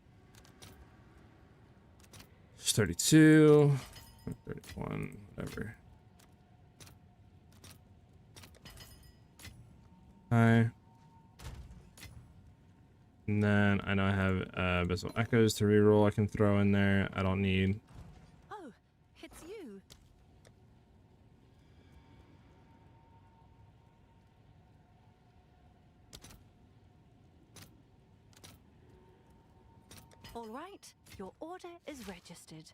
S1: 32. 31, whatever. Hi. And then I know I have Abyssal Echoes to reroll I can throw in there. I don't need.
S3: Oh, it's you. All right, your order is registered.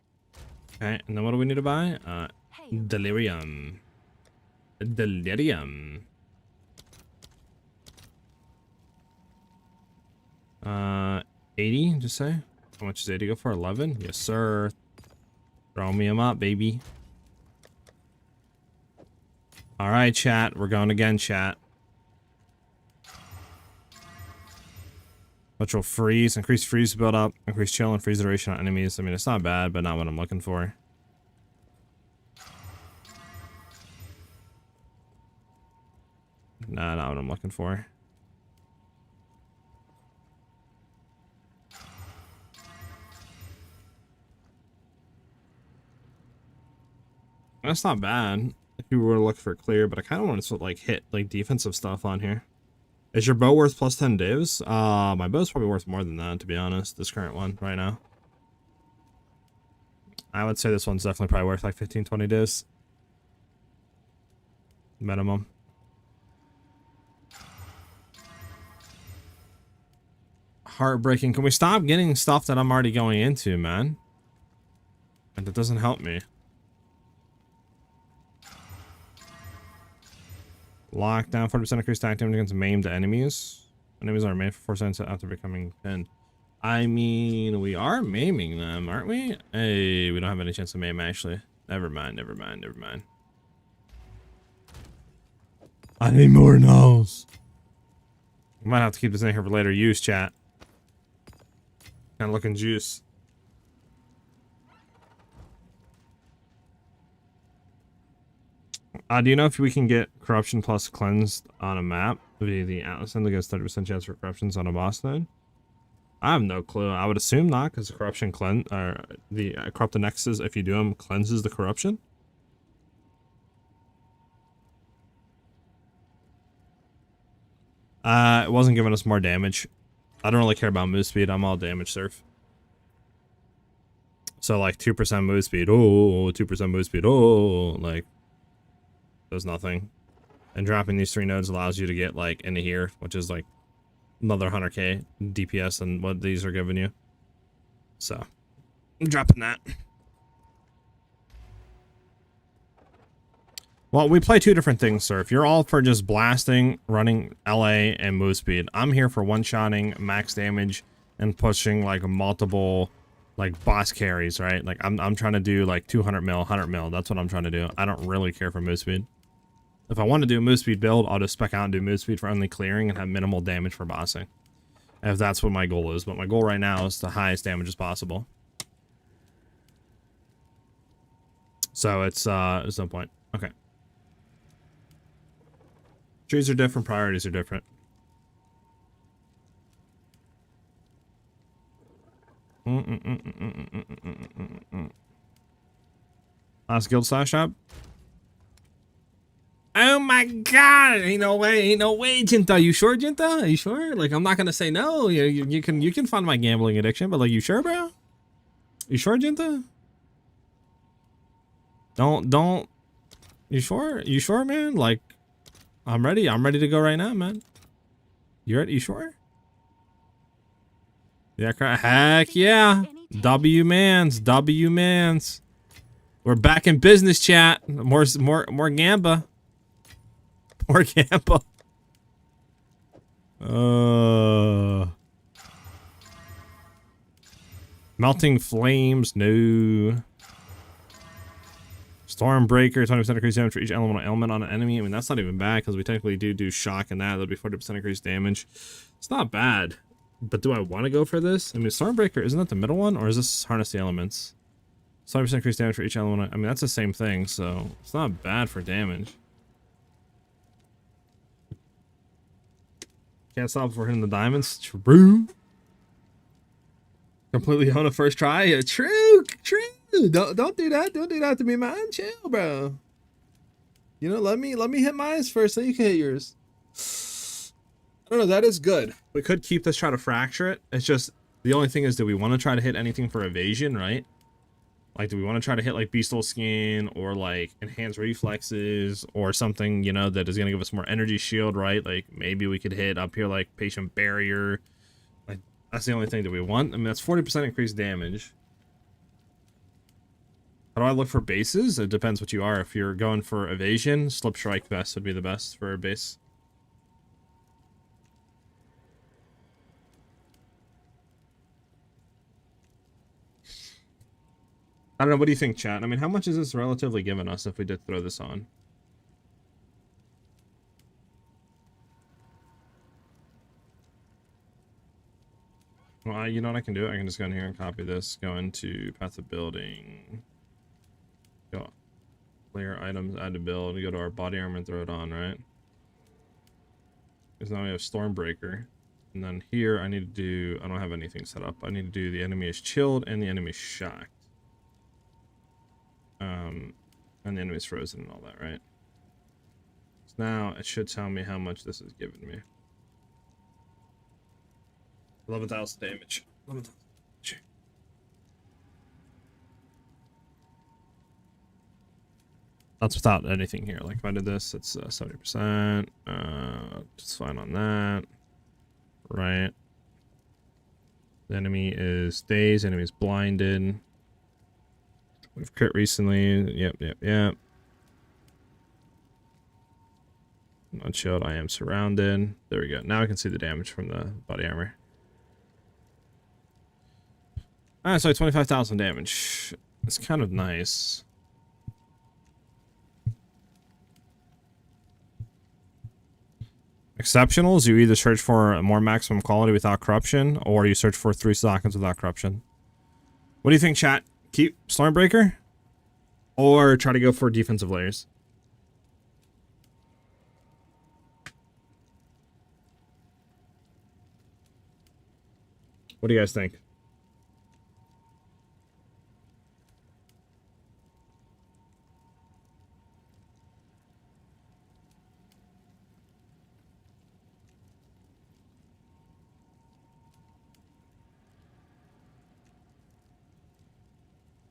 S1: Okay, and then what do we need to buy?
S3: Hail.
S1: Delirium. Delirium. 80, just say. How much is 80 go for? 11? Yes, sir. Throw me them up, baby. All right, chat. We're going again, chat. Which will freeze, increase freeze build up, increase chill and freeze duration on enemies. I mean, it's not bad, but not what I'm looking for. Nah, not what I'm looking for. That's not bad if you were to look for clear, but I kind of want to sort of like hit like defensive stuff on here. Is your bow worth plus 10 divs? My bow's probably worth more than that, to be honest. This current one right now. I would say this one's definitely probably worth like 15, 20 divs. Minimum. Heartbreaking. Can we stop getting stuff that I'm already going into, man? And that doesn't help me. Lockdown, 40% increased attack damage against maimed enemies. Enemies are made for 4 seconds after becoming pinned. I mean, we are maiming them, aren't we? Hey, we don't have any chance to maim, actually. Never mind, never mind, never mind. I need more nose. We might have to keep this in here for later use, chat. Kind of looking juice. Do you know if we can get corruption plus cleansed on a map via the Atlas and gives 30% chance for corruptions on a boss node? I have no clue. I would assume not, because the corruption the corrupted nexus, if you do them, cleanses the corruption. It wasn't giving us more damage. I don't really care about move speed. I'm all damage surf. So like 2% move speed. Oh, 2% move speed. Oh, like does nothing. And dropping these 3 nodes allows you to get like into here, which is like another 100k DPS than what these are giving you. So I'm dropping that. Well, we play 2 different things, sir. If you're all for just blasting, running LA and move speed, I'm here for one-shotting, max damage, and pushing like multiple like boss carries, right? Like I'm trying to do like 200 mil, 100 mil. That's what I'm trying to do. I don't really care for move speed. If I want to do a move speed build, I'll just spec out and do move speed for only clearing and have minimal damage for bossing. If that's what my goal is. But my goal right now is the highest damage as possible. So it's no point. Okay. Trees are different, priorities are different. Last guild slash shop. Oh my god! Ain't no way, Jinta. You sure, Jinta? Are you sure? Like, I'm not gonna say no. You can fund my gambling addiction, but like, you sure, bro? You sure, Jinta? Don't. You sure? You sure, man? Like, I'm ready. I'm ready to go right now, man. You ready? You sure? Yeah, heck yeah. W mans. We're back in business, chat. More gamba. More gamba. Melting flames, no. Stormbreaker, 20% increase damage for each element on an enemy. I mean, that's not even bad because we technically do shock and that. That'll be 40% increased damage. It's not bad. But do I want to go for this? I mean, Stormbreaker, isn't that the middle one? Or is this Harness the Elements? 20% increased damage for each element. I mean, that's the same thing, so it's not bad for damage. Can't stop before hitting the diamonds. True. Completely on a first try. Yeah, true. Don't do that. Don't do that to me, man. Chill, bro. You know, let me hit mine first, then you can hit yours. I don't know. That is good. We could keep this, try to fracture it. It's just the only thing is, do we want to try to hit anything for evasion, right? Like, do we want to try to hit like Beastal Skin or like Enhanced Reflexes or something, you know, that is going to give us more energy shield, right? Like, maybe we could hit up here like Patient Barrier. Like, that's the only thing that we want. I mean, that's 40% increased damage. How do I look for bases? It depends what you are. If you're going for evasion, Slip Strike Vest would be the best for a base. I don't know. What do you think, chat? I mean, how much is this relatively giving us if we did throw this on? Well, you know what I can do? I can just go in here and copy this. Go into Path of Building. Go clear items, add to build. Go to our body armor and throw it on, right? Because now we have Stormbreaker. And then here I need to do... I don't have anything set up. I need to do the enemy is chilled and the enemy is shocked. And the enemy's frozen and all that, right? So now it should tell me how much this is giving me. 11,000 damage. 11,000 damage. That's without anything here. Like if I did this, it's 70%. Just fine on that. Right. The enemy is dazed. Enemy is blinded. We've crit recently. Yep. Not shield. I am surrounded. There we go. Now I can see the damage from the body armor. Alright, so 25,000 damage. It's kind of nice. Exceptionals, you either search for more maximum quality without corruption, or you search for 3 sockets without corruption. What do you think, chat? Keep Stormbreaker? Or try to go for defensive layers? What do you guys think?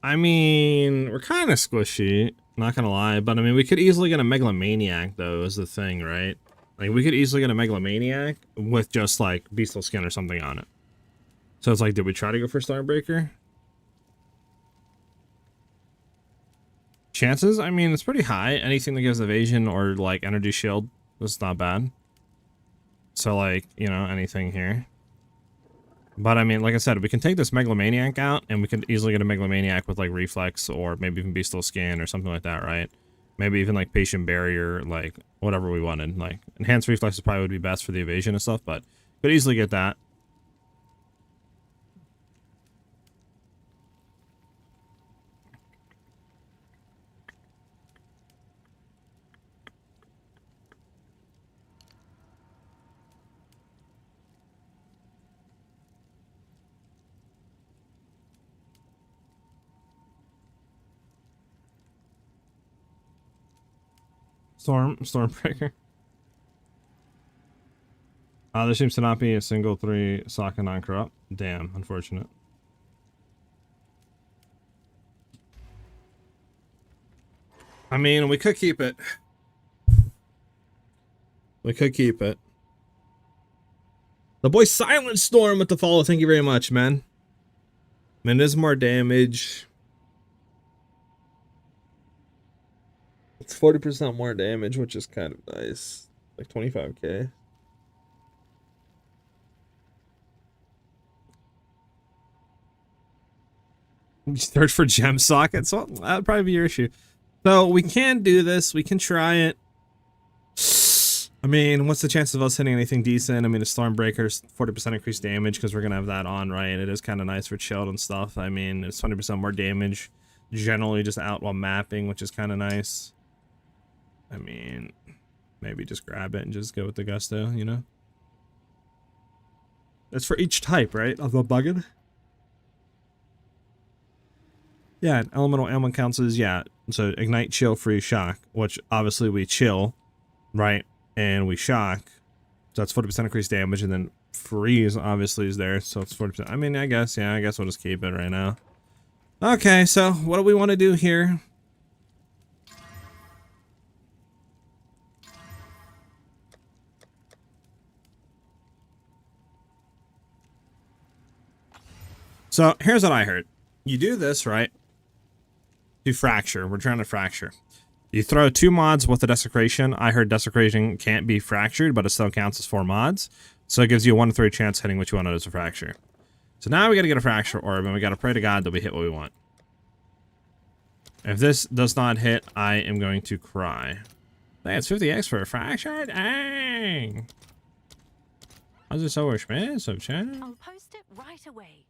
S1: I mean, we're kind of squishy, not gonna lie, but I mean, we could easily get a Megalomaniac, though, is the thing, right? Like, we could easily get a Megalomaniac with just, like, Beastal Skin or something on it. So it's like, did we try to go for Starbreaker? Chances? I mean, it's pretty high. Anything that gives evasion or, like, energy shield is not bad. So, like, you know, anything here. But I mean, like I said, we can take this Megalomaniac out, and we could easily get a Megalomaniac with like Reflex, or maybe even Beastal Skin, or something like that, right? Maybe even like Patient Barrier, like whatever we wanted. Like Enhanced Reflexes probably would be best for the evasion and stuff, but could easily get that. Stormbreaker. There seems to not be a single 3 socket non-corrupt. Damn, unfortunate. I mean, we could keep it. We could keep it. The boy Silent Storm with the follow. Thank you very much, man. I mean, it is more damage. It's 40% more damage, which is kind of nice. Like 25k. Search for gem sockets? Well, that'd probably be your issue. So we can do this. We can try it. I mean, what's the chance of us hitting anything decent? I mean, a Stormbreaker's 40% increased damage because we're going to have that on, right? It is kind of nice for chilled and stuff. I mean, it's 20% more damage. Generally just out while mapping, which is kind of nice. I mean, maybe just grab it and just go with the gusto, you know? That's for each type, right? Of the buggin'? Yeah, elemental ailment counts as, yeah. So ignite, chill, freeze, shock, which obviously we chill, right? And we shock. So that's 40% increased damage, and then freeze obviously is there, so it's 40%. I mean, I guess, yeah, I guess we'll just keep it right now. Okay, so what do we want to do here? So here's what I heard. You do this, right? To fracture. We're trying to fracture. You throw 2 mods with the desecration. I heard desecration can't be fractured, but it still counts as 4 mods. So it gives you a 1 in 3 chance hitting what you want as a fracture. So now we gotta get a fracture orb, and we gotta pray to God that we hit what we want. If this does not hit, I am going to cry. Hey, it's 50x for a fracture? Dang! How's it so expensive, chat?
S3: I'll post it right away.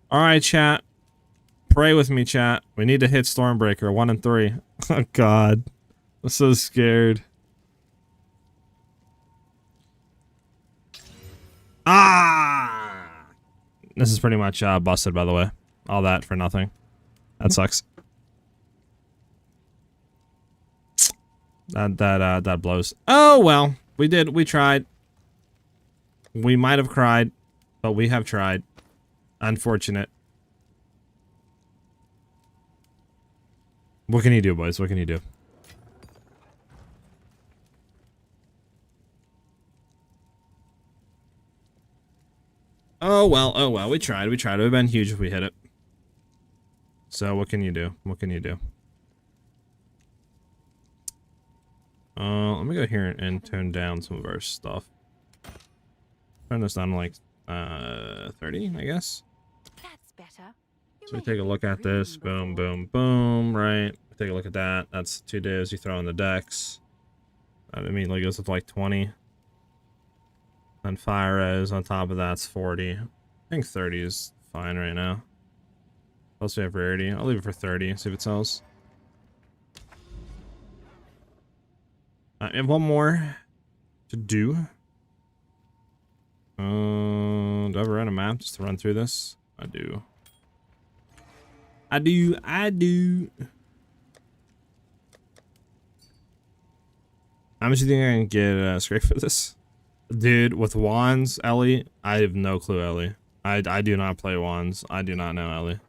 S1: Alright, chat. Pray with me, chat. We need to hit Stormbreaker. 1 in 3. Oh, God. I'm so scared. Ah! This is pretty much busted, by the way. All that for nothing. That sucks. That blows. Oh, well. We did. We tried. We might have cried, but we have tried. Unfortunate. What can you do, boys? What can you do? Oh well, we tried. It would have been huge if we hit it. So what can you do? What can you do? Let me go here and tone down some of our stuff. Turn this down to like 30, I guess.
S3: That's better. You
S1: So we
S3: may
S1: take a
S3: have
S1: look
S3: been
S1: at this.
S3: dreaming
S1: Boom,
S3: before.
S1: boom, boom. Right. Take a look at that. That's 2 divs you throw in the decks. That immediately goes up to like 20. And fire res on top of that's 40. I think 30 is fine right now. Plus we have rarity. I'll leave it for 30. See if it sells. I have one more to do. Do I have a random map just to run through this? I do. I do. How much do you think I can get straight for this? Dude, with wands, Ellie, I have no clue, Ellie. I do not play wands. I do not know, Ellie.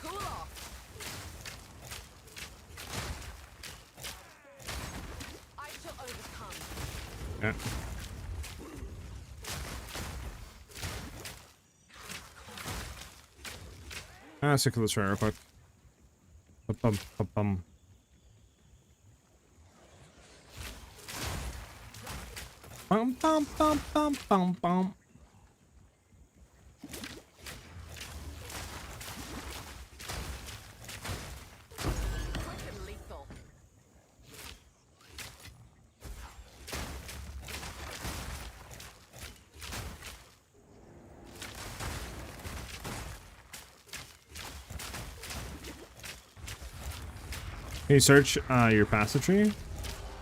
S4: Cool off. I shall overcome.
S1: Yeah. Stick with this right real quick. Bum, bum, bum. Bum, bum, bum, bum, bum, bum.
S4: Quick and lethal.
S1: Can you search your passive tree?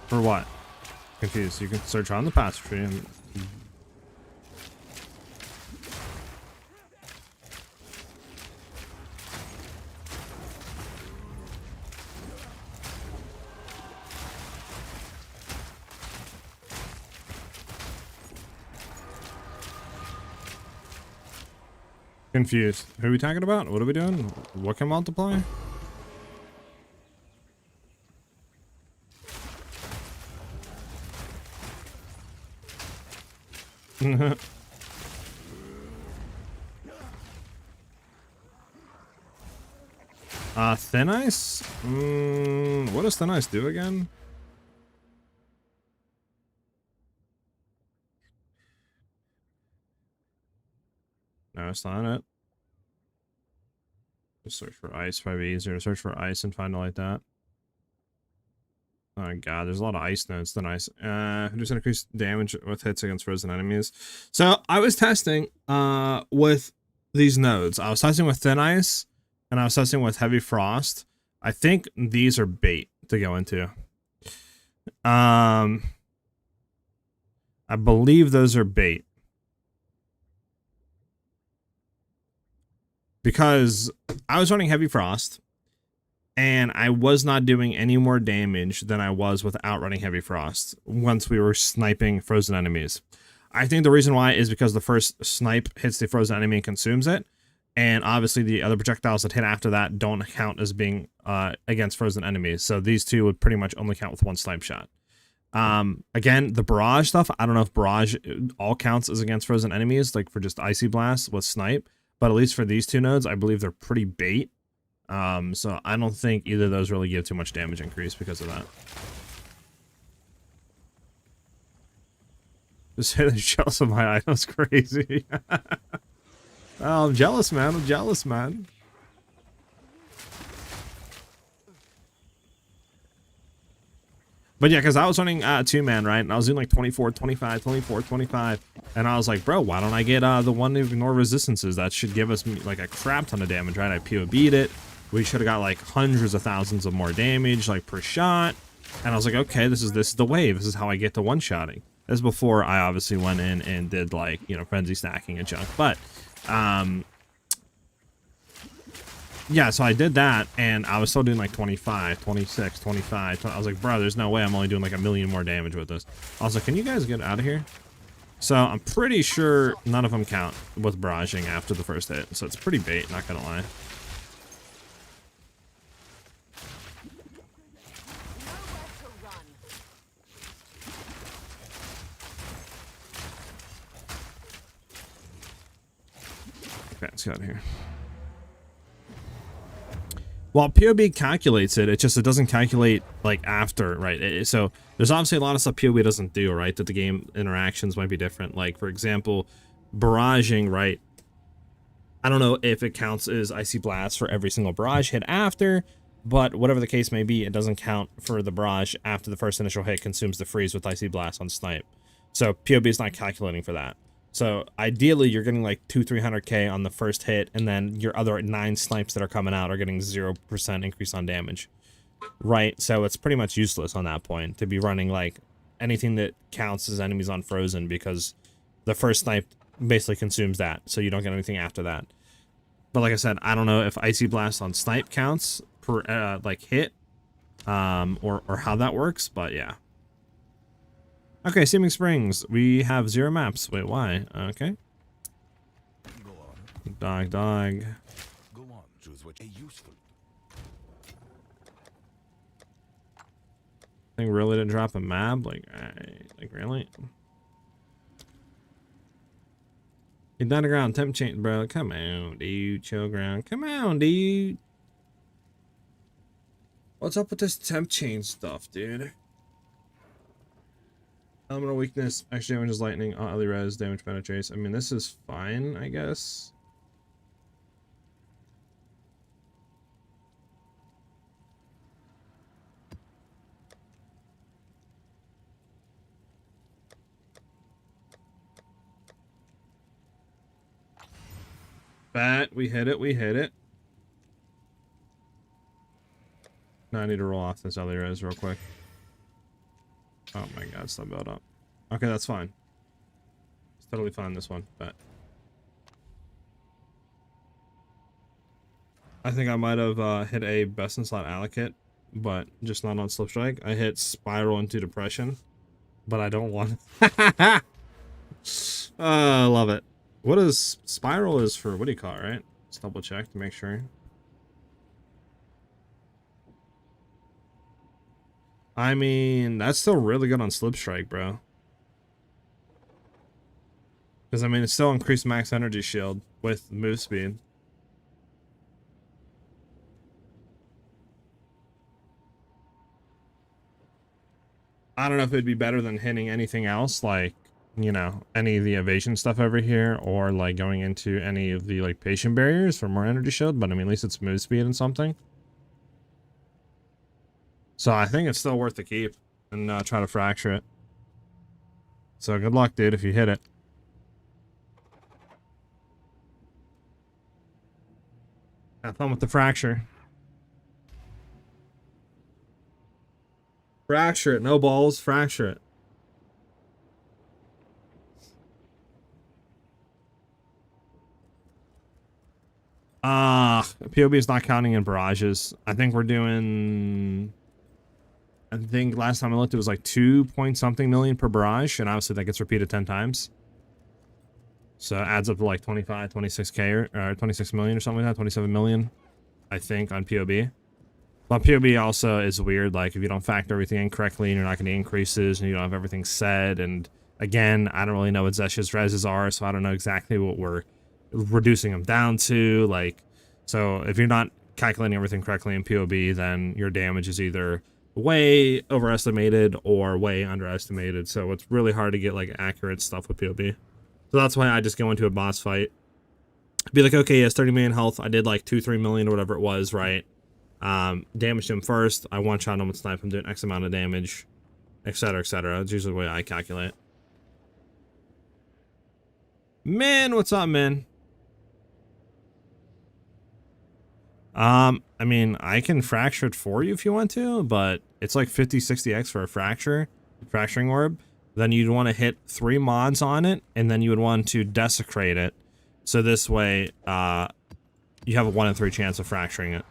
S1: For what? Confused. You can search on the passive tree and confused. Who are we talking about? What are we doing? What can multiply? Thin ice? What does thin ice do again? No, it's not it. Just search for ice. Probably easier to search for ice and find it like that. Oh god, there's a lot of ice nodes. Thin ice. Just increase damage with hits against frozen enemies. So I was testing with these nodes. I was testing with thin ice and I was testing with heavy frost. I think these are bait to go into. I believe those are bait. Because I was running heavy frost and I was not doing any more damage than I was without running heavy frost once we were sniping frozen enemies. I think the reason why is because the first snipe hits the frozen enemy and consumes it. And obviously the other projectiles that hit after that don't count as being against frozen enemies. So these two would pretty much only count with one snipe shot. Again, the barrage stuff, I don't know if barrage all counts as against frozen enemies, like for just icy blast with snipe. But at least for these two nodes, I believe they're pretty bait. So I don't think either of those really give too much damage increase because of that. Just jealous of my items, crazy. Oh, I'm jealous, man. I'm jealous, man. But yeah, because I was running 2-man, right? And I was doing like 24, 25, 24, 25. And I was like, bro, why don't I get the one to ignore resistances? That should give us like a crap ton of damage, right? I PoE'd it. We should have got like hundreds of thousands of more damage, like per shot. And I was like, okay, this is the wave. This is how I get to one-shotting. This is before I obviously went in and did like, you know, frenzy stacking and junk. But yeah, so I did that and I was still doing like 25, 26, 25. I was like, bro, there's no way I'm only doing like 1 million more damage with this. I was like, can you guys get out of here? So I'm pretty sure none of them count with barraging after the first hit. So it's pretty bait, not gonna lie. Okay, let's get out of here. Well, PoB calculates it, it doesn't calculate like after, right? So there's obviously a lot of stuff PoB doesn't do, right? That the game interactions might be different. Like, for example, barraging, right? I don't know if it counts as Icy Blast for every single barrage hit after, but whatever the case may be, it doesn't count for the barrage after the first initial hit consumes the freeze with Icy Blast on snipe. So PoB is not calculating for that. So ideally, you're getting like 200-300k on the first hit, and then your other 9 snipes that are coming out are getting 0% increase on damage, right? So it's pretty much useless on that point to be running like anything that counts as enemies on frozen, because the first snipe basically consumes that, so you don't get anything after that. But like I said, I don't know if Icy Blast on snipe counts per like hit, or how that works, but yeah. Okay, Seeming Springs. We have 0 maps. Wait, why? Okay.
S2: Go on.
S1: Dog.
S2: Go on. Choose what is useful.
S1: Thing really didn't drop a map? Like really? Get down the ground, temp change, bro. Come on, dude. Chill ground. Come on, dude. What's up with this temp change stuff, dude? Elemental weakness, extra damage is lightning, early res, damage penetrates. I mean, this is fine, I guess. Bat, we hit it. Now I need to roll off this early res real quick. Oh my god, stop build up. Okay, that's fine. It's totally fine, this one, but I think I might have hit a best in slot allocate, but just not on slip strike. I hit spiral into depression, but I don't want I love it. What is spiral is for, what do you call it, right? Let's double check to make sure. I mean, that's still really good on Slip Strike, bro. Because, I mean, it still increased max energy shield with move speed. I don't know if it'd be better than hitting anything else, like, you know, any of the evasion stuff over here, or, like, going into any of the, like, patient barriers for more energy shield, but, I mean, at least it's move speed and something. So I think it's still worth the keep and try to fracture it. So good luck, dude, if you hit it. Have fun with the fracture. Fracture it, no balls, fracture it. PoB is not counting in barrages. I think we're doing... I think last time I looked, it was like 2-point-something million per barrage, and obviously that gets repeated 10 times. So it adds up to like 25, 26k or 26 million or something like that, 27 million, I think, on PoB. But PoB also is weird, like if you don't factor everything in correctly and you're not getting increases and you don't have everything set, and again, I don't really know what Zesh's reses are, so I don't know exactly what we're reducing them down to, like, so if you're not calculating everything correctly in PoB, then your damage is either way overestimated or way underestimated, so it's really hard to get like accurate stuff with PoB. So that's why I just go into a boss fight, be like, okay, he has 30 million health, I did like 2-3 million or whatever it was, right? Damaged him first, I one-shot him with snipe, I'm doing X amount of damage, etc, etc. That's usually the way I calculate. Man, what's up, man? I mean, I can fracture it for you if you want to, but it's like 50-60x for a fracturing orb. then you'd want to hit 3 mods on it, and then you would want to desecrate it. So this way, you have a 1 in 3 chance of fracturing it.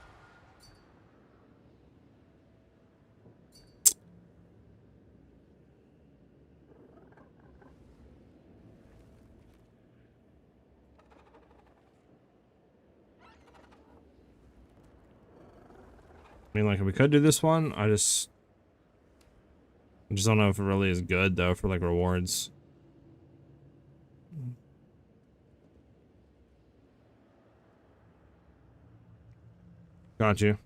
S1: I mean, like, we could do this one. I just don't know if it really is good, though, for, like, rewards. Got you.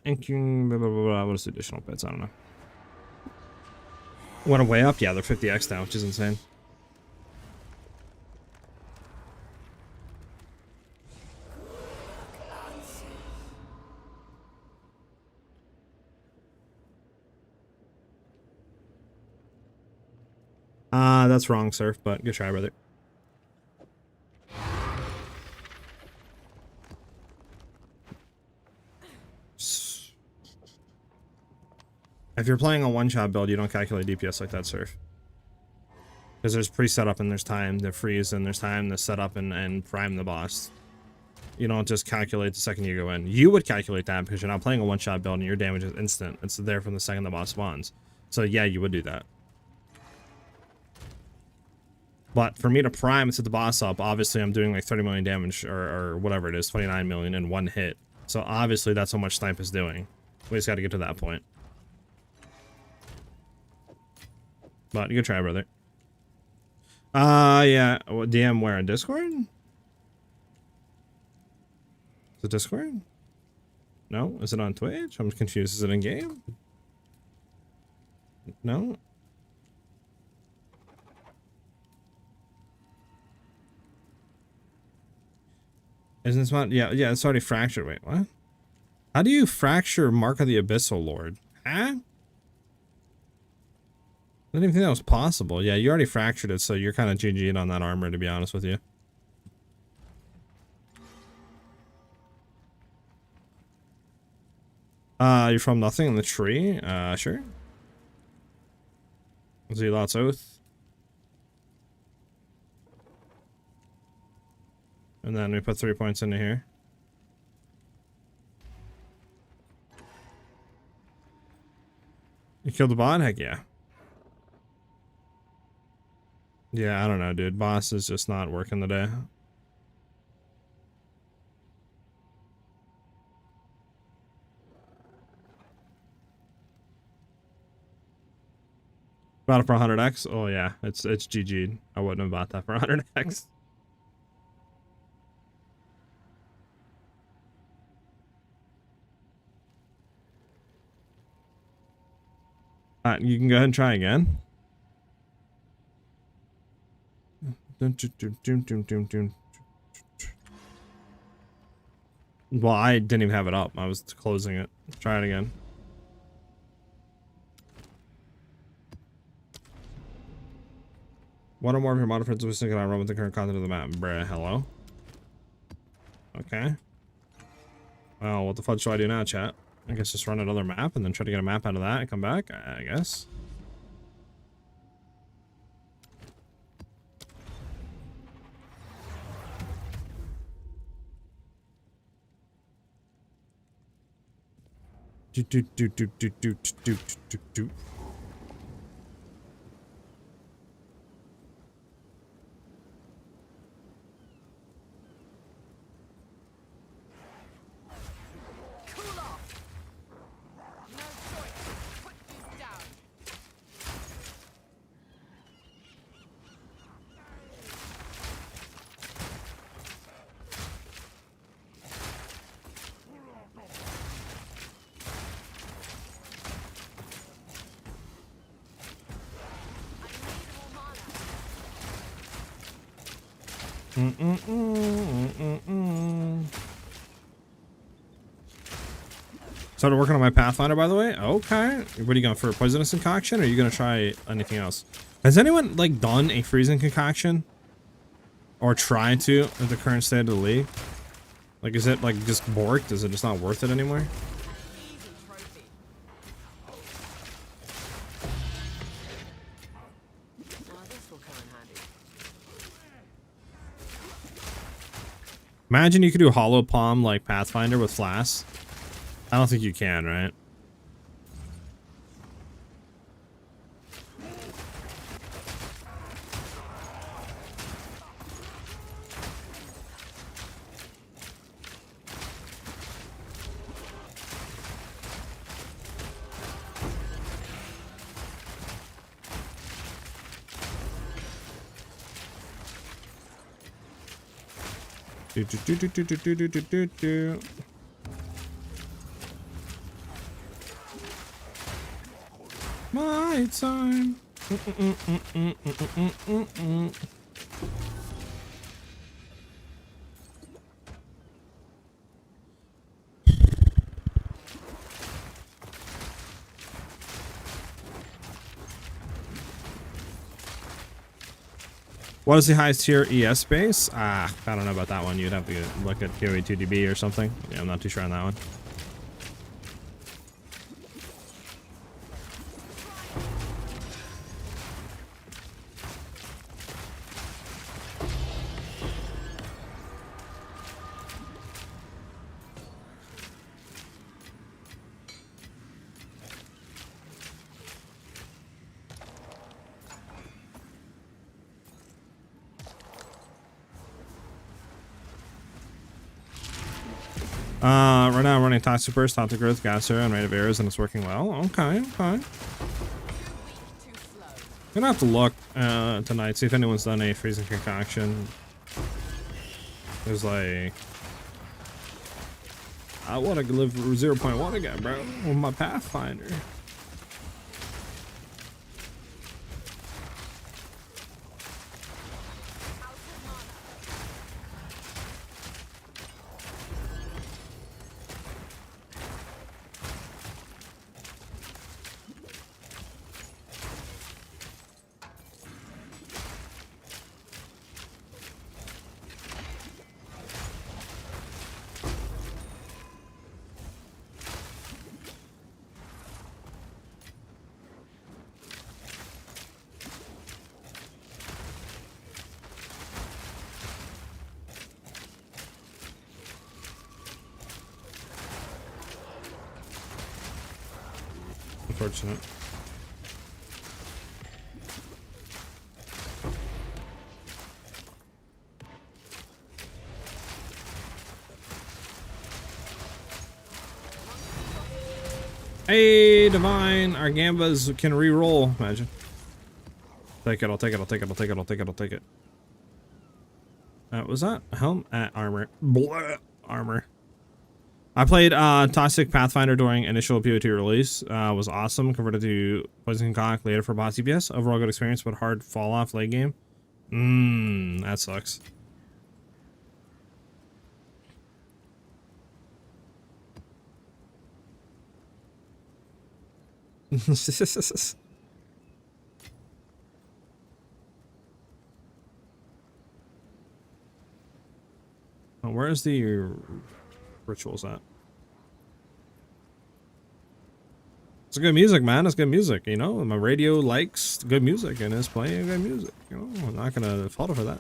S1: Inking, blah, blah, blah, blah. What is the additional bits? I don't know. Went way up? Yeah, they're 50x now, which is insane. That's wrong, Surf, but good try, brother. If you're playing a one-shot build, you don't calculate DPS like that, Surf. Because there's pre-setup and there's time to freeze and there's time to set up and prime the boss. You don't just calculate the second you go in. You would calculate that because you're not playing a one-shot build and your damage is instant. It's there from the second the boss spawns. So yeah, you would do that. But for me to prime and set the boss up, obviously I'm doing like 30 million damage or whatever it is, 29 million in 1 hit. So obviously that's how much Snipe is doing. We just got to get to that point. But you can try, brother. Yeah. DM where? On Discord? Is it Discord? No? Is it on Twitch? I'm confused. Is it in game? No? Isn't this one? Yeah, it's already fractured. Wait, what? How do you fracture Mark of the Abyssal Lord? Huh? I didn't even think that was possible. Yeah, you already fractured it, so you're kind of GG'd on that armor, to be honest with you. You're from nothing in the tree? Sure. Zealot's Oath. And then we put 3 points into here. You killed the bot? Heck yeah. Yeah, I don't know, dude. Boss is just not working today. Bought it for 100x? Oh yeah, it's GG'd. I wouldn't have bought that for 100x. You can go ahead and try again. Well, I didn't even have it up. I was closing it. Try it again. One or more of your modifiers we can run with the current content of the map. Bruh, hello? Okay. Well, what the fuck should I do now, chat? I guess just run another map and then try to get a map out of that and come back, I guess. Do. Started working on my Pathfinder, by the way. Okay. What are you going for? Poisonous concoction, or are you going to try anything else? Has anyone, like, done a freezing concoction? Or try to at the current state of the league? Like, is it like just borked? Is it just not worth it anymore?
S4: Easy trophy. Now this will come in handy.
S1: Imagine you could do hollow palm like Pathfinder with flasks. I don't think you can, right? Do, do, do, do, do, do, do, do, do, do. My time. What is the highest tier ES base? I don't know about that one. You'd have to look at PoE 2DB or something. Yeah, I'm not too sure on that one. Right now I'm running Toxic Burst, Toxic Growth, Gasser, and Rate of Arrows, and it's working well. Okay, okay.
S4: Too slow.
S1: Gonna have to look tonight, see if anyone's done a freezing concoction. There's like, I want to live 0.1 again, bro, with my Pathfinder. Unfortunate. Hey, Divine, our Gambas can re-roll. Imagine. Take it, I'll take it, I'll take it, I'll take it, I'll take it, I'll take it. Was that helm? Armor. Blah, armor. I played Toxic Pathfinder during initial PoE release. Was awesome. Converted to Poison Concoct later for boss DPS. Overall good experience, but hard fall off late game. That sucks. Oh, where's the rituals at? It's good music, man. It's good music, you know? My radio likes good music and is playing good music. You know, I'm not gonna fault it for that.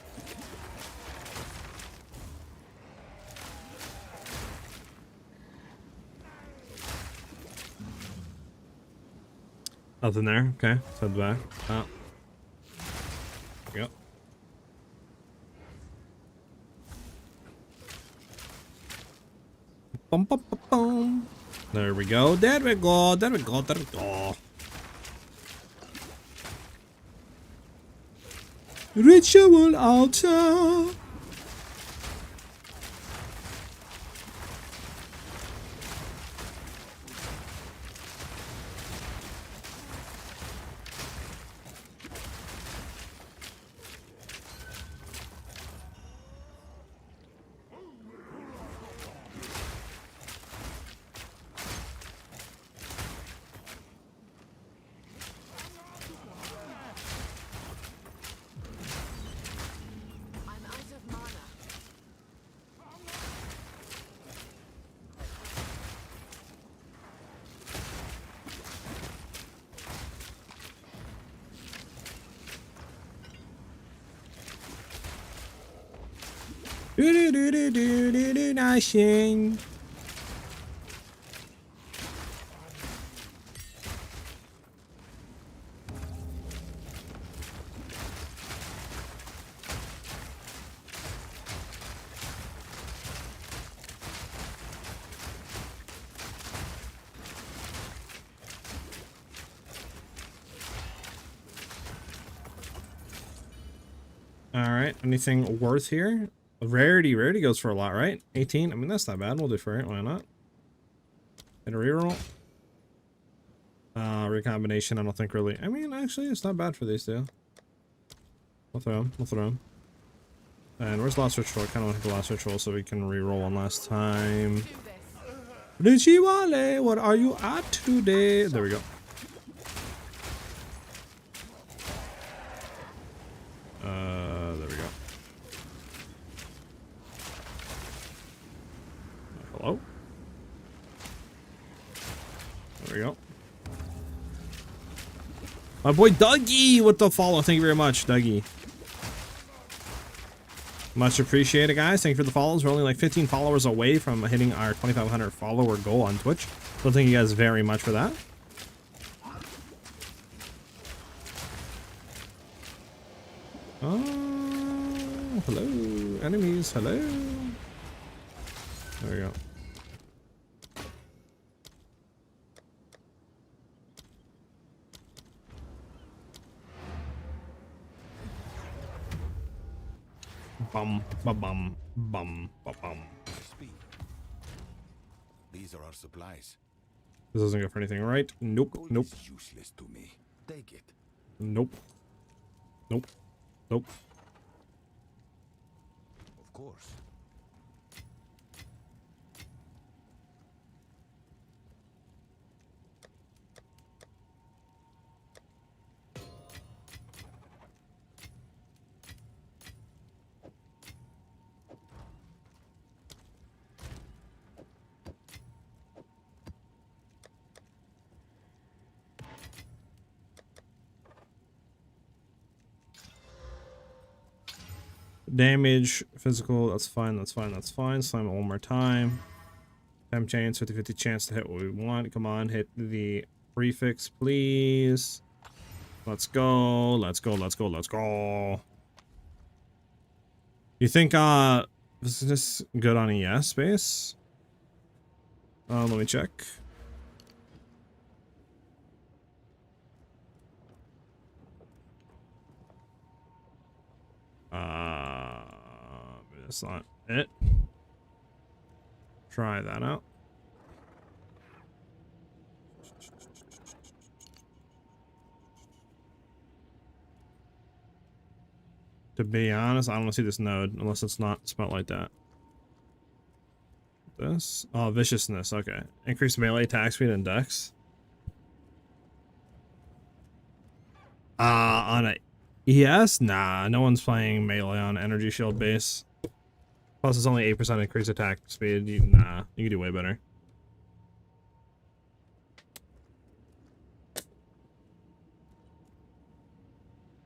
S1: Nothing there. Okay, head back. Oh. Yep. Bum, bum, bum, bum. There we go. There we go. There we go. There we go. Ritual altar.
S4: I'm out of
S1: Nothing. Alright, anything worth here? Rarity goes for a lot, right? 18, I mean, that's not bad. We'll do for it, why not? And a reroll. Recombination, I don't think really. I mean, actually, it's not bad for these two. We'll throw them. And where's last ritual? I kind of want to hit the last ritual so we can reroll one last time. Richiwale, what are you at today? There we go. There we go. Hello? There we go. My boy Dougie with the follow. Thank you very much, Dougie. Much appreciated, guys. Thank you for the follows. We're only like 15 followers away from hitting our 2,500 follower goal on Twitch. So thank you guys very much for that. Oh, hello, enemies. Hello. There we go. Bum, ba bum, bum, ba bum.
S2: Speed. These are our supplies.
S1: This doesn't go for anything, right? Nope,
S2: Gold
S1: nope,
S2: is useless to me. Take it.
S1: nope, nope, nope.
S2: Of course.
S1: Damage, physical, that's fine, that's fine, that's fine. Slam it one more time. Temp chains, 50-50 chance to hit what we want. Come on, hit the prefix, please. Let's go, let's go, let's go, let's go. You think, is this good on ES space? Let me check. That's not it. Try that out. To be honest, I don't want to see this node unless it's not spelled like that. This? Oh, viciousness. Okay. Increase melee attack speed and dex. On a ES? Nah, no one's playing melee on energy shield base. Plus, it's only 8% increased attack speed. Nah, you can do way better.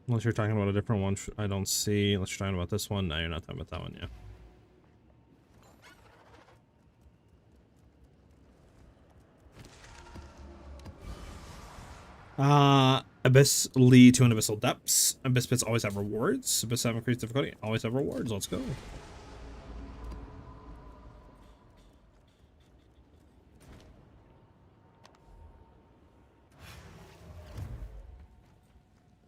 S1: Unless you're talking about a different one, I don't see. Unless you're talking about this one. No, you're not talking about that one, yeah. Abyss lead to an abyssal depths. Abyss pits always have rewards. Abyss have increased difficulty. Always have rewards. Let's go.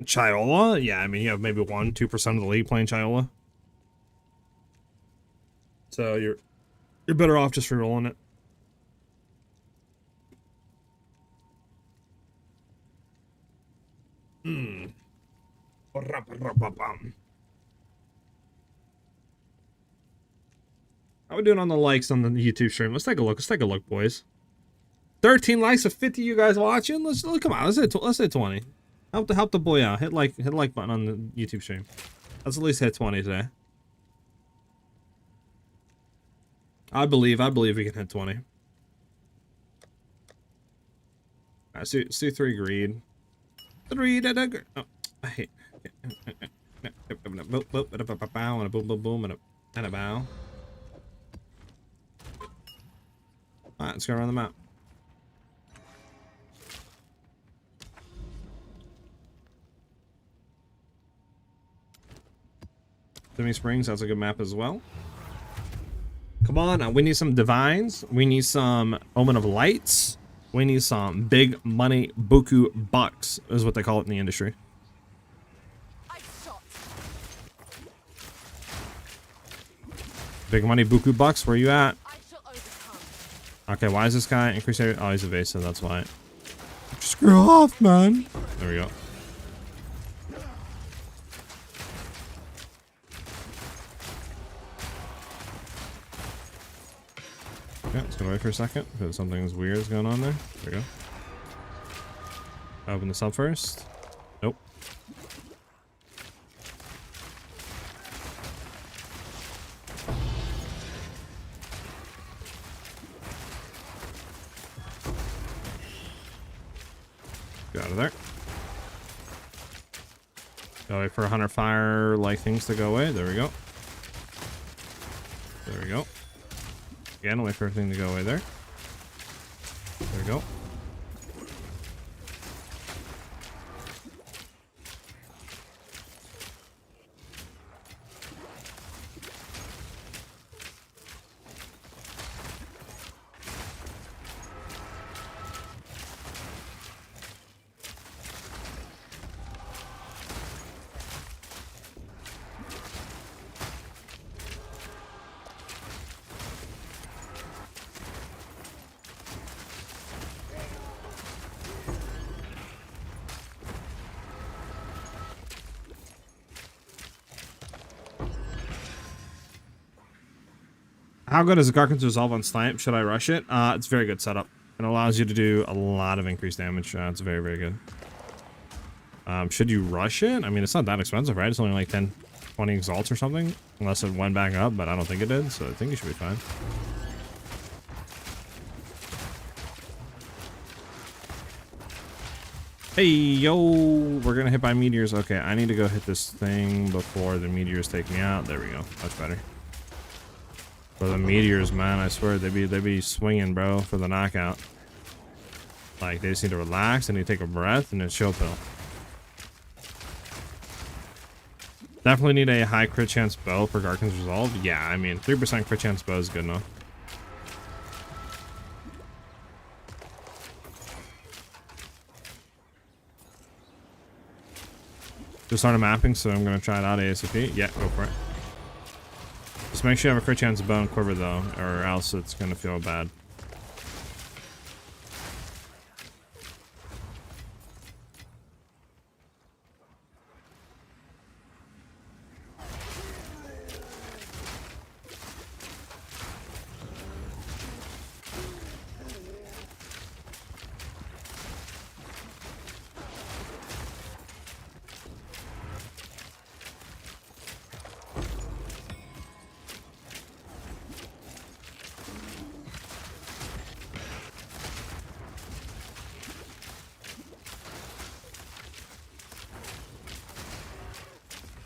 S1: Chiola? Yeah, I mean, you have maybe 1-2% of the league playing Chiola. So you're better off just re-rolling it. How we doing on the likes on the YouTube stream? Let's take a look. Let's take a look, boys. 13 likes of 50 you guys watching. Come on. Let's hit 20. Help the boy out. Hit like button on the YouTube stream. Let's at least hit 20 today. I believe we can hit 20. Alright, let's do 3 greed. 3 oh, I hate. And And a bow. Alright, let's go around the map. Timmy Springs, that's a good map as well. Come on, we need some divines. We need some Omen of Lights. We need some big money buku bucks, is what they call it in the industry.
S4: I shot.
S1: Big money buku bucks, where you at?
S4: I shall overcome.
S1: Okay, why is this guy increase area? Oh, he's evasive, that's why. Screw off, man. There we go. Okay, let's go wait for a second because something's weird is going on there. There we go. Open this up first. Nope. Get out of there. Gotta wait for 100 fire like things to go away. There we go. There we go. Again, wait for everything to go away there. There we go. How good is Garkin's Resolve on Snipe? Should I rush it? It's very good setup. It allows you to do a lot of increased damage. It's very, very good. Should you rush it? I mean, it's not that expensive, right? It's only like 10, 20 exalts or something. Unless it went back up, but I don't think it did. So I think you should be fine. Hey, yo! We're gonna hit by meteors. Okay, I need to go hit this thing before the meteors take me out. There we go. Much better. For the meteors, man, I swear they be swinging, bro, for the knockout. Like they just need to relax, they need to take a breath, and then chill pill. Definitely need a high crit chance bow for Garkin's Resolve. Yeah, I mean 3% crit chance bow is good enough. Just started mapping, so I'm gonna try it out ASAP. Yeah, go for it. Just make sure you have a crit chance bow and quiver though, or else it's gonna feel bad.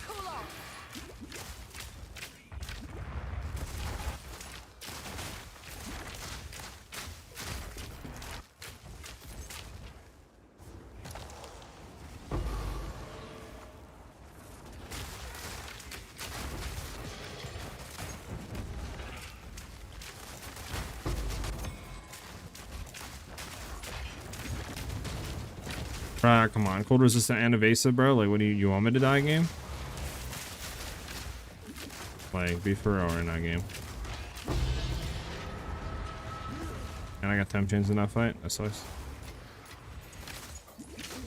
S4: Cool off.
S1: Come on, cold resistant and evasive, bro. Like, what do you want me to die game? Like, be for real in that game. And I got temp chains in that fight. That sucks.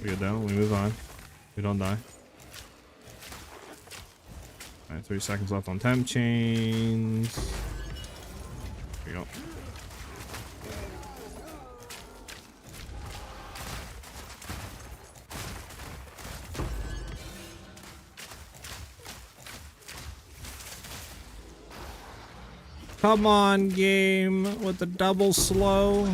S1: We good though. We move on. We don't die. Alright, 3 seconds left on temp chains. There we go. Come on, game, with the double slow.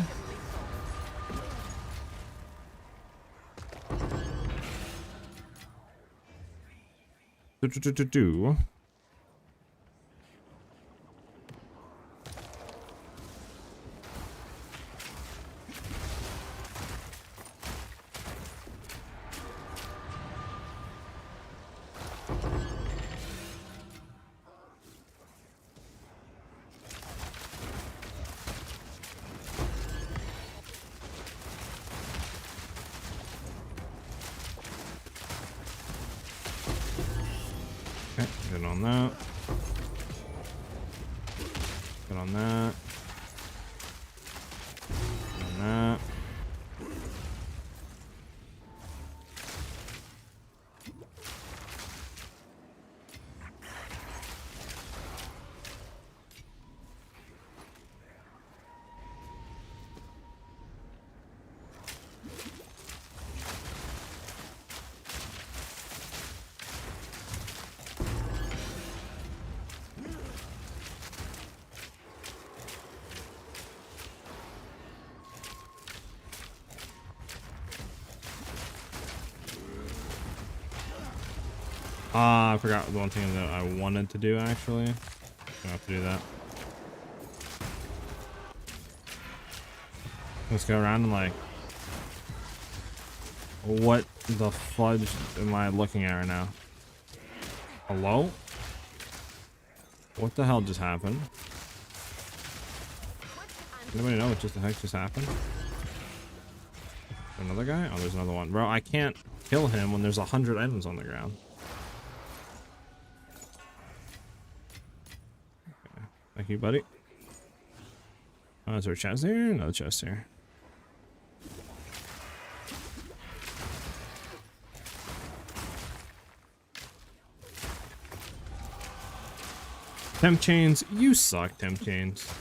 S1: Okay, good on that. Good on that. Good on that. I forgot the one thing that I wanted to do actually. I have to do that. Let's go around and like, what the fudge am I looking at right now? Hello? What the hell just happened? Anybody know what just the heck just happened? Another guy? Oh, there's another one. Bro, I can't kill him when there's 100 items on the ground. Okay. Thank you, buddy. Oh, is there a chest here? Another chest here. Temp chains, you suck, temp chains.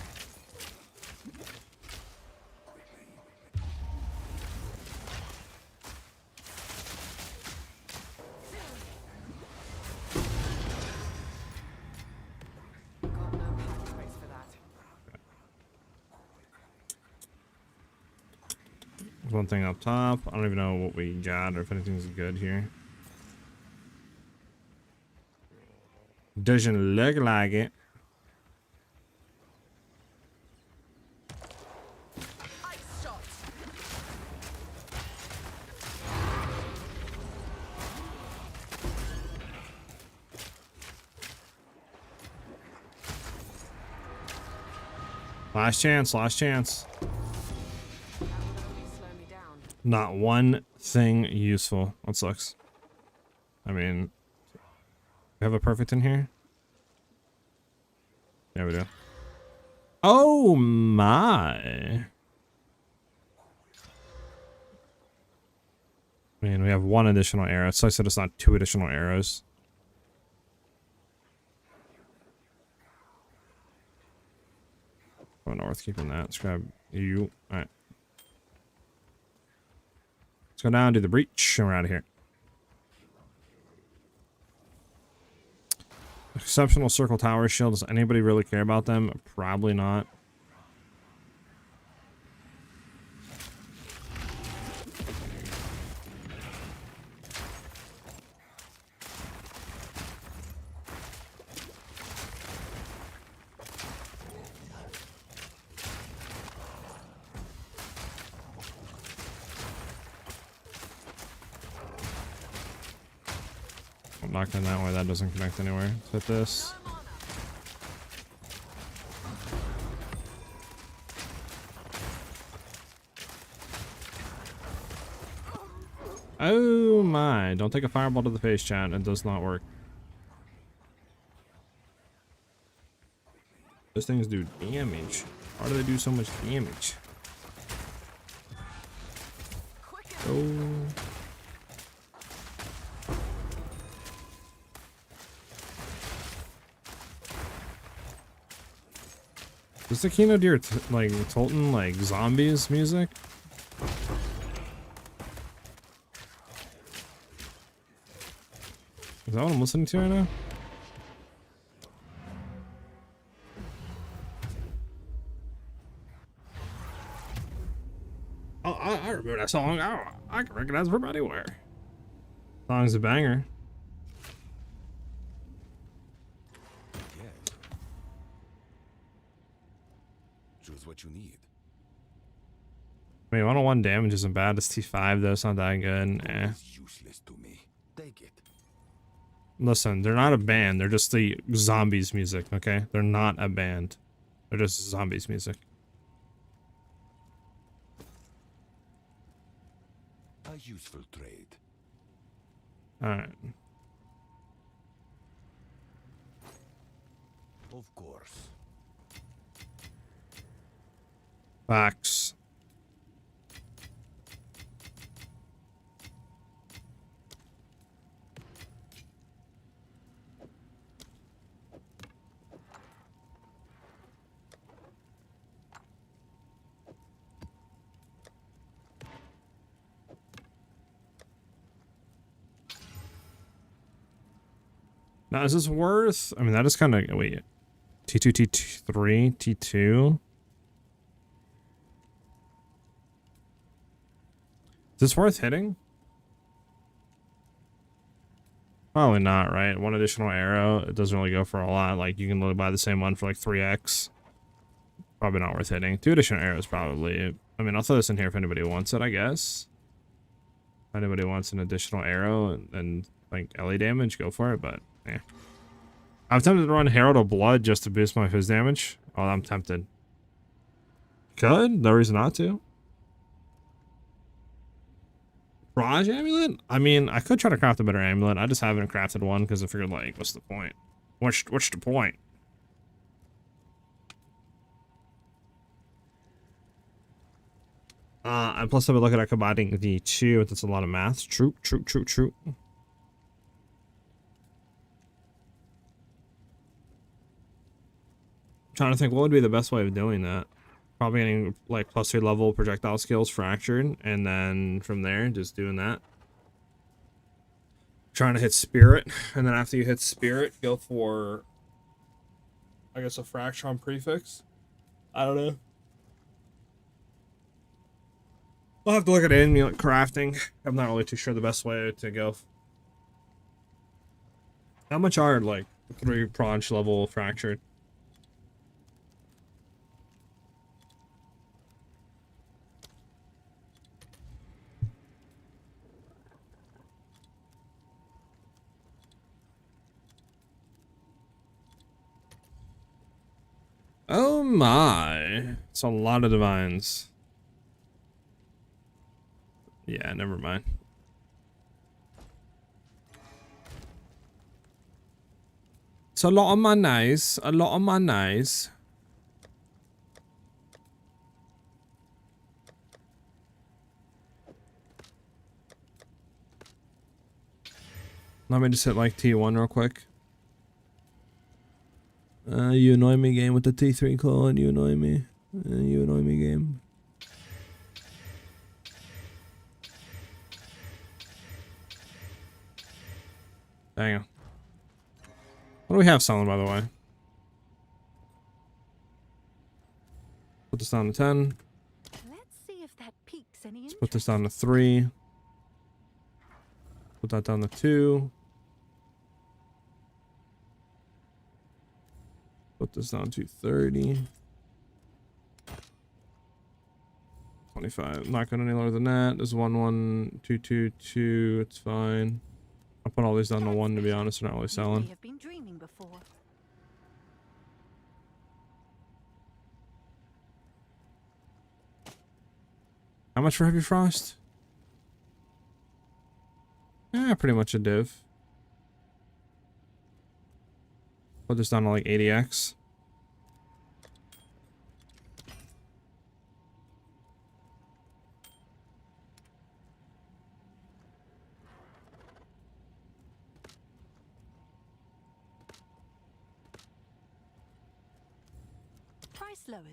S4: Got no hack tricks for that.
S1: There's one thing up top. I don't even know what we got or if anything's good here. Doesn't look like it.
S4: Ice shot.
S1: Last chance, last chance.
S4: That would only slow me down.
S1: Not one thing useful. That sucks. I mean, we have a perfect in here? Yeah, we do. Oh my. I mean, we have one additional arrow. So I said it's not 2 additional arrows. Go north, keeping that. Let's grab you. Alright. Let's go down, do the breach, and we're out of here. Exceptional circle tower shield. Does anybody really care about them? Probably not. I'm knocking that way. That doesn't connect anywhere. Let's hit this. Oh my. Don't take a fireball to the face, chat. It does not work. Those things do damage. Why do they do so much damage? Oh. Is the Kino Deer like Tolton like zombies music? Is that what I'm listening to right now? Oh, I remember that song. I can recognize it from anywhere. Song's a banger.
S2: Yeah. Choose what you need.
S1: I mean, 101 damage isn't bad. It's T5 though. It's not that good. Eh.
S2: It's useless to me. Take it.
S1: Listen, they're not a band. They're just the zombies music, okay? They're not a band. They're just zombies music.
S2: A useful trade.
S1: Alright.
S2: Of course.
S1: Facts. Now, is this worth? I mean, that is kind of wait. T2, T3, T2. Is this worth hitting? Probably not, right? One additional arrow. It doesn't really go for a lot. Like, you can literally buy the same one for like 3x. Probably not worth hitting. 2 additional arrows, probably. I mean, I'll throw this in here if anybody wants it, I guess. If anybody wants an additional arrow and like LE damage, go for it, but yeah. I'm tempted to run Herald of Blood just to boost my fizz damage. Oh, I'm tempted. Could. No reason not to. Raj amulet? I mean, I could try to craft a better amulet. I just haven't crafted one because I figured, like, what's the point? What's the point? And plus I've been looking at combining the two. That's a lot of math. True. Trying to think what would be the best way of doing that. Probably getting like +3 level projectile skills fractured, and then from there just doing that. Trying to hit spirit, and then after you hit spirit, go for I guess a fracture on prefix. I don't know. I'll have to look at amulet crafting. I'm not really too sure the best way to go. How much are like 3 branch level fractured? Oh my. It's a lot of divines. Yeah, never mind. It's a lot of monies. A lot of monies. Let me just hit like T1 real quick. You annoy me game with the T3 call, you annoy me. You annoy me game. Dang it. What do we have selling, by the way? Put this down to 10.
S3: Let's see if that piques any interest.
S1: Put this down to 3. Put that down to 2. Put this down to 30. 25. Not going any lower than that. There's 1, 1, 2, 2, 2. It's fine. I'll put all these down to 1, to be honest. They're not really
S3: You may
S1: selling.
S3: have been dreaming before.
S1: How much for Heavy Frost? Pretty much a div. Put this down to like 80x.
S3: Price lowered.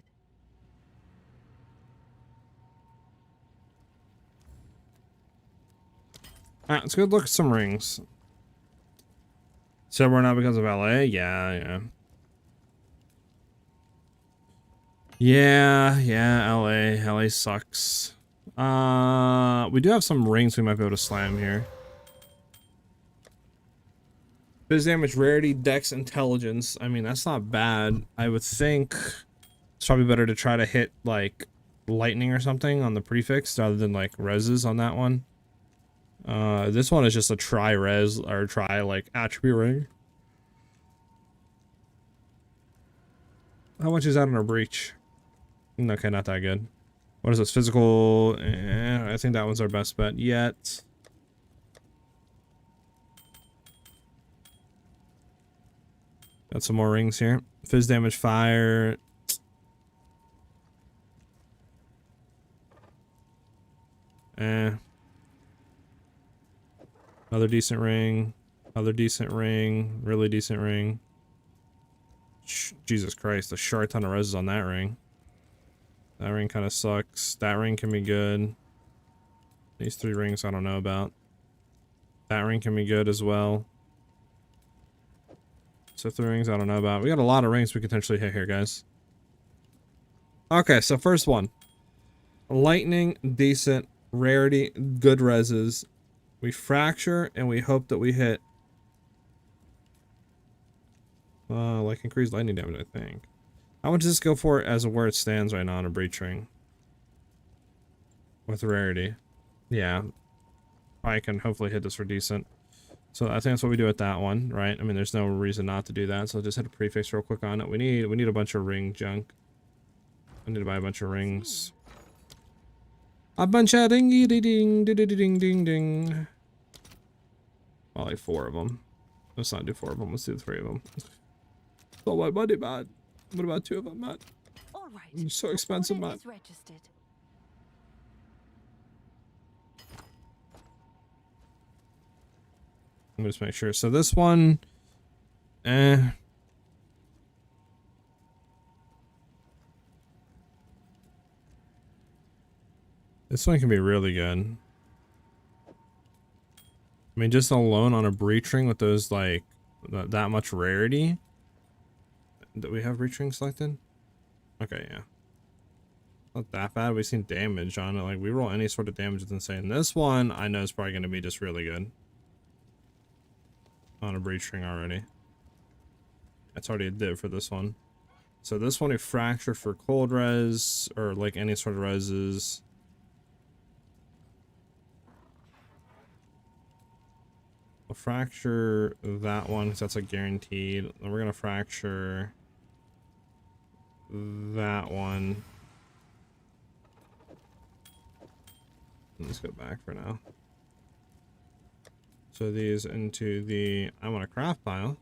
S1: Alright, let's go look at some rings. So we're not because of LA? Yeah. Yeah, LA sucks. We do have some rings we might be able to slam here. Biz damage, rarity, dex, intelligence. I mean, that's not bad. I would think it's probably better to try to hit like lightning or something on the prefix rather than like reses on that one. This one is just a try res or try like attribute ring. How much is that on our breach? Okay, not that good. What is this? Physical? I think that one's our best bet yet. Got some more rings here. Fizz damage, fire. Another decent ring. Another decent ring. Really decent ring. Jesus Christ, a short ton of reses on that ring. That ring kind of sucks. That ring can be good. These 3 rings I don't know about. That ring can be good as well. So 3 rings I don't know about. We got a lot of rings we could potentially hit here, guys. Okay, so first one. Lightning, decent. Rarity, good reses. We fracture and we hope that we hit like increased lightning damage, I think. How much does this go for as of where it stands right now on a breach ring? With rarity. Yeah. I can hopefully hit this for decent. So I think that's what we do with that one, right? I mean, there's no reason not to do that. So just hit a prefix real quick on it. We need a bunch of ring junk. I need to buy a bunch of rings. A bunch of dingy ding ding ding ding ding. Well, like 4 of them. Let's not do 4 of them. Let's do 3 of them. Oh, my money, man. What about 2 of them, man?
S3: All right.
S1: It's so
S3: your
S1: expensive,
S3: order
S1: man.
S3: is registered.
S1: Let me just make sure. So this one, this one can be really good. I mean, just alone on a breach ring with those, like, that much rarity. Do we have breach ring selected? Okay, yeah. Not that bad. We've seen damage on it. Like, we roll any sort of damage, it's insane. This one, I know is probably going to be just really good. On a breach ring already. That's already a div for this one. So this one we fracture for cold res, or like any sort of reses. We'll fracture that one because that's a guaranteed. Then we're gonna fracture that one. Let's go back for now. So these into the I want a craft pile.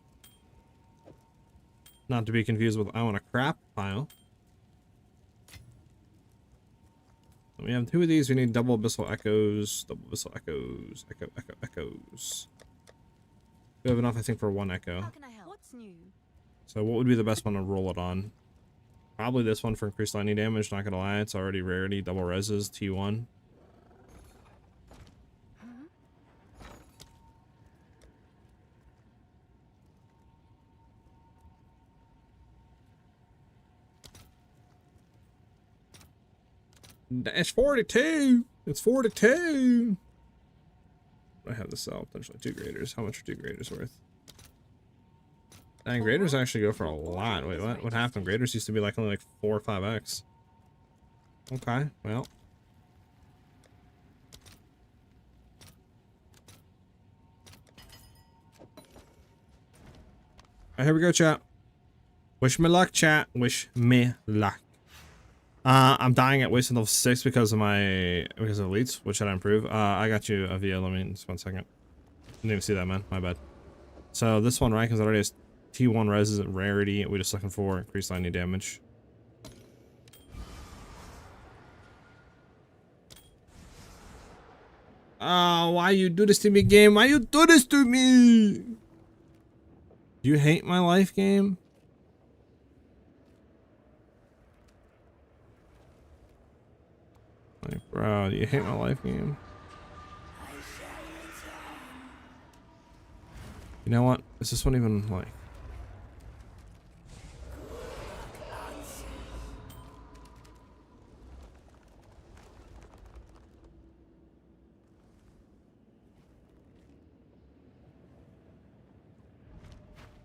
S1: Not to be confused with I want a crap pile. We have 2 of these. We need double abyssal echoes. Double abyssal echoes. Echoes. We have enough, I think, for 1 echo.
S3: How can I help? What's new?
S1: So what would be the best one to roll it on? Probably this one for increased lightning damage. Not gonna lie, it's already rarity. Double reses. T1. It's 42. It's 42. I have to sell potentially 2 graders. How much are 2 graders worth? Dang, graders actually go for a lot. Wait, what? What happened? Graders used to be like only like 4 or 5x. Okay, well. Alright, here we go, chat. Wish me luck, chat. Wish me luck. I'm dying at wasting level 6 because of elites. What should I improve? I got you, Avia. Let me just 1 second. Didn't even see that, man. My bad. So this one, right? Because it already has T1 res and rarity. We're just looking for increased lightning damage. Oh, why you do this to me, game? Why you do this to me? Do you hate my life, game? Like, bro, do you hate my life, game? You know what? Is this one even like?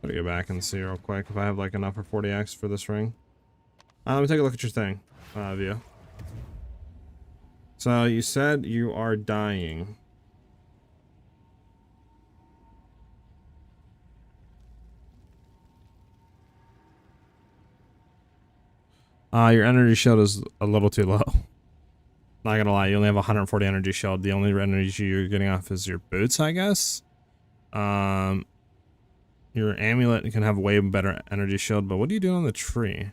S1: Gotta go back and see real quick if I have like enough for 40x for this ring. Let me take a look at your thing, Via. So you said you are dying. Your energy shield is a little too low. Not gonna lie, you only have 140 energy shield. The only energy you're getting off is your boots, I guess. Your amulet can have way better energy shield, but what are you doing on the tree?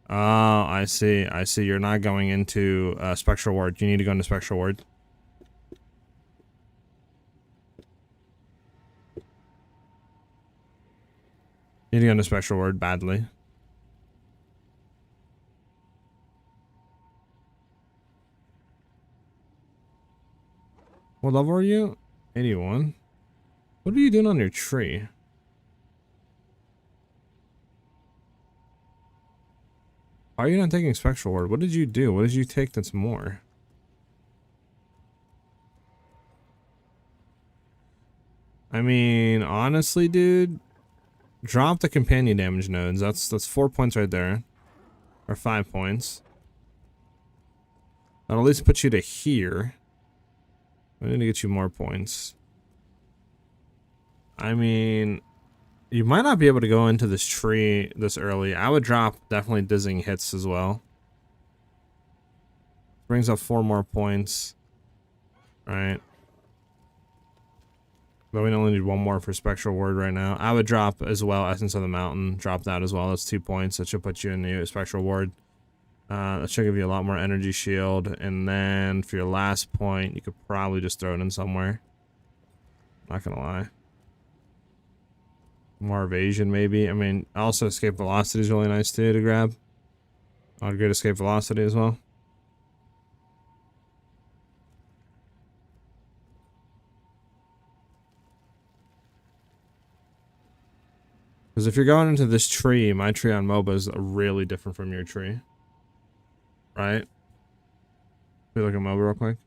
S1: Oh, I see. I see. You're not going into Spectral Ward. You need to go into Spectral Ward. You need to go into Spectral Ward badly. What level are you? 81. What are you doing on your tree? Why are you not taking Spectral Ward? What did you do? What did you take that's more? I mean, honestly, dude, drop the companion damage nodes. That's 4 points right there. Or 5 points. That'll at least put you to here. I need to get you more points. I mean, you might not be able to go into this tree this early. I would drop definitely dizzying hits as well. Brings up 4 more points. Right. But we only need 1 more for Spectral Ward right now. I would drop as well Essence of the Mountain. Drop that as well. That's 2 points. That should put you in the Spectral Ward. That should give you a lot more energy shield. And then for your last point, you could probably just throw it in somewhere. Not gonna lie. More evasion, maybe. I mean, also escape velocity is really nice too to grab. I'd get escape velocity as well. Because if you're going into this tree, my tree on MOBA is really different from your tree. Right? Let me look at MOBA real quick.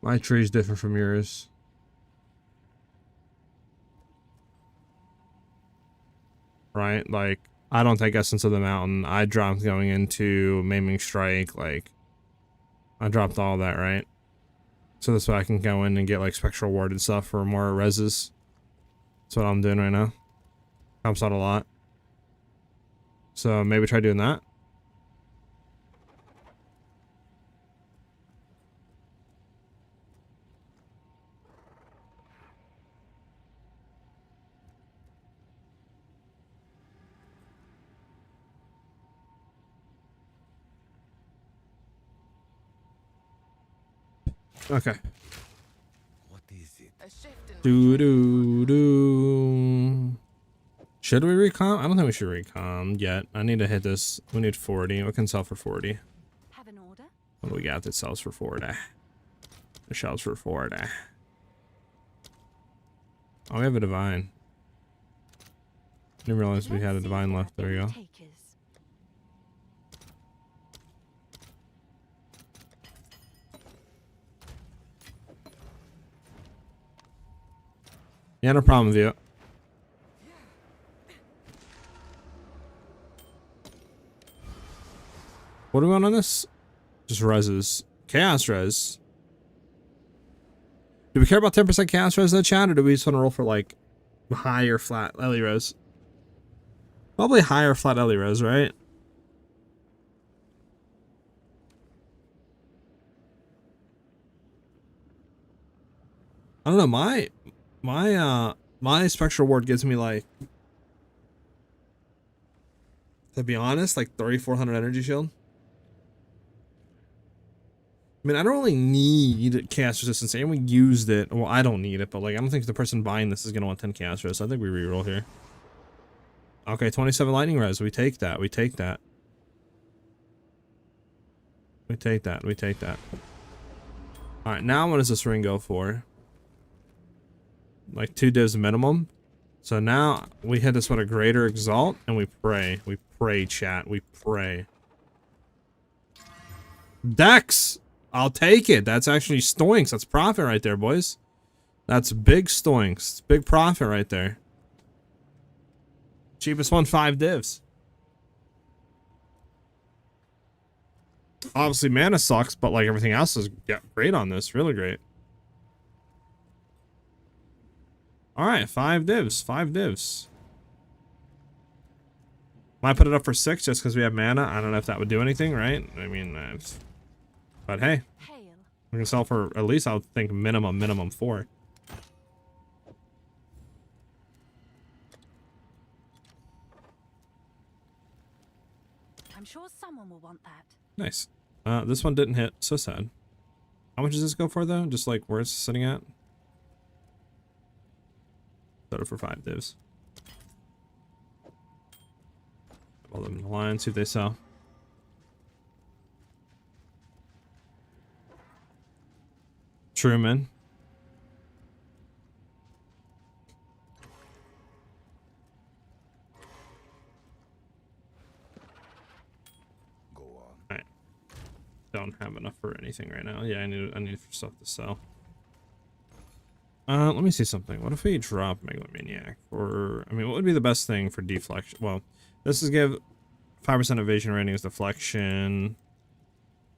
S1: My tree is different from yours. Right? Like, I don't take Essence of the Mountain. I dropped going into Maiming Strike. Like, I dropped all that, right? So that's why I can go in and get, like, Spectral Ward and stuff for more reses. That's what I'm doing right now. Helps out a lot. So maybe try doing that. Okay.
S2: What is it?
S4: A shift in
S1: Do do do. Should we recom? I don't think we should recom yet. I need to hit this. We need 40. What can sell for 40?
S3: Have an order?
S1: What do we got that sells for 40? It sells for 40. Oh, we have a divine. Didn't realize we had a divine left. There we go. Yeah, no problem with you. What do we want on this? Just reses. Chaos res. Do we care about 10% chaos res in the chat, or do we just want to roll for like higher flat Ellie res? Probably higher flat Ellie res, right? I don't know, my Spectral Ward gives me like, to be honest, like 3,400 energy shield. I mean, I don't really need chaos resistance, and we used it. Well, I don't need it, but like, I don't think the person buying this is gonna want 10 chaos res. So I think we reroll here. Okay, 27 lightning res. We take that. We take that. We take that. We take that. All right, now what does this ring go for? Like 2 divs minimum. So now we hit this with a greater exalt, and we pray. We pray, chat. We pray. Dex! I'll take it. That's actually stoinks. That's profit right there, boys. That's big stoinks. Big profit right there. Cheapest one, 5 divs. Obviously, mana sucks, but like everything else is great on this. Really great. Alright, 5 divs. 5 divs. Might put it up for 6 just because we have mana. I don't know if that would do anything, right? I mean, but hey. We can sell for at least, I would think, minimum 4.
S3: I'm sure someone will want that.
S1: Nice. This one didn't hit. So sad. How much does this go for though? Just like where it's sitting at? Settle for 5 divs. All them in the line, see if they sell. Truman.
S2: Go on.
S1: Alright. Don't have enough for anything right now. Yeah, I need stuff to sell. Let me see something. What if we drop Megalomaniac? Or, I mean, what would be the best thing for deflection? Well, this is give 5% evasion rating as deflection.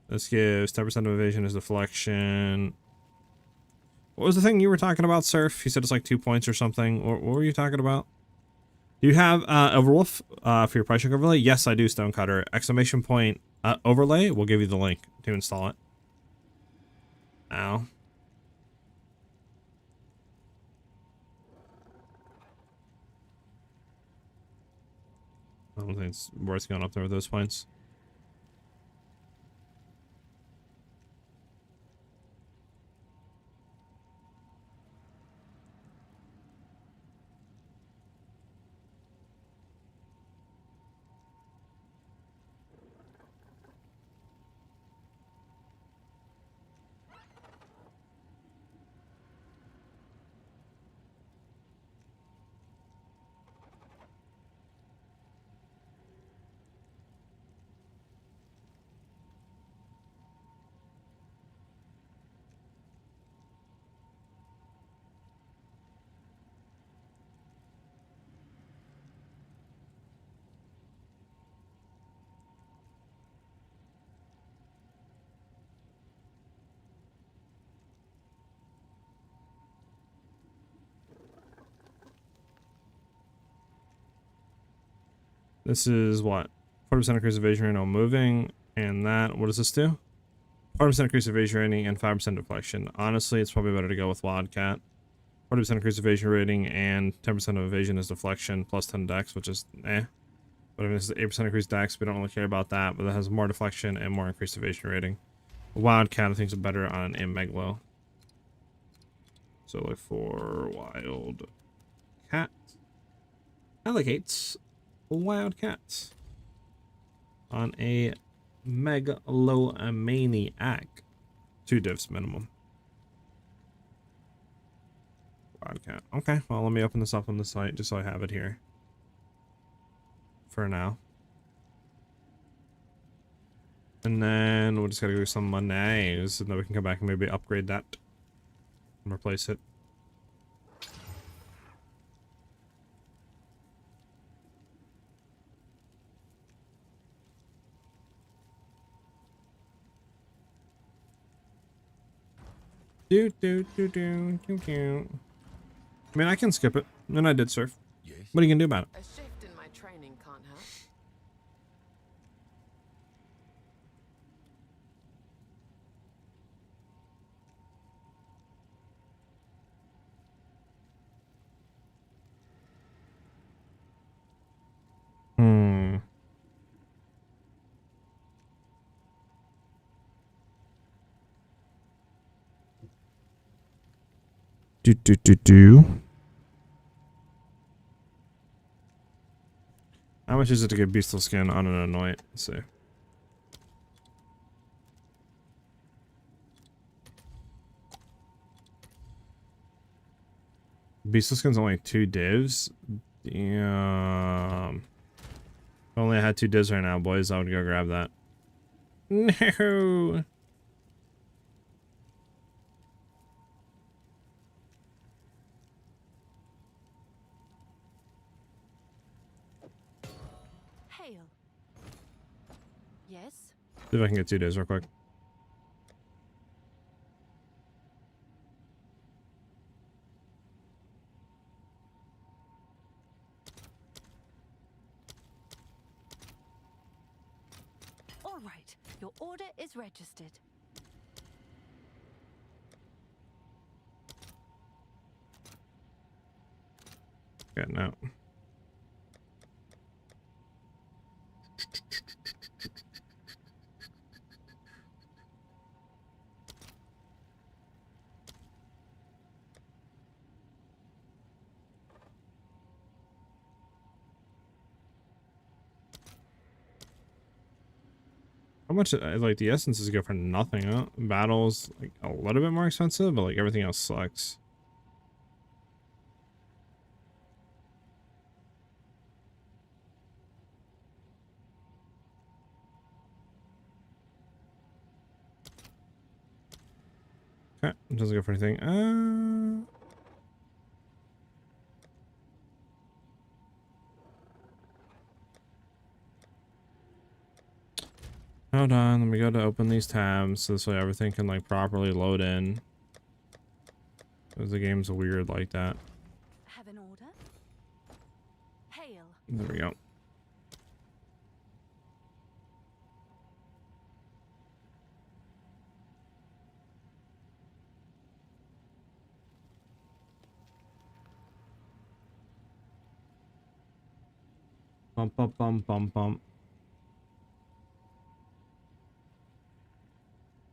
S1: This gives 10% of evasion as deflection. What was the thing you were talking about, Surf? You said it's like 2 points or something. What were you talking about? Do you have Overwolf for your price check overlay? Yes, I do, Stonecutter. Exclamation point overlay. We'll give you the link to install it. Ow. I don't think it's worth going up there with those points. This is what? 40% increase evasion rating on moving, and that, what does this do? 40% increase evasion rating and 5% deflection. Honestly, it's probably better to go with Wildcat. 40% increase evasion rating and 10% of evasion is deflection plus 10 dex, which is eh. But if this is 8% increased dex, we don't really care about that, but it has more deflection and more increased evasion rating. Wildcat, I think, is better on a Meglo. So look for Wildcat. Alligates. Wildcats on a Megalomaniac. 2 divs minimum. Wildcat. Okay, well, let me open this up on the site just so I have it here for now. And then we'll just gotta do some monies, and then we can come back and maybe upgrade that and replace it. I mean, I can skip it. And I did surf.
S2: Yes.
S1: What are you gonna do about it?
S4: A shift in my training can't hurt.
S1: Hmm. Do. How much is it to get Beastal Skin on an Anoint? Let's see. Beastal Skin's only 2 divs. Damn. If only I had 2 divs right now, boys, I would go grab that. No.
S3: Hail. Yes?
S1: See if I can get 2 divs real quick.
S3: All right. Your order is registered.
S1: Getting out. How much, like, the essences go for nothing, huh? Battles, like, a little bit more expensive, but, like, everything else sucks. Okay, it doesn't go for anything. Hold on, let me go to open these tabs so this way everything can, like, properly load in. Because the game's weird like that.
S3: Have an order? Hail.
S1: There we go. Bump, bump, bump, bump, bump.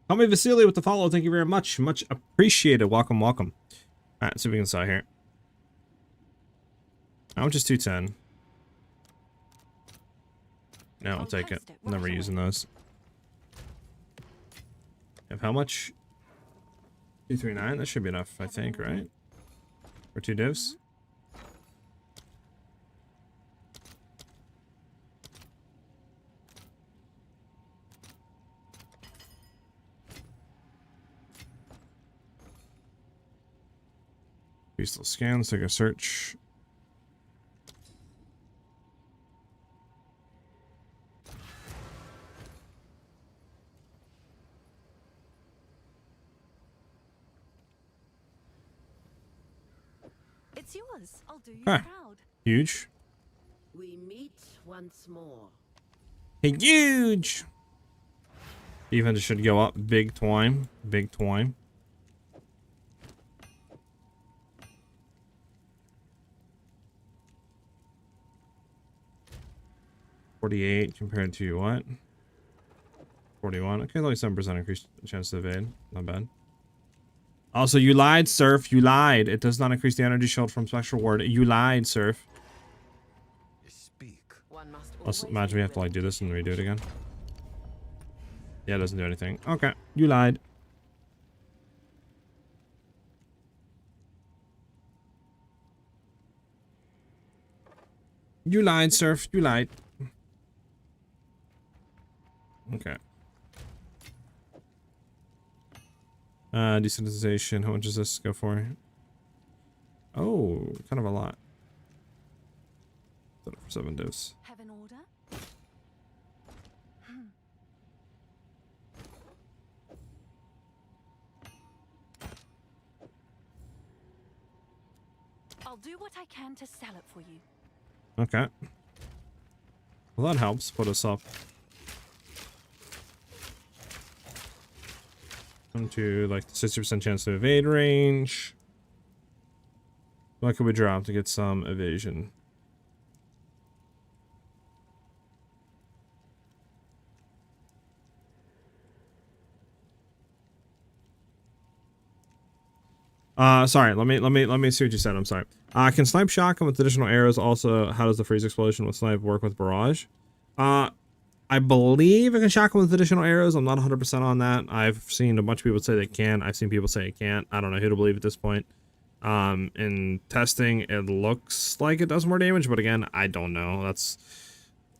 S1: Call me Vasily with the follow. Thank you very much. Much appreciated. Welcome, welcome. Alright, let's see if we can saw here. How much is 210? No, I'll take it. Never using those. Have how much? 239? That should be enough, I think, right? For 2 divs? Still scans, take a search.
S3: It's yours. I'll do you
S1: Huh.
S3: proud.
S1: Huge.
S5: We meet once more.
S1: Hey, huge! Defense should go up. Big twine. Big twine. $48 compared to what? 41. Okay, like 7% increased chance to evade. Not bad. Also, you lied, Surf. You lied. It does not increase the energy shield from Spectral Ward. You lied, Surf.
S2: Speak.
S5: One must
S1: Let's
S5: always
S1: imagine
S5: be
S1: we have to, like,
S5: ready
S1: do this and
S5: to
S1: redo it
S5: change.
S1: again. Yeah, it doesn't do anything. Okay, you lied. You lied, Surf. You lied. Okay. Desensitization. How much does this go for? Oh, kind of a lot. Set it for 7 divs.
S3: Have an order? I'll do what I can to sell it for you.
S1: Okay. Well, that helps put us up into like the 60% chance to evade range. What could we drop to get some evasion? Sorry, let me see what you said. I'm sorry. Can snipe shotgun with additional arrows? Also, how does the freeze explosion with snipe work with barrage? I believe it can shotgun with additional arrows. I'm not 100% on that. I've seen a bunch of people say they can. I've seen people say it can't. I don't know who to believe at this point. In testing, it looks like it does more damage, but again, I don't know.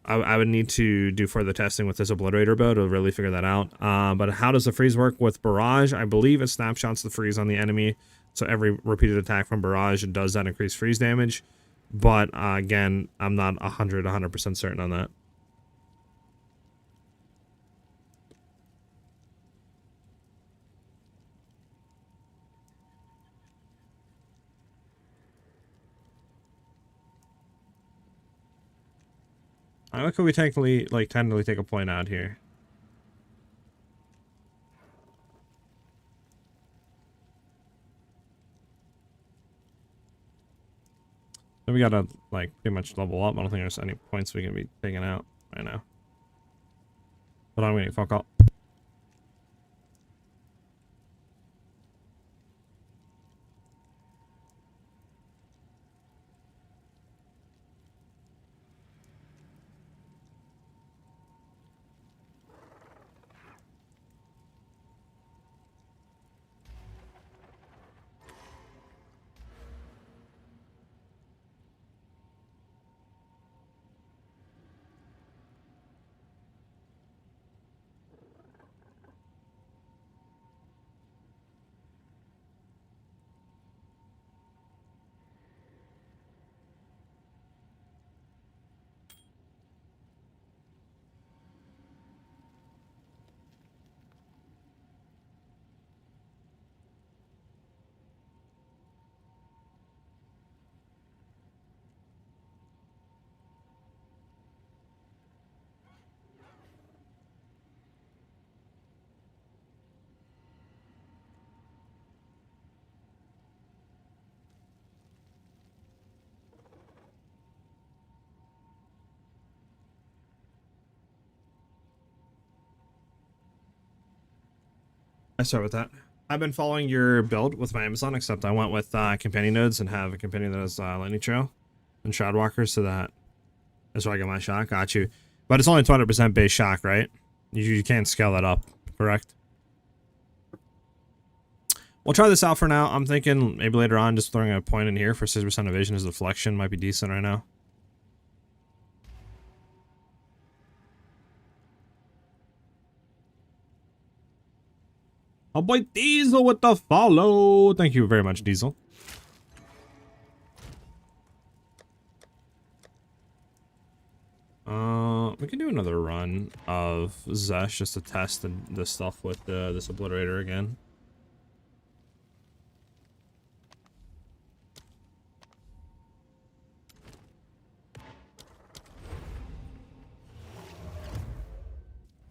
S1: I would need to do further testing with this Obliterator build to really figure that out. But how does the freeze work with barrage? I believe it snapshots the freeze on the enemy. So every repeated attack from barrage, it does that increase freeze damage. But again, I'm not 100% certain on that. What could we technically take a point out here? So we gotta like pretty much level up. I don't think there's any points we can be taking out right now. But I'm gonna fuck up. I start with that. I've been following your build with my Amazon, except I went with companion nodes and have a companion that has lightning trail and shroudwalker, so that is where I get my shock. Got you. But it's only 200% base shock, right? You can't scale that up, correct? We'll try this out for now. I'm thinking maybe later on just throwing a point in here for 6% evasion as deflection might be decent right now. Oh boy, Diesel with the follow. Thank you very much, Diesel. We can do another run of Zesh just to test the stuff with this Obliterator again.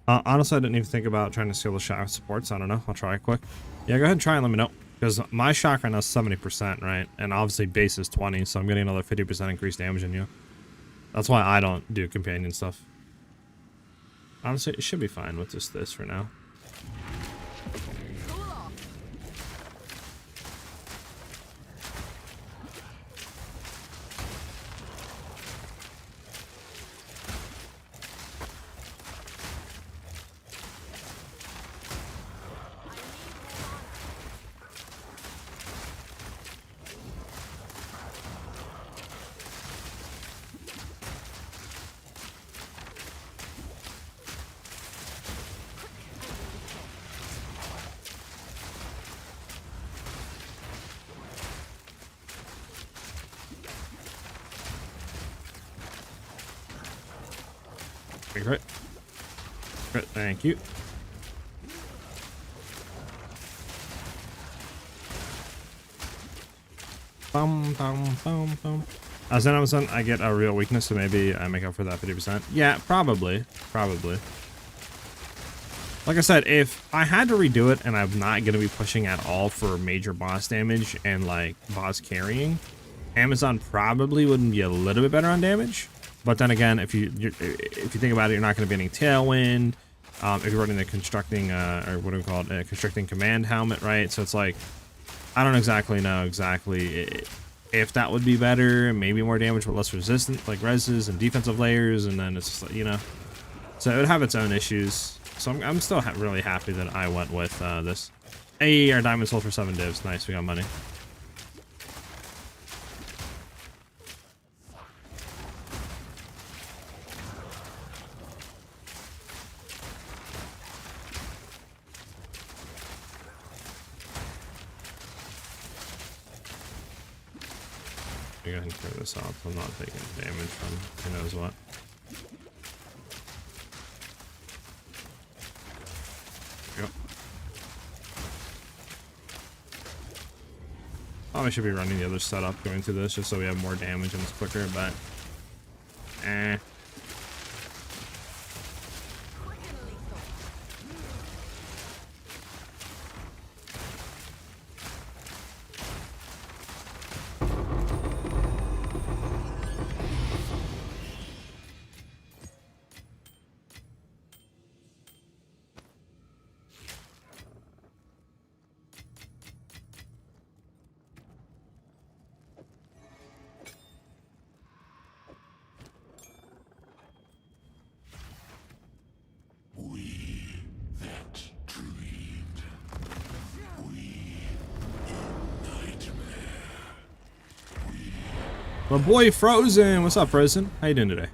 S1: Honestly, I didn't even think about trying to scale the shock supports. I don't know. I'll try it quick. Yeah, go ahead and try and let me know. Because my shock right now is 70%, right? And obviously base is 20, so I'm getting another 50% increased damage in you. That's why I don't do companion stuff. Honestly, it should be fine with just this for now. Crit. Crit, thank you. Bum, bum, bum, bum. As an Amazon, I get a real weakness, so maybe I make up for that 50%. Yeah, probably. Probably. Like I said, if I had to redo it and I'm not going to be pushing at all for major boss damage and like boss carrying, Amazon probably wouldn't be a little bit better on damage. But then again, if you think about it, you're not going to be getting tailwind. If you're running the constructing or what do we call it, constructing command helmet, right? So it's like I don't exactly know if that would be better. Maybe more damage but less resistant, like reses and defensive layers, and then it's just like, you know. So it would have its own issues. So I'm still really happy that I went with this. Hey, our diamond sold for 7 divs. Nice, we got money. Go ahead and clear this off. I'm not taking damage from who knows what. There we go. Probably should be running the other setup going through this just so we have more damage and it's quicker, but my boy Frozen. What's up, Frozen? How you doing today?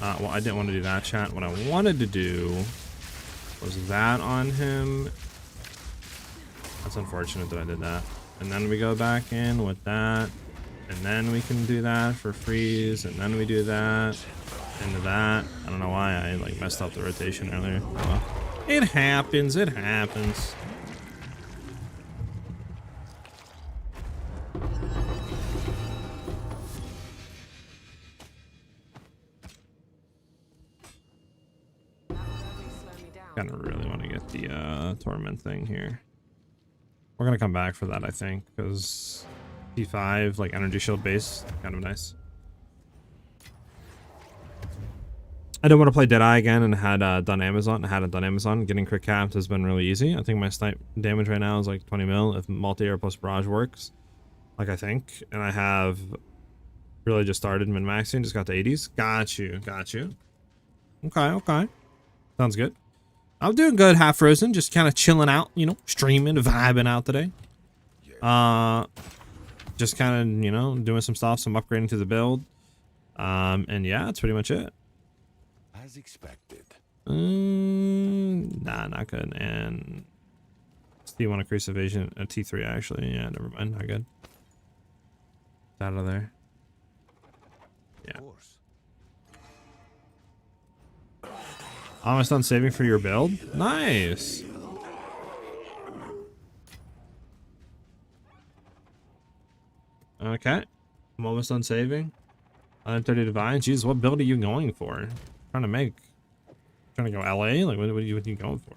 S1: Well, I didn't want to do that, chat. What I wanted to do was that on him. That's unfortunate that I did that. And then we go back in with that. And then we can do that for freeze. And then we do that. Into that. I don't know why I like messed up the rotation earlier. Oh, well. It happens. It happens. Kind of really want to get the torment thing here. We're gonna come back for that, I think, because P5 like energy shield base, kind of nice. I didn't want to play Deadeye again and had done Amazon. I hadn't done Amazon. Getting crit capped has been really easy. I think my snipe damage right now is like 20 mil if multi-air plus barrage works. Like I think. And I have really just started min-maxing. Just got to 80s. Got you. Got you. Okay, okay. Sounds good. I'm doing good, half frozen. Just kind of chilling out, you know, streaming, vibing out today. Just kind of, you know, doing some stuff, some upgrading to the build. And yeah, that's pretty much it.
S2: As expected.
S1: Nah, not good. And T1 increase evasion, T3 actually. Yeah, never mind, not good. Out of there. Yeah. Almost done saving for your build. Nice. Okay. I'm almost done saving. 130 divine. Jesus, what build are you going for? Trying to make. Trying to go LA? Like, what are you going for?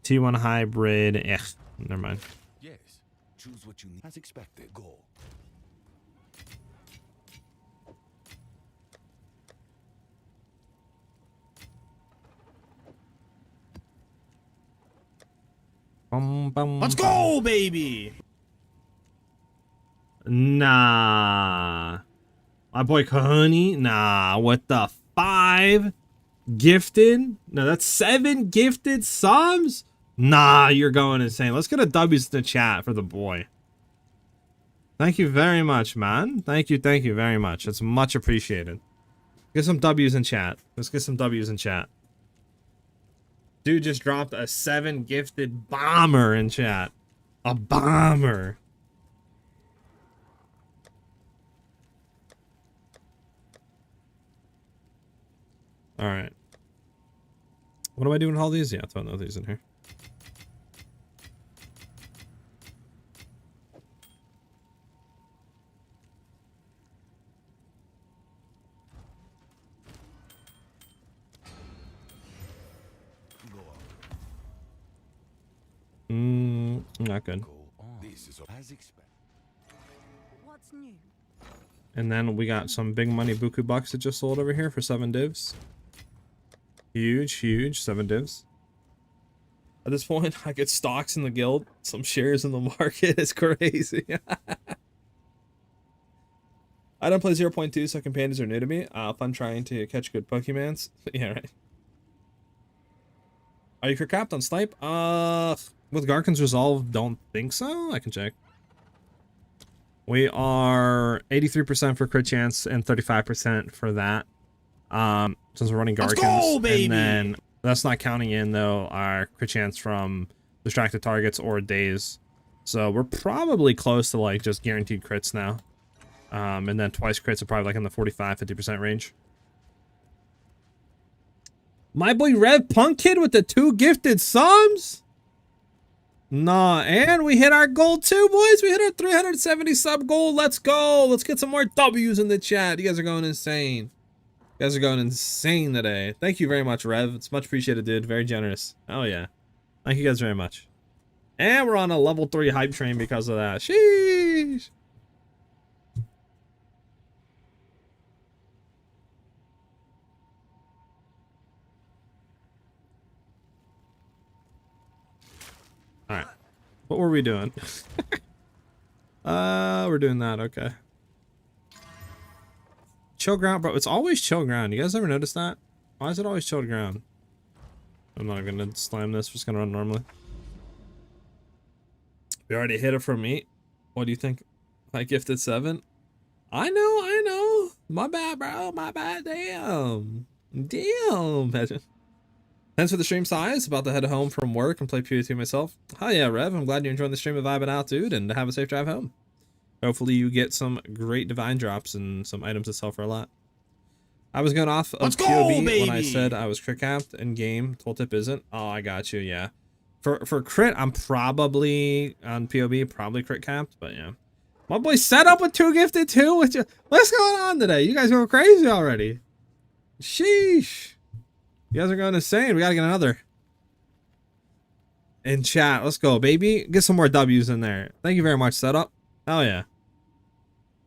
S1: T1 hybrid. Eh, never mind.
S2: Yes. Choose what you need. As expected. Go.
S1: Let's go, baby! Nah. My boy Kahani? Nah, what the 5 gifted? No, that's 7 gifted subs? Nah, you're going insane. Let's get a W's in the chat for the boy. Thank you very much, man. Thank you very much. It's much appreciated. Get some W's in chat. Let's get some W's in chat. Dude just dropped a 7 gifted bomber in chat. A bomber. Alright. What do I do with all these? Yeah, I'll throw these in here. Not good.
S2: This is as expected.
S3: What's new?
S1: And then we got some big money buku bucks that just sold over here for 7 divs. Huge 7 divs. At this point, I get stocks in the guild, some shares in the market. It's crazy. I don't play 0.2, so companions are new to me. Fun trying to catch good Pokemons. Yeah, right. Are you capped on snipe? With Garkin's Resolve, don't think so. I can check. We are 83% for crit chance and 35% for that. Since we're running Garkins. Let's go, baby! And then that's not counting in though our crit chance from distracted targets or days. So we're probably close to like just guaranteed crits now. And then twice crits are probably like in the 45-50% range. My boy Rev Punk Kid with the 2 gifted subs? Nah, and we hit our goal too, boys. We hit our 370 sub goal. Let's go. Let's get some more W's in the chat. You guys are going insane. You guys are going insane today. Thank you very much, Rev. It's much appreciated, dude. Very generous. Oh, yeah. Thank you guys very much. And we're on a level 3 hype train because of that. Sheesh. All right. What were we doing? We're doing that. Okay. Chill ground, bro. It's always chill ground. You guys ever notice that? Why is it always chill ground? I'm not gonna slam this. We're just gonna run normally. We already hit it for me. What do you think? I gifted 7. I know. My bad, bro. My bad. Damn. Thanks for the stream, SiahZ. About to head home from work and play PoE myself. Oh yeah, Rev. I'm glad you're enjoying the stream and vibing out, dude, and have a safe drive home. Hopefully you get some great divine drops and some items that sell for a lot. I was going off of PoE when I said I was crit capped in game. Tooltip isn't. Oh, I got you. Yeah. For crit, I'm probably on PoE, probably crit capped, but yeah. My boy set up with 2 gifted too. What's going on today? You guys go crazy already. Sheesh. You guys are going insane. We gotta get another. In chat. Let's go, baby. Get some more W's in there. Thank you very much, setup. Oh yeah.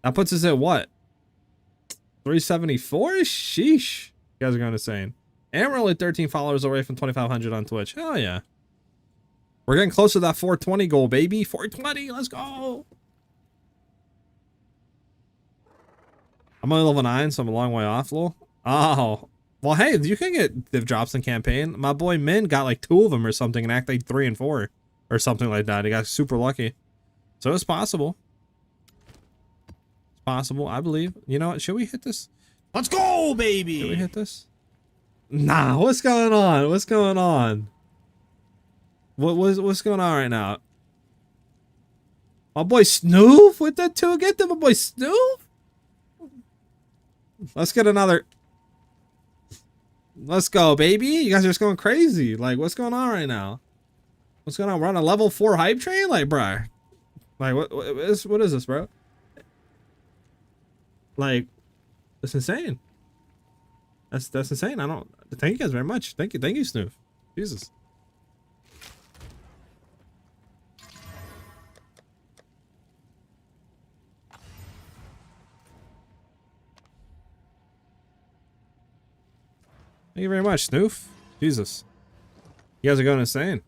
S1: That puts us at what? 374? Sheesh. You guys are going insane. And we're only 13 followers away from 2,500 on Twitch. Hell yeah. We're getting close to that 420 goal, baby. 420. Let's go. I'm only level 9, so I'm a long way off, lol. Oh. Well, hey, you can get div drops in campaign. My boy Min got like 2 of them or something and act like 3 and 4 or something like that. He got super lucky. So it's possible. It's possible, I believe. You know what? Should we hit this? Let's go, baby! Should we hit this? Nah, what's going on? What's going on? What's going on right now? My boy Snoof with the 2. Get them, my boy Snoof. Let's get another. Let's go, baby. You guys are just going crazy. Like, what's going on right now? What's going on? We're on a level 4 hype train? Like, bruh. Like, what is this, bro? Like, that's insane. That's insane. I don't. Thank you guys very much. Thank you, Snoof. Jesus. Thank you very much, Snoof. Jesus. You guys are going insane.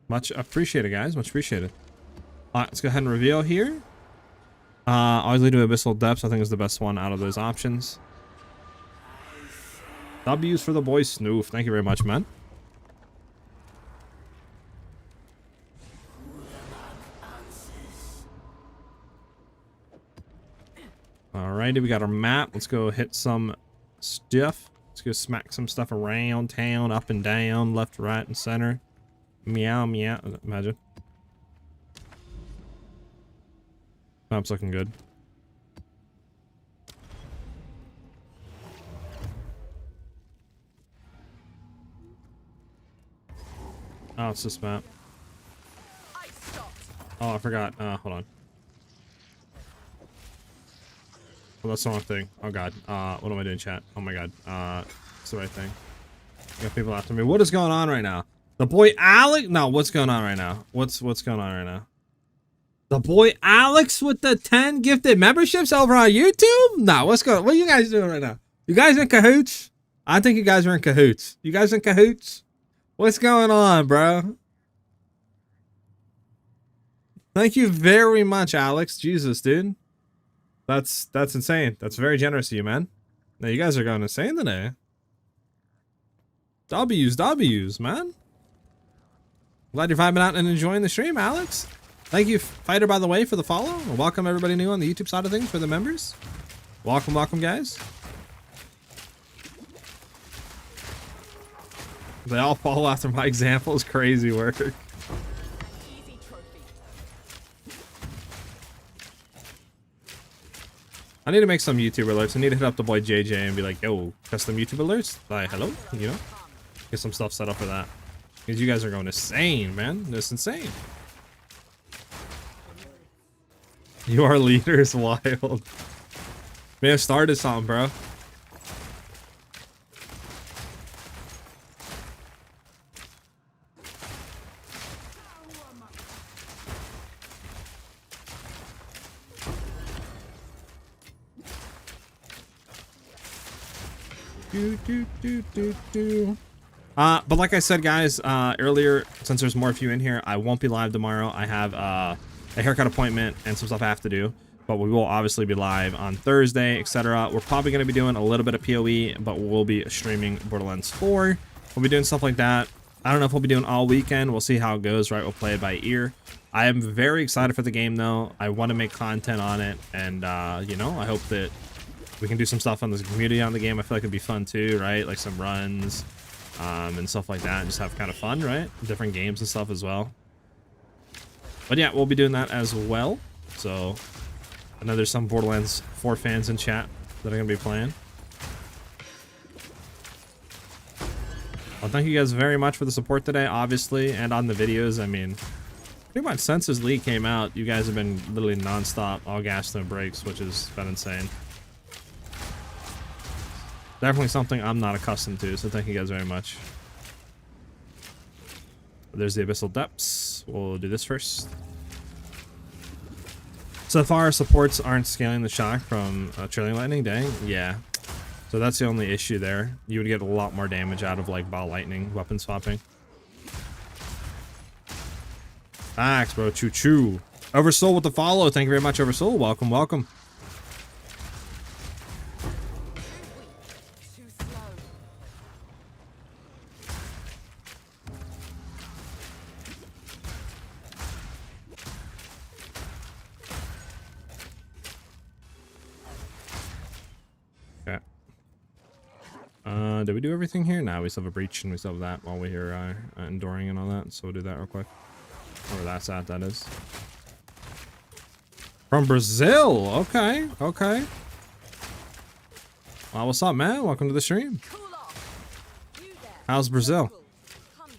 S1: Much appreciated, guys. Much appreciated. Alright, let's go ahead and reveal here. Always lead to Abyssal Depths, I think is the best one out of those options. W's for the boy Snoof. Thank you very much, man. Alrighty, we got our map. Let's go hit some stuff. Let's go smack some stuff around town, up and down, left, right, and center. Meow, meow. Imagine. Map's looking good. Oh, it's this map. Oh, I forgot. Hold on. Well, that's the wrong thing. Oh god. What am I doing, chat? Oh my god. It's the right thing. You got people after me. What is going on right now? The boy Alex? No, what's going on right now? What's going on right now? The boy Alex with the 10 gifted memberships over on YouTube? No, what's going on? What are you guys doing right now? You guys in cahoots? I think you guys are in cahoots. You guys in cahoots? What's going on, bro? Thank you very much, Alex. Jesus, dude. That's insane. That's very generous of you, man. Now you guys are going insane today. W's, man. Glad you're vibing out and enjoying the stream, Alex. Thank you, Fighter, by the way, for the follow. And welcome everybody new on the YouTube side of things for the members. Welcome, guys. They all follow after my examples. Crazy work. I need to make some YouTube alerts. I need to hit up the boy JJ and be like, yo, custom YouTube alerts? Like, hello? You know? Get some stuff set up for that. Because you guys are going insane, man. That's insane. Your leader is wild. May have started something, bro. But like I said, guys, earlier, since there's more of you in here, I won't be live tomorrow. I have a haircut appointment and some stuff I have to do, but we will obviously be live on Thursday, etc. We're probably going to be doing a little bit of PoE, but we'll be streaming Borderlands 4. We'll be doing stuff like that. I don't know if we'll be doing all weekend. We'll see how it goes, right? We'll play it by ear. I am very excited for the game, though. I want to make content on it, and, you know, I hope that we can do some stuff on the community on the game. I feel like it'd be fun, too, right? Like some runs, and stuff like that, and just have kind of fun, right? Different games and stuff as well. But yeah, we'll be doing that as well. So I know there's some Borderlands 4 fans in chat that are gonna be playing. Well, thank you guys very much for the support today, obviously, and on the videos. I mean, pretty much since this league came out, you guys have been literally non-stop, all gas, no breaks, which has been insane. Definitely something I'm not accustomed to, so thank you guys very much. There's the Abyssal Depths. We'll do this first. So far, supports aren't scaling the shock from Trailing Lightning. Dang, yeah. So that's the only issue there. You would get a lot more damage out of like Ball Lightning weapon swapping. Thanks, bro. Choo choo. Oversoul with the follow. Thank you very much, Oversoul. Welcome, welcome.
S4: Too slow.
S1: Okay. Did we do everything here? No, we still have a breach and we still have that while we're enduring and all that. So we'll do that real quick. Where that's at, that is. From Brazil. Okay, okay. Well, what's up, man? Welcome to the stream.
S4: Cool off. You there.
S1: How's Brazil?
S4: Come here.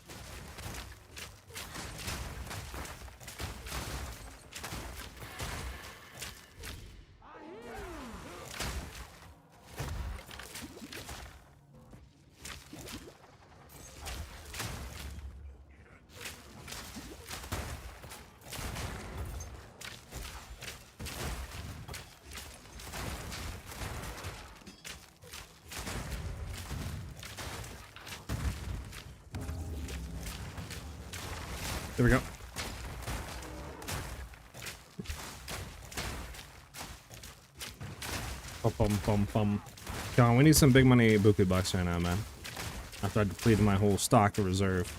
S1: There we go. Bum, bum, bum, bum. John, we need some big money Buku bucks right now, man. After I depleted my whole stock of reserve.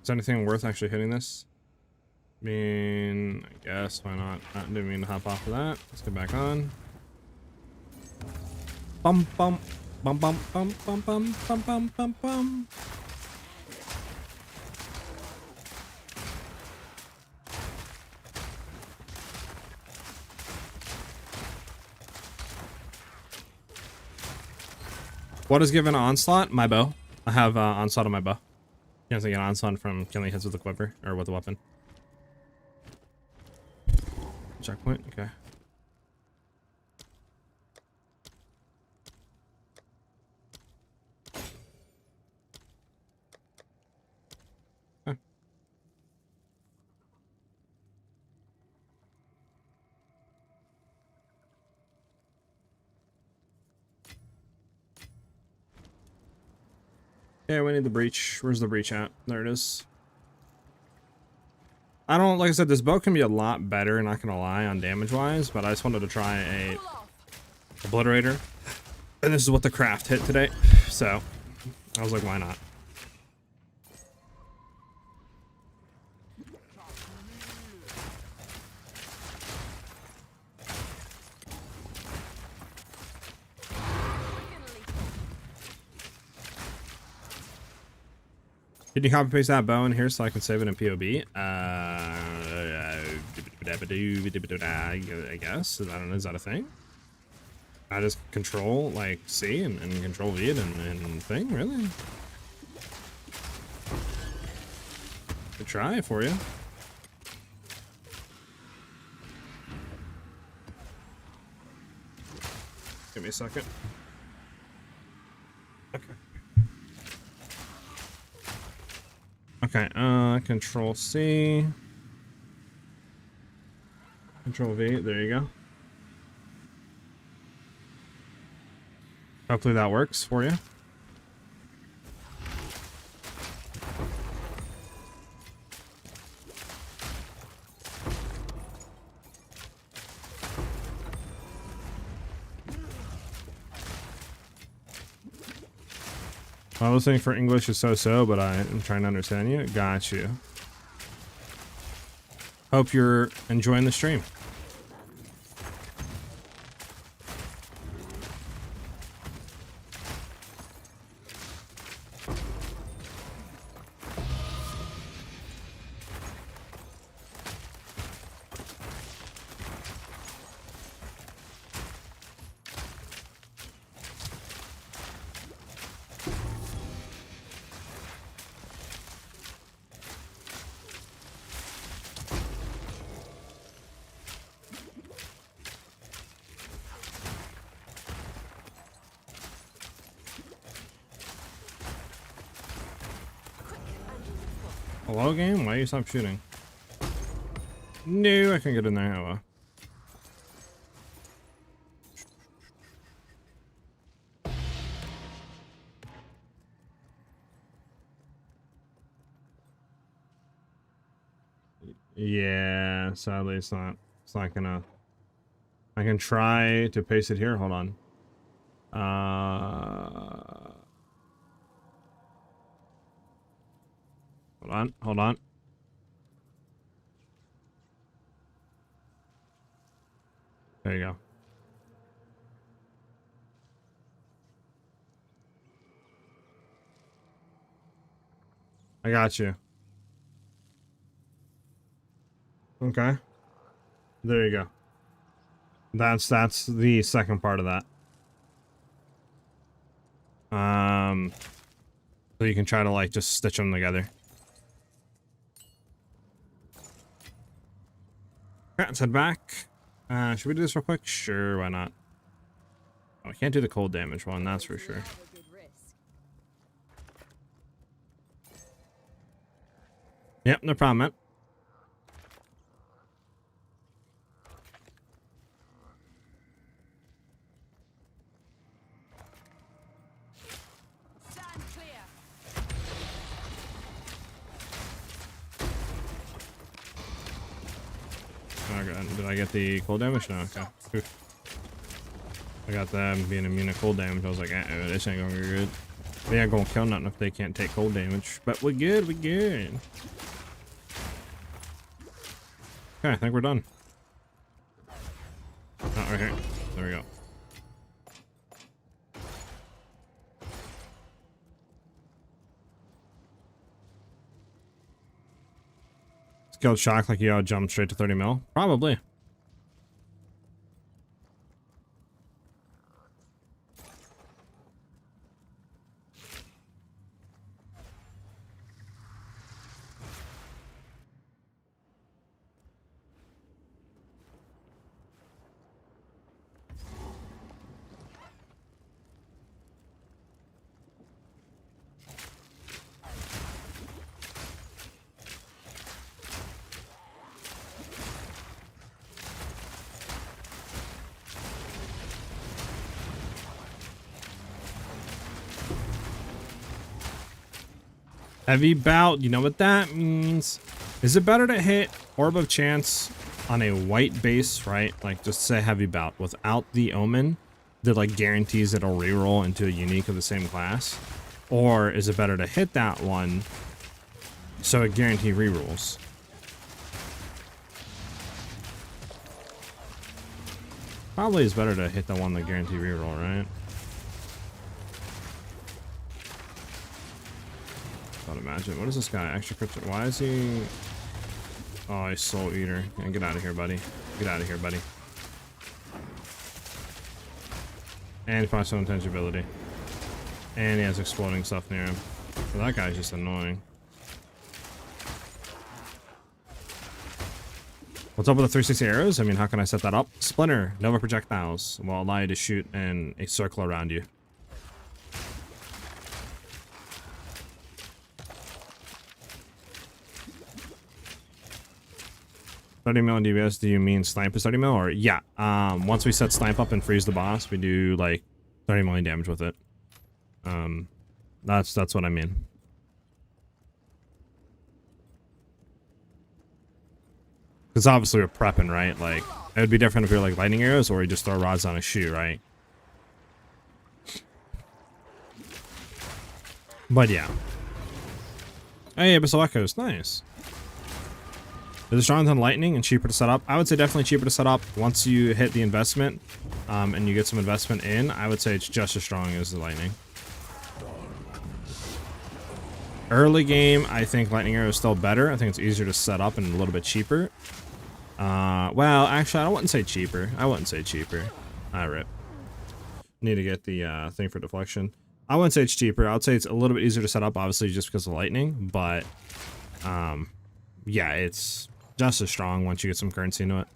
S1: Is anything worth actually hitting this? I mean, I guess, why not? I didn't mean to hop off of that. Let's get back on. Bum bum bum bum bum bum bum bum bum bum bum. What is given onslaught? My bow. I have onslaught on my bow. You have to get onslaught from killing hits with a quiver or with a weapon. Checkpoint. Okay. Yeah, we need the breach. Where's the breach at? There it is. I don't, like I said, this bow can be a lot better, not gonna lie, on damage-wise, but I just wanted to try a Obliterator. And this is what the craft hit today, so I was like, why not? Can you copy paste that bow in here so I can save it in POB? I guess. I don't know, is that a thing? I just control like C and control V it and thing, really? Could try it for you. Give me a second. Okay. Okay, control C. Control V, there you go. Hopefully that works for you. Well, listening for English is so-so, but I'm trying to understand you. Got you. Hope you're enjoying the stream. Hello, game? Why you stop shooting? No, I can't get in there. Oh, well. Yeah, sadly it's not gonna. I can try to paste it here. Hold on. Hold on. There you go. I got you. Okay. There you go. That's the second part of that. So you can try to like just stitch them together. Okay, let's head back. Should we do this real quick? Sure, why not? Oh, I can't do the cold damage one, that's for sure. Yep, no problem, man.
S4: Stand clear.
S1: Okay, did I get the cold damage? No, okay. Oof. I got them being immune to cold damage. I was like, this ain't gonna be good. They ain't gonna kill nothing if they can't take cold damage. But we're good, we're good. Okay, I think we're done. Oh, right here. There we go. Skilled shock like you jump straight to 30 mil? Probably. Heavy bout, you know what that means. Is it better to hit Orb of Chance on a white base, right? Like just say heavy bout without the omen that like guarantees it'll reroll into a unique of the same class? Or is it better to hit that one so it guarantee rerolls? Probably is better to hit the one that guarantee reroll, right? I'd imagine. What is this guy? Extra crypto. Why is he? Oh, he's Soul Eater. Yeah, get out of here, buddy. Get out of here, buddy. And probably some intangibility. And he has exploding stuff near him. So that guy's just annoying. What's up with the 360 arrows? I mean, how can I set that up? Splinter, Nova projectiles will allow you to shoot in a circle around you. $30 million DPS, do you mean snipe is 30 mil? Or yeah, once we set snipe up and freeze the boss, we do like 30 million damage with it. That's what I mean. Because obviously we're prepping, right? Like, it would be different if you're like lightning arrows or you just throw rods on a shoe, right? But yeah. Hey, Abyssal Echoes, nice. Is it stronger than lightning and cheaper to set up? I would say definitely cheaper to set up once you hit the investment and you get some investment in. I would say it's just as strong as the lightning. Early game, I think lightning arrow is still better. I think it's easier to set up and a little bit cheaper. Well, actually, I wouldn't say cheaper. I wouldn't say cheaper. Rip. Need to get the thing for deflection. I wouldn't say it's cheaper. I would say it's a little bit easier to set up, obviously, just because of lightning. But, yeah, it's just as strong once you get some currency into it.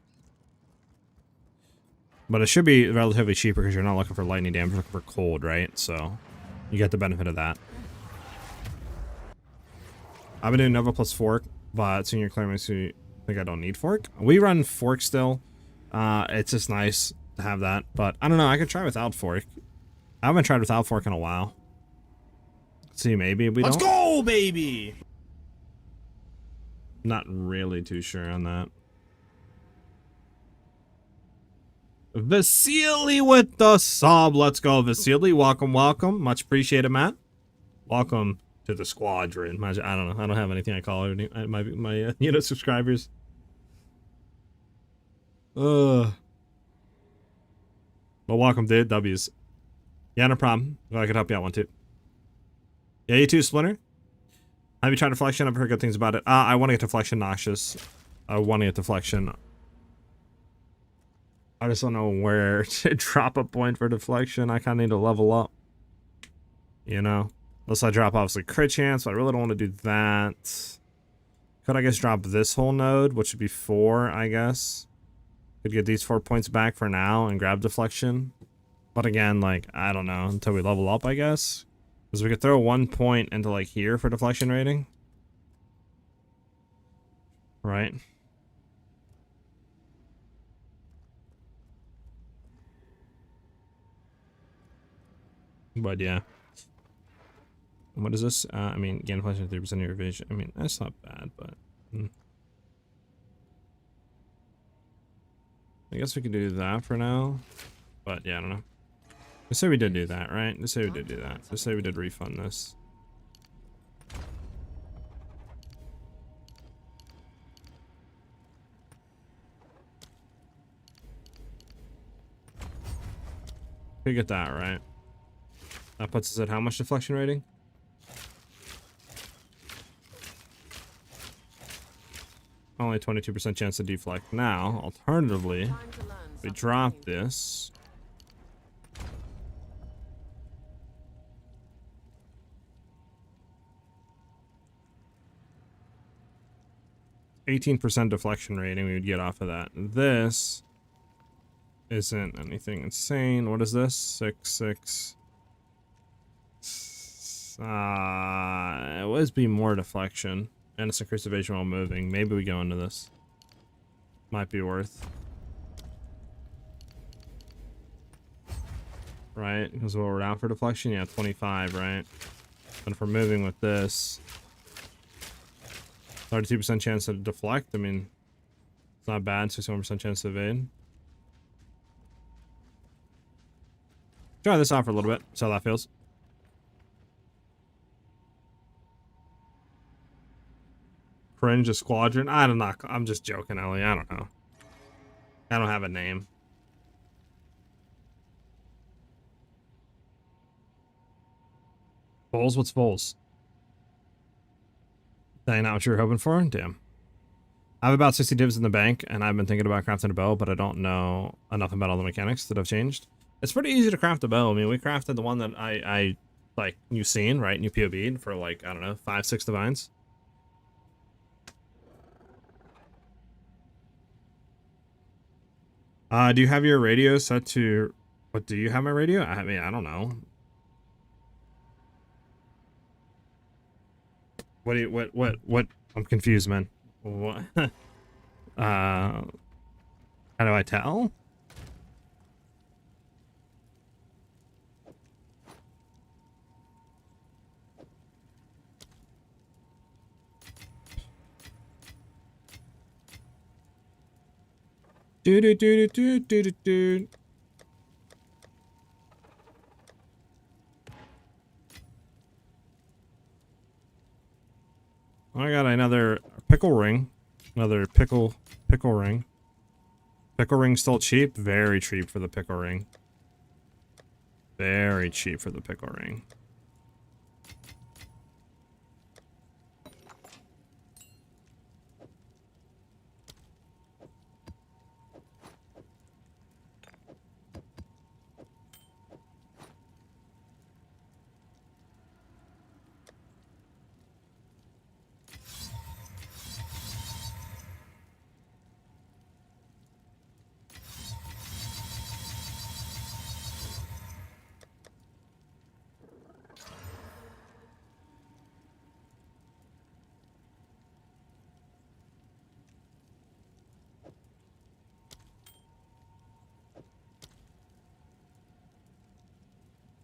S1: But it should be relatively cheaper because you're not looking for lightning damage, you're looking for cold, right? So, you get the benefit of that. I've been doing Nova plus Fork, but senior clear makes me think I don't need Fork. We run Fork still. It's just nice to have that, but I don't know. I could try without Fork. I haven't tried without Fork in a while. Let's see, maybe we don't. Let's go, baby! Not really too sure on that. Vasily with the sub. Let's go, Vasily. Welcome, welcome. Much appreciated, Matt. Welcome to the squadron. I don't know. I don't have anything I call my subscribers. But welcome, dude. W's. Yeah, no problem. Well, I could help you out one too. Yeah, you too, Splinter. Have you tried Deflection? I've heard good things about it. I want to get Deflection Noxious. I want to get Deflection. I just don't know where to drop a point for Deflection. I kind of need to level up. You know? Unless I drop, obviously, crit chance, but I really don't want to do that. Could I guess drop this whole node, which would be 4, I guess. Could get these 4 points back for now and grab Deflection. But again, like, I don't know. Until we level up, I guess. Because we could throw 1 point into, like, here for Deflection rating. Right? But yeah. What is this? I mean, gain Deflection 3% of your vision. I mean, that's not bad, but... I guess we could do that for now. But yeah, I don't know. Let's say we did do that, right? Let's say we did do that. Let's say we did refund this. We get that, right? That puts us at how much deflection rating? Only 22% chance to deflect. Now, alternatively, we drop this. %18 deflection rating we would get off of that. This isn't anything insane. What is this? 6, 6. It would be more deflection. And it's increased evasion while moving. Maybe we go into this. Might be worth. Right? Because what we're out for deflection? Yeah, 25, right? And if we're moving with this, 32% chance to deflect. I mean, it's not bad. 61% chance to evade. Try this out for a little bit. See how that feels. Cringe a squadron. I don't know. I'm just joking, Ellie. I don't know. I don't have a name. Bowls? What's bowls? That not what you were hoping for? Damn. I have about 60 divs in the bank, and I've been thinking about crafting a bow, but I don't know enough about all the mechanics that have changed. It's pretty easy to craft a bow. I mean, we crafted the one that I like, you've seen, right? You POB'd for like, I don't know, 5, 6 divines. Do you have your radio set to... What, do you have my radio? I mean, I don't know. What do you... What? I'm confused, man. What? How do I tell? Do do do do do do do. I got another pickle ring. Another pickle ring. Pickle ring still cheap? Very cheap for the pickle ring. Very cheap for the pickle ring.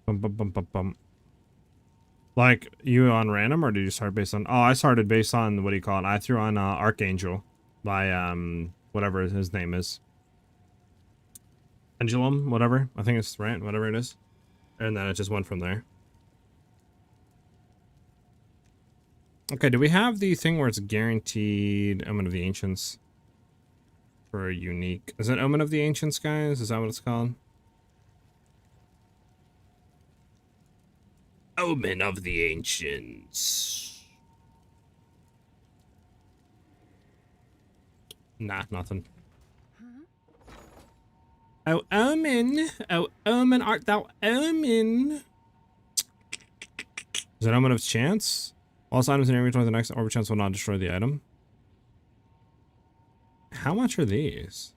S1: Bum, bum, bum, bum, bum. Like, you on random, or did you start based on... Oh, I started based on, what do you call it? I threw on Archangel by, whatever his name is. Pendulum, whatever. I think it's Rant, whatever it is. And then it just went from there. Okay, do we have the thing where it's guaranteed Omen of the Ancients? For a unique... Is it Omen of the Ancients, guys? Is that what it's called? Omen of the Ancients. Nah, nothing. Oh, Omen. Oh, Omen, art thou Omen? Is it Omen of Chance? All items in inventory, the next orb chance will not destroy the item. How much are these?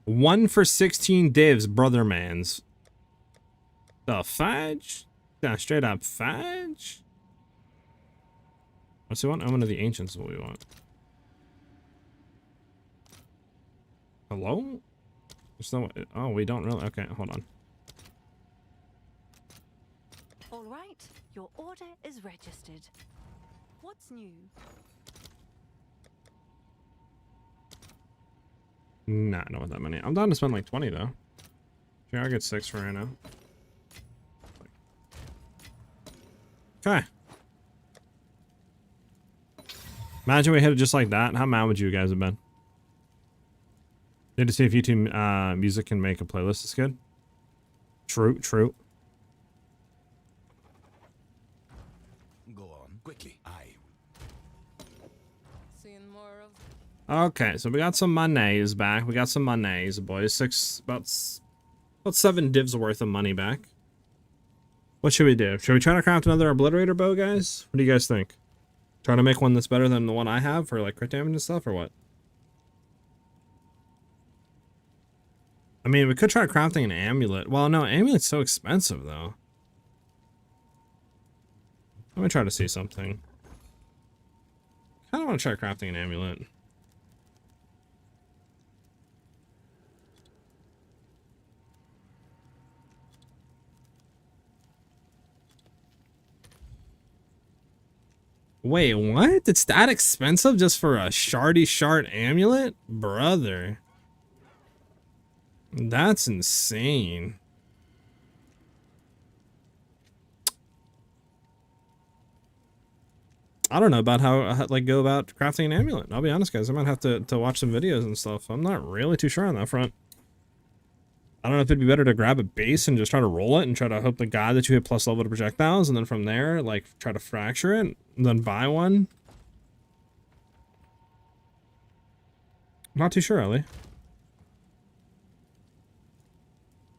S1: 1 for 16 divs, brother mans. The fudge? Yeah, straight up fudge? What's we want? Omen of the Ancients is what we want. Hello? There's no... Oh, we don't really... Okay, hold on.
S3: All right, your order is registered. What's new?
S1: Nah, not with that many. I'm down to spend like 20 though. Sure, I'll get 6 for right now. Okay. Imagine we hit it just like that. How mad would you guys have been? Need to see if YouTube music can make a playlist that's good. True, true.
S2: Go on, quickly. Aye.
S4: Seeing more of
S1: Okay, so we got some monies back. We got some monies, boys. About 7 divs worth of money back. What should we do? Should we try to craft another Obliterator bow, guys? What do you guys think? Try to make one that's better than the one I have for like crit damage and stuff, or what? I mean, we could try crafting an amulet. Well, no, amulet's so expensive, though. Let me try to see something. I kind of want to try crafting an amulet. Wait, what? It's that expensive just for a shardy shard amulet? Brother. That's insane. I don't know about how like go about crafting an amulet. I'll be honest, guys. I might have to watch some videos and stuff. I'm not really too sure on that front. I don't know if it'd be better to grab a base and just try to roll it and try to hope the guy that you hit plus level to projectiles, and then from there, like, try to fracture it, and then buy one. Not too sure, Ellie.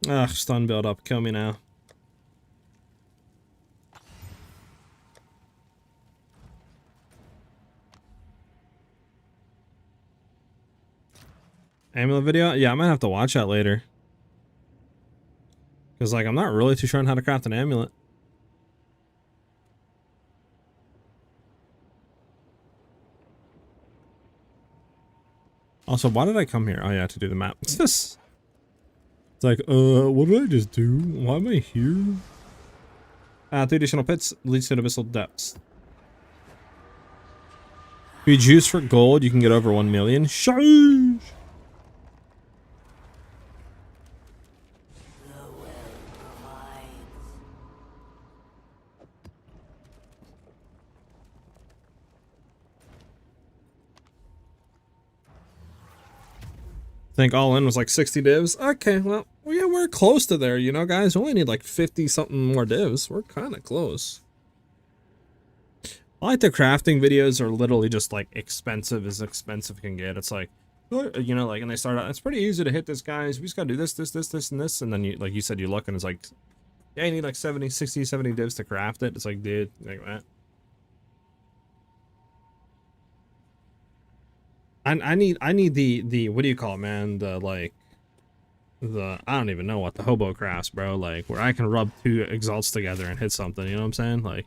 S1: Ugh, stun build up. Kill me now. Amulet video? Yeah, I might have to watch that later. Because, like, I'm not really too sure on how to craft an amulet. Also, why did I come here? Oh, yeah, to do the map. It's this. It's like, what did I just do? Why am I here? 3 additional pits leads to abyssal depths. If you juice for gold, you can get over 1 million. Sheesh! I think all in was like 60 divs. Okay, well, yeah, we're close to there, you know, guys. We only need like 50 something more divs. We're kind of close. I like the crafting videos are literally just like expensive as expensive can get. It's like, you know, like, and they start out, it's pretty easy to hit this, guys. We just gotta do this, this, this, this, and this. And then you, like you said, you look and it's like, yeah, you need like 70, 60, 70 divs to craft it. It's like, dude, like that. I need the what do you call it, man? The like I don't even know what the hobo crafts, bro. Like where I can rub 2 exalts together and hit something. You know what I'm saying? Like.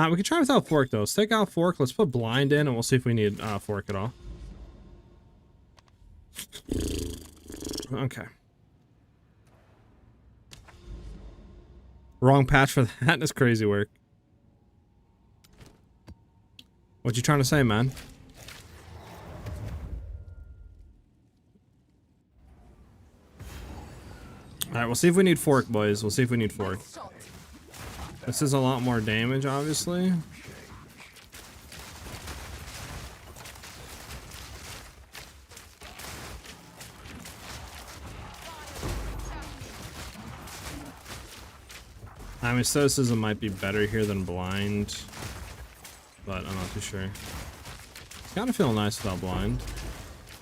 S1: We can try without fork though. Let's take out fork. Let's put blind in, and we'll see if we need fork at all. Okay. Wrong patch for that. That's crazy work. What you trying to say, man? Alright, we'll see if we need fork, boys. We'll see if we need fork. This is a lot more damage, obviously. I mean, stoicism might be better here than blind, but I'm not too sure. It's kind of feeling nice without blind.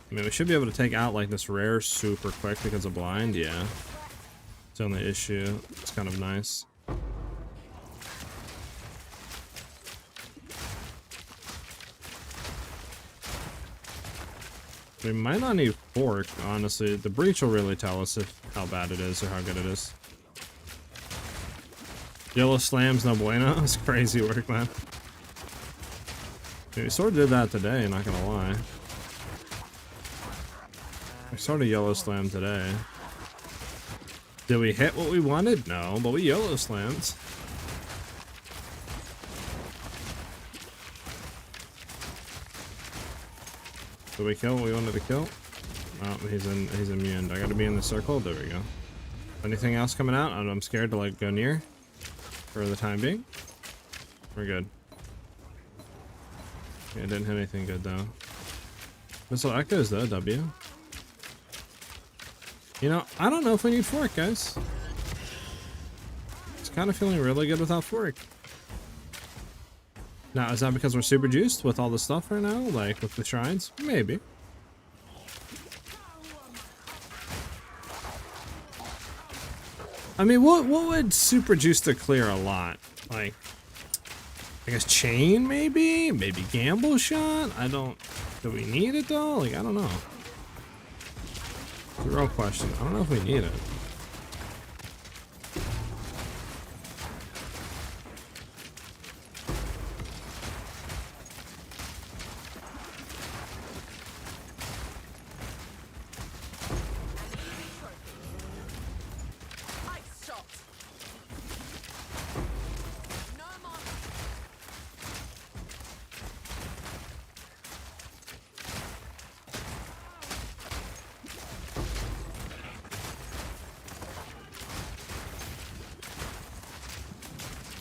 S1: I mean, we should be able to take out like this rare super quick because of blind. Yeah, it's the only issue. It's kind of nice. We might not need fork, honestly. The breach will really tell us how bad it is or how good it is. Yellow slams no bueno. That's crazy work, man. Dude, we sort of did that today, not gonna lie. We sort of yellow slammed today. Did we hit what we wanted? No, but we yellow slammed. Did we kill what we wanted to kill? Oh, he's immune. I gotta be in the circle. There we go. Anything else coming out? I'm scared to like go near. For the time being, we're good. Yeah, didn't hit anything good though. Missile echoes though, W. You know, I don't know if we need fork, guys. It's kind of feeling really good without fork. Now, is that because we're super juiced with all the stuff right now, like with the shrines? Maybe. I mean, what would super juice to clear a lot? Like, I guess chain maybe? Maybe gamble shot? Do we need it though? Like, I don't know. It's a real question. I don't know if we need it.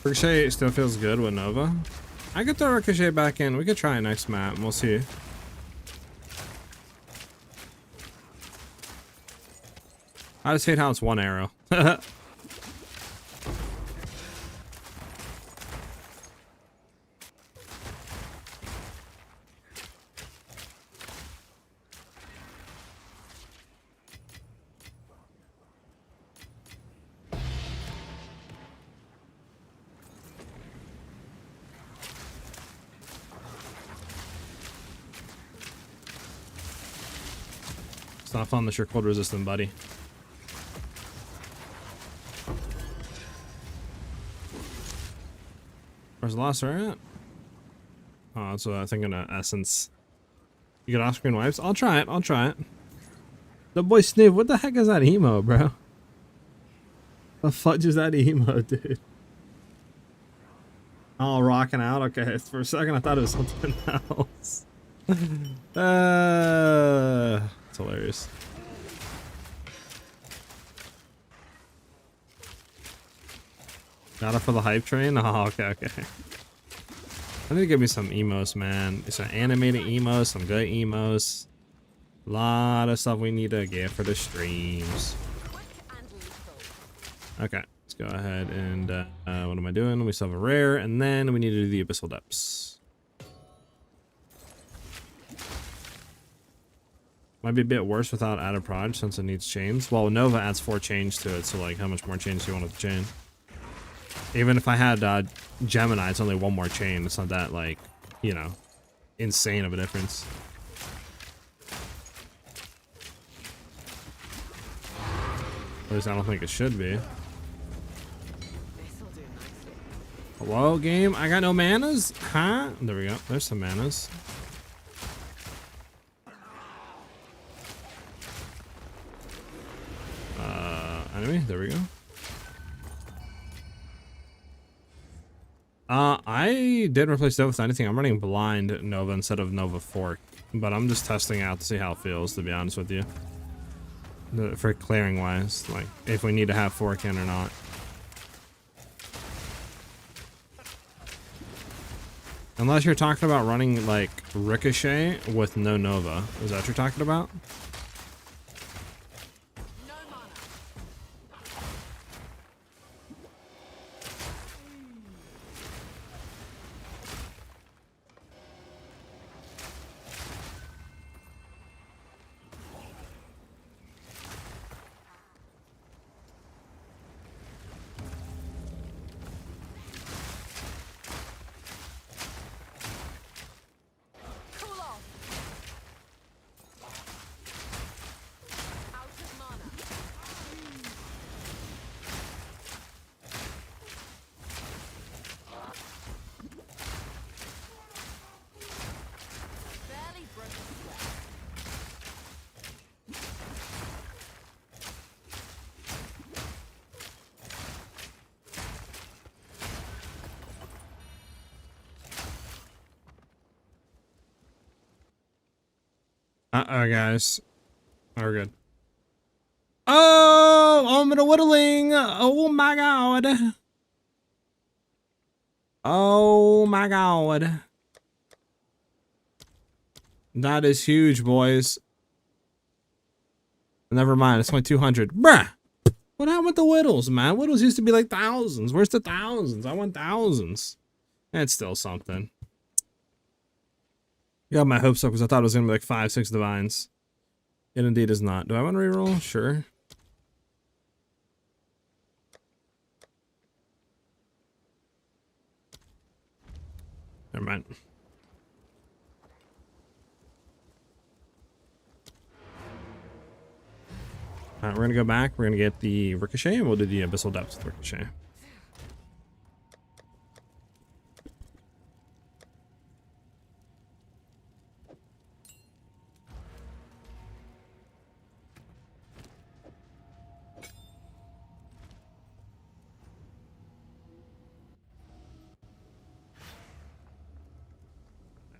S1: Ricochet still feels good with Nova. I could throw Ricochet back in. We could try it next map and we'll see. I just hate how it's one arrow. It's not fun that you're cold resistant, buddy. Where's the last area at? Oh, that's what I'm thinking of essence. You get off-screen wipes? I'll try it. I'll try it. The boy Sniv, what the heck is that emo, bro? The fudge is that emo, dude? Oh, rocking out? Okay, for a second I thought it was something else. It's hilarious. Got it for the hype train? Oh, okay. I need to give me some emos, man. Some animated emos, some good emos. A lot of stuff we need to get for the streams. Okay, let's go ahead and what am I doing? We still have a rare, and then we need to do the Abyssal Depths. Might be a bit worse without added prod since it needs chains. Well, Nova adds 4 chains to it, so like how much more chains do you want with the chain? Even if I had Gemini, it's only 1 more chain. It's not that like, you know, insane of a difference. At least I don't think it should be.
S4: This'll do nicely.
S1: Hello, game? I got no manas? Huh? There we go. There's some manas. Enemy? There we go. I didn't replace Nova with anything. I'm running blind Nova instead of Nova Fork. But I'm just testing out to see how it feels, to be honest with you. For clearing wise, like if we need to have Fork in or not. Unless you're talking about running like Ricochet with no Nova. Is that what you're talking about?
S4: No mana. Cool off. Out of mana. Barely broken sweat.
S1: Guys. We're good. Oh, I'm in a whittling. Oh my god. Oh my god. That is huge, boys. Never mind, it's only 200. Bruh! What happened with the whittles, man? Whittles used to be like thousands. Where's the thousands? I want thousands. It's still something. Got my hopes up because I thought it was going to be like 5, 6 divines. It indeed is not. Do I want to reroll? Sure. Never mind. Alright, we're going to go back. We're going to get the Ricochet and we'll do the Abyssal Depths with Ricochet.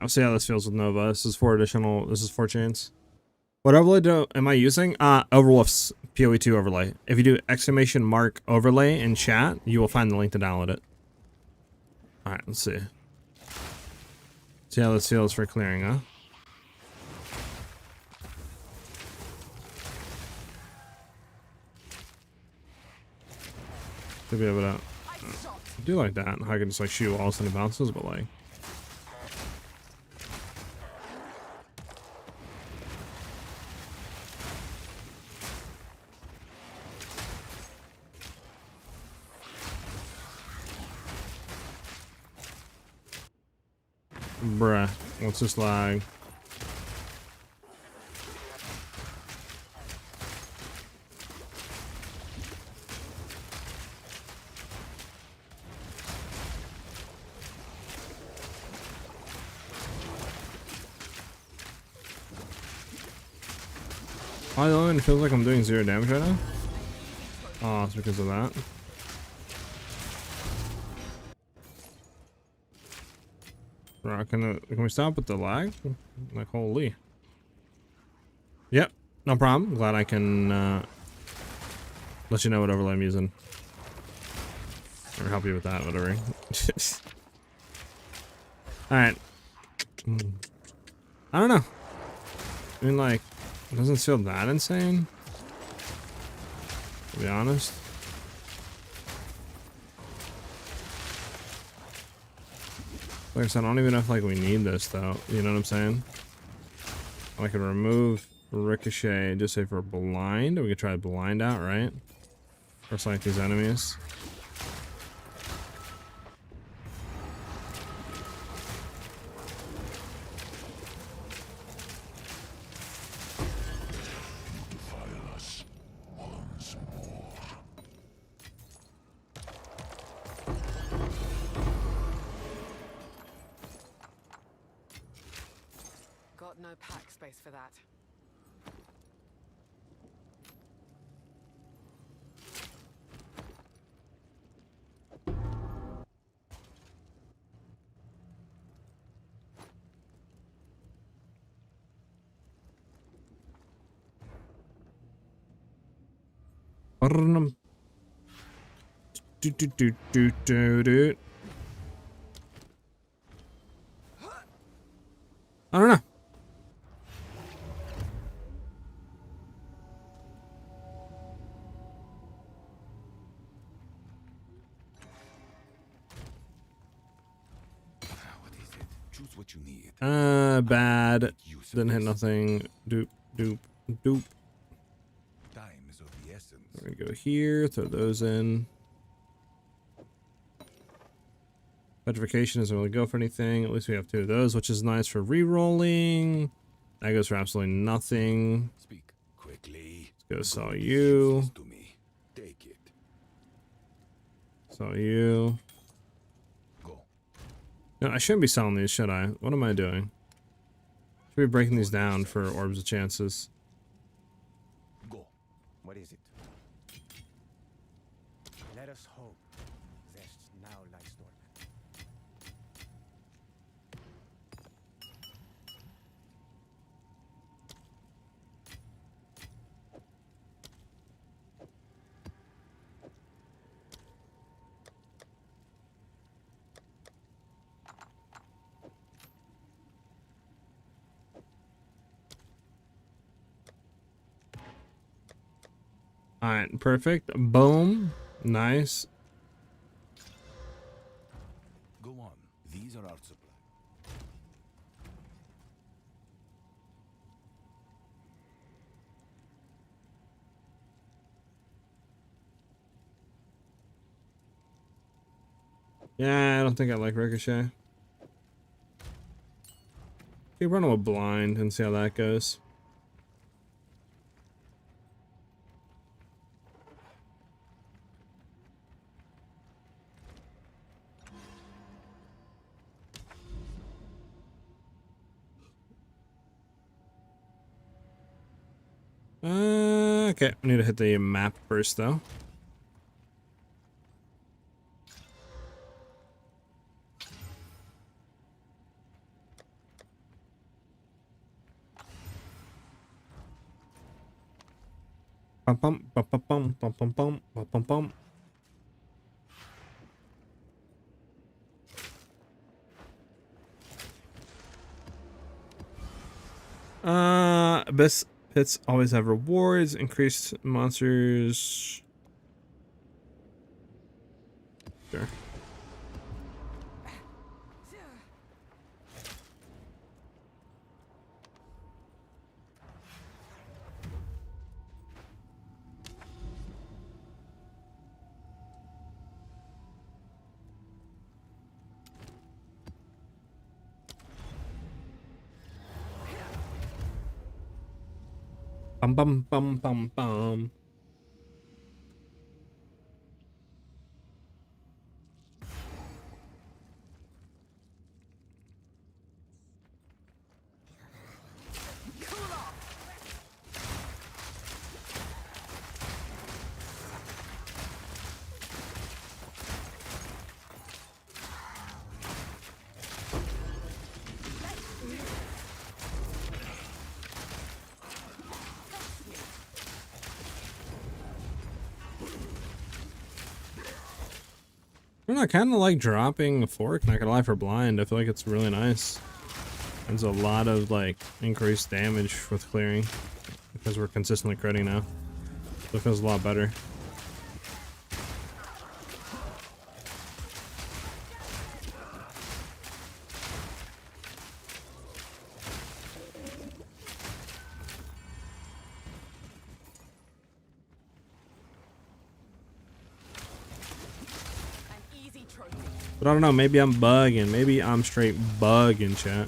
S1: I'll see how this feels with Nova. This is 4 chains. What overlay am I using? Overwolf's PoE 2 overlay. If you do exclamation mark overlay in chat, you will find the link to download it. Alright, let's see. See how this feels for clearing, huh? To be able to do like that. I can just like shoot walls and it bounces, but like. Bruh, what's this lag? Why it feels like I'm doing 0 damage right now? Oh, it's because of that. Bro, can we stop with the lag? Like, holy. Yep, no problem. Glad I can let you know what overlay I'm using. Or help you with that, whatever. Alright. I don't know. I mean, like, it doesn't feel that insane, to be honest. Like I said, I don't even know if like we need this though. You know what I'm saying? I can remove Ricochet just say for blind. We could try blind out, right? For like these enemies.
S4: no pack space for that.
S1: Do, do, do, do, do, do. I don't know.
S2: What is it? Choose what you need.
S1: Bad.
S2: Use
S1: Didn't hit
S2: this.
S1: nothing. Doop, doop, doop.
S2: Time is of the essence.
S1: We're gonna go here, throw those in. Petrification doesn't really go for anything. At least we have 2 of those, which is nice for re-rolling. That goes for absolutely nothing.
S2: Speak quickly.
S1: Let's go sell
S2: Gold is
S1: you.
S2: useless to me. Take it.
S1: Sell you.
S2: Go.
S1: No, I shouldn't be selling these, should I? What am I doing? Should be breaking these down for orbs of chances.
S2: Go.
S6: What is it? Let us hope there's now lies dormant.
S1: Alright, perfect. Boom. Nice.
S2: Go on. These are our supply.
S1: Yeah, I don't think I like Ricochet. Keep running with blind and see how that goes. Okay, we need to hit the map first, though. Bum bum bum bum bum bum bum bum bum bum bum. Best hits always have rewards. Increased monsters. Sure. Bum bum bum bum bum. I don't know, I kind of like dropping a fork, not gonna lie, for blind. I feel like it's really nice. There's a lot of, like, increased damage with clearing. Because we're consistently critting now. So it feels a lot better.
S4: An easy trophy.
S1: But I don't know, maybe I'm bugging. Maybe I'm straight bugging, chat.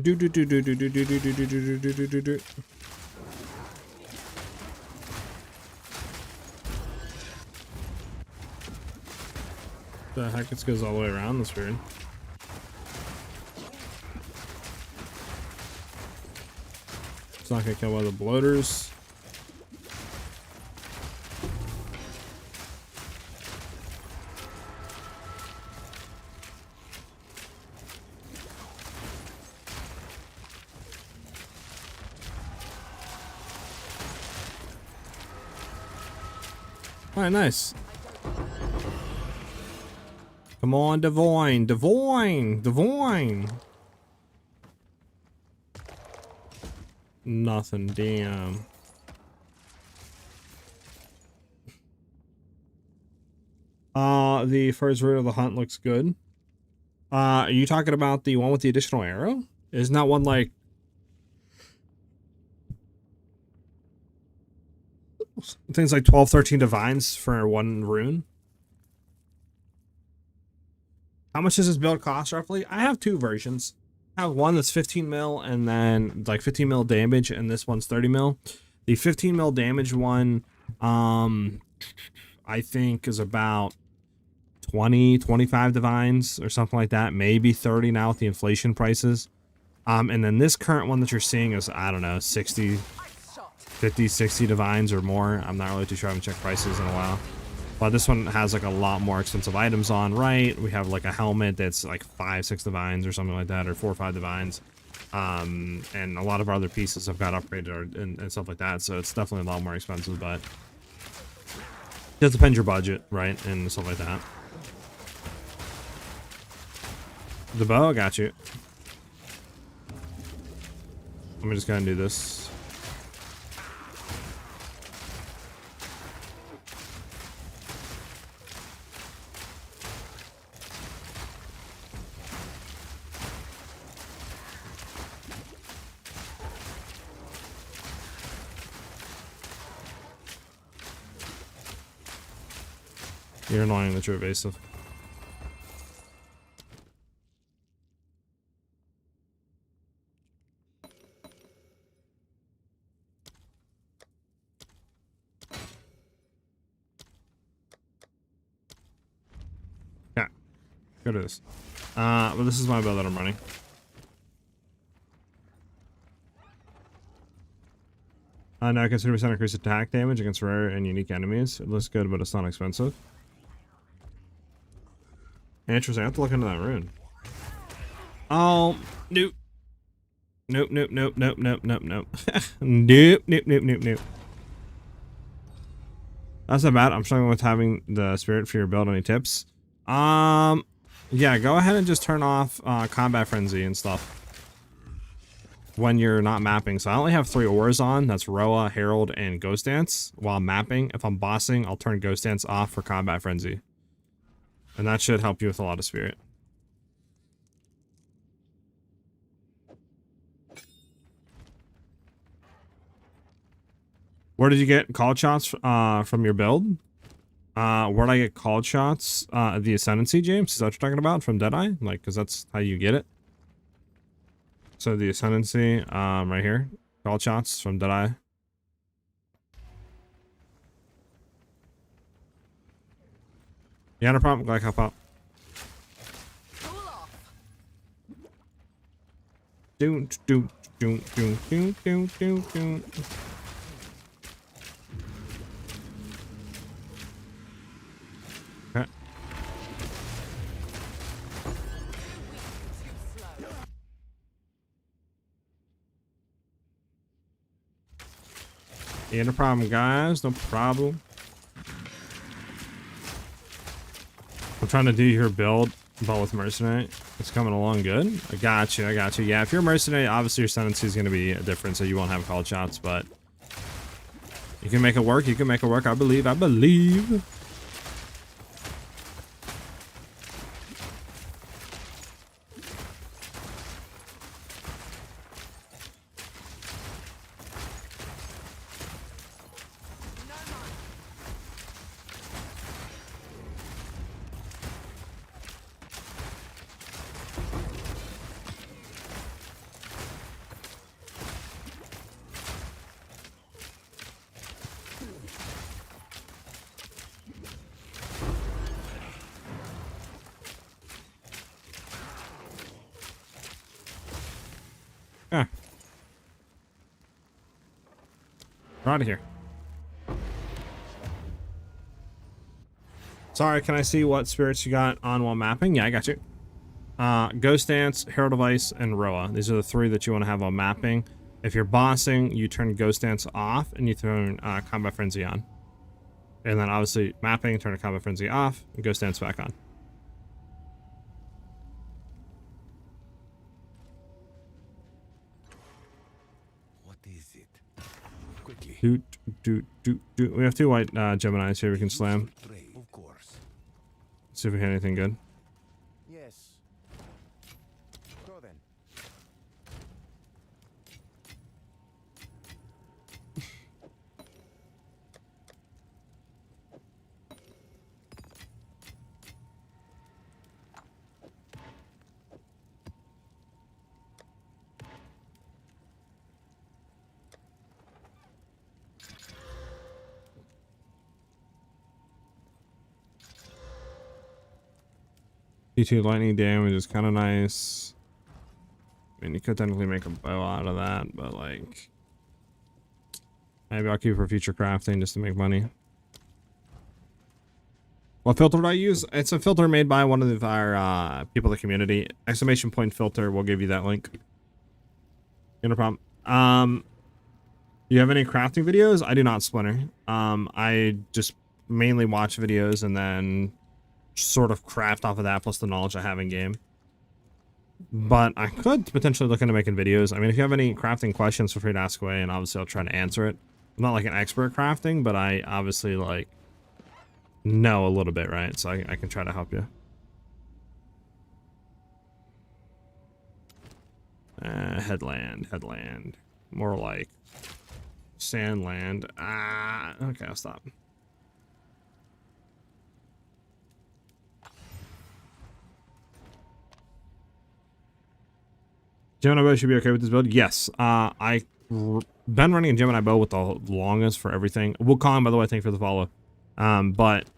S1: Do do do do do do do do do do do do do do do. The heck, it goes all the way around. That's weird. It's not gonna kill one of the bloaters. Alright, nice. Come on, Divine, Divine, Divine. Nothing, damn. The first route of the hunt looks good. Are you talking about the one with the additional arrow? Isn't that one like things like 12, 13 divines for one rune? How much does this build cost roughly? I have two versions. I have one that's 15 mil and then like 15 mil damage, and this one's 30 mil. The 15 mil damage one, I think is about 20, 25 divines or something like that. Maybe 30 now with the inflation prices. And then this current one that you're seeing is, I don't know, 60, 50, 60 divines or more. I'm not really too sure. I haven't checked prices in a while. But this one has like a lot more expensive items on, right? We have like a helmet that's like 5, 6 divines or something like that, or 4 or 5 divines. And a lot of our other pieces have got upgraded and stuff like that. So it's definitely a lot more expensive, but it just depends your budget, right? And stuff like that. The bow, I got you. Let me just go ahead and do this. You're annoying that you're evasive. Yeah, go to this. But this is my build that I'm running. Now consider percent increased attack damage against rare and unique enemies. It looks good, but it's not expensive. Interesting. I have to look into that rune. Oh, nope. Nope, nope, nope, nope, nope, nope, nope. Nope, nope, nope, nope, nope. That's not bad. I'm struggling with having the spirit for your build. Any tips? Yeah, go ahead and just turn off combat frenzy and stuff when you're not mapping. So I only have 3 ores on. That's Roa, Herald, and Ghost Dance. While mapping, if I'm bossing, I'll turn Ghost Dance off for combat frenzy. And that should help you with a lot of spirit. Where did you get called shots from your build? Where'd I get called shots? The Ascendancy, James? Is that what you're talking about? From Deadeye? Like, because that's how you get it. So the Ascendancy, right here. Called shots from Deadeye. Yeah, no problem. Glad I help out. Do. Okay. Yeah, no problem, guys. No problem. I'm trying to do your build, but with Mercenary. It's coming along good. I got you. I got you. Yeah, if you're a Mercenary, obviously your Ascendancy is going to be different, so you won't have called shots, but you can make it work. You can make it work. I believe. I believe. We're out of here. Sorry, can I see what spirits you got on while mapping? Yeah, I got you. Ghost Dance, Herald of Ice, and Roa. These are the 3 that you want to have on mapping. If you're bossing, you turn Ghost Dance off and you turn Combat Frenzy on. And then obviously mapping, turn a Combat Frenzy off, and Ghost Dance back on.
S2: What is it? Quickly.
S1: We have 2 white Geminis here we can slam.
S2: Of course.
S1: See if we hit anything good.
S6: Yes. Go then.
S1: D2 lightning damage is kind of nice. I mean, you could technically make a bow out of that, but like, maybe I'll keep it for future crafting just to make money. What filter do I use? It's a filter made by one of our people in the community. Exclamation point filter. We'll give you that link. No problem. You have any crafting videos? I do not, Splinter. I just mainly watch videos and then sort of craft off of that plus the knowledge I have in game. But I could potentially look into making videos. I mean, if you have any crafting questions, feel free to ask away and obviously I'll try to answer it. I'm not like an expert at crafting, but I obviously like know a little bit, right? So I can try to help you. Headland. More like sandland. Okay, I'll stop. Gemini bow should be okay with this build. Yes, I've been running a Gemini bow with the longest for everything. Wukong, by the way, thank you for the follow. But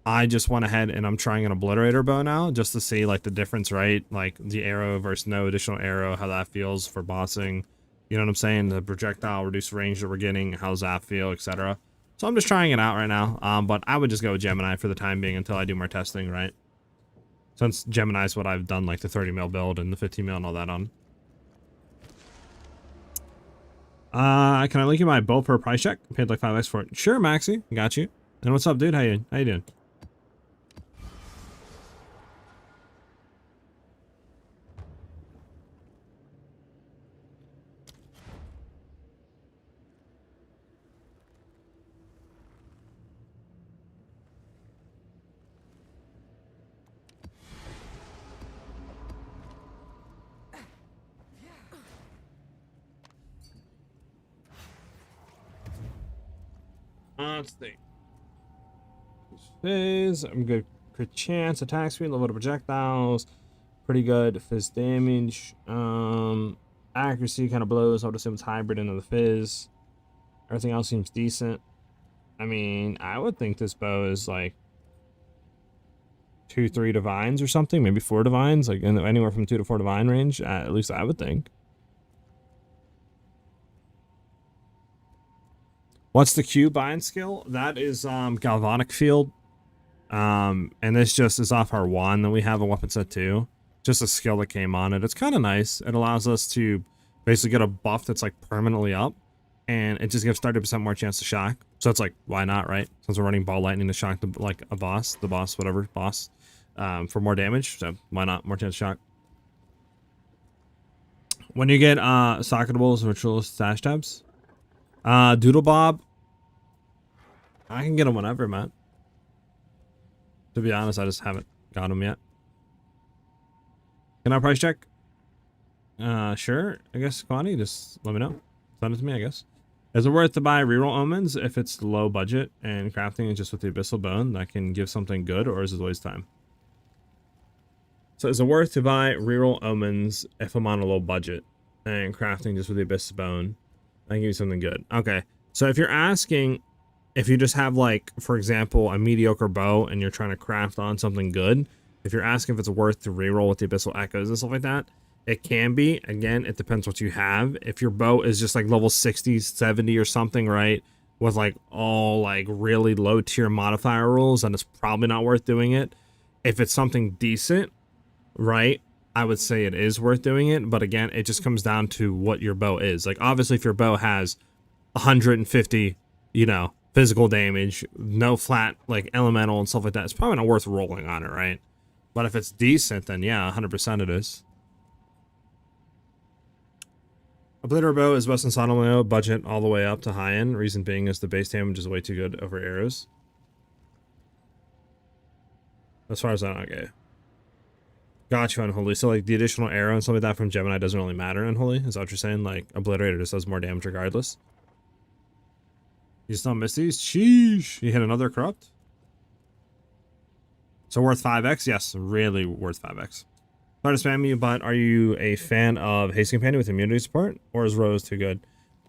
S1: I just went ahead and I'm trying an Obliterator bow now just to see like the difference, right? Like the arrow versus no additional arrow, how that feels for bossing. You know what I'm saying? The projectile reduced range that we're getting, how does that feel, etc. So I'm just trying it out right now. But I would just go with Gemini for the time being until I do more testing, right? Since Gemini is what I've done, like the 30 mil build and the 15 mil and all that on. Can I link you my bow for a price check? I paid like $5 for it. Sure, Maxi. Got you. And what's up, dude? How you doing? Let's see. Fizz, I'm good. Crit chance, attack speed, level to projectiles, pretty good. Fizz damage, accuracy kind of blows. I would assume it's hybrid into the Fizz. Everything else seems decent. I mean, I would think this bow is like 2-3 divines or something, maybe 4 divines, like anywhere from 2 to 4 divine range. At least I would think. What's the Q bind skill? That is Galvanic Field. And this just is off our wand that we have a weapon set too. Just a skill that came on it. It's kind of nice. It allows us to basically get a buff that's like permanently up. And it just gives 30% more chance to shock. So it's like, why not, right? Since we're running ball lightning to shock the, like a boss, whatever, for more damage. So why not? More chance to shock. When you get socketables, ritual stash tabs. Doodle Bob, I can get them whenever, man. To be honest, I just haven't got them yet. Can I price check? Sure. I guess, Kwani, just let me know. Send it to me, I guess. Is it worth to buy reroll omens if it's low budget and crafting is just with the abyssal bone that can give something good, or is it waste time? So is it worth to buy reroll omens if I'm on a low budget and crafting just with the abyssal bone? I can give you something good. Okay, so if you're asking if you just have, like, for example, a mediocre bow and you're trying to craft on something good, if you're asking if it's worth to reroll with the abyssal echoes and stuff like that, It can be. Again, it depends what you have. If your bow is just like level 60, 70 or something, right? With like all like really low tier modifier rules, then it's probably not worth doing it. If it's something decent, right? I would say it is worth doing it. But again, it just comes down to what your bow is. Like obviously if your bow has 150, you know, physical damage, no flat like elemental and stuff like that, it's probably not worth rolling on it, right? But if it's decent, then yeah, 100% it is. Obliterator bow is best in Sodomio, budget all the way up to high end. Reason being is the base damage is way too good over arrows. As far as that, okay. Got you, Unholy. So like the additional arrow and stuff like that from Gemini doesn't really matter, Unholy? Is that what you're saying? Like Obliterator just does more damage regardless. You still miss these? Sheesh. You hit another corrupt? So worth 5x? Yes, really worth 5x. Sorry to spam you, but are you a fan of Haste Companion with immunity support? Or is Rose too good?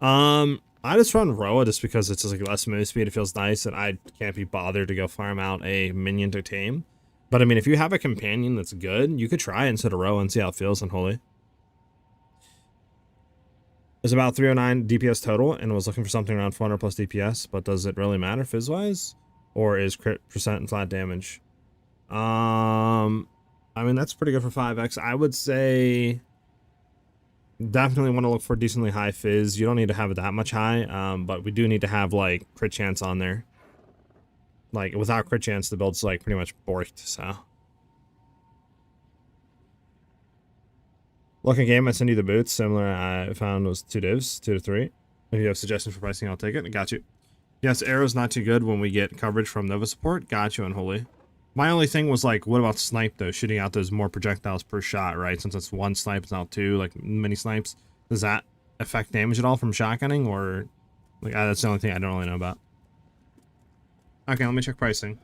S1: I just run Roa just because it's just like less move speed. It feels nice, and I can't be bothered to go farm out a minion to tame. But I mean, if you have a companion that's good, you could try instead of Roa and see how it feels, Unholy. It's about 309 DPS total, and was looking for something around 400 plus DPS, but does it really matter fizz-wise? Or is crit percent and flat damage? I mean, that's pretty good for 5x. I would say definitely want to look for decently high fizz. You don't need to have it that much high, but we do need to have, like, crit chance on there. Like, without crit chance, the build's, like, pretty much borked, so. Looking game, I send you the boots. Similar, I found was 2 divs, 2 to 3. If you have suggestions for pricing, I'll take it. Got you. Yes, arrow's not too good when we get coverage from Nova support. Got you, Unholy. My only thing was like, what about snipe though? Shooting out those more projectiles per shot, right? Since it's 1 snipe, it's not 2, like mini snipes. Does that affect damage at all from shotgunning, or like that's the only thing I don't really know about? Okay, let me check pricing.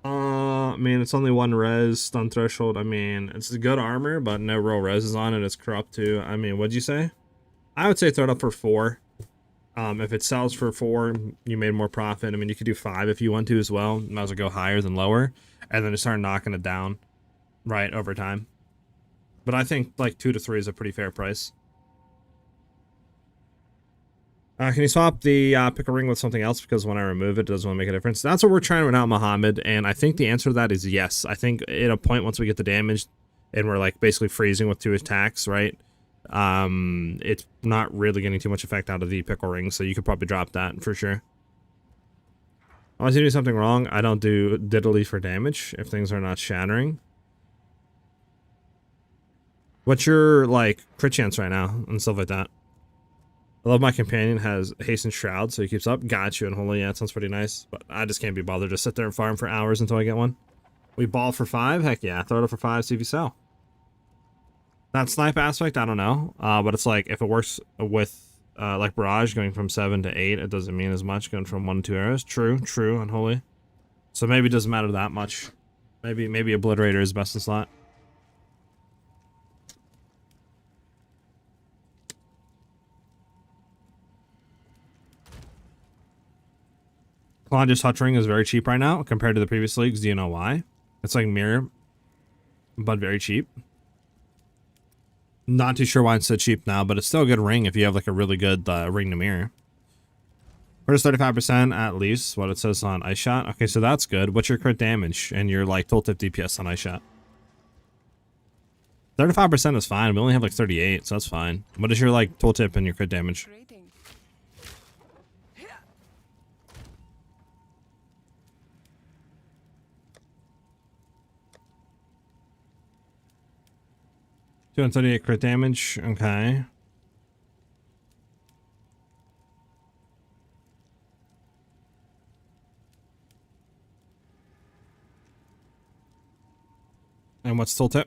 S1: I mean, it's only 1 res, stun threshold. I mean, it's a good armor, but no real res is on it. It's corrupt too. I mean, what'd you say? I would say throw it up for 4. If it sells for 4, you made more profit. I mean, you could do 5 if you want to as well. Might as well go higher than lower, and then just start knocking it down, right, over time. But I think like 2 to 3 is a pretty fair price. Can you swap the pickle ring with something else? Because when I remove it, it doesn't really make a difference. That's what we're trying right now, Mohammed. And I think the answer to that is yes. I think at a point once we get the damage and we're like basically freezing with 2 attacks, right? It's not really getting too much effect out of the pickle ring. So you could probably drop that for sure. Unless you do something wrong, I don't do diddly for damage if things are not shattering. What's your like crit chance right now and stuff like that? I love my companion has haste and shroud, so he keeps up. Got you, and holy, yeah, it sounds pretty nice. But I just can't be bothered to sit there and farm for hours until I get one. We ball for 5? Heck yeah, throw it up for 5, see if you sell. That snipe aspect, I don't know. But it's like, if it works with, like Barrage, going from 7 to 8, it doesn't mean as much going from 1 to 2 arrows. True, true, unholy. So maybe it doesn't matter that much. Maybe Obliterator is best in slot. Kalondra's Touch Ring is very cheap right now compared to the previous leagues. Do you know why? It's like mirror, but very cheap. Not too sure why it's so cheap now, but it's still a good ring if you have like a really good ring to mirror. Where's 35% at least? What it says on Ice Shot. Okay, so that's good. What's your crit damage and your like tooltip DPS on Ice Shot? 35% is fine. We only have like 38, so that's fine. What is your like tooltip and your crit damage? 238 crit damage. Okay. And what's tooltip?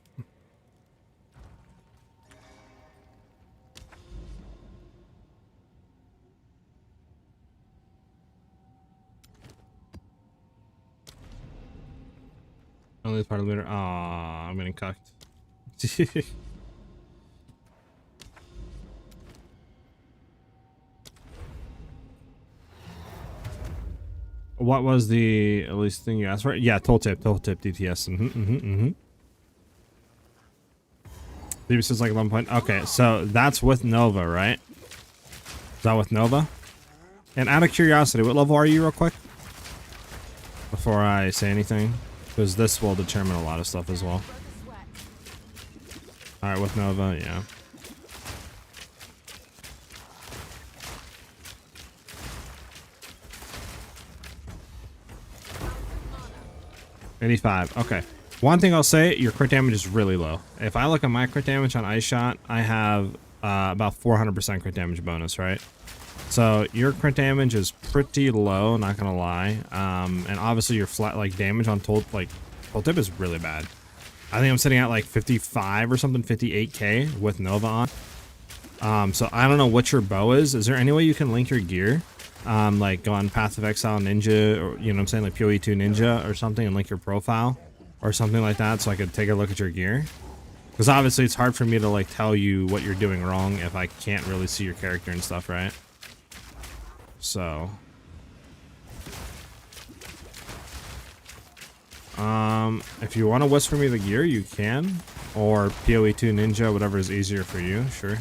S1: Only part of the leader. Aw, I'm getting cucked. what was the at least thing you asked for? Yeah, tooltip DPS. DPS is like 11 point. Okay, so that's with Nova, right? Is that with Nova? And out of curiosity, what level are you real quick? Before I say anything. Because this will determine a lot of stuff as well. Alright, with Nova, yeah. $85. Okay. One thing I'll say, your crit damage is really low. If I look at my crit damage on Ice Shot, I have about 400% crit damage bonus, right? So your crit damage is pretty low, not gonna lie. And obviously your flat like damage on tooltip is really bad. I think I'm sitting at like 55 or something, 58k with Nova on. So I don't know what your bow is. Is there any way you can link your gear? Like go on Path of Exile Ninja, or you know what I'm saying, like PoE 2 Ninja or something, and link your profile or something like that, so I could take a look at your gear. Because obviously it's hard for me to like tell you what you're doing wrong if I can't really see your character and stuff, right? So if you want to whisper me the gear, you can, or PoE 2 Ninja, whatever is easier for you, sure.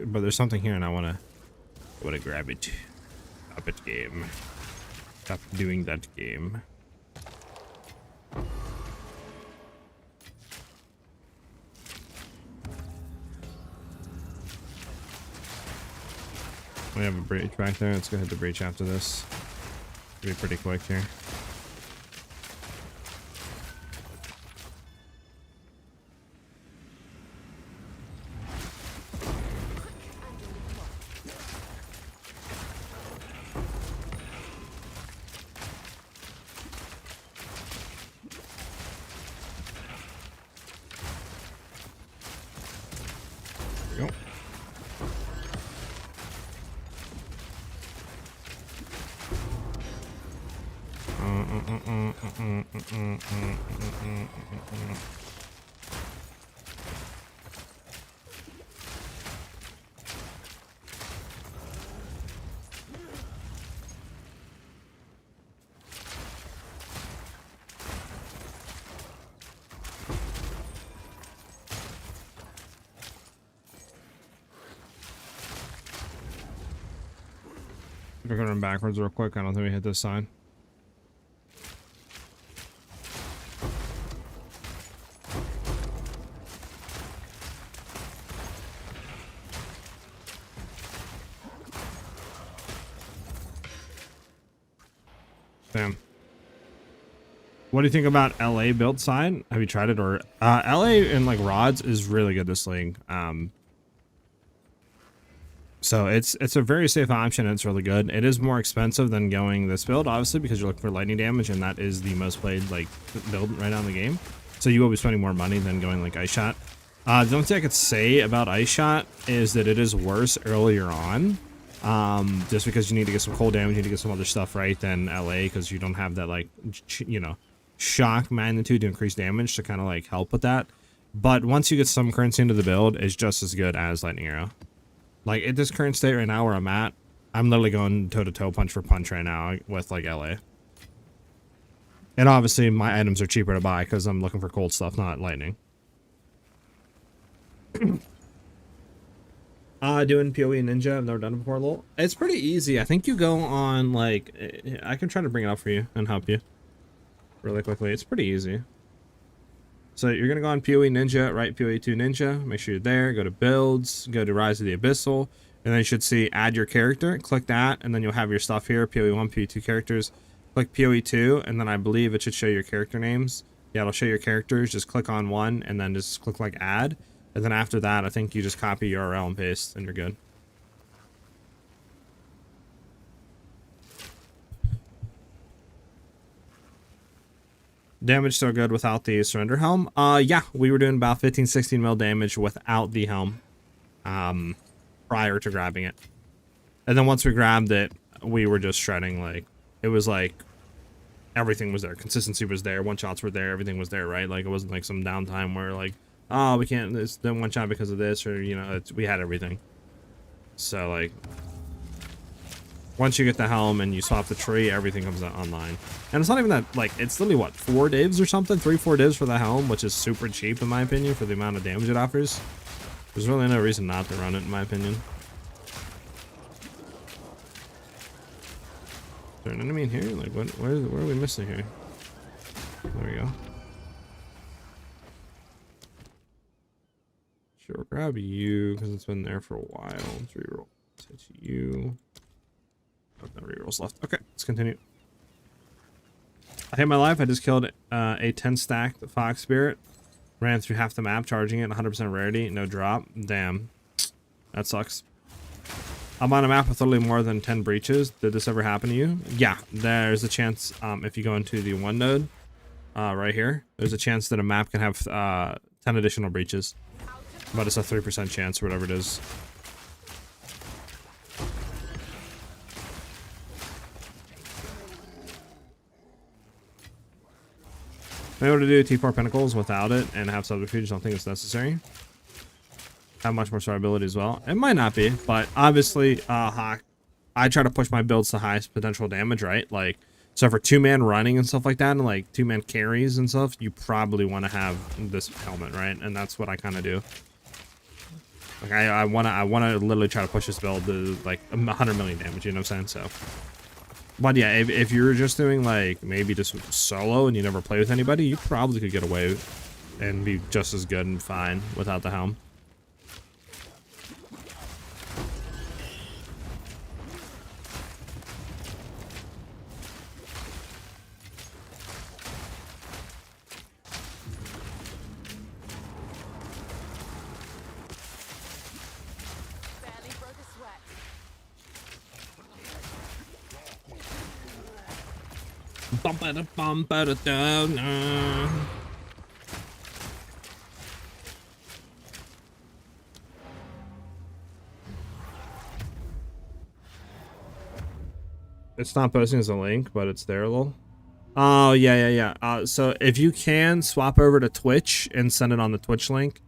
S1: But there's something here and I wanna grab it. Stop it, game. Stop doing that, game. We have a breach back there. Let's go hit the breach after this. It'll be pretty quick here. There we go. We're gonna run backwards real quick. I don't think we hit this sign. Damn. What do you think about LA build side? Have you tried it? Or LA and like rods is really good this league. So it's a very safe option and it's really good. It is more expensive than going this build, obviously, because you're looking for lightning damage, and that is the most played like build right now in the game. So you will be spending more money than going like Ice Shot. The only thing I could say about Ice Shot is that it is worse earlier on. Just because you need to get some cold damage, you need to get some other stuff right than LA, because you don't have that like, you know, shock magnitude to increase damage to kind of like help with that. But once you get some currency into the build, it's just as good as Lightning Arrow. Like at this current state right now where I'm at, I'm literally going toe to toe, punch for punch right now with like LA. And obviously my items are cheaper to buy because I'm looking for cold stuff, not lightning. Doing PoE Ninja, I've never done it before. Lol. It's pretty easy. I think you go on like, I can try to bring it up for you and help you really quickly. It's pretty easy. So you're gonna go on PoE Ninja, right? PoE 2 Ninja. Make sure you're there. Go to builds. Go to Rise of the Abyssal, and then you should see add your character. Click that, and then you'll have your stuff here. PoE 1, PoE 2 characters. Click PoE 2, and then I believe it should show your character names. Yeah, it'll show your characters. Just click on one, and then just click like add. And then after that, I think you just copy URL and paste, and you're good. Damage still good without the surrender helm. Yeah, we were doing about 15-16 mil damage without the helm prior to grabbing it. And then once we grabbed it, we were just shredding. Like, it was like everything was there. Consistency was there. One shots were there. Everything was there, right? Like, it wasn't like some downtime where like, oh, we can't this then one shot because of this, or you know, we had everything. So like, once you get the helm and you swap the tree, everything comes out online. And it's not even that, like, it's literally what, 4 divs or something, 3-4 divs for the helm, which is super cheap in my opinion for the amount of damage it offers. There's really no reason not to run it in my opinion. Is there an enemy in here? Like, where are we missing here? There we go. Sure, grab you because it's been there for a while. Let's reroll. Let's hit you. Oh, no rerolls left. Okay, let's continue. I hate my life. I just killed a 10 stacked Fox Spirit. Ran through half the map, charging it, 100% rarity, no drop. Damn. That sucks. I'm on a map with literally more than 10 breaches. Did this ever happen to you? Yeah, there's a chance if you go into the one node right here, there's a chance that a map can have 10 additional breaches. But it's a 3% chance or whatever it is. I'm able to do T4 Pinnacles without it and have subterfuge. Don't think it's necessary. Have much more survivability as well. It might not be, but obviously, I try to push my builds to highest potential damage, right? Like, so for 2-man running and stuff like that, and like 2-man carries and stuff, you probably want to have this helmet, right? And that's what I kind of do. Like, I wanna literally try to push this build to like 100 million damage. You know what I'm saying? So. But yeah, if you're just doing like maybe just solo and you never play with anybody, you probably could get away and be just as good and fine without the helm.
S4: Barely broke a sweat.
S1: It's not posting as a link, but it's there, lol. Oh, yeah. So if you can swap over to Twitch and send it on the Twitch link.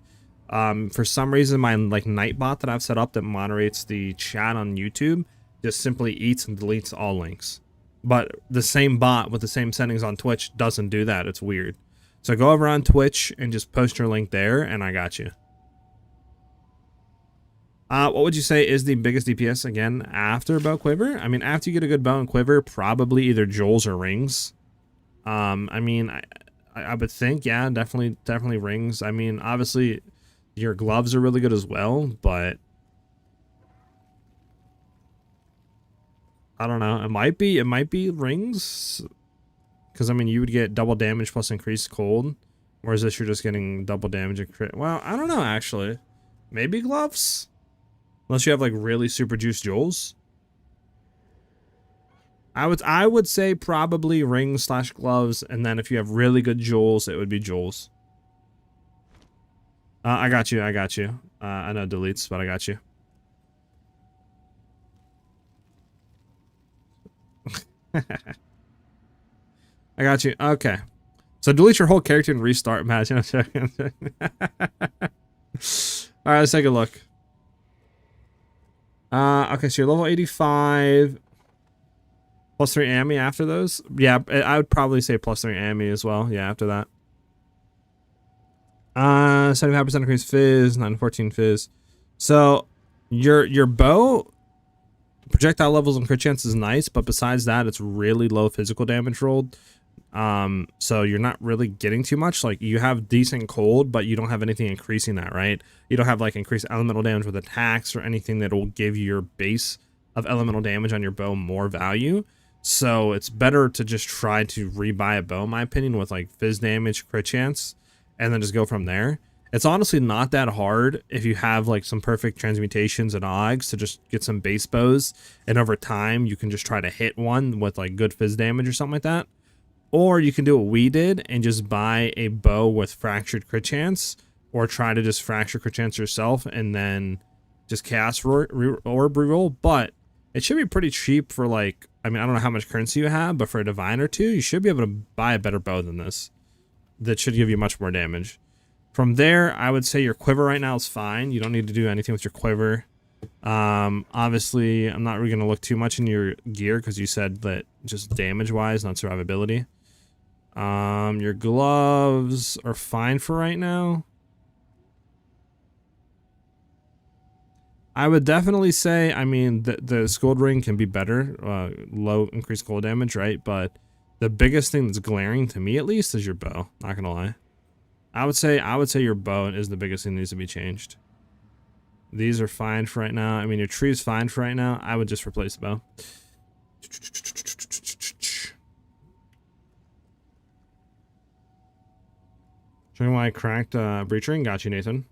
S1: For some reason, my like Nightbot that I've set up that moderates the chat on YouTube just simply eats and deletes all links. But the same bot with the same settings on Twitch doesn't do that. It's weird. So go over on Twitch and just post your link there, and I got you. What would you say is the biggest DPS again after bow quiver? I mean, after you get a good bow and quiver, probably either Joels or rings. I mean, I would think, yeah, definitely rings. I mean, obviously your gloves are really good as well, but I don't know. It might be rings, because I mean you would get double damage plus increased cold, whereas this you're just getting double damage and crit. Well, I don't know actually. Maybe gloves, unless you have like really super juiced Joels. I would say probably rings / gloves, and then if you have really good Joels, it would be Joels. I got you. I know deletes, but I got you. I got you. Okay. So delete your whole character and restart match. Okay, alright, let's take a look. Okay, so you're level 85. Plus 3 AMI after those? Yeah, I would probably say plus 3 AMI as well. Yeah, after that. 75% increase fizz, 914 fizz. So your bow projectile levels and crit chance is nice, but besides that, it's really low physical damage rolled. So you're not really getting too much. Like, you have decent cold, but you don't have anything increasing that, right? You don't have like increased elemental damage with attacks or anything that will give your base of elemental damage on your bow more value. So it's better to just try to rebuy a bow, in my opinion, with like fizz damage, crit chance, and then just go from there. It's honestly not that hard if you have like some perfect transmutations and ogs to just get some base bows, and over time you can just try to hit one with like good fizz damage or something like that. Or you can do what we did and just buy a bow with fractured crit chance, or try to just fracture crit chance yourself and then just cast orb reroll. But it should be pretty cheap for, like, I mean, I don't know how much currency you have, but for a divine or two, you should be able to buy a better bow than this. That should give you much more damage. From there, I would say your quiver right now is fine. You don't need to do anything with your quiver. Obviously, I'm not really going to look too much into your gear because you said that just damage-wise, not survivability. Your gloves are fine for right now. I would definitely say, I mean, the Scold Ring can be better, low increased cold damage, right? But the biggest thing that's glaring to me, at least, is your bow. Not gonna lie, I would say your bow is the biggest thing that needs to be changed. These are fine for right now. I mean, your tree is fine for right now. I would just replace the bow. Showing why I cracked Breach Ring. Got you, Nathan.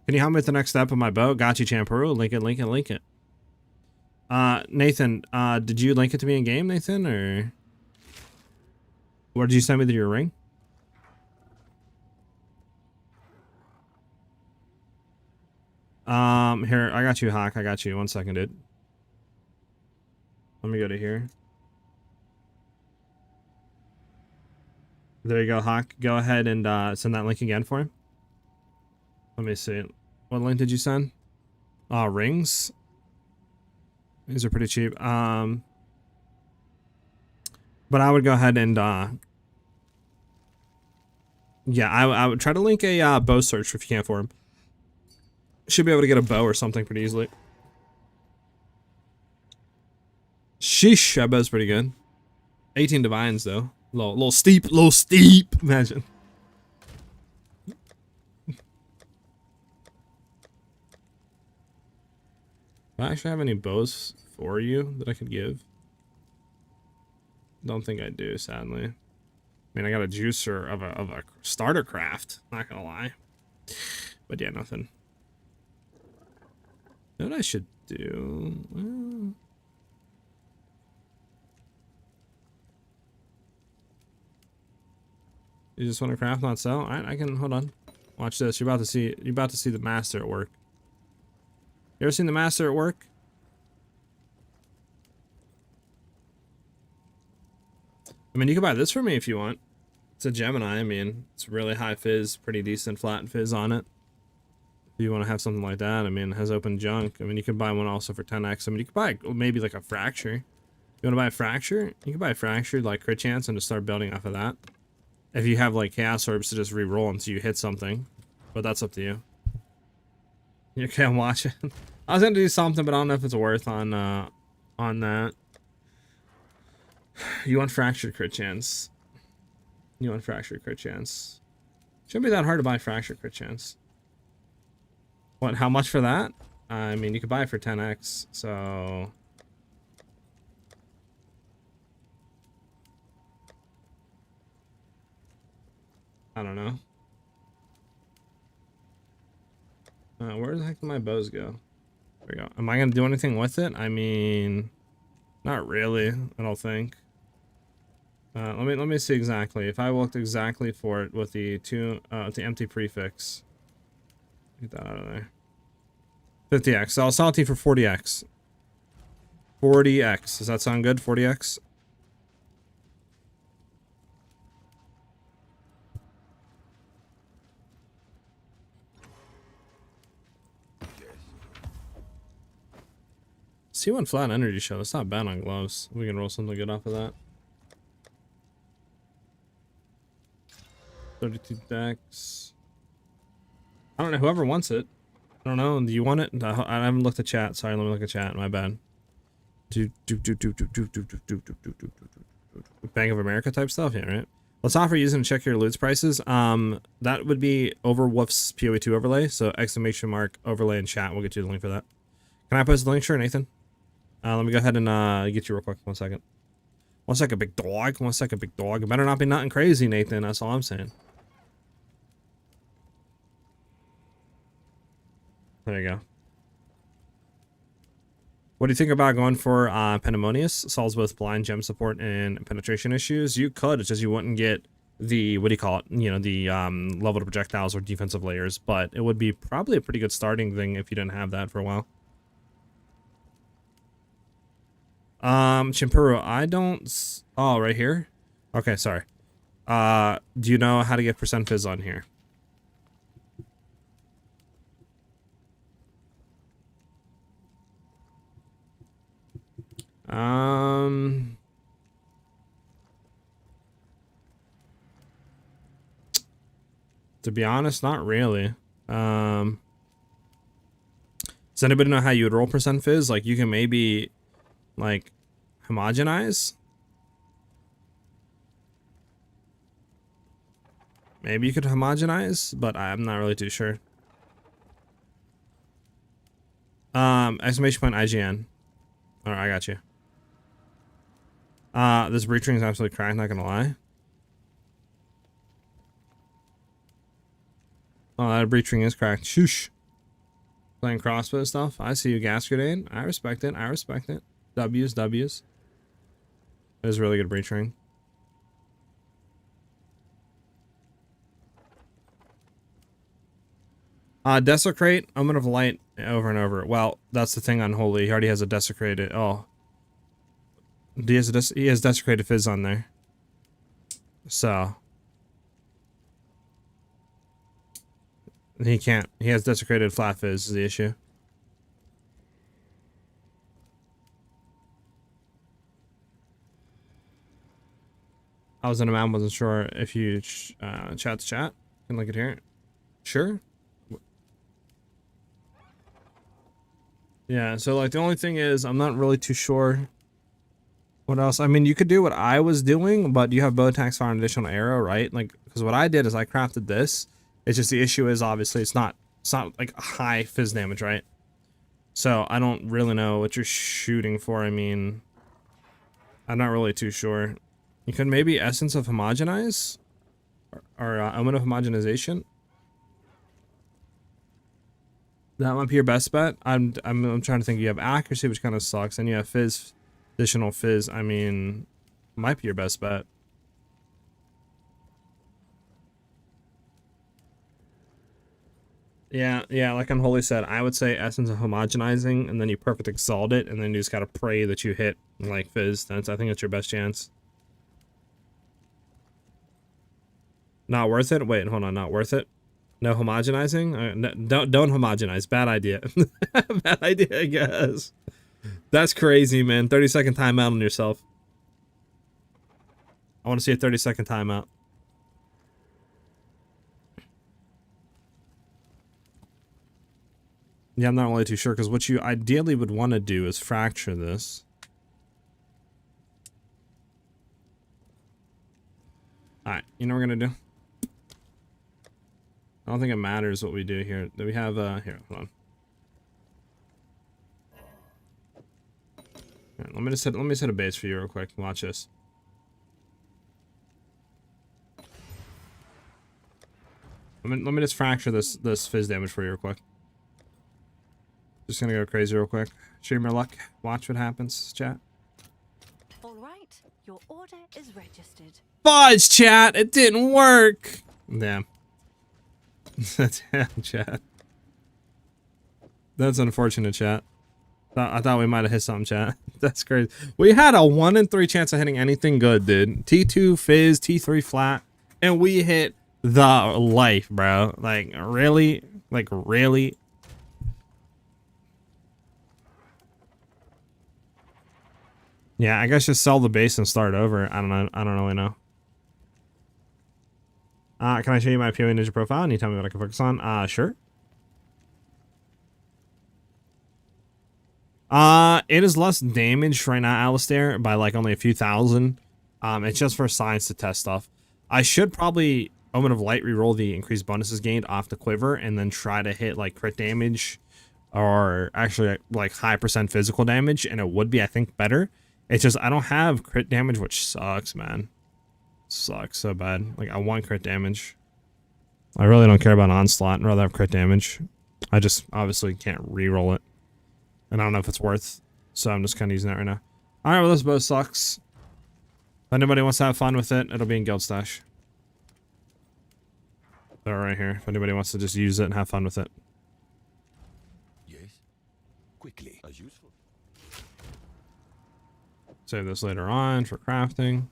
S1: Can you help me with the next step of my bow? Got you, Champeru. Link it, link it, link it. Nathan, did you link it to me in game, Nathan, or where did you send me your ring? Here, I got you, Hawk. I got you. 1 second, dude. Let me go to here. There you go, Hawk. Go ahead and send that link again for him. Let me see. What link did you send? Rings. These are pretty cheap. But I would go ahead and yeah, I would try to link a bow search if you can for him. Should be able to get a bow or something pretty easily. Sheesh, that bow's pretty good. 18 divines though. Little steep, imagine. Do I actually have any bows for you that I could give? Don't think I do, sadly. I mean, I got a juicer of a starter craft, not gonna lie. But yeah, nothing. You know what I should do? Well, you just want to craft, not sell? Alright, I can, hold on. Watch this. You're about to see the master at work. You ever seen the master at work? I mean, you can buy this for me if you want. It's a Gemini. I mean, it's really high fizz, pretty decent flat fizz on it. If you want to have something like that, I mean, it has open junk. I mean, you can buy one also for 10x. I mean, you could buy maybe like a fracture. You want to buy a fracture? You can buy a fracture like crit chance and just start building off of that. If you have like chaos orbs to just re-roll until you hit something, but that's up to you. You can't watch it. I was gonna do something, but I don't know if it's worth on that. You want fractured crit chance. You want fractured crit chance. Shouldn't be that hard to buy fractured crit chance. What? How much for that? I mean, you could buy it for 10x. So. I don't know. Where the heck did my bows go? There we go. Am I gonna do anything with it? I mean, not really. I don't think. Let me see exactly. If I looked exactly for it with the the empty prefix, get that out of there. 50x. So I'll sell it to you for 40x. 40x. Does that sound good? 40x. C1 flat energy shell. That's not bad on gloves. We can roll something good off of that. 32 decks. I don't know. Whoever wants it. I don't know. Do you want it? I haven't looked at chat. Sorry, let me look at chat. My bad. Bank of America type stuff. Yeah, right. Let's offer using and check your loots prices. That would be over Woof's PoE 2 overlay. So exclamation mark overlay in chat. We'll get you the link for that. Can I post the link? Sure, Nathan. Let me go ahead and get you real quick. 1 second. 1 second, big dog. 1 second, big dog. It better not be nothing crazy, Nathan. That's all I'm saying. There you go. What do you think about going for Pandemonious? Solves both blind gem support and penetration issues. You could, it's just you wouldn't get the, what do you call it? You know, the leveled projectiles or defensive layers, but it would be probably a pretty good starting thing if you didn't have that for a while. Chimpuru, I don't... Oh, right here? Okay, sorry. Do you know how to get percent fizz on here? To be honest, not really. Does anybody know how you would roll percent fizz? Like, you can maybe, like, homogenize? Maybe you could homogenize, but I'm not really too sure. Exclamation point IGN. Alright, I got you. This breach ring is absolutely cracked, not gonna lie. Oh, that breach ring is cracked. Shoosh. Playing crossbow stuff. I see you, gas grenade. I respect it. I respect it. W's, W's. It is a really good breach ring. Desecrate, Omen of Light over and over. Well, that's the thing on Holy. He already has a desecrated. Oh. He has desecrated fizz on there. So. He can't. He has desecrated flat fizz is the issue. I was in a map, wasn't sure if you chat to chat. Can look at here. Sure. Yeah, so like the only thing is I'm not really too sure what else. I mean, you could do what I was doing, but you have bow attacks, fire, an additional arrow, right? Like, because what I did is I crafted this. It's just the issue is obviously it's not like high fizz damage, right? So I don't really know what you're shooting for. I mean, I'm not really too sure. You could maybe Essence of Homogenize or Omen of Homogenization. That might be your best bet. I'm trying to think. You have accuracy, which kind of sucks, and you have fizz, additional fizz. I mean, might be your best bet. Yeah, like Unholy said, I would say Essence of Homogenizing, and then you Perfect Exalt it, and then you just gotta pray that you hit, like, fizz. I think that's your best chance. Not worth it? Wait, hold on, not worth it? No homogenizing? No, don't homogenize. Bad idea. Bad idea, I guess. That's crazy, man. 30-second timeout on yourself. I want to see a 30-second timeout. Yeah, I'm not really too sure, because what you ideally would want to do is fracture this. Alright, you know what we're going to do? I don't think it matters what we do here. Do we have, here, hold on. Right, let me set a base for you real quick. Watch this. Let me just fracture this fizz damage for you real quick. Just gonna go crazy real quick. Stream your luck. Watch what happens, chat.
S3: All right, your order is registered.
S1: Fudge, chat! It didn't work! Damn. Damn, chat. That's unfortunate, chat. I thought we might have hit something, chat. That's crazy. We had a 1 in 3 chance of hitting anything good, dude. T2 fizz, T3 flat, and we hit the life, bro. Like, really? Like, really? Yeah, I guess just sell the base and start over. I don't know. I don't really know. Can I show you my PoE Ninja profile and you tell me what I can focus on? Sure. It is less damage right now, Alistair, by like only a few thousand. It's just for science to test stuff. I should probably Omen of Light reroll the increased bonuses gained off the quiver and then try to hit like crit damage or actually like high % physical damage, and it would be, I think, better. It's just I don't have crit damage, which sucks, man. Sucks so bad. Like, I want crit damage. I really don't care about Onslaught. I'd rather have crit damage. I just obviously can't reroll it. And I don't know if it's worth So I'm just kind of using that right now. All right, well, this bow sucks. If anybody wants to have fun with it, it'll be in Guild Stash. They're right here. If anybody wants to just use it and have fun with it.
S2: Yes? Quickly. As useful.
S1: Save this later on for crafting.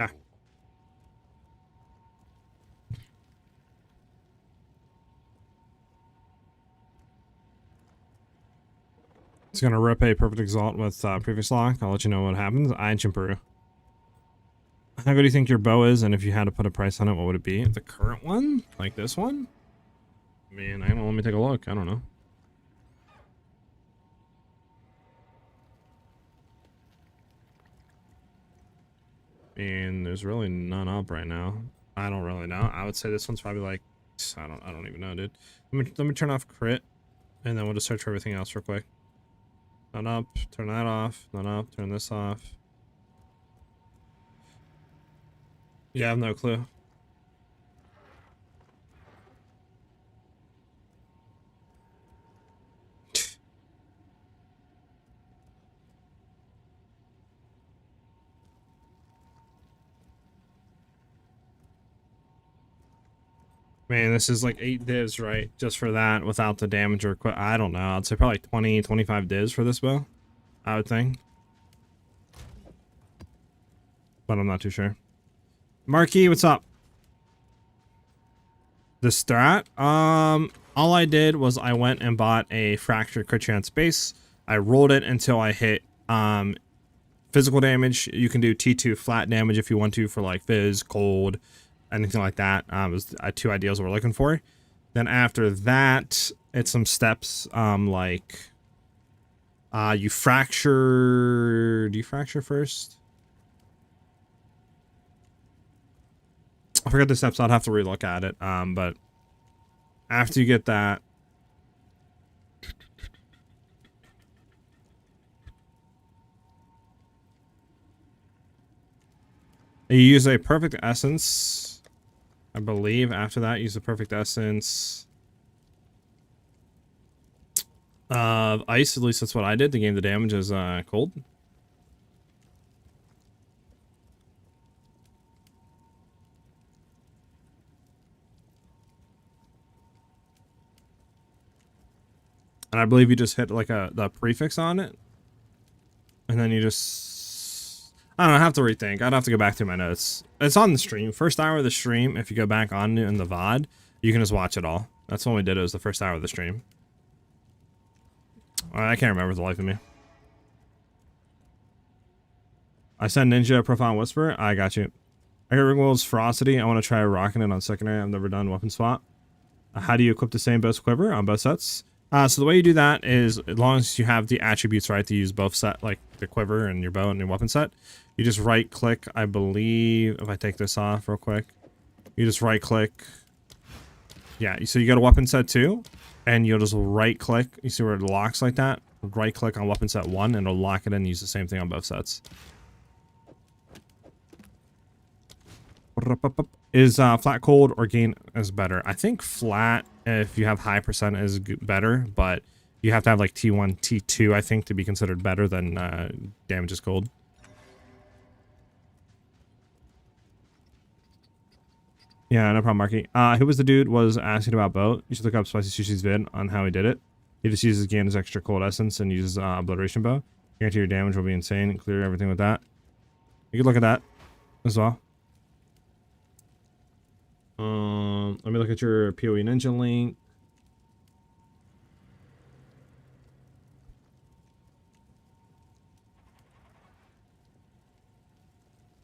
S1: Okay. It's gonna rip a perfect exalt with previous lock. I'll let you know what happens. I Chimperu. How good do you think your bow is? And if you had to put a price on it, what would it be? The current one? Like this one? I mean, I don't know. Let me take a look. I don't know. And there's really none up right now. I don't really know. I would say this one's probably like, I don't even know, dude. Let me turn off crit, and then we'll just search for everything else real quick. None up, turn that off. None up, turn this off. Yeah, I have no clue. Man, this is like 8 divs, right? Just for that, without the damage or I don't know. I'd say probably 20, 25 divs for this bow, I would think. But I'm not too sure. Marky, what's up? The strat? All I did was I went and bought a fractured crit chance base. I rolled it until I hit physical damage. You can do T2 flat damage if you want to for like fizz, cold, anything like that. It was 2 ideals we're looking for. Then after that, it's some steps like you fracture. Do you fracture first? I forgot the steps. I'd have to relook at it. But after you get that, you use a perfect essence. I believe after that, use the perfect essence of ice. At least that's what I did to gain the damage as cold. And I believe you just hit like the prefix on it. And then you just, I don't know, I have to rethink. I'd have to go back through my notes. It's on the stream. First hour of the stream, if you go back on in the VOD, you can just watch it all. That's when we did it. It was the first hour of the stream. I can't remember the life of me. I send Ninja Profound Whisper. I got you. I got Ringwell's Ferocity. I want to try rocking it on secondary. I've never done weapon swap. How do you equip the same bow quiver on both sets? So the way you do that is, as long as you have the attributes right to use both set, like the quiver and your bow and your weapon set, you just right click. I believe if I take this off real quick, you just right click. Yeah, so you got a weapon set 2, and you'll just right click. You see where it locks like that? Right click on weapon set 1, and it'll lock it in and use the same thing on both sets. Is flat cold or gain is better? I think flat, if you have high percent, is better, but you have to have like T1, T2, I think, to be considered better than damage is cold. Yeah, no problem, Marky. Who was the dude was asking about boat? You should look up Spicy Sushi's vid on how he did it. He just uses gain as extra cold essence and uses obliteration bow. Guarantee your damage will be insane. Clear everything with that. You can look at that as well. Let me look at your PoE Ninja link.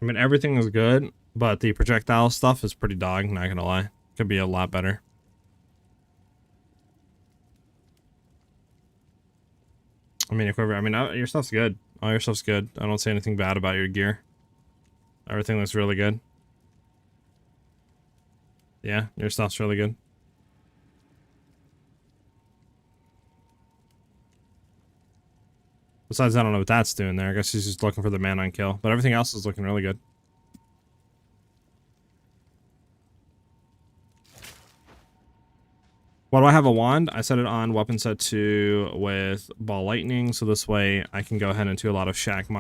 S1: I mean, everything is good, but the projectile stuff is pretty dog, not gonna lie. Could be a lot better. I mean, equivalent. I mean, your stuff's good. All your stuff's good. I don't say anything bad about your gear. Everything looks really good. Yeah, your stuff's really good. Besides, I don't know what that's doing there. I guess he's just looking for the man on kill. But everything else is looking really good. Why do I have a wand? I set it on weapon set 2 with ball lightning, so this way I can go ahead and do a lot of shock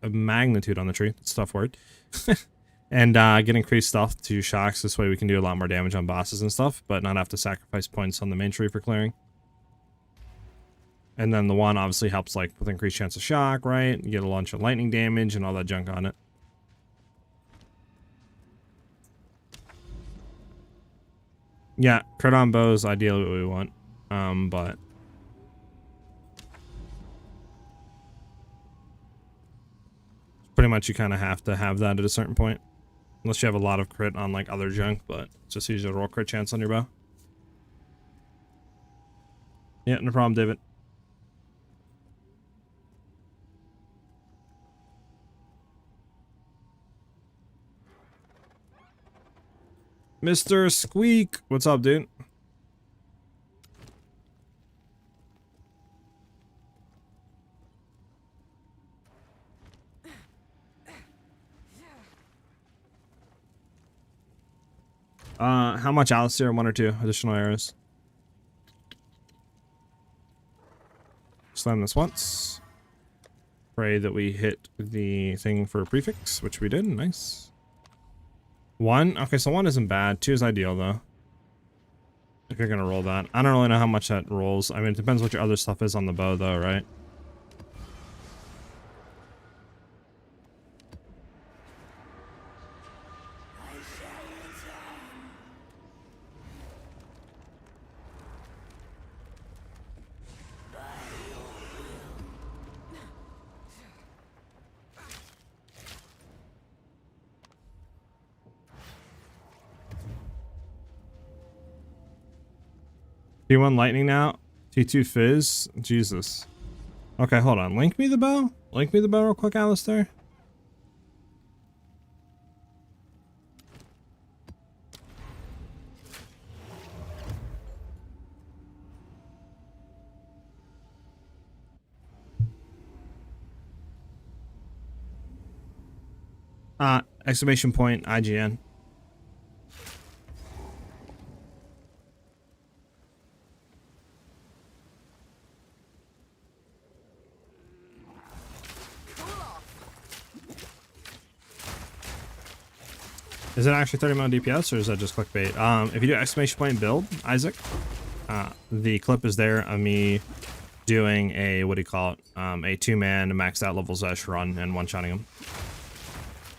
S1: magnitude on the tree. That's a tough word. And get increased stealth to shocks. This way we can do a lot more damage on bosses and stuff, but not have to sacrifice points on the main tree for clearing. And then the wand obviously helps like with increased chance of shock, right? You get a bunch of lightning damage and all that junk on it. Yeah, crit on bow is ideally what we want, but pretty much you kind of have to have that at a certain point, unless you have a lot of crit on like other junk, but just use a roll crit chance on your bow. Yeah, no problem, David. Mr. Squeak, what's up, dude? How much Alistair? 1 or 2 additional arrows. Slam this once. Pray that we hit the thing for a prefix, which we did. Nice. 1? Okay, so 1 isn't bad. 2 is ideal, though. If you're gonna roll that. I don't really know how much that rolls. I mean, it depends what your other stuff is on the bow, though, right? T1 lightning now. T2 fizz. Jesus. Okay, hold on. Link me the bow? Link me the bow real quick, Alistair. Exclamation point IGN. Is it actually 30 mil DPS or is that just clickbait? If you do exclamation point build, Isaac, the clip is there of me doing a, what do you call it? A 2-man maxed out level Zesh run and one-shotting him.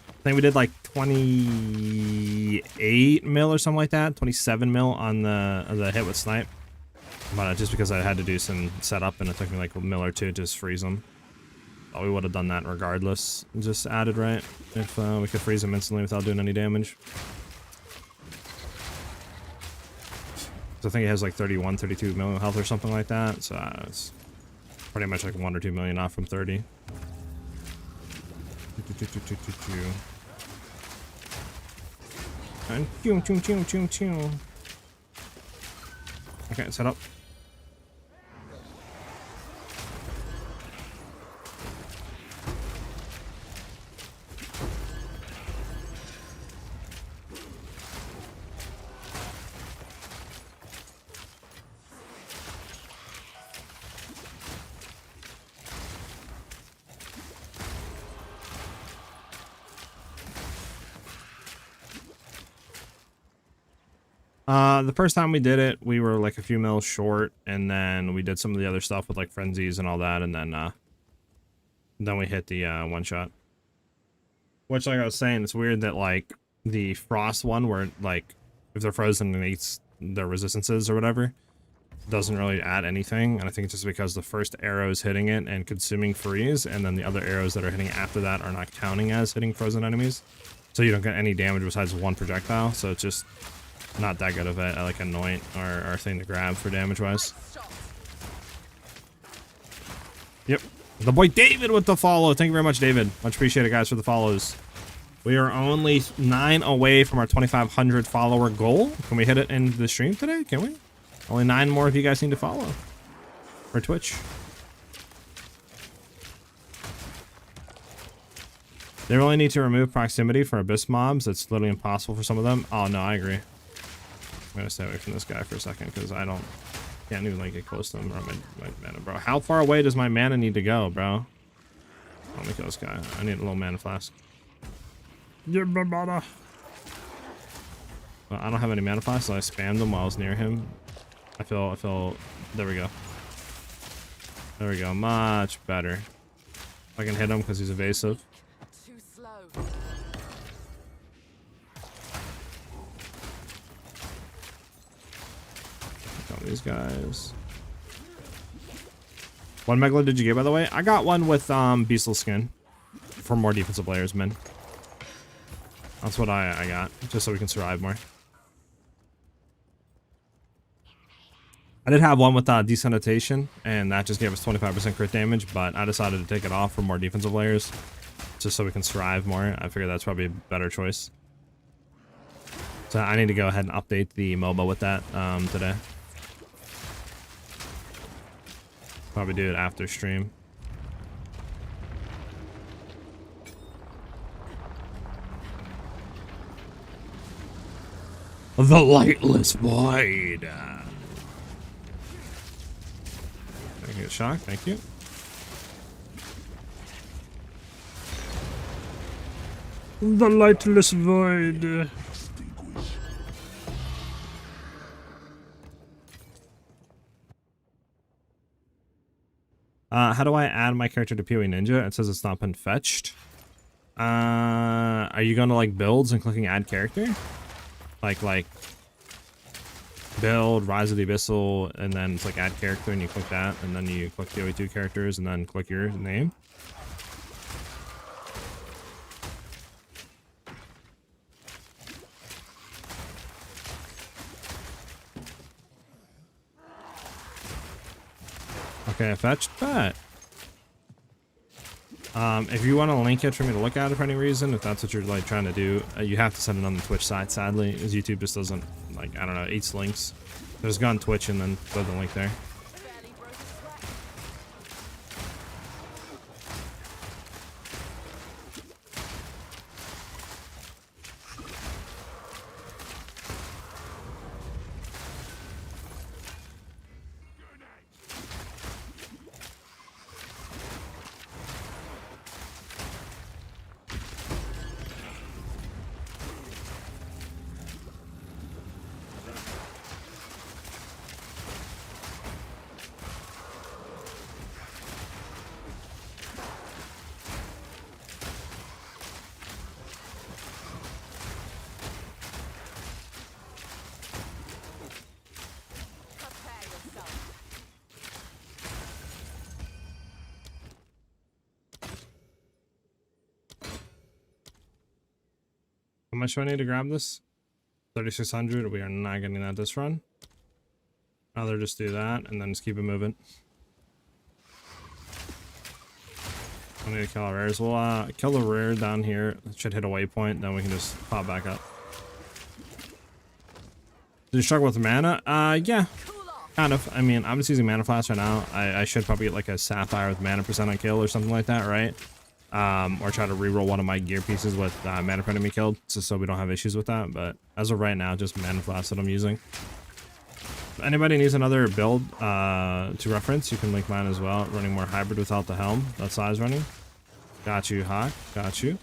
S1: I think we did like 28 mil or something like that, 27 mil on the hit with snipe. But just because I had to do some setup and it took me like a mil or 2 to just freeze them. Oh, we would have done that regardless. Just added, right? If we could freeze him instantly without doing any damage. So I think he has like 31, 32 million health or something like that. So it's pretty much like 1 or 2 million off from 30. And okay, set up. The first time we did it, we were like a few mils short, and then we did some of the other stuff with like frenzies and all that, and then we hit the one shot. Which, like I was saying, it's weird that like the frost one, where like if they're frozen and eats their resistances or whatever, doesn't really add anything. And I think it's just because the first arrow is hitting it and consuming freeze, and then the other arrows that are hitting after that are not counting as hitting frozen enemies. So you don't get any damage besides one projectile. So it's just not that good of a like anoint or thing to grab for damage wise. Yep. The boy David with the follow. Thank you very much, David. Much appreciated, guys, for the follows. We are only 9 away from our 2,500 follower goal. Can we hit it in the stream today? Can we? Only 9 more if you guys need to follow. For Twitch. They really need to remove proximity for Abyss mobs. It's literally impossible for some of them. Oh, no, I agree. I'm gonna stay away from this guy for a second because can't even like get close to him or my mana, bro. How far away does my mana need to go, bro? Let me kill this guy. I need a little mana flask. Yeah, mana. Well, I don't have any mana flasks, so I spammed him while I was near him. I feel. There we go. There we go. Much better. I can hit him because he's evasive.
S4: Too slow.
S1: Got these guys. What Megalo did you get, by the way? I got one with Beastal skin for more defensive players, man. That's what I got, just so we can survive more. I did have one with desanitation, and that just gave us 25% crit damage, but I decided to take it off for more defensive layers, just so we can survive more. I figured that's probably a better choice. So I need to go ahead and update the MOBA with that today. Probably do it after stream. The lightless void. I get shocked. Thank you. The lightless void. How do I add my character to PoE Ninja? It says it's not been fetched. Are you going to like builds and clicking add character? Like build, Rise of the Abyssal, and then it's like add character and you click that, and then you click PoE 2 characters and then click your name. Okay, I fetched that. If you want to link it for me to look at it for any reason, if that's what you're like trying to do, you have to send it on the Twitch side, sadly, because YouTube just doesn't, like, I don't know, eats links. Just go on Twitch and then throw the link there.
S4: Barely broke a sweat. Prepare yourself.
S1: How much do I need to grab this? 3,600. We are not getting that this run. Rather just do that and then just keep it moving. I need to kill our rares. We'll kill the rare down here. It should hit a waypoint, then we can just pop back up. Did you struggle with mana? Yeah. Kind of. I mean, I'm just using mana flash right now. I should probably get like a sapphire with mana percent on kill or something like that, right? Or try to reroll one of my gear pieces with mana per enemy killed, just so we don't have issues with that. But as of right now, just mana flash that I'm using. If anybody needs another build to reference, you can link mine as well. Running more hybrid without the helm. That size running. Got you, Hawk. Got you.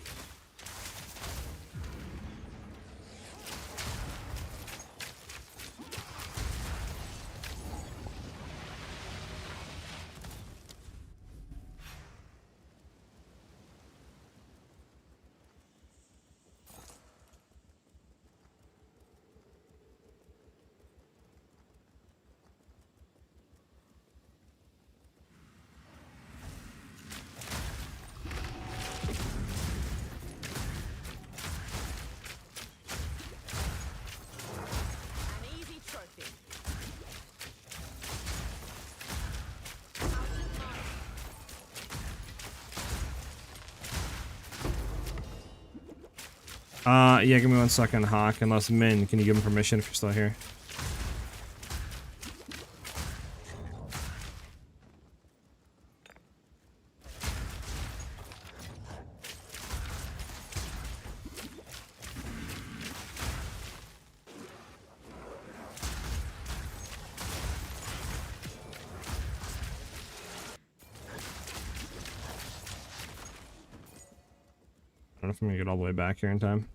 S1: Yeah, give me 1 second, Hawk. Unless Min, can you give him permission if you're still here? I don't know if I'm gonna get all the way back here in time.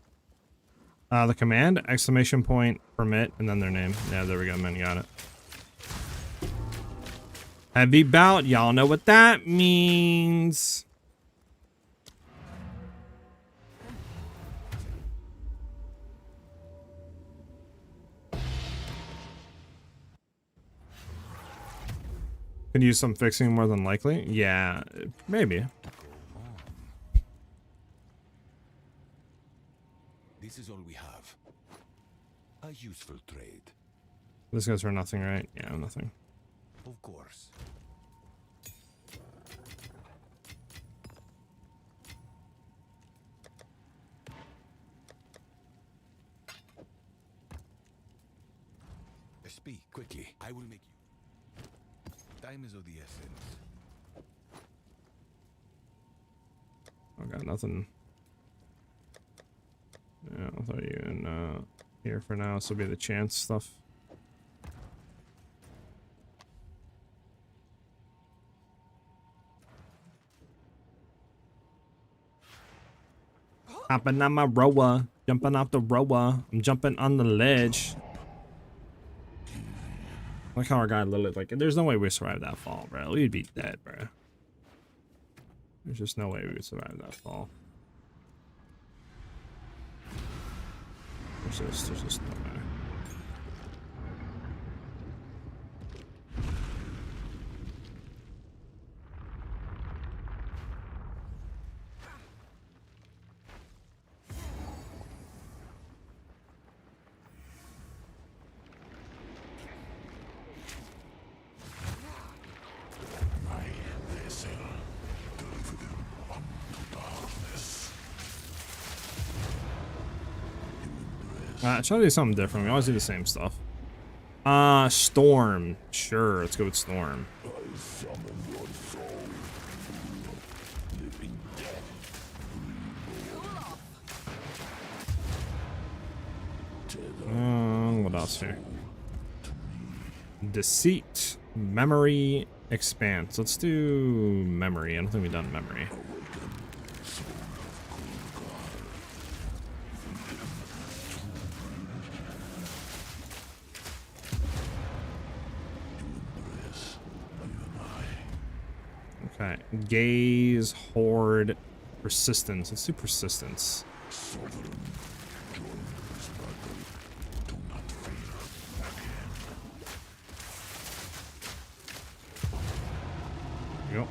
S1: The command, exclamation point, permit, and then their name. Yeah, there we go, man, got it. Heavy bout, y'all know what that means. Could use some fixing more than likely. Yeah, maybe.
S2: This is all we have. A useful trade.
S1: This goes for nothing, right? Yeah, nothing.
S2: Of course. Speak quickly. I will make you. Time is of the essence.
S1: I got nothing. Yeah, I'll throw you in here for now. This will be the chance stuff. Hopping on my rower, jumping off the rower. I'm jumping on the ledge. Like how our guy literally, like, there's no way we survive that fall, bro. We'd be dead, bro. There's just no way we would survive that fall. There's just no way. Try to do something different. We always do the same stuff. Storm. Sure, let's go with Storm. What else here? Deceit, memory, expanse. Let's do memory. I don't think we've done memory. Okay, gaze, horde, persistence. Let's do persistence. There you go.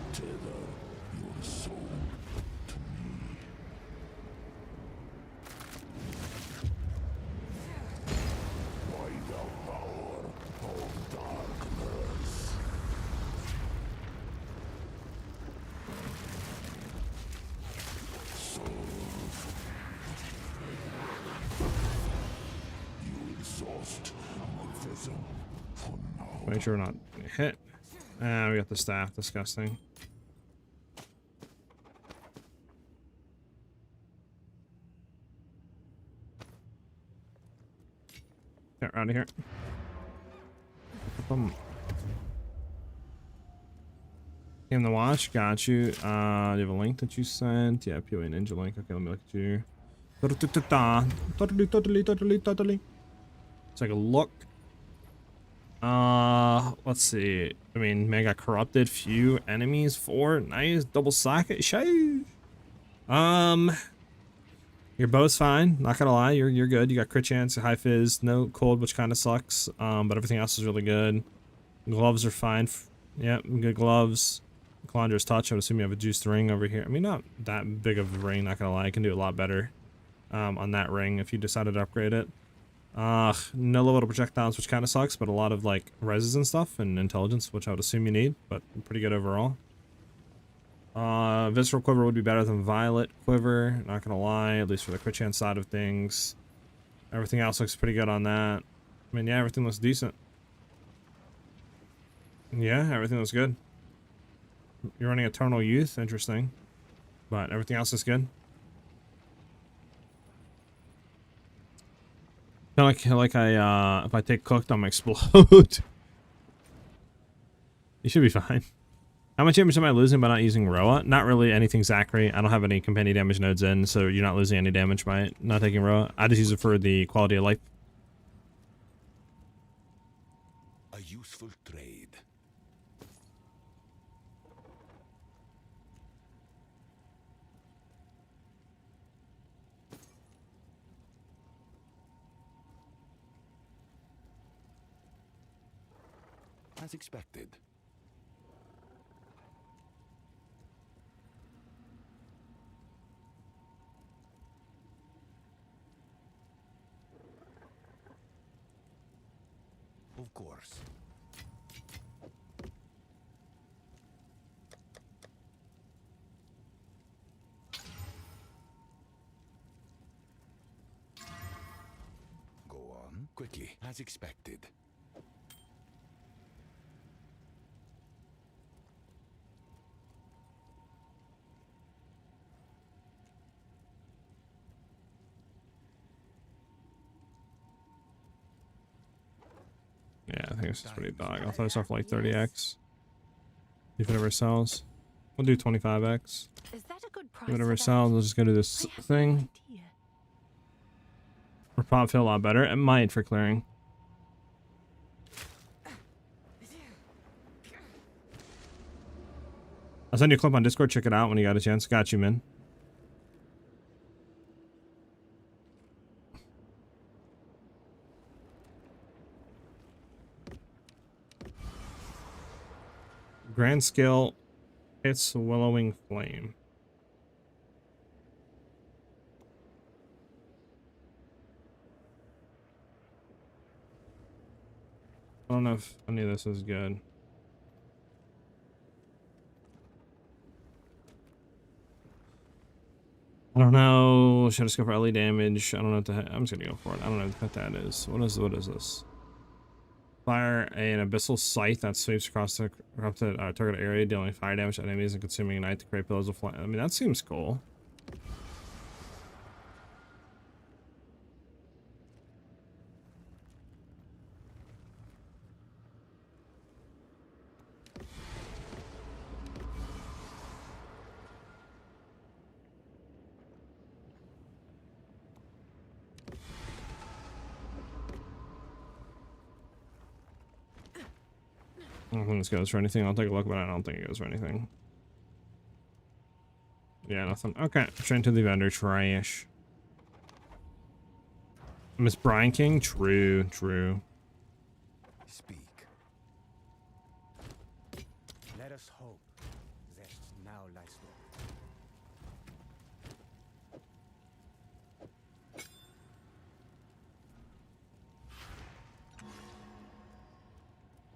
S1: Make sure we're not hit. Ah, we got the staff. Disgusting. Get out of here. Game to watch. Got you. Do you have a link that you sent? Yeah, PoE Ninja link. Okay, let me look at you. Totally. Let's take a look. Let's see. I mean, man got corrupted. Few enemies. 4. Nice. Double socket. Shay. Your bow's fine. Not gonna lie. You're good. You got crit chance, high fizz, no cold, which kind of sucks. But everything else is really good. Gloves are fine. Yep, good gloves. Calandra's touch. I would assume you have a juiced ring over here. I mean, not that big of a ring. Not gonna lie. I can do a lot better. On that ring if you decided to upgrade it. No low little projectiles, which kind of sucks, but a lot of like reses and stuff and intelligence, which I would assume you need, but pretty good overall. Visceral Quiver would be better than Violet Quiver, not gonna lie, at least for the crit chance side of things. Everything else looks pretty good on that. I mean, yeah, everything looks decent. Yeah, everything looks good. You're running Eternal Youth, interesting. But everything else is good. Like I if I take cooked, I'm gonna explode. You should be fine. How much damage am I losing by not using Roa? Not really anything Zachary. I don't have any companion damage nodes in, so you're not losing any damage by not taking Roa. I just use it for the quality of life.
S2: A useful trade. As expected. Of course. Go on quickly, as expected.
S1: Yeah, I think this is pretty dog. I'll throw this off for like 30x. See if it ever sells. We'll do 25x.
S3: Is that a good price
S1: If it
S3: for
S1: ever
S3: that?
S1: sells, we'll just go do this
S3: I have
S1: thing.
S3: no idea.
S1: Or pop feel a lot better. It might for clearing. I'll send you a clip on Discord. Check it out when you got a chance. Got you, man. Grand skill. It's Willowing Flame. I don't know if any of this is good. I don't know. Should I just go for LE damage? I don't know what the heck. I'm just gonna go for it. I don't know what that is. What is this? Fire an abyssal scythe that sweeps across the target area, dealing fire damage to enemies and consuming ignite to create pillars of flame. I mean, that seems cool. I don't think this goes for anything. I'll take a look, but I don't think it goes for anything. Yeah, nothing. Okay, straight to the vendor. Trash. Miss Brian King? True, true.
S2: Speak.
S6: Let us hope that now lies the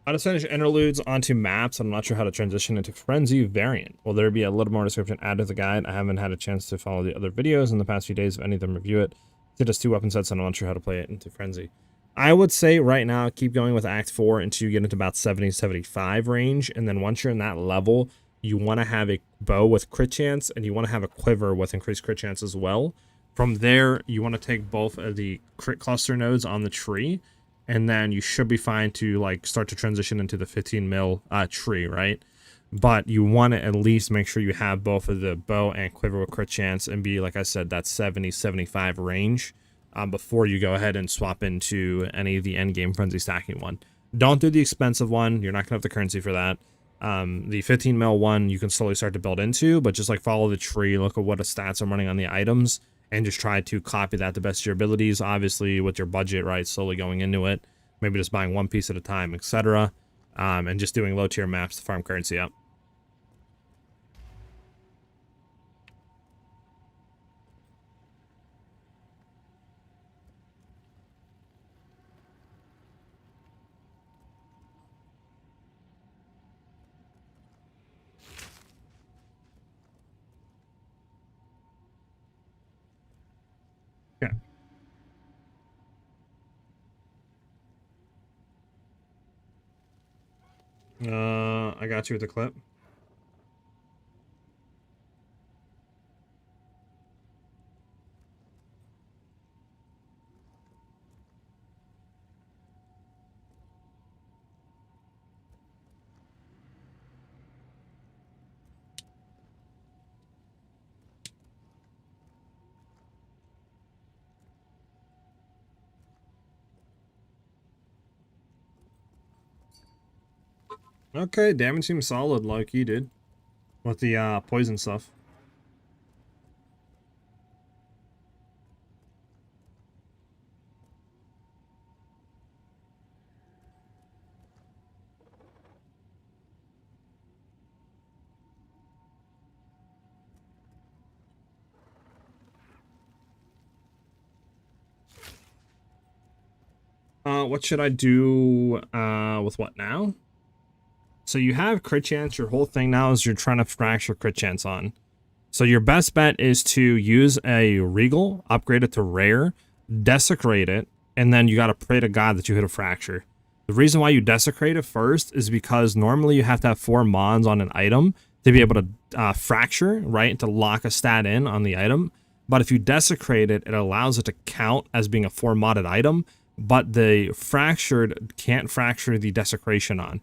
S1: How to finish interludes onto maps. I'm not sure how to transition into Frenzy variant. Will there be a little more description added to the guide? I haven't had a chance to follow the other videos in the past few days. If any of them review it, it's just 2 weapon sets, and I'm not sure how to play it into Frenzy. I would say right now, keep going with Act 4 until you get into about 70-75 range, and then once you're in that level, you want to have a bow with crit chance, and you want to have a quiver with increased crit chance as well. From there, you want to take both of the crit cluster nodes on the tree, and then you should be fine to like start to transition into the 15 mil tree, right? But you want to at least make sure you have both of the bow and quiver with crit chance and be, like I said, that 70-75 range before you go ahead and swap into any of the endgame frenzy stacking one. Don't do the expensive one. You're not gonna have the currency for that. The 15 mil one you can slowly start to build into, but just like follow the tree, look at what stats I'm running on the items, and just try to copy that to best of your abilities, obviously with your budget, right, slowly going into it, maybe just buying one piece at a time, etc., and just doing low tier maps to farm currency up. I got you with the clip. Okay, damage seems solid like you did. With the poison stuff. What should I do with what now? So you have crit chance. Your whole thing now is you're trying to fracture crit chance on. So your best bet is to use a Regal, upgrade it to rare, desecrate it, and then you got to pray to God that you hit a fracture. The reason why you desecrate it first is because normally you have to have 4 mons on an item to be able to fracture, right? To lock a stat in on the item. But if you desecrate it, it allows it to count as being a 4 modded item, but the fractured can't fracture the desecration on.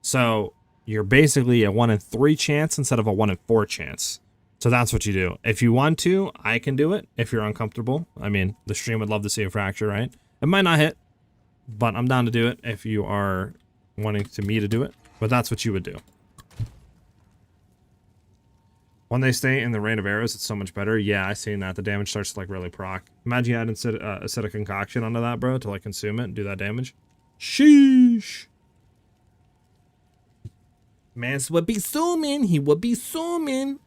S1: So you're basically a 1 in 3 chance instead of a 1 in 4 chance. So that's what you do. If you want to, I can do it if you're uncomfortable. I mean, the stream would love to see a fracture, right? It might not hit, but I'm down to do it if you are wanting me to do it. But that's what you would do. When they stay in the rain of arrows, it's so much better. Yeah, I seen that. The damage starts to like really proc. Imagine you had a set of concoction onto that, bro, to like consume it and do that damage. Sheesh. Mans would be zooming. He would be zooming.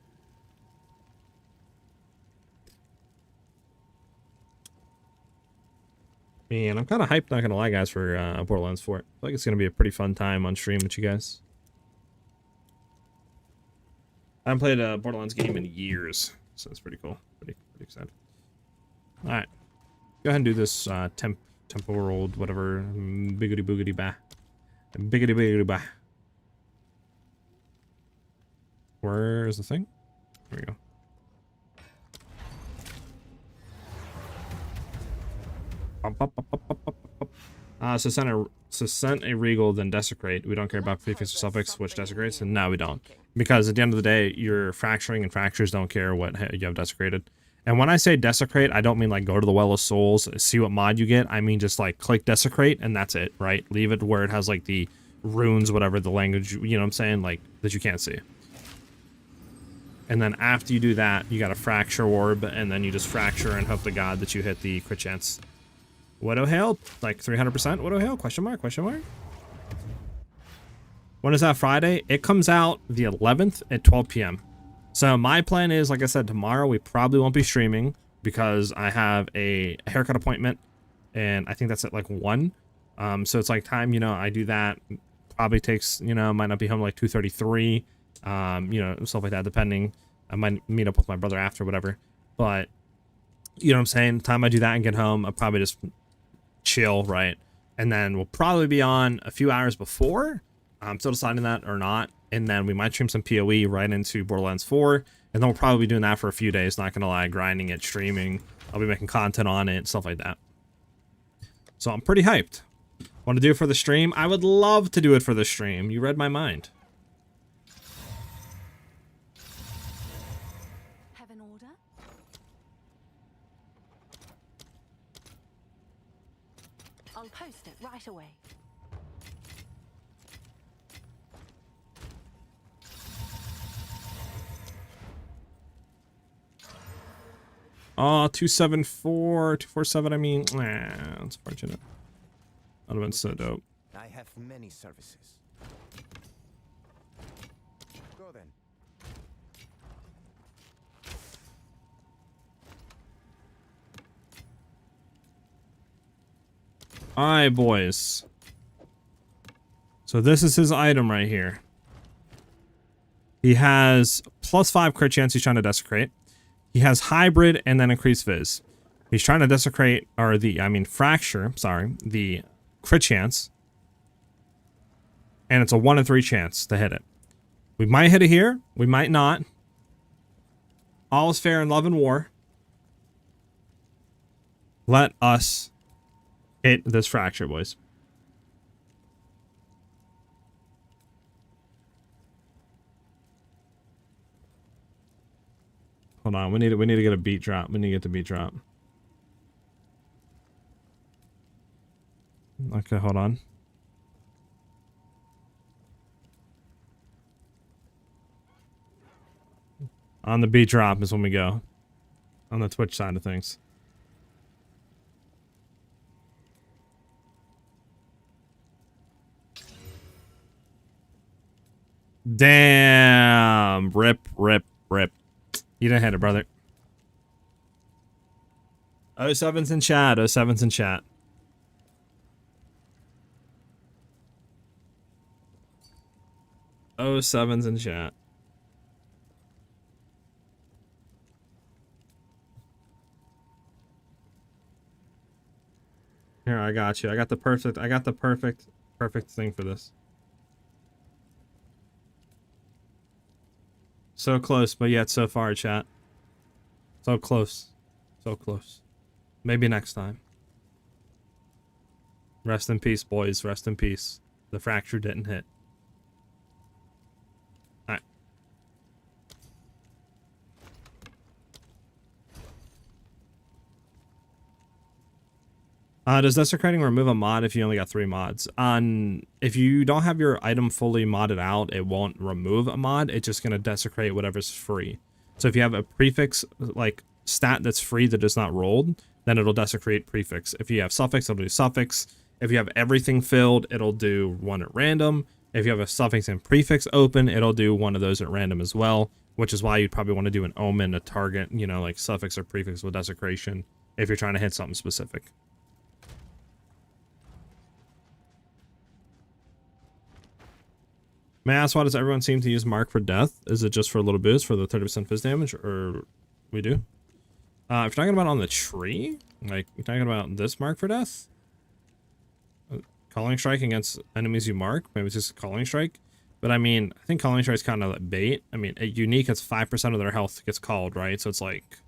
S1: Man, I'm kind of hyped, not gonna lie, guys, for Borderlands 4. I feel like it's gonna be a pretty fun time on stream with you guys. I haven't played a Borderlands game in years, so it's pretty cool. Pretty excited. All right, go ahead and do this tempo rolled, whatever, biggity boogity bah, biggity boogity bah. Where's the thing? There we go. So send a Regal, then desecrate. We don't care about prefix or suffix, which desecrates, and now we don't. Because at the end of the day, you're fracturing, and fractures don't care what you have desecrated. And when I say desecrate, I don't mean like go to the Well of Souls, see what mod you get. I mean just like click desecrate, and that's it, right? Leave it where it has like the runes, whatever the language, you know what I'm saying, like that you can't see. And then after you do that, you got a fracture orb, and then you just fracture and hope to God that you hit the crit chance. What the hell? Like 300%? What the hell? Question mark? Question mark? When is that Friday? It comes out the 11th at 12 p.m. So my plan is, like I said, tomorrow we probably won't be streaming because I have a haircut appointment, and I think that's at like 1. So it's like time, you know, I do that. Probably takes, you know, might not be home like 2:33. You know, stuff like that, depending. I might meet up with my brother after, whatever. But, you know what I'm saying? Time I do that and get home, I'll probably just chill, right? And then we'll probably be on a few hours before. I'm still deciding that or not. And then we might stream some PoE right into Borderlands 4. And then we'll probably be doing that for a few days, not gonna lie, grinding it, streaming. I'll be making content on it, stuff like that. So I'm pretty hyped. Want to do it for the stream? I would love to do it for the stream. You read my mind.
S3: Have an order? I'll post it right away.
S1: Oh, 274, 247, I mean, that's fortunate. That would have been so dope.
S6: I have many services. Go then.
S1: Alright, boys. So this is his item right here. He has +5 crit chance he's trying to desecrate. He has hybrid and then increased viz. He's trying to desecrate, or fracture, sorry, the crit chance. And it's a 1 in 3 chance to hit it. We might hit it here. We might not. All is fair in love and war. Let us hit this fracture, boys. Hold on, we need to get a beat drop. We need to get the beat drop. Okay, hold on. On the beat drop is when we go. On the Twitch side of things. Damn. Rip, rip, rip. You didn't hit it, brother. 07's in chat. 07's in chat. Oh, 07's in chat. Here, I got you. I got the perfect thing for this. So close, but yet so far, chat. So close. So close. Maybe next time. Rest in peace, boys. Rest in peace. The fracture didn't hit. Alright. Does desecrating remove a mod if you only got 3 mods? If you don't have your item fully modded out, it won't remove a mod. It's just going to desecrate whatever's free. So if you have a prefix, like, stat that's free that is not rolled, then it'll desecrate prefix. If you have suffix, it'll do suffix. If you have everything filled, it'll do 1 at random. If you have a suffix and prefix open, it'll do 1 of those at random as well, which is why you'd probably want to do an omen, a target, you know, like suffix or prefix with desecration if you're trying to hit something specific. May I ask, why does everyone seem to use Mark for death? Is it just for a little boost for the 30% fizz damage, or we do? If you're talking about on the tree, like you're talking about this Mark for death, calling strike against enemies you mark, maybe it's just a calling strike. But I mean, I think calling strike's kind of like bait. I mean, a unique, it's 5% of their health gets called, right? So it's like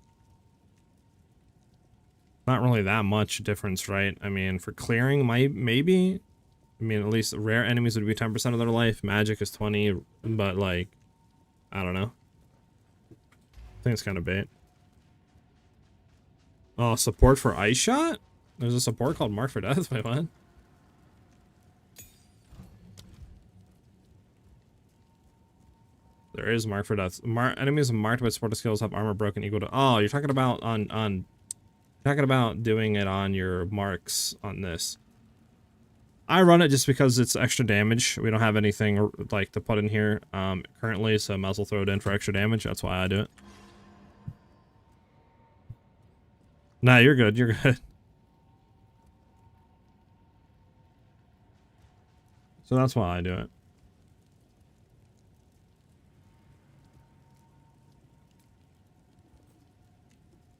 S1: not really that much difference, right? I mean, for clearing, maybe. I mean, at least rare enemies would be 10% of their life. Magic is 20, but like, I don't know. I think it's kind of bait. Oh, support for Ice Shot? There's a support called Mark for Death. Wait, what? There is Mark for Death. Enemies marked by supported skills have armor broken equal to... Oh, you're talking about talking about doing it on your marks on this. I run it just because it's extra damage. We don't have anything like to put in here currently, so I might as well throw it in for extra damage. That's why I do it. Nah, you're good. You're good. So that's why I do it.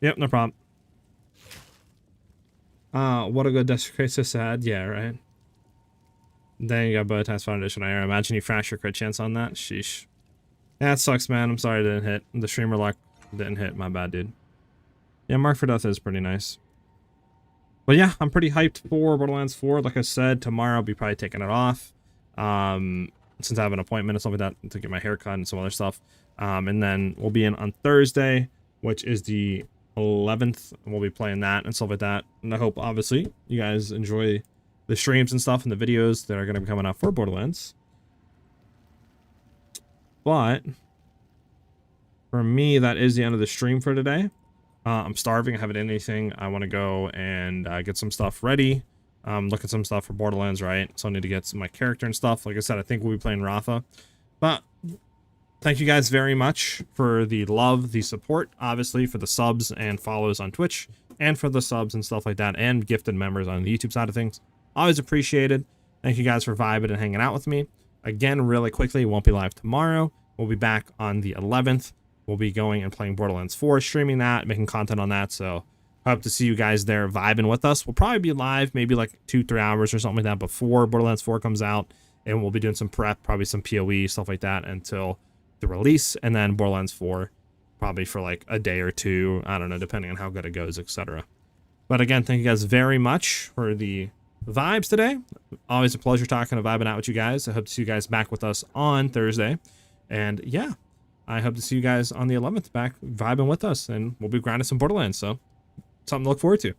S1: Yep, no problem. What a good desecrate SiahZ. Yeah, right. Then you got bow times foundation iron. Imagine you fracture crit chance on that. Sheesh. Yeah, it sucks, man. I'm sorry it didn't hit. The streamer lock didn't hit. My bad, dude. Yeah, Mark for Death is pretty nice. But yeah, I'm pretty hyped for Borderlands 4. Like I said, tomorrow I'll be probably taking it off. Since I have an appointment and stuff like that to get my hair cut and some other stuff. And then we'll be in on Thursday, which is the 11th. And we'll be playing that and stuff like that. And I hope, obviously, you guys enjoy the streams and stuff and the videos that are going to be coming out for Borderlands. But for me, that is the end of the stream for today. I'm starving. I haven't done anything. I want to go and get some stuff ready. Look at some stuff for Borderlands, right? So I need to get my character and stuff. Like I said, I think we'll be playing Rafa. But thank you guys very much for the love, the support, obviously, for the subs and follows on Twitch, and for the subs and stuff like that, and gifted members on the YouTube side of things. Always appreciated. Thank you guys for vibing and hanging out with me. Again, really quickly, won't be live tomorrow. We'll be back on the 11th. We'll be going and playing Borderlands 4, streaming that, making content on that. So hope to see you guys there vibing with us. We'll probably be live maybe like 2-3 hours or something like that before Borderlands 4 comes out. and we'll be doing some prep, probably some PoE, stuff like that until the release, and then Borderlands 4 probably for like a day or two, I don't know, depending on how good it goes, etc. But again, thank you guys very much for the vibes today. Always a pleasure talking and vibing out with you guys. I hope to see you guys back with us on Thursday, and yeah, I hope to see you guys on the 11th back vibing with us, and we'll be grinding some Borderlands, so something to look forward to.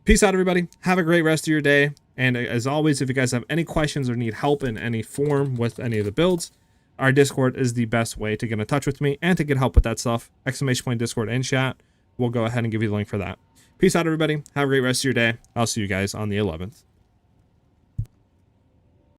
S1: Peace out, everybody. Have a great rest of your day. And as always, if you guys have any questions or need help in any form with any of the builds, our Discord is the best way to get in touch with me and to get help with that stuff. !Discord in chat. We'll go ahead and give you the link for that. Peace out, everybody. Have a great rest of your day. I'll see you guys on the 11th.